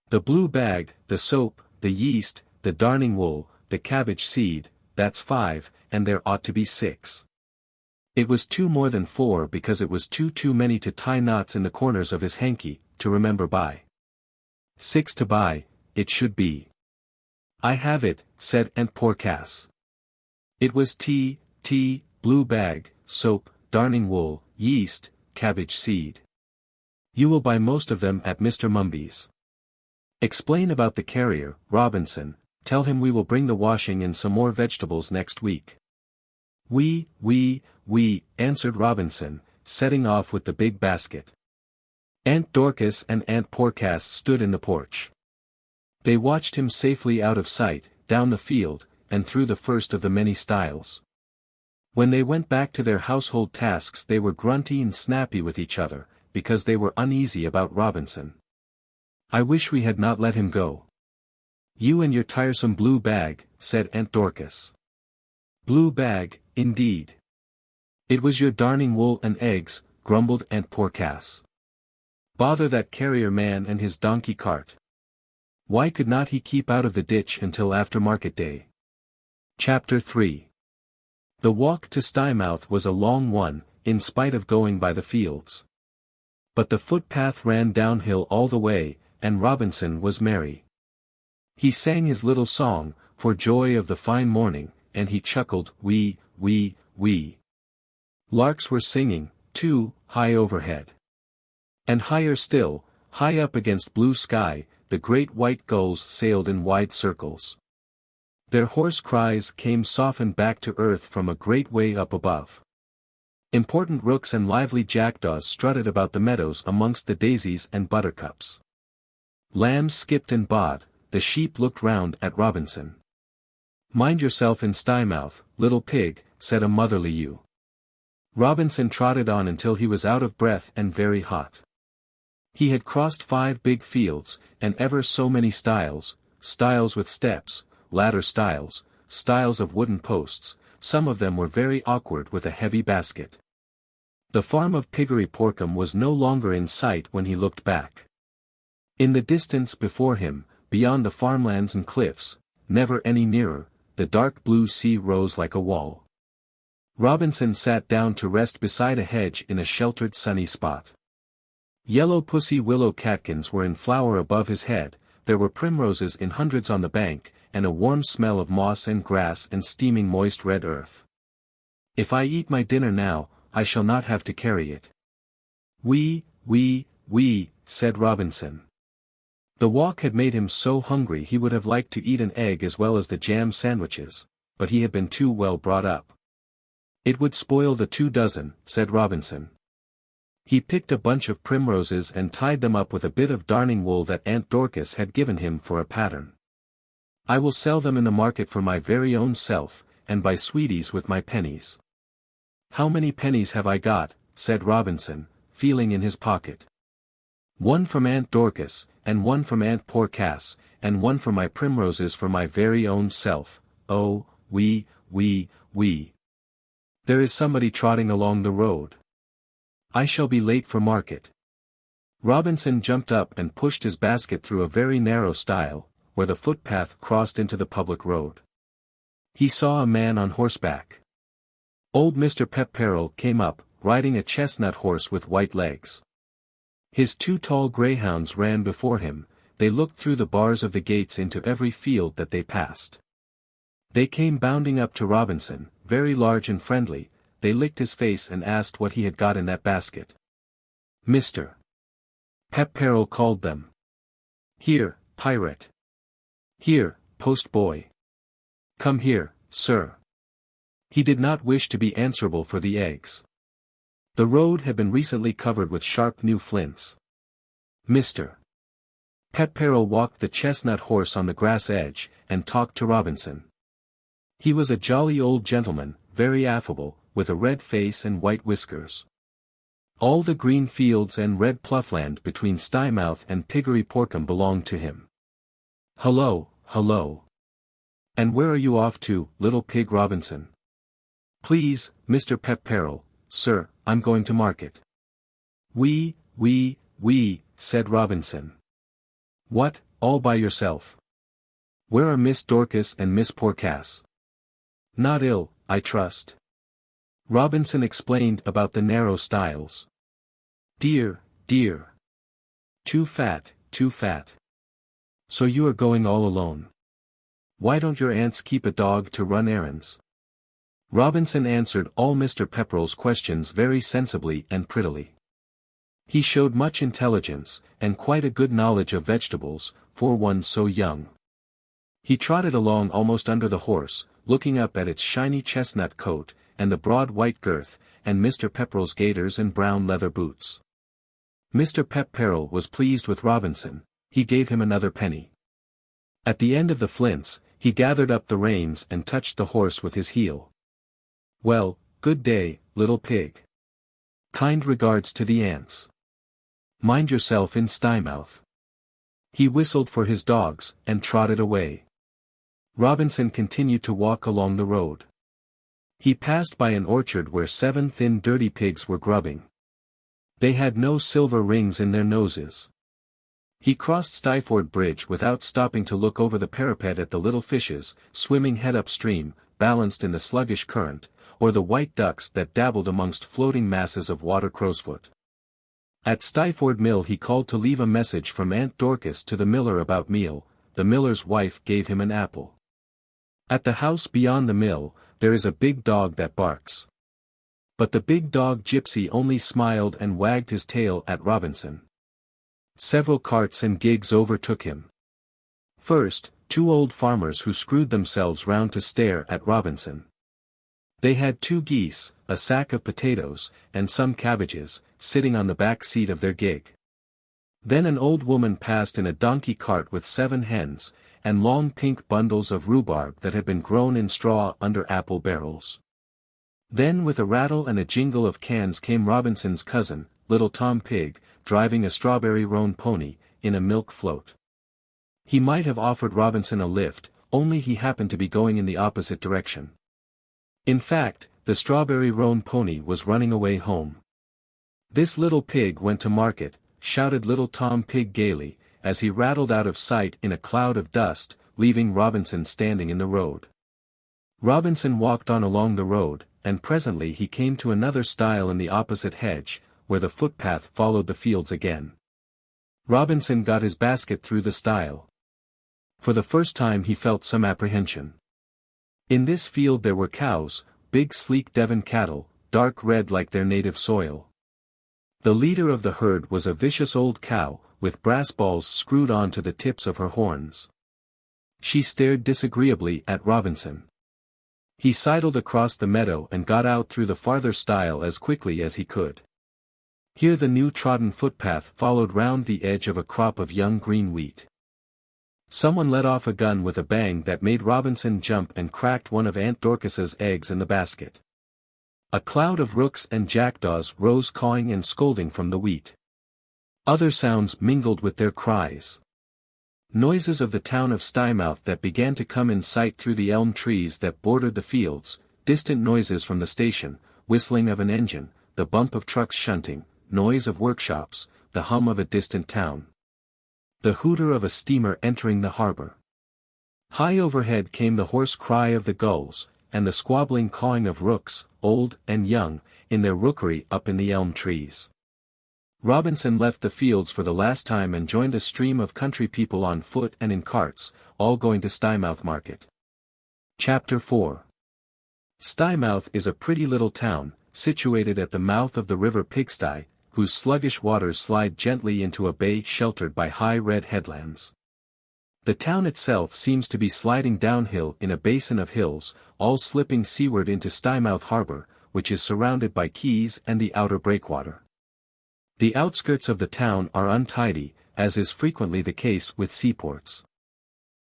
"The blue bag, the soap, the yeast, the darning wool, the cabbage seed, that's 5, and there ought to be 6. It was 2 more than 4 because it was too many to tie knots in the corners of his hanky, to remember by. 6 to buy, it should be." "I have it," said Aunt Porcass. "It was blue bag, soap, darning wool, yeast, cabbage seed. You will buy most of them at Mr. Mumby's. Explain about the carrier, Robinson, tell him we will bring the washing and some more vegetables next week." We, answered Robinson, setting off with the big basket. Aunt Dorcas and Aunt Porcass stood in the porch. They watched him safely out of sight, down the field, and through the first of the many stiles. When they went back to their household tasks they were grunty and snappy with each other, because they were uneasy about Robinson. "I wish we had not let him go." "You and your tiresome blue bag," said Aunt Dorcas. "Blue bag, indeed. It was your darning wool and eggs," grumbled Aunt Porcass. "Bother that carrier man and his donkey cart. Why could not he keep out of the ditch until after market day?" Chapter 3. The walk to Stymouth was a long one, in spite of going by the fields. But the footpath ran downhill all the way, and Robinson was merry. He sang his little song, for joy of the fine morning, and he chuckled, wee. Larks were singing, too, high overhead. And higher still, high up against blue sky, the great white gulls sailed in wide circles. Their hoarse cries came softened back to earth from a great way up above. Important rooks and lively jackdaws strutted about the meadows amongst the daisies and buttercups. Lambs skipped and bawed, the sheep looked round at Robinson. "Mind yourself in Stymouth, little pig," said a motherly ewe. Robinson trotted on until he was out of breath and very hot. He had crossed 5 big fields, and ever so many stiles with steps, ladder stiles of wooden posts, some of them were very awkward with a heavy basket. The farm of Piggery Porkum was no longer in sight when he looked back. In the distance before him, beyond the farmlands and cliffs, never any nearer, the dark blue sea rose like a wall. Robinson sat down to rest beside a hedge in a sheltered sunny spot. Yellow pussy willow catkins were in flower above his head, there were primroses in hundreds on the bank, and a warm smell of moss and grass and steaming moist red earth. "If I eat my dinner now, I shall not have to carry it." "Wee, said Robinson. The walk had made him so hungry he would have liked to eat an egg as well as the jam sandwiches, but he had been too well brought up. "It would spoil the 2 dozen, said Robinson. He picked a bunch of primroses and tied them up with a bit of darning wool that Aunt Dorcas had given him for a pattern. "I will sell them in the market for my very own self, and buy sweeties with my pennies." "How many pennies have I got?" said Robinson, feeling in his pocket. "1 from Aunt Dorcas, and 1 from Aunt Poor Cass, and 1 for my primroses for my very own self. Oh, wee. There is somebody trotting along the road. I shall be late for market." Robinson jumped up and pushed his basket through a very narrow stile, where the footpath crossed into the public road. He saw a man on horseback. Old Mr. Pep-Peril came up, riding a chestnut horse with white legs. His 2 tall greyhounds ran before him, they looked through the bars of the gates into every field that they passed. They came bounding up to Robinson, very large and friendly, they licked his face and asked what he had got in that basket. "Mr. Pep-Peril called them. "Here, pirate. Here, post-boy. Come here, sir." He did not wish to be answerable for the eggs. The road had been recently covered with sharp new flints. Mr. Pep-Peril walked the chestnut horse on the grass edge, and talked to Robinson. He was a jolly old gentleman, very affable, with a red face and white whiskers. All the green fields and red ploughland between Stymouth and Piggery Porkum belonged to him. "Hullo. And where are you off to, little pig?" Robinson. "Please, Mr. Pep-Peril, sir, I'm going to market." "Wee, said Robinson. "What, all by yourself? Where are Miss Dorcas and Miss Poor Cass?" "Not ill, I trust." Robinson explained about the narrow stiles. Dear. Too fat. So you are going all alone. Why don't your aunts keep a dog to run errands?" Robinson answered all Mr. Pepperil's questions very sensibly and prettily. He showed much intelligence, and quite a good knowledge of vegetables, for one so young. He trotted along almost under the horse, looking up at its shiny chestnut coat, and the broad white girth, and Mr. Pepperil's gaiters and brown leather boots. Mr. Pep-Peril was pleased with Robinson, he gave him another penny. At the end of the flints, he gathered up the reins and touched the horse with his heel. "Well, good day, little pig. Kind regards to the aunts. Mind yourself in Stymouth." He whistled for his dogs, and trotted away. Robinson continued to walk along the road. He passed by an orchard where 7 thin dirty pigs were grubbing. They had no silver rings in their noses. He crossed Styford Bridge without stopping to look over the parapet at the little fishes, swimming head upstream, balanced in the sluggish current, or the white ducks that dabbled amongst floating masses of water crowsfoot. At Styford Mill he called to leave a message from Aunt Dorcas to the miller about meal, the miller's wife gave him an apple. At the house beyond the mill, there is a big dog that barks. But the big dog Gypsy only smiled and wagged his tail at Robinson. Several carts and gigs overtook him. First, 2 old farmers who screwed themselves round to stare at Robinson. They had 2 geese, a sack of potatoes, and some cabbages, sitting on the back seat of their gig. Then an old woman passed in a donkey cart with 7 hens, and long pink bundles of rhubarb that had been grown in straw under apple barrels. Then with a rattle and a jingle of cans came Robinson's cousin, little Tom Pig, driving a strawberry roan pony, in a milk float. He might have offered Robinson a lift, only he happened to be going in the opposite direction. In fact, the strawberry roan pony was running away home. "This little pig went to market," shouted little Tom Pig gaily, as he rattled out of sight in a cloud of dust, leaving Robinson standing in the road. Robinson walked on along the road, and presently he came to another stile in the opposite hedge, where the footpath followed the fields again. Robinson got his basket through the stile. For the first time he felt some apprehension. In this field there were cows, big sleek Devon cattle, dark red like their native soil. The leader of the herd was a vicious old cow, with brass balls screwed on to the tips of her horns. She stared disagreeably at Robinson. He sidled across the meadow and got out through the farther stile as quickly as he could. Here the new trodden footpath followed round the edge of a crop of young green wheat. Someone let off a gun with a bang that made Robinson jump and cracked one of Aunt Dorcas's eggs in the basket. A cloud of rooks and jackdaws rose cawing and scolding from the wheat. Other sounds mingled with their cries. Noises of the town of Stymouth that began to come in sight through the elm trees that bordered the fields, distant noises from the station, whistling of an engine, the bump of trucks shunting, noise of workshops, the hum of a distant town. The hooter of a steamer entering the harbor. High overhead came the hoarse cry of the gulls, and the squabbling cawing of rooks, old and young, in their rookery up in the elm trees. Robinson left the fields for the last time and joined a stream of country people on foot and in carts, all going to Stymouth Market. Chapter 4. Stymouth is a pretty little town, situated at the mouth of the river Pigsty, whose sluggish waters slide gently into a bay sheltered by high red headlands. The town itself seems to be sliding downhill in a basin of hills, all slipping seaward into Stymouth Harbour, which is surrounded by quays and the outer breakwater. The outskirts of the town are untidy, as is frequently the case with seaports.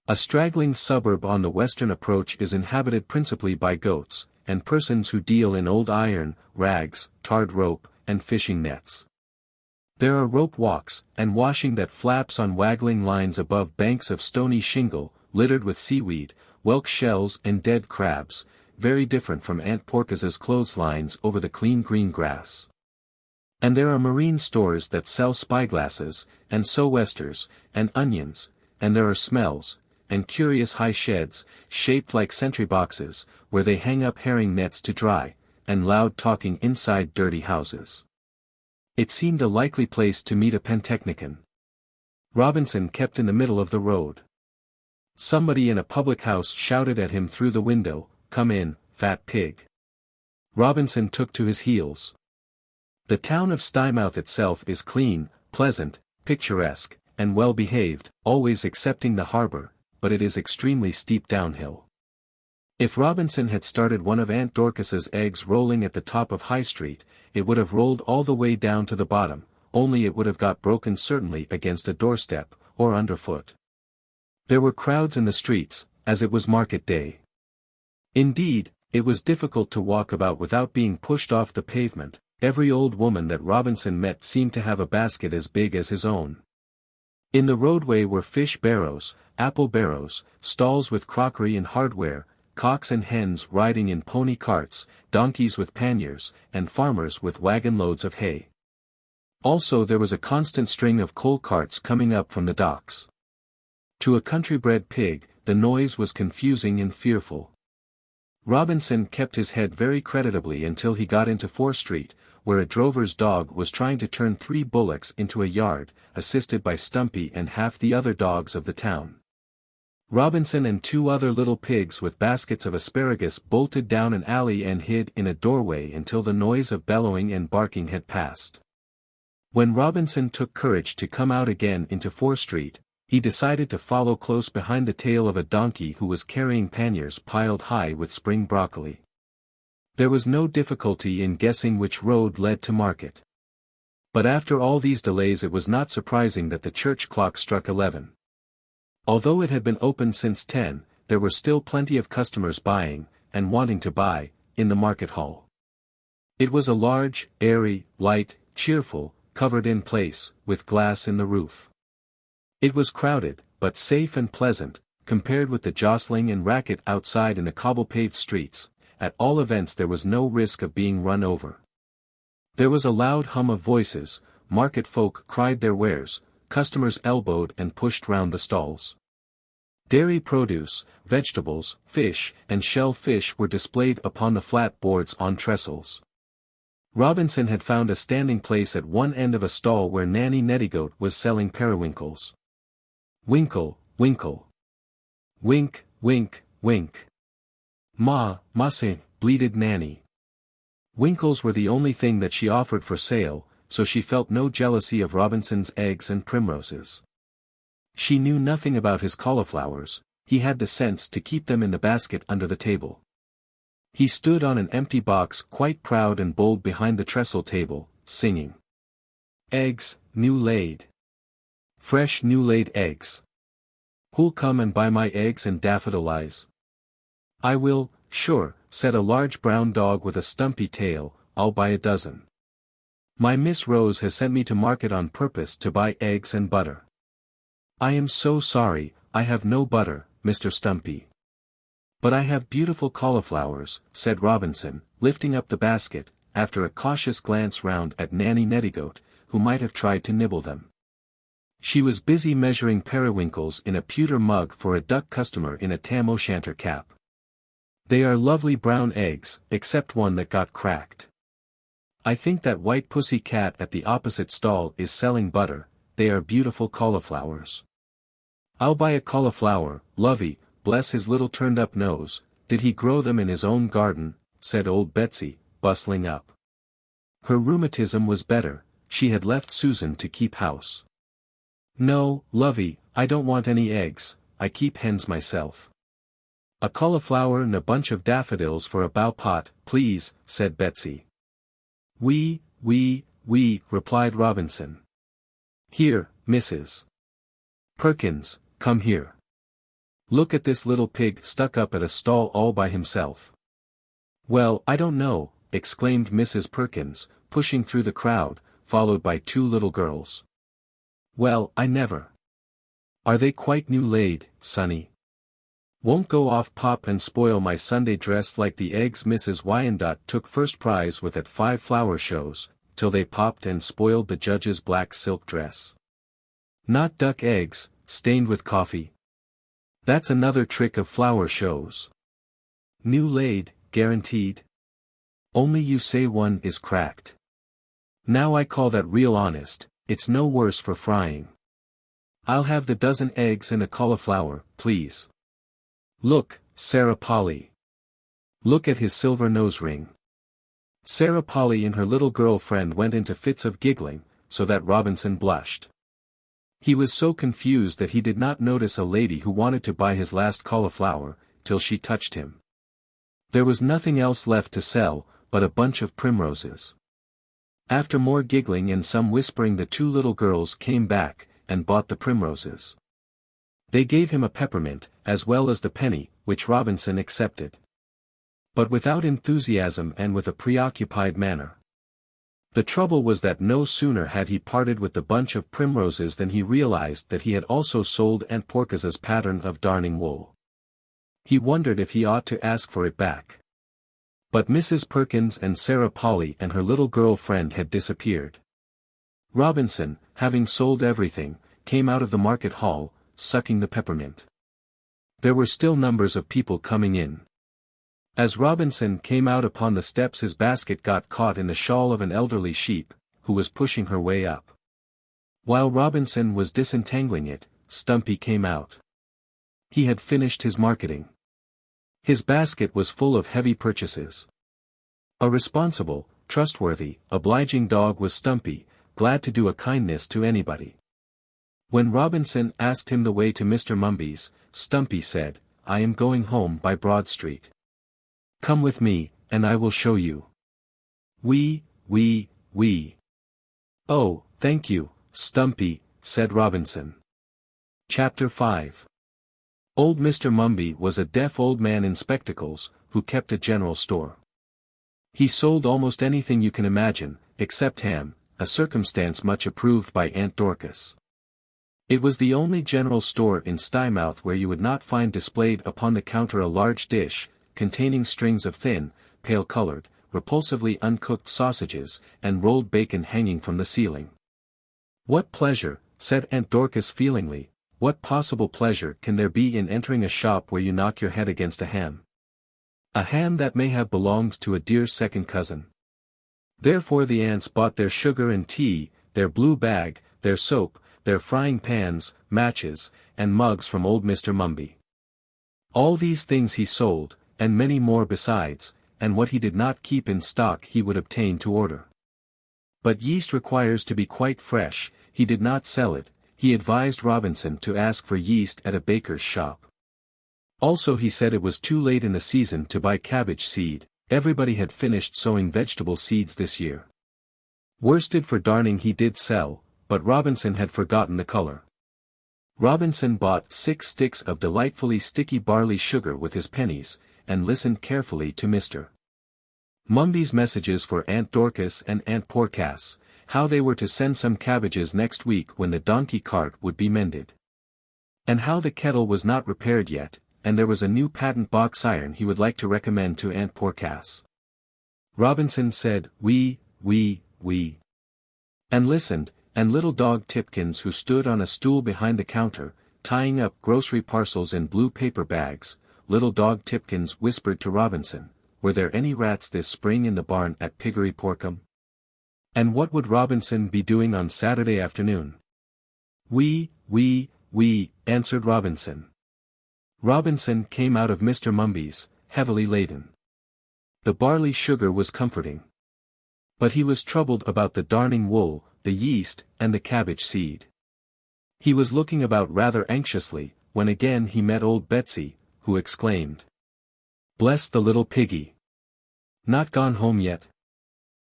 A straggling suburb on the western approach is inhabited principally by goats, and persons who deal in old iron, rags, tarred rope, and fishing nets. There are rope walks, and washing that flaps on waggling lines above banks of stony shingle, littered with seaweed, whelk shells and dead crabs, very different from Aunt Porpoise's clotheslines over the clean green grass. And there are marine stores that sell spyglasses, and sou'westers, and onions, and there are smells, and curious high sheds, shaped like sentry boxes, where they hang up herring nets to dry, and loud talking inside dirty houses. It seemed a likely place to meet a pantechnicon. Robinson kept in the middle of the road. Somebody in a public house shouted at him through the window, "Come in, fat pig." Robinson took to his heels. The town of Stymouth itself is clean, pleasant, picturesque, and well behaved, always excepting the harbour, but it is extremely steep downhill. If Robinson had started one of Aunt Dorcas's eggs rolling at the top of High Street, it would have rolled all the way down to the bottom, only it would have got broken certainly against a doorstep, or underfoot. There were crowds in the streets, as it was market day. Indeed, it was difficult to walk about without being pushed off the pavement. Every old woman that Robinson met seemed to have a basket as big as his own. In the roadway were fish barrows, apple barrows, stalls with crockery and hardware, cocks and hens riding in pony carts, donkeys with panniers, and farmers with wagon loads of hay. Also there was a constant string of coal carts coming up from the docks. To a country-bred pig, the noise was confusing and fearful. Robinson kept his head very creditably until he got into Fore Street, where a drover's dog was trying to turn 3 bullocks into a yard, assisted by Stumpy and half the other dogs of the town. Robinson and 2 other little pigs with baskets of asparagus bolted down an alley and hid in a doorway until the noise of bellowing and barking had passed. When Robinson took courage to come out again into Fore Street, he decided to follow close behind the tail of a donkey who was carrying panniers piled high with spring broccoli. There was no difficulty in guessing which road led to market. But after all these delays it was not surprising that the church clock struck 11. Although it had been open since 10, there were still plenty of customers buying, and wanting to buy, in the market hall. It was a large, airy, light, cheerful, covered-in place, with glass in the roof. It was crowded, but safe and pleasant, compared with the jostling and racket outside in the cobble-paved streets. At all events there was no risk of being run over. There was a loud hum of voices, market folk cried their wares, customers elbowed and pushed round the stalls. Dairy produce, vegetables, fish, and shell-fish were displayed upon the flat boards on trestles. Robinson had found a standing place at one end of a stall where Nanny Nettigoat was selling periwinkles. Winkle, winkle. Wink, wink, wink. Ma, masse, bleated Nanny. Winkles were the only thing that she offered for sale, so she felt no jealousy of Robinson's eggs and primroses. She knew nothing about his cauliflowers, he had the sense to keep them in the basket under the table. He stood on an empty box quite proud and bold behind the trestle table, singing. Eggs, new laid. Fresh new laid eggs. Who'll come and buy my eggs and daffodilize? I will, sure, said a large brown dog with a stumpy tail, I'll buy a dozen. My Miss Rose has sent me to market on purpose to buy eggs and butter. I am so sorry, I have no butter, Mr. Stumpy. But I have beautiful cauliflowers, said Robinson, lifting up the basket, after a cautious glance round at Nanny Nettigoat, who might have tried to nibble them. She was busy measuring periwinkles in a pewter mug for a duck customer in a tam-o'-shanter cap. They are lovely brown eggs, except one that got cracked. I think that white pussy cat at the opposite stall is selling butter, they are beautiful cauliflowers. I'll buy a cauliflower, lovey, bless his little turned-up nose, did he grow them in his own garden, said old Betsy, bustling up. Her rheumatism was better, she had left Susan to keep house. No, lovey, I don't want any eggs, I keep hens myself. A cauliflower and a bunch of daffodils for a bow pot, please, said Betsy. We, replied Robinson. Here, Mrs. Perkins, come here. Look at this little pig stuck up at a stall all by himself. Well, I don't know, exclaimed Mrs. Perkins, pushing through the crowd, followed by two little girls. Well, I never. Are they quite new laid, Sonny? Won't go off pop and spoil my Sunday dress like the eggs Mrs. Wyandotte took first prize with at 5 flower shows, till they popped and spoiled the judge's black silk dress. Not duck eggs, stained with coffee. That's another trick of flower shows. New laid, guaranteed. Only you say one is cracked. Now I call that real honest, it's no worse for frying. I'll have the dozen eggs and a cauliflower, please. Look, Sarah Polly. Look at his silver nose ring. Sarah Polly and her little girl friend went into fits of giggling, so that Robinson blushed. He was so confused that he did not notice a lady who wanted to buy his last cauliflower, till she touched him. There was nothing else left to sell, but a bunch of primroses. After more giggling and some whispering the two little girls came back, and bought the primroses. They gave him a peppermint, as well as the penny, which Robinson accepted. But without enthusiasm and with a preoccupied manner. The trouble was that no sooner had he parted with the bunch of primroses than he realized that he had also sold Aunt Porkas's pattern of darning wool. He wondered if he ought to ask for it back. But Mrs. Perkins and Sarah Polly and her little girl friend had disappeared. Robinson, having sold everything, came out of the market hall, sucking the peppermint. There were still numbers of people coming in. As Robinson came out upon the steps his basket got caught in the shawl of an elderly sheep, who was pushing her way up. While Robinson was disentangling it, Stumpy came out. He had finished his marketing. His basket was full of heavy purchases. A responsible, trustworthy, obliging dog was Stumpy, glad to do a kindness to anybody. When Robinson asked him the way to Mr. Mumby's, Stumpy said, I am going home by Broad Street. Come with me, and I will show you. We. "Oh, thank you, Stumpy," said Robinson. Chapter 5. Old Mr. Mumby was a deaf old man in spectacles, who kept a general store. He sold almost anything you can imagine, except ham, a circumstance much approved by Aunt Dorcas. It was the only general store in Stymouth where you would not find displayed upon the counter a large dish, containing strings of thin, pale-colored, repulsively uncooked sausages, and rolled bacon hanging from the ceiling. "What pleasure," said Aunt Dorcas feelingly, "what possible pleasure can there be in entering a shop where you knock your head against a ham? A ham that may have belonged to a dear second cousin." Therefore the aunts bought their sugar and tea, their blue bag, their soap, their frying pans, matches, and mugs from old Mr. Mumby. All these things he sold, and many more besides, and what he did not keep in stock he would obtain to order. But yeast requires to be quite fresh, he did not sell it, he advised Robinson to ask for yeast at a baker's shop. Also he said it was too late in the season to buy cabbage seed, everybody had finished sowing vegetable seeds this year. Worsted for darning he did sell, but Robinson had forgotten the color. Robinson bought 6 sticks of delightfully sticky barley sugar with his pennies, and listened carefully to Mr. Mumby's messages for Aunt Dorcas and Aunt Porcass, how they were to send some cabbages next week when the donkey cart would be mended. And how the kettle was not repaired yet, and there was a new patent box iron he would like to recommend to Aunt Porcass. Robinson said, "We," and listened, and little dog Tipkins, who stood on a stool behind the counter, tying up grocery parcels in blue paper bags, little dog Tipkins whispered to Robinson, "Were there any rats this spring in the barn at Piggery Porkum?" And what would Robinson be doing on Saturday afternoon? "We," answered Robinson. Robinson came out of Mr. Mumby's, heavily laden. The barley sugar was comforting. But he was troubled about the darning wool, the yeast, and the cabbage seed. He was looking about rather anxiously, when again he met old Betsy, who exclaimed, "Bless the little piggy! Not gone home yet?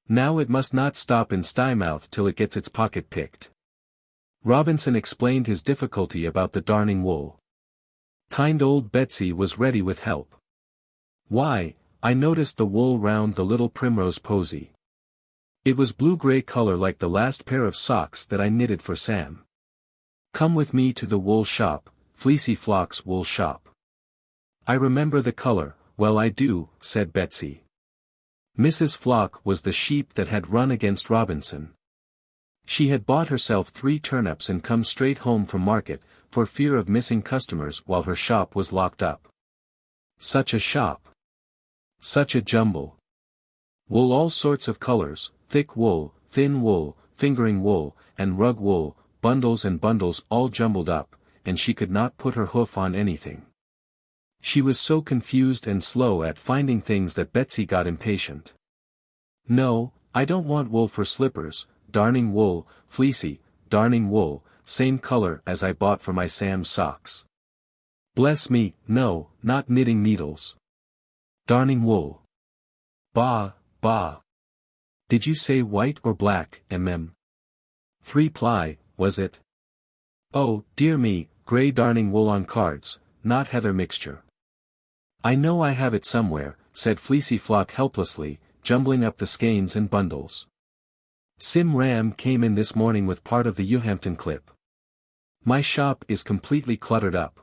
Now it must not stop in Stymouth till it gets its pocket picked." Robinson explained his difficulty about the darning wool. Kind old Betsy was ready with help. "Why, I noticed the wool round the little primrose posy. It was blue-gray color like the last pair of socks that I knitted for Sam. Come with me to the wool shop, Fleecy Flock's wool shop." "I remember the color, well I do," said Betsy. Mrs. Flock was the sheep that had run against Robinson. She had bought herself 3 turnips and come straight home from market, for fear of missing customers while her shop was locked up. Such a shop! Such a jumble! Wool all sorts of colors, thick wool, thin wool, fingering wool, and rug wool, bundles and bundles all jumbled up, and she could not put her hoof on anything. She was so confused and slow at finding things that Betsy got impatient. "No, I don't want wool for slippers, darning wool, fleecy, darning wool, same color as I bought for my Sam's socks. Bless me, no, not knitting needles. Darning wool. Bah, bah. Did you say white or black, mm? 3-ply, was it? Oh, dear me, grey darning wool on cards, not heather mixture. I know I have it somewhere," said Fleecy Flock helplessly, jumbling up the skeins and bundles. "Sim Ram came in this morning with part of the Uhampton clip. My shop is completely cluttered up.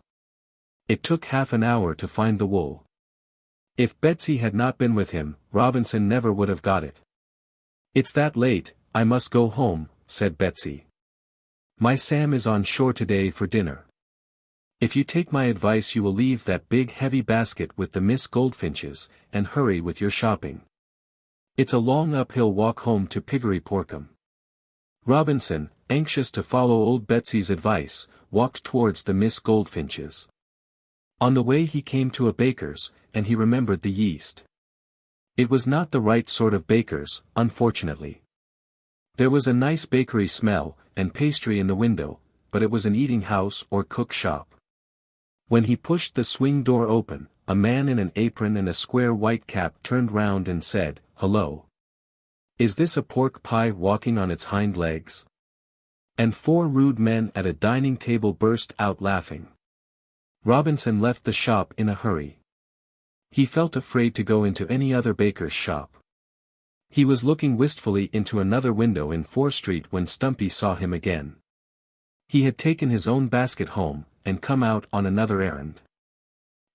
It took half an hour to find the wool. If Betsy had not been with him, Robinson never would have got it." "It's that late, I must go home," said Betsy. "My Sam is on shore today for dinner. If you take my advice you will leave that big heavy basket with the Miss Goldfinches, and hurry with your shopping. It's a long uphill walk home to Piggery Porkum." Robinson, anxious to follow old Betsy's advice, walked towards the Miss Goldfinches. On the way he came to a baker's, and he remembered the yeast. It was not the right sort of baker's, unfortunately. There was a nice bakery smell, and pastry in the window, but it was an eating house or cook shop. When he pushed the swing door open, a man in an apron and a square white cap turned round and said, "Hello. Is this a pork pie walking on its hind legs? And 4 rude men at a dining table burst out laughing. Robinson left the shop in a hurry. He felt afraid to go into any other baker's shop. He was looking wistfully into another window in 4th Street when Stumpy saw him again. He had taken his own basket home, and come out on another errand.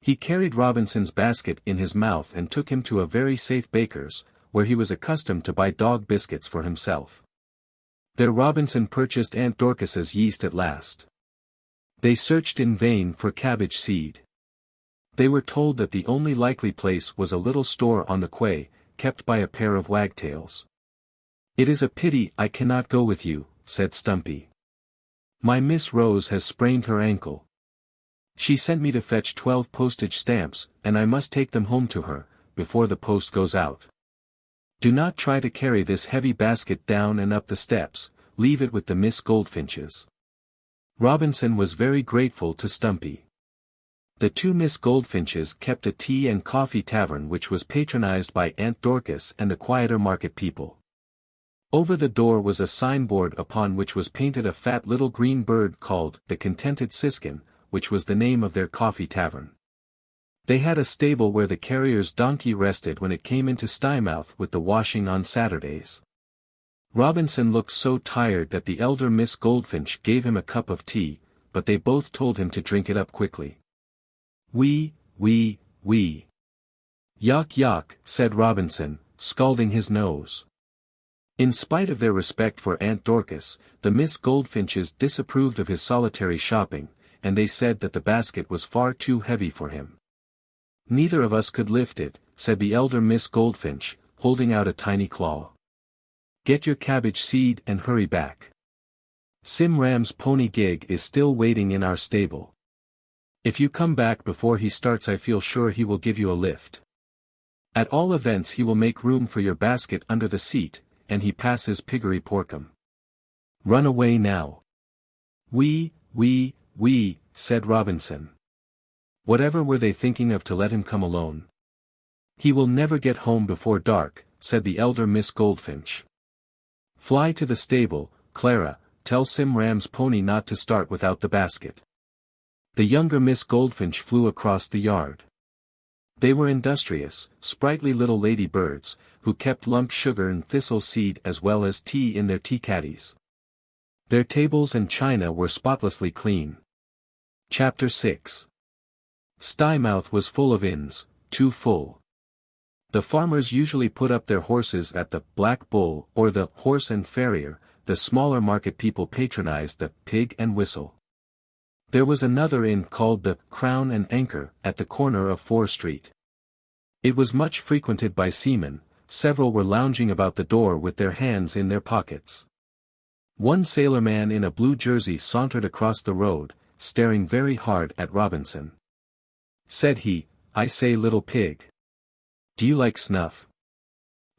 He carried Robinson's basket in his mouth and took him to a very safe baker's, where he was accustomed to buy dog biscuits for himself. There Robinson purchased Aunt Dorcas's yeast at last. They searched in vain for cabbage seed. They were told that the only likely place was a little store on the quay, kept by a pair of wagtails. "It is a pity I cannot go with you," said Stumpy. "My Miss Rose has sprained her ankle. She sent me to fetch 12 postage stamps, and I must take them home to her, before the post goes out. Do not try to carry this heavy basket down and up the steps, leave it with the Miss Goldfinches." Robinson was very grateful to Stumpy. The 2 Miss Goldfinches kept a tea and coffee tavern which was patronized by Aunt Dorcas and the quieter market people. Over the door was a signboard upon which was painted a fat little green bird called the Contented Siskin, which was the name of their coffee tavern. They had a stable where the carrier's donkey rested when it came into Stymouth with the washing on Saturdays. Robinson looked so tired that the elder Miss Goldfinch gave him a cup of tea, but they both told him to drink it up quickly. "Wee. Yuck yuck," said Robinson, scalding his nose. In spite of their respect for Aunt Dorcas, the Miss Goldfinches disapproved of his solitary shopping, and they said that the basket was far too heavy for him. "Neither of us could lift it," said the elder Miss Goldfinch, holding out a tiny claw. "Get your cabbage seed and hurry back. Sim Ram's pony gig is still waiting in our stable. If you come back before he starts I feel sure he will give you a lift. At all events he will make room for your basket under the seat, and he passes Piggery Porkum. Run away now." "Wee," said Robinson. Whatever were they thinking of to let him come alone? "He will never get home before dark," said the elder Miss Goldfinch. "Fly to the stable, Clara, tell Sim Ram's pony not to start without the basket." The younger Miss Goldfinch flew across the yard. They were industrious, sprightly little lady birds, who kept lump sugar and thistle seed as well as tea in their tea caddies. Their tables and china were spotlessly clean. Chapter 6. Stymouth was full of inns, too full. The farmers usually put up their horses at the Black Bull or the Horse and Farrier, the smaller market people patronized the Pig and Whistle. There was another inn called the Crown and Anchor at the corner of 4 Street. It was much frequented by seamen, several were lounging about the door with their hands in their pockets. One sailorman in a blue jersey sauntered across the road, staring very hard at Robinson. Said he, "I say, little pig. Do you like snuff?"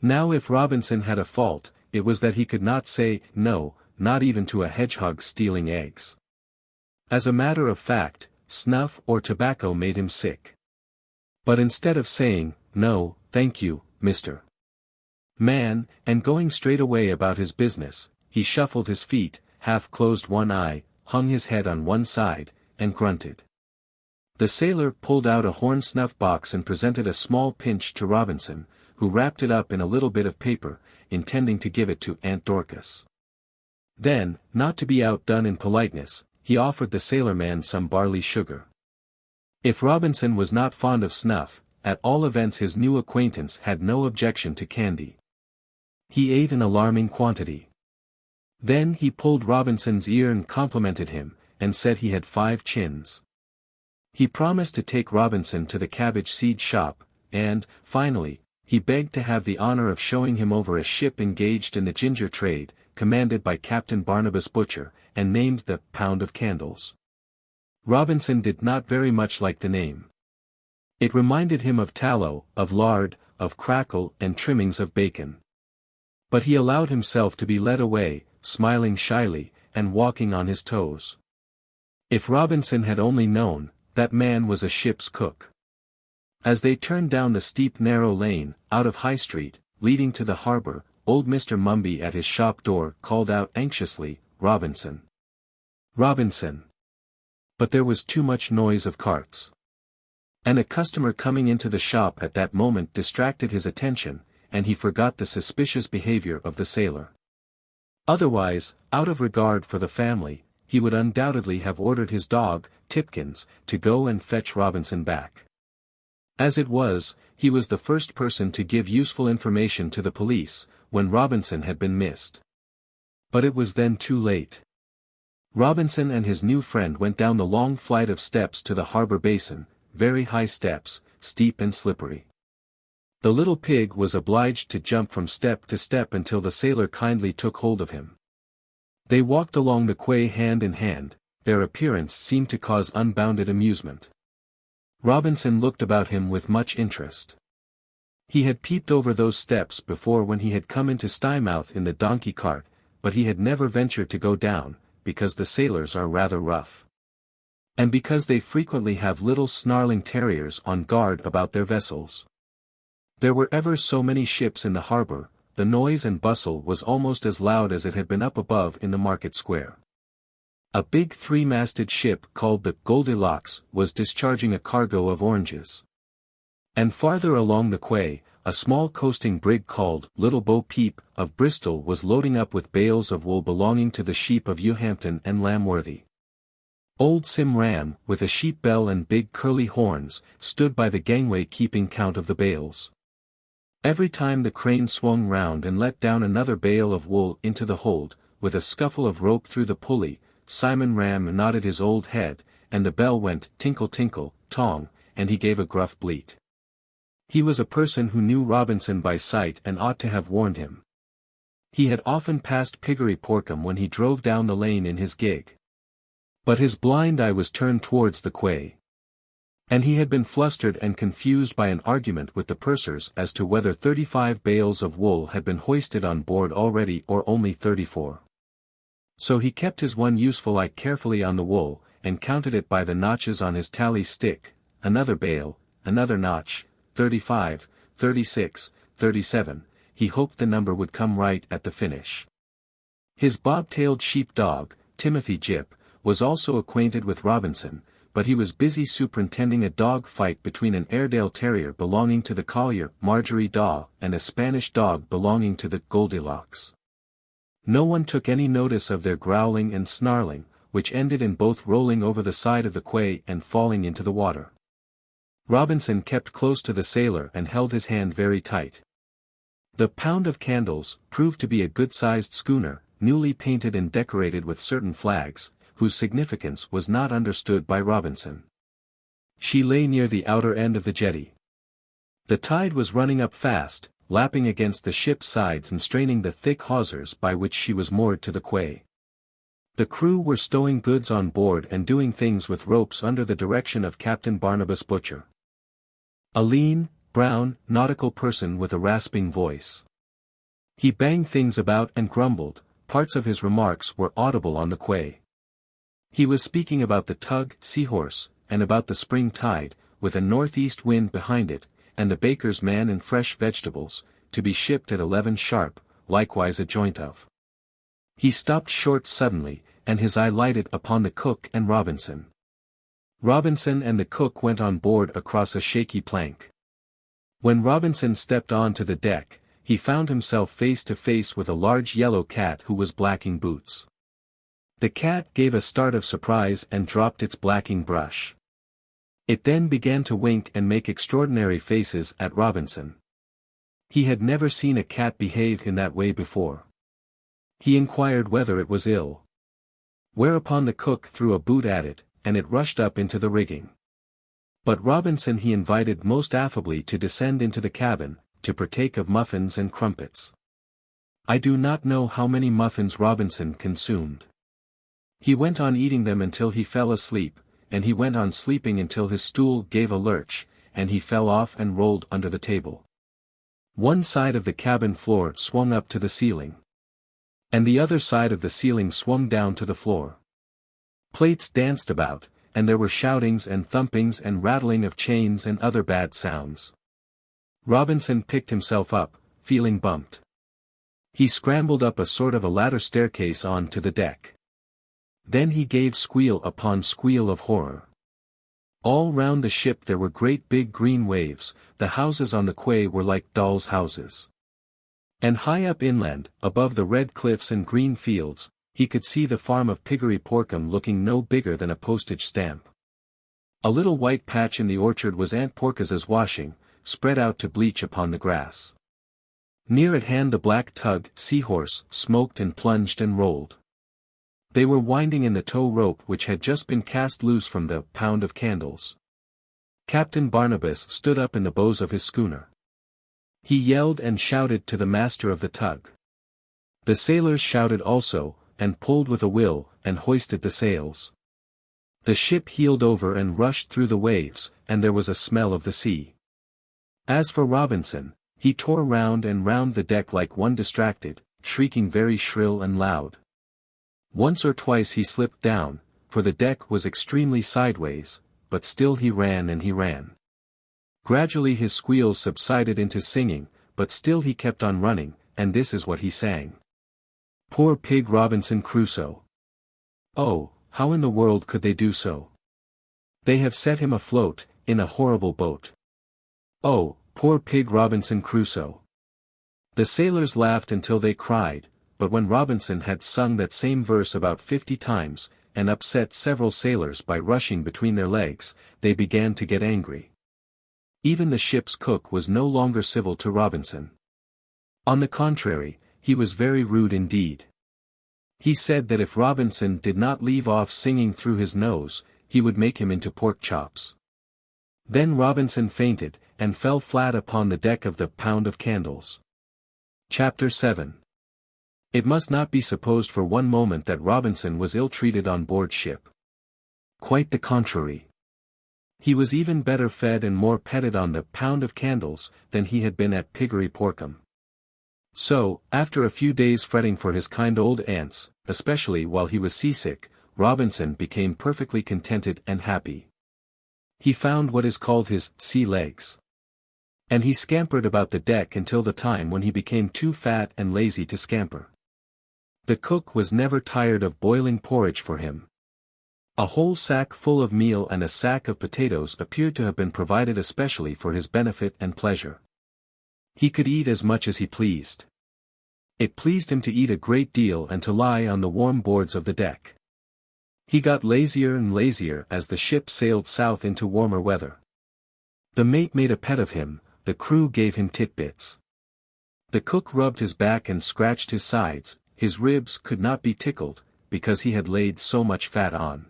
Now if Robinson had a fault, it was that he could not say no, not even to a hedgehog stealing eggs. As a matter of fact, snuff or tobacco made him sick. But instead of saying, "No, thank you, Mr. Man," and going straight away about his business, he shuffled his feet, half closed one eye, hung his head on one side, and grunted. The sailor pulled out a horn snuff box and presented a small pinch to Robinson, who wrapped it up in a little bit of paper, intending to give it to Aunt Dorcas. Then, not to be outdone in politeness, he offered the sailorman some barley sugar. If Robinson was not fond of snuff, at all events his new acquaintance had no objection to candy. He ate an alarming quantity. Then he pulled Robinson's ear and complimented him, and said he had 5 chins. He promised to take Robinson to the cabbage seed shop, and, finally, he begged to have the honor of showing him over a ship engaged in the ginger trade, commanded by Captain Barnabas Butcher, and named the Pound of Candles. Robinson did not very much like the name. It reminded him of tallow, of lard, of crackle and trimmings of bacon. But he allowed himself to be led away, smiling shyly, and walking on his toes. If Robinson had only known, that man was a ship's cook. As they turned down the steep narrow lane, out of High Street, leading to the harbour, old Mr. Mumby at his shop door called out anxiously, "Robinson! Robinson!" But there was too much noise of carts. And a customer coming into the shop at that moment distracted his attention, and he forgot the suspicious behavior of the sailor. Otherwise, out of regard for the family, he would undoubtedly have ordered his dog, Tipkins, to go and fetch Robinson back. As it was, he was the first person to give useful information to the police, when Robinson had been missed. But it was then too late. Robinson and his new friend went down the long flight of steps to the harbor basin, very high steps, steep and slippery. The little pig was obliged to jump from step to step until the sailor kindly took hold of him. They walked along the quay hand in hand, their appearance seemed to cause unbounded amusement. Robinson looked about him with much interest. He had peeped over those steps before when he had come into Stymouth in the donkey cart, but he had never ventured to go down, because the sailors are rather rough. And because they frequently have little snarling terriers on guard about their vessels. There were ever so many ships in the harbor, the noise and bustle was almost as loud as it had been up above in the market square. A big three-masted ship called the Goldilocks was discharging a cargo of oranges. And farther along the quay, a small coasting brig called Little Bo Peep of Bristol was loading up with bales of wool belonging to the sheep of Eughampton and Lamworthy. Old Sim Ram, with a sheep bell and big curly horns, stood by the gangway keeping count of the bales. Every time the crane swung round and let down another bale of wool into the hold, with a scuffle of rope through the pulley, Simon Ram nodded his old head, and the bell went tinkle tinkle, tong, and he gave a gruff bleat. He was a person who knew Robinson by sight and ought to have warned him. He had often passed Piggery Porkham when he drove down the lane in his gig. But his blind eye was turned towards the quay. And he had been flustered and confused by an argument with the pursers as to whether 35 bales of wool had been hoisted on board already or only 34. So he kept his one useful eye carefully on the wool, and counted it by the notches on his tally stick, another bale, another notch, 35, 36, 37, he hoped the number would come right at the finish. His bob-tailed sheep-dog, Timothy Jip, was also acquainted with Robinson, but he was busy superintending a dog fight between an Airedale terrier belonging to the collier Marjorie Daw and a Spanish dog belonging to the Goldilocks. No one took any notice of their growling and snarling, which ended in both rolling over the side of the quay and falling into the water. Robinson kept close to the sailor and held his hand very tight. The Pound of Candles proved to be a good-sized schooner, newly painted and decorated with certain flags, whose significance was not understood by Robinson. She lay near the outer end of the jetty. The tide was running up fast, lapping against the ship's sides and straining the thick hawsers by which she was moored to the quay. The crew were stowing goods on board and doing things with ropes under the direction of Captain Barnabas Butcher. A lean, brown, nautical person with a rasping voice. He banged things about and grumbled, parts of his remarks were audible on the quay. He was speaking about the tug Seahorse, and about the spring tide, with a northeast wind behind it, and the baker's man and fresh vegetables, to be shipped at 11 sharp, likewise a joint of. He stopped short suddenly, and his eye lighted upon the cook and Robinson. Robinson and the cook went on board across a shaky plank. When Robinson stepped on to the deck, he found himself face to face with a large yellow cat who was blacking boots. The cat gave a start of surprise and dropped its blacking brush. It then began to wink and make extraordinary faces at Robinson. He had never seen a cat behave in that way before. He inquired whether it was ill. Whereupon the cook threw a boot at it, and it rushed up into the rigging. But Robinson he invited most affably to descend into the cabin, to partake of muffins and crumpets. I do not know how many muffins Robinson consumed. He went on eating them until he fell asleep, and he went on sleeping until his stool gave a lurch, and he fell off and rolled under the table. One side of the cabin floor swung up to the ceiling. And the other side of the ceiling swung down to the floor. Plates danced about, and there were shoutings and thumpings and rattling of chains and other bad sounds. Robinson picked himself up, feeling bumped. He scrambled up a sort of a ladder staircase on to the deck. Then he gave squeal upon squeal of horror. All round the ship there were great big green waves, the houses on the quay were like dolls' houses. And high up inland, above the red cliffs and green fields, he could see the farm of Piggery Porkum looking no bigger than a postage stamp. A little white patch in the orchard was Aunt Porkas's washing, spread out to bleach upon the grass. Near at hand the black tug, Seahorse, smoked and plunged and rolled. They were winding in the tow rope which had just been cast loose from the pound of candles. Captain Barnabas stood up in the bows of his schooner. He yelled and shouted to the master of the tug. The sailors shouted also, and pulled with a will, and hoisted the sails. The ship heeled over and rushed through the waves, and there was a smell of the sea. As for Robinson, he tore round and round the deck like one distracted, shrieking very shrill and loud. Once or twice he slipped down, for the deck was extremely sideways, but still he ran and he ran. Gradually his squeals subsided into singing, but still he kept on running, and this is what he sang. Poor pig Robinson Crusoe! Oh, how in the world could they do so? They have set him afloat, in a horrible boat. Oh, poor pig Robinson Crusoe! The sailors laughed until they cried, but when Robinson had sung that same verse about 50 times, and upset several sailors by rushing between their legs, they began to get angry. Even the ship's cook was no longer civil to Robinson. On the contrary, he was very rude indeed. He said that if Robinson did not leave off singing through his nose, he would make him into pork chops. Then Robinson fainted, and fell flat upon the deck of the Pound of Candles. Chapter 7. It must not be supposed for one moment that Robinson was ill-treated on board ship. Quite the contrary. He was even better fed and more petted on the Pound of Candles than he had been at Piggery Porkum. So, after a few days fretting for his kind old aunts, especially while he was seasick, Robinson became perfectly contented and happy. He found what is called his sea legs. And he scampered about the deck until the time when he became too fat and lazy to scamper. The cook was never tired of boiling porridge for him. A whole sack full of meal and a sack of potatoes appeared to have been provided especially for his benefit and pleasure. He could eat as much as he pleased. It pleased him to eat a great deal and to lie on the warm boards of the deck. He got lazier and lazier as the ship sailed south into warmer weather. The mate made a pet of him, the crew gave him titbits. The cook rubbed his back and scratched his sides, his ribs could not be tickled, because he had laid so much fat on.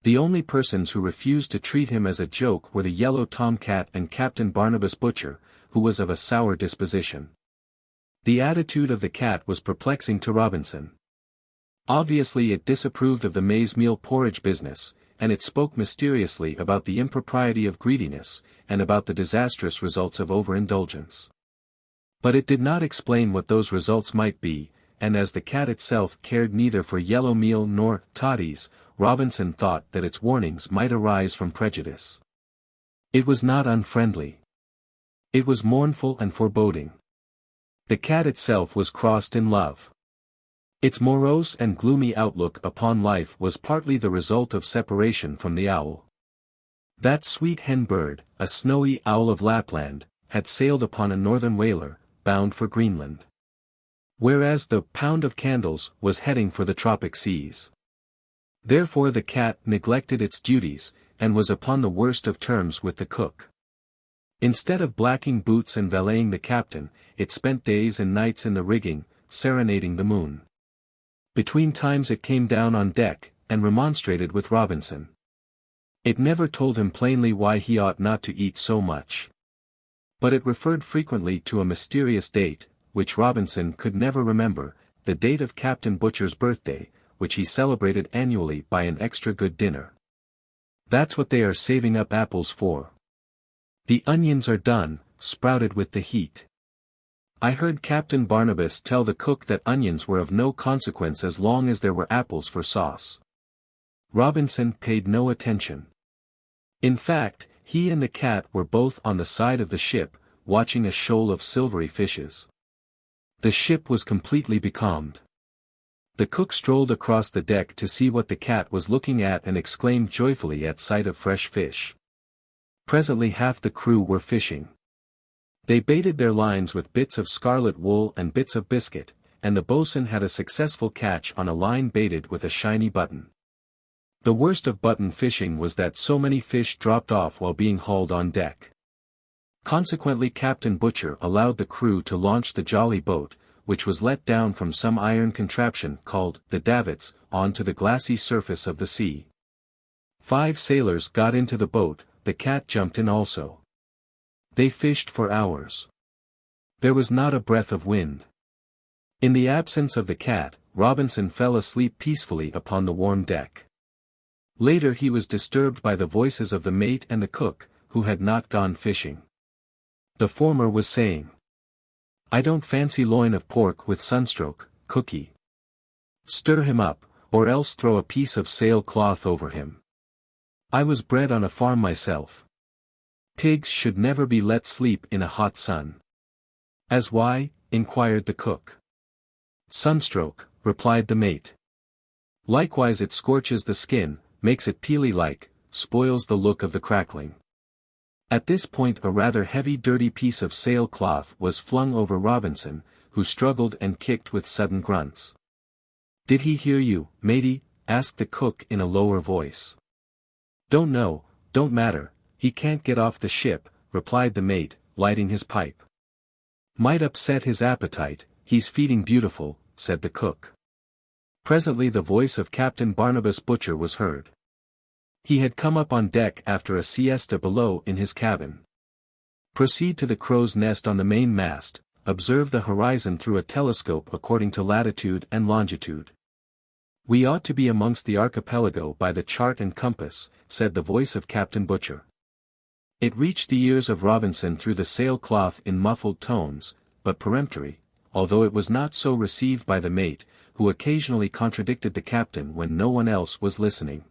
The only persons who refused to treat him as a joke were the yellow tomcat and Captain Barnabas Butcher, who was of a sour disposition. The attitude of the cat was perplexing to Robinson. Obviously it disapproved of the maize meal porridge business, and it spoke mysteriously about the impropriety of greediness, and about the disastrous results of overindulgence. But it did not explain what those results might be, and as the cat itself cared neither for yellow meal nor toddies, Robinson thought that its warnings might arise from prejudice. It was not unfriendly. It was mournful and foreboding. The cat itself was crossed in love. Its morose and gloomy outlook upon life was partly the result of separation from the owl. That sweet hen bird, a snowy owl of Lapland, had sailed upon a northern whaler, bound for Greenland. Whereas the Pound of Candles was heading for the tropic seas. Therefore the cat neglected its duties, and was upon the worst of terms with the cook. Instead of blacking boots and valeting the captain, it spent days and nights in the rigging, serenading the moon. Between times it came down on deck, and remonstrated with Robinson. It never told him plainly why he ought not to eat so much. But it referred frequently to a mysterious date, which Robinson could never remember, the date of Captain Butcher's birthday, which he celebrated annually by an extra good dinner. That's what they are saving up apples for. The onions are done, sprouted with the heat. I heard Captain Barnabas tell the cook that onions were of no consequence as long as there were apples for sauce. Robinson paid no attention. In fact, he and the cat were both on the side of the ship, watching a shoal of silvery fishes. The ship was completely becalmed. The cook strolled across the deck to see what the cat was looking at and exclaimed joyfully at sight of fresh fish. Presently half the crew were fishing. They baited their lines with bits of scarlet wool and bits of biscuit, and the boatswain had a successful catch on a line baited with a shiny button. The worst of button fishing was that so many fish dropped off while being hauled on deck. Consequently Captain Butcher allowed the crew to launch the jolly boat, which was let down from some iron contraption called the davits, onto the glassy surface of the sea. 5 sailors got into the boat, the cat jumped in also. They fished for hours. There was not a breath of wind. In the absence of the cat, Robinson fell asleep peacefully upon the warm deck. Later he was disturbed by the voices of the mate and the cook, who had not gone fishing. The former was saying, "I don't fancy loin of pork with sunstroke, cookie. Stir him up, or else throw a piece of sail cloth over him. I was bred on a farm myself. Pigs should never be let sleep in a hot sun." "As why?" inquired the cook. "Sunstroke," replied the mate. "Likewise it scorches the skin, makes it peely-like, spoils the look of the crackling." At this point a rather heavy dirty piece of sail cloth was flung over Robinson, who struggled and kicked with sudden grunts. "Did he hear you, matey?" asked the cook in a lower voice. "Don't know, don't matter, he can't get off the ship," replied the mate, lighting his pipe. "Might upset his appetite, he's feeding beautiful," said the cook. Presently the voice of Captain Barnabas Butcher was heard. He had come up on deck after a siesta below in his cabin. "Proceed to the crow's nest on the main mast, observe the horizon through a telescope according to latitude and longitude. We ought to be amongst the archipelago by the chart and compass," said the voice of Captain Butcher. It reached the ears of Robinson through the sail cloth in muffled tones, but peremptory, although it was not so received by the mate, who occasionally contradicted the captain when no one else was listening.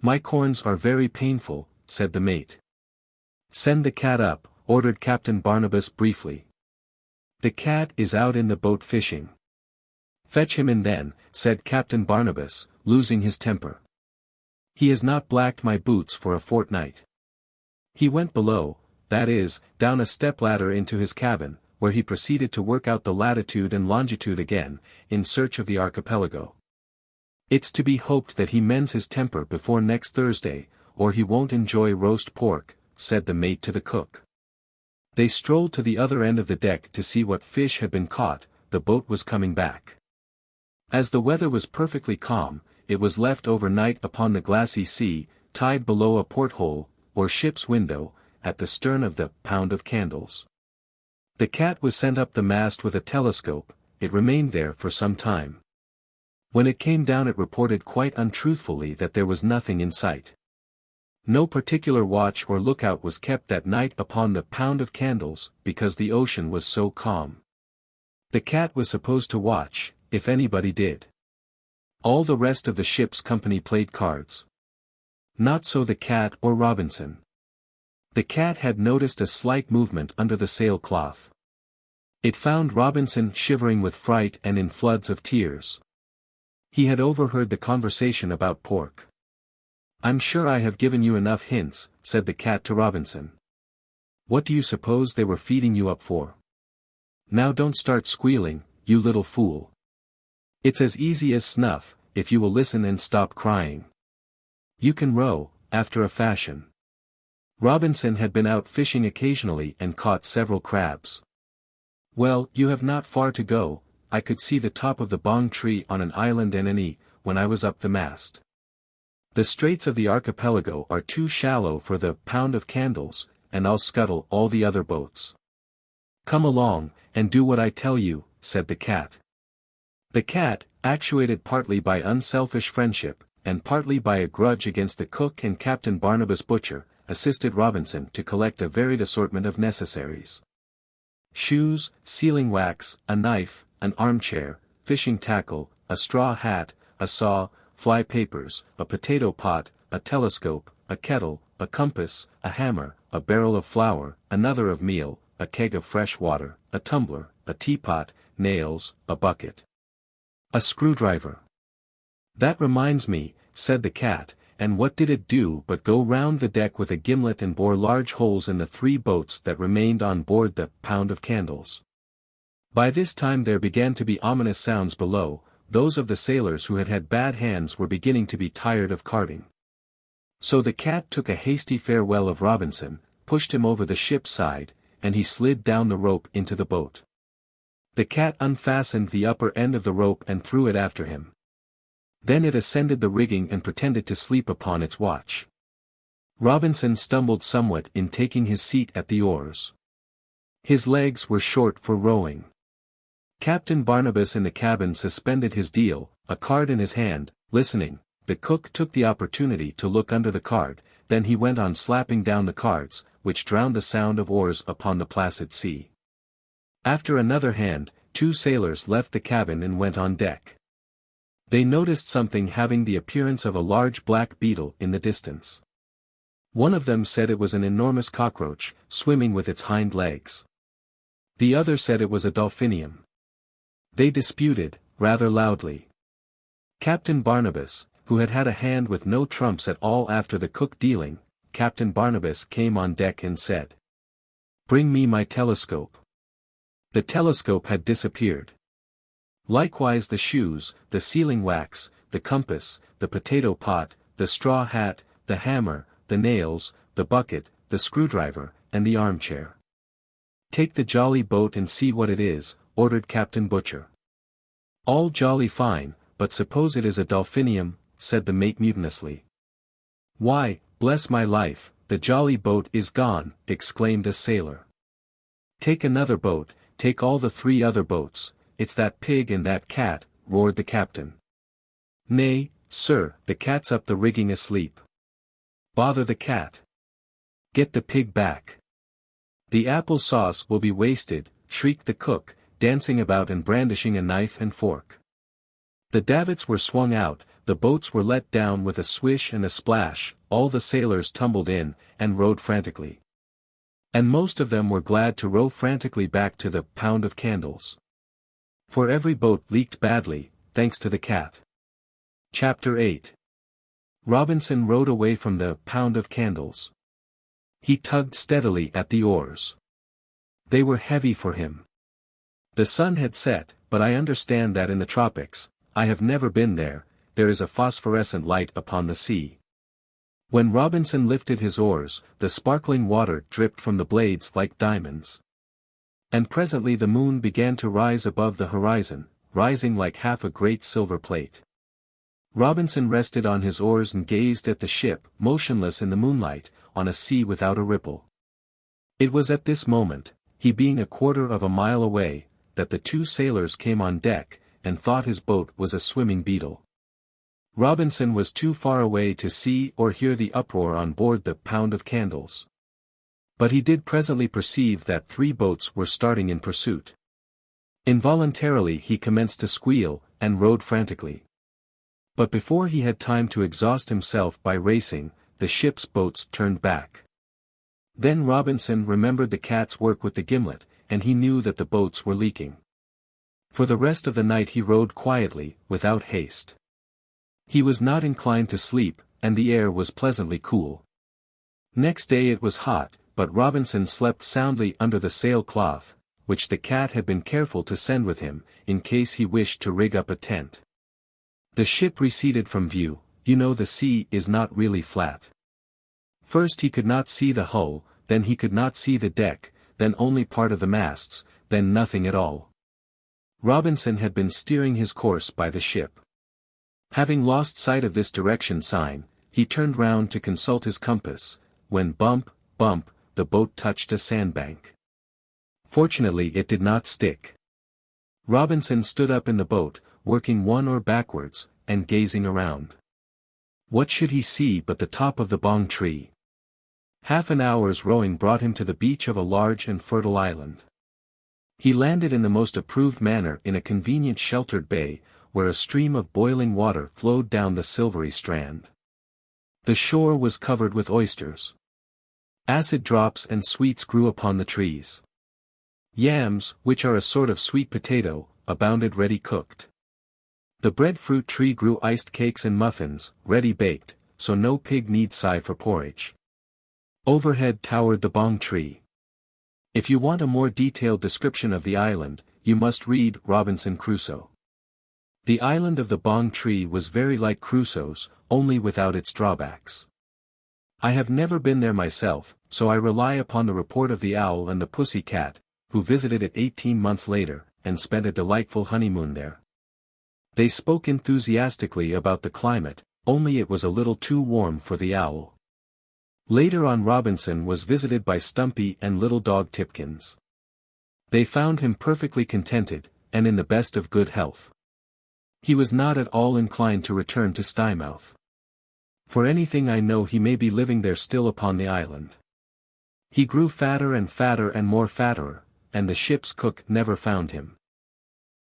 "My corns are very painful," said the mate. "Send the cat up," ordered Captain Barnabas briefly. "The cat is out in the boat fishing." "Fetch him in then," said Captain Barnabas, losing his temper. "He has not blacked my boots for a fortnight." He went below, that is, down a step-ladder into his cabin, where he proceeded to work out the latitude and longitude again, in search of the archipelago. "It's to be hoped that he mends his temper before next Thursday, or he won't enjoy roast pork," said the mate to the cook. They strolled to the other end of the deck to see what fish had been caught. The boat was coming back. As the weather was perfectly calm, it was left overnight upon the glassy sea, tied below a porthole, or ship's window, at the stern of the Pound of Candles. The cat was sent up the mast with a telescope. It remained there for some time. When it came down it reported quite untruthfully that there was nothing in sight. No particular watch or lookout was kept that night upon the Pound of Candles, because the ocean was so calm. The cat was supposed to watch, if anybody did. All the rest of the ship's company played cards. Not so the cat or Robinson. The cat had noticed a slight movement under the sailcloth. It found Robinson shivering with fright and in floods of tears. He had overheard the conversation about pork. "I'm sure I have given you enough hints," said the cat to Robinson. "What do you suppose they were feeding you up for? Now don't start squealing, you little fool. It's as easy as snuff, if you will listen and stop crying. You can row, after a fashion." Robinson had been out fishing occasionally and caught several crabs. "Well, you have not far to go. I could see the top of the bong tree on an island NNE, when I was up the mast. The straits of the archipelago are too shallow for the Pound of Candles, and I'll scuttle all the other boats. Come along, and do what I tell you," said the cat. The cat, actuated partly by unselfish friendship, and partly by a grudge against the cook and Captain Barnabas Butcher, assisted Robinson to collect a varied assortment of necessaries. Shoes, sealing wax, a knife, an armchair, fishing tackle, a straw hat, a saw, fly papers, a potato pot, a telescope, a kettle, a compass, a hammer, a barrel of flour, another of meal, a keg of fresh water, a tumbler, a teapot, nails, a bucket. A screwdriver. That reminds me, said the cat, and what did it do but go round the deck with a gimlet and bore large holes in the 3 boats that remained on board the Pound of Candles. By this time there began to be ominous sounds below. Those of the sailors who had had bad hands were beginning to be tired of carting. So the cat took a hasty farewell of Robinson, pushed him over the ship's side, and he slid down the rope into the boat. The cat unfastened the upper end of the rope and threw it after him. Then it ascended the rigging and pretended to sleep upon its watch. Robinson stumbled somewhat in taking his seat at the oars. His legs were short for rowing. Captain Barnabas in the cabin suspended his deal, a card in his hand, listening. The cook took the opportunity to look under the card, then he went on slapping down the cards, which drowned the sound of oars upon the placid sea. After another hand, 2 sailors left the cabin and went on deck. They noticed something having the appearance of a large black beetle in the distance. One of them said it was an enormous cockroach, swimming with its hind legs. The other said it was a dolphinium. They disputed, rather loudly. Captain Barnabas, who had had a hand with no trumps at all after the cook dealing, Captain Barnabas came on deck and said, "Bring me my telescope." The telescope had disappeared. Likewise the shoes, the sealing wax, the compass, the potato pot, the straw hat, the hammer, the nails, the bucket, the screwdriver, and the armchair. "Take the jolly boat and see what it is," ordered Captain Butcher. "All jolly fine, but suppose it is a dolphinium," said the mate mutinously. "Why, bless my life, the jolly boat is gone," exclaimed a sailor. "Take another boat, take all the 3 other boats, it's that pig and that cat," roared the captain. "Nay, sir, the cat's up the rigging asleep." "Bother the cat. Get the pig back. The apple sauce will be wasted," shrieked the cook, dancing about and brandishing a knife and fork. The davits were swung out, the boats were let down with a swish and a splash, all the sailors tumbled in, and rowed frantically. And most of them were glad to row frantically back to the Pound of Candles. For every boat leaked badly, thanks to the cat. Chapter 8. Robinson rowed away from the Pound of Candles. He tugged steadily at the oars. They were heavy for him. The sun had set, but I understand that in the tropics, I have never been there, there is a phosphorescent light upon the sea. When Robinson lifted his oars, the sparkling water dripped from the blades like diamonds. And presently the moon began to rise above the horizon, rising like half a great silver plate. Robinson rested on his oars and gazed at the ship, motionless in the moonlight, on a sea without a ripple. It was at this moment, he being a quarter of a mile away, that the 2 sailors came on deck, and thought his boat was a swimming beetle. Robinson was too far away to see or hear the uproar on board the Pound of Candles. But he did presently perceive that 3 boats were starting in pursuit. Involuntarily he commenced to squeal, and rowed frantically. But before he had time to exhaust himself by racing, the ship's boats turned back. Then Robinson remembered the cat's work with the gimlet, and he knew that the boats were leaking. For the rest of the night he rowed quietly, without haste. He was not inclined to sleep, and the air was pleasantly cool. Next day it was hot, but Robinson slept soundly under the sail-cloth, which the cat had been careful to send with him, in case he wished to rig up a tent. The ship receded from view. You know the sea is not really flat. First he could not see the hull, then he could not see the deck, then only part of the masts, then nothing at all. Robinson had been steering his course by the ship. Having lost sight of this direction sign, he turned round to consult his compass, when bump, bump, the boat touched a sandbank. Fortunately it did not stick. Robinson stood up in the boat, working one oar backwards, and gazing around. What should he see but the top of the bong tree? Half an hour's rowing brought him to the beach of a large and fertile island. He landed in the most approved manner in a convenient sheltered bay, where a stream of boiling water flowed down the silvery strand. The shore was covered with oysters. Acid drops and sweets grew upon the trees. Yams, which are a sort of sweet potato, abounded ready cooked. The breadfruit tree grew iced cakes and muffins, ready baked, so no pig need sigh for porridge. Overhead towered the bong tree. If you want a more detailed description of the island, you must read Robinson Crusoe. The island of the bong tree was very like Crusoe's, only without its drawbacks. I have never been there myself, so I rely upon the report of the owl and the pussy cat, who visited it 18 months later, and spent a delightful honeymoon there. They spoke enthusiastically about the climate, only it was a little too warm for the owl. Later on Robinson was visited by Stumpy and little dog Tipkins. They found him perfectly contented, and in the best of good health. He was not at all inclined to return to Stymouth. For anything I know he may be living there still upon the island. He grew fatter and more fatter, and the ship's cook never found him.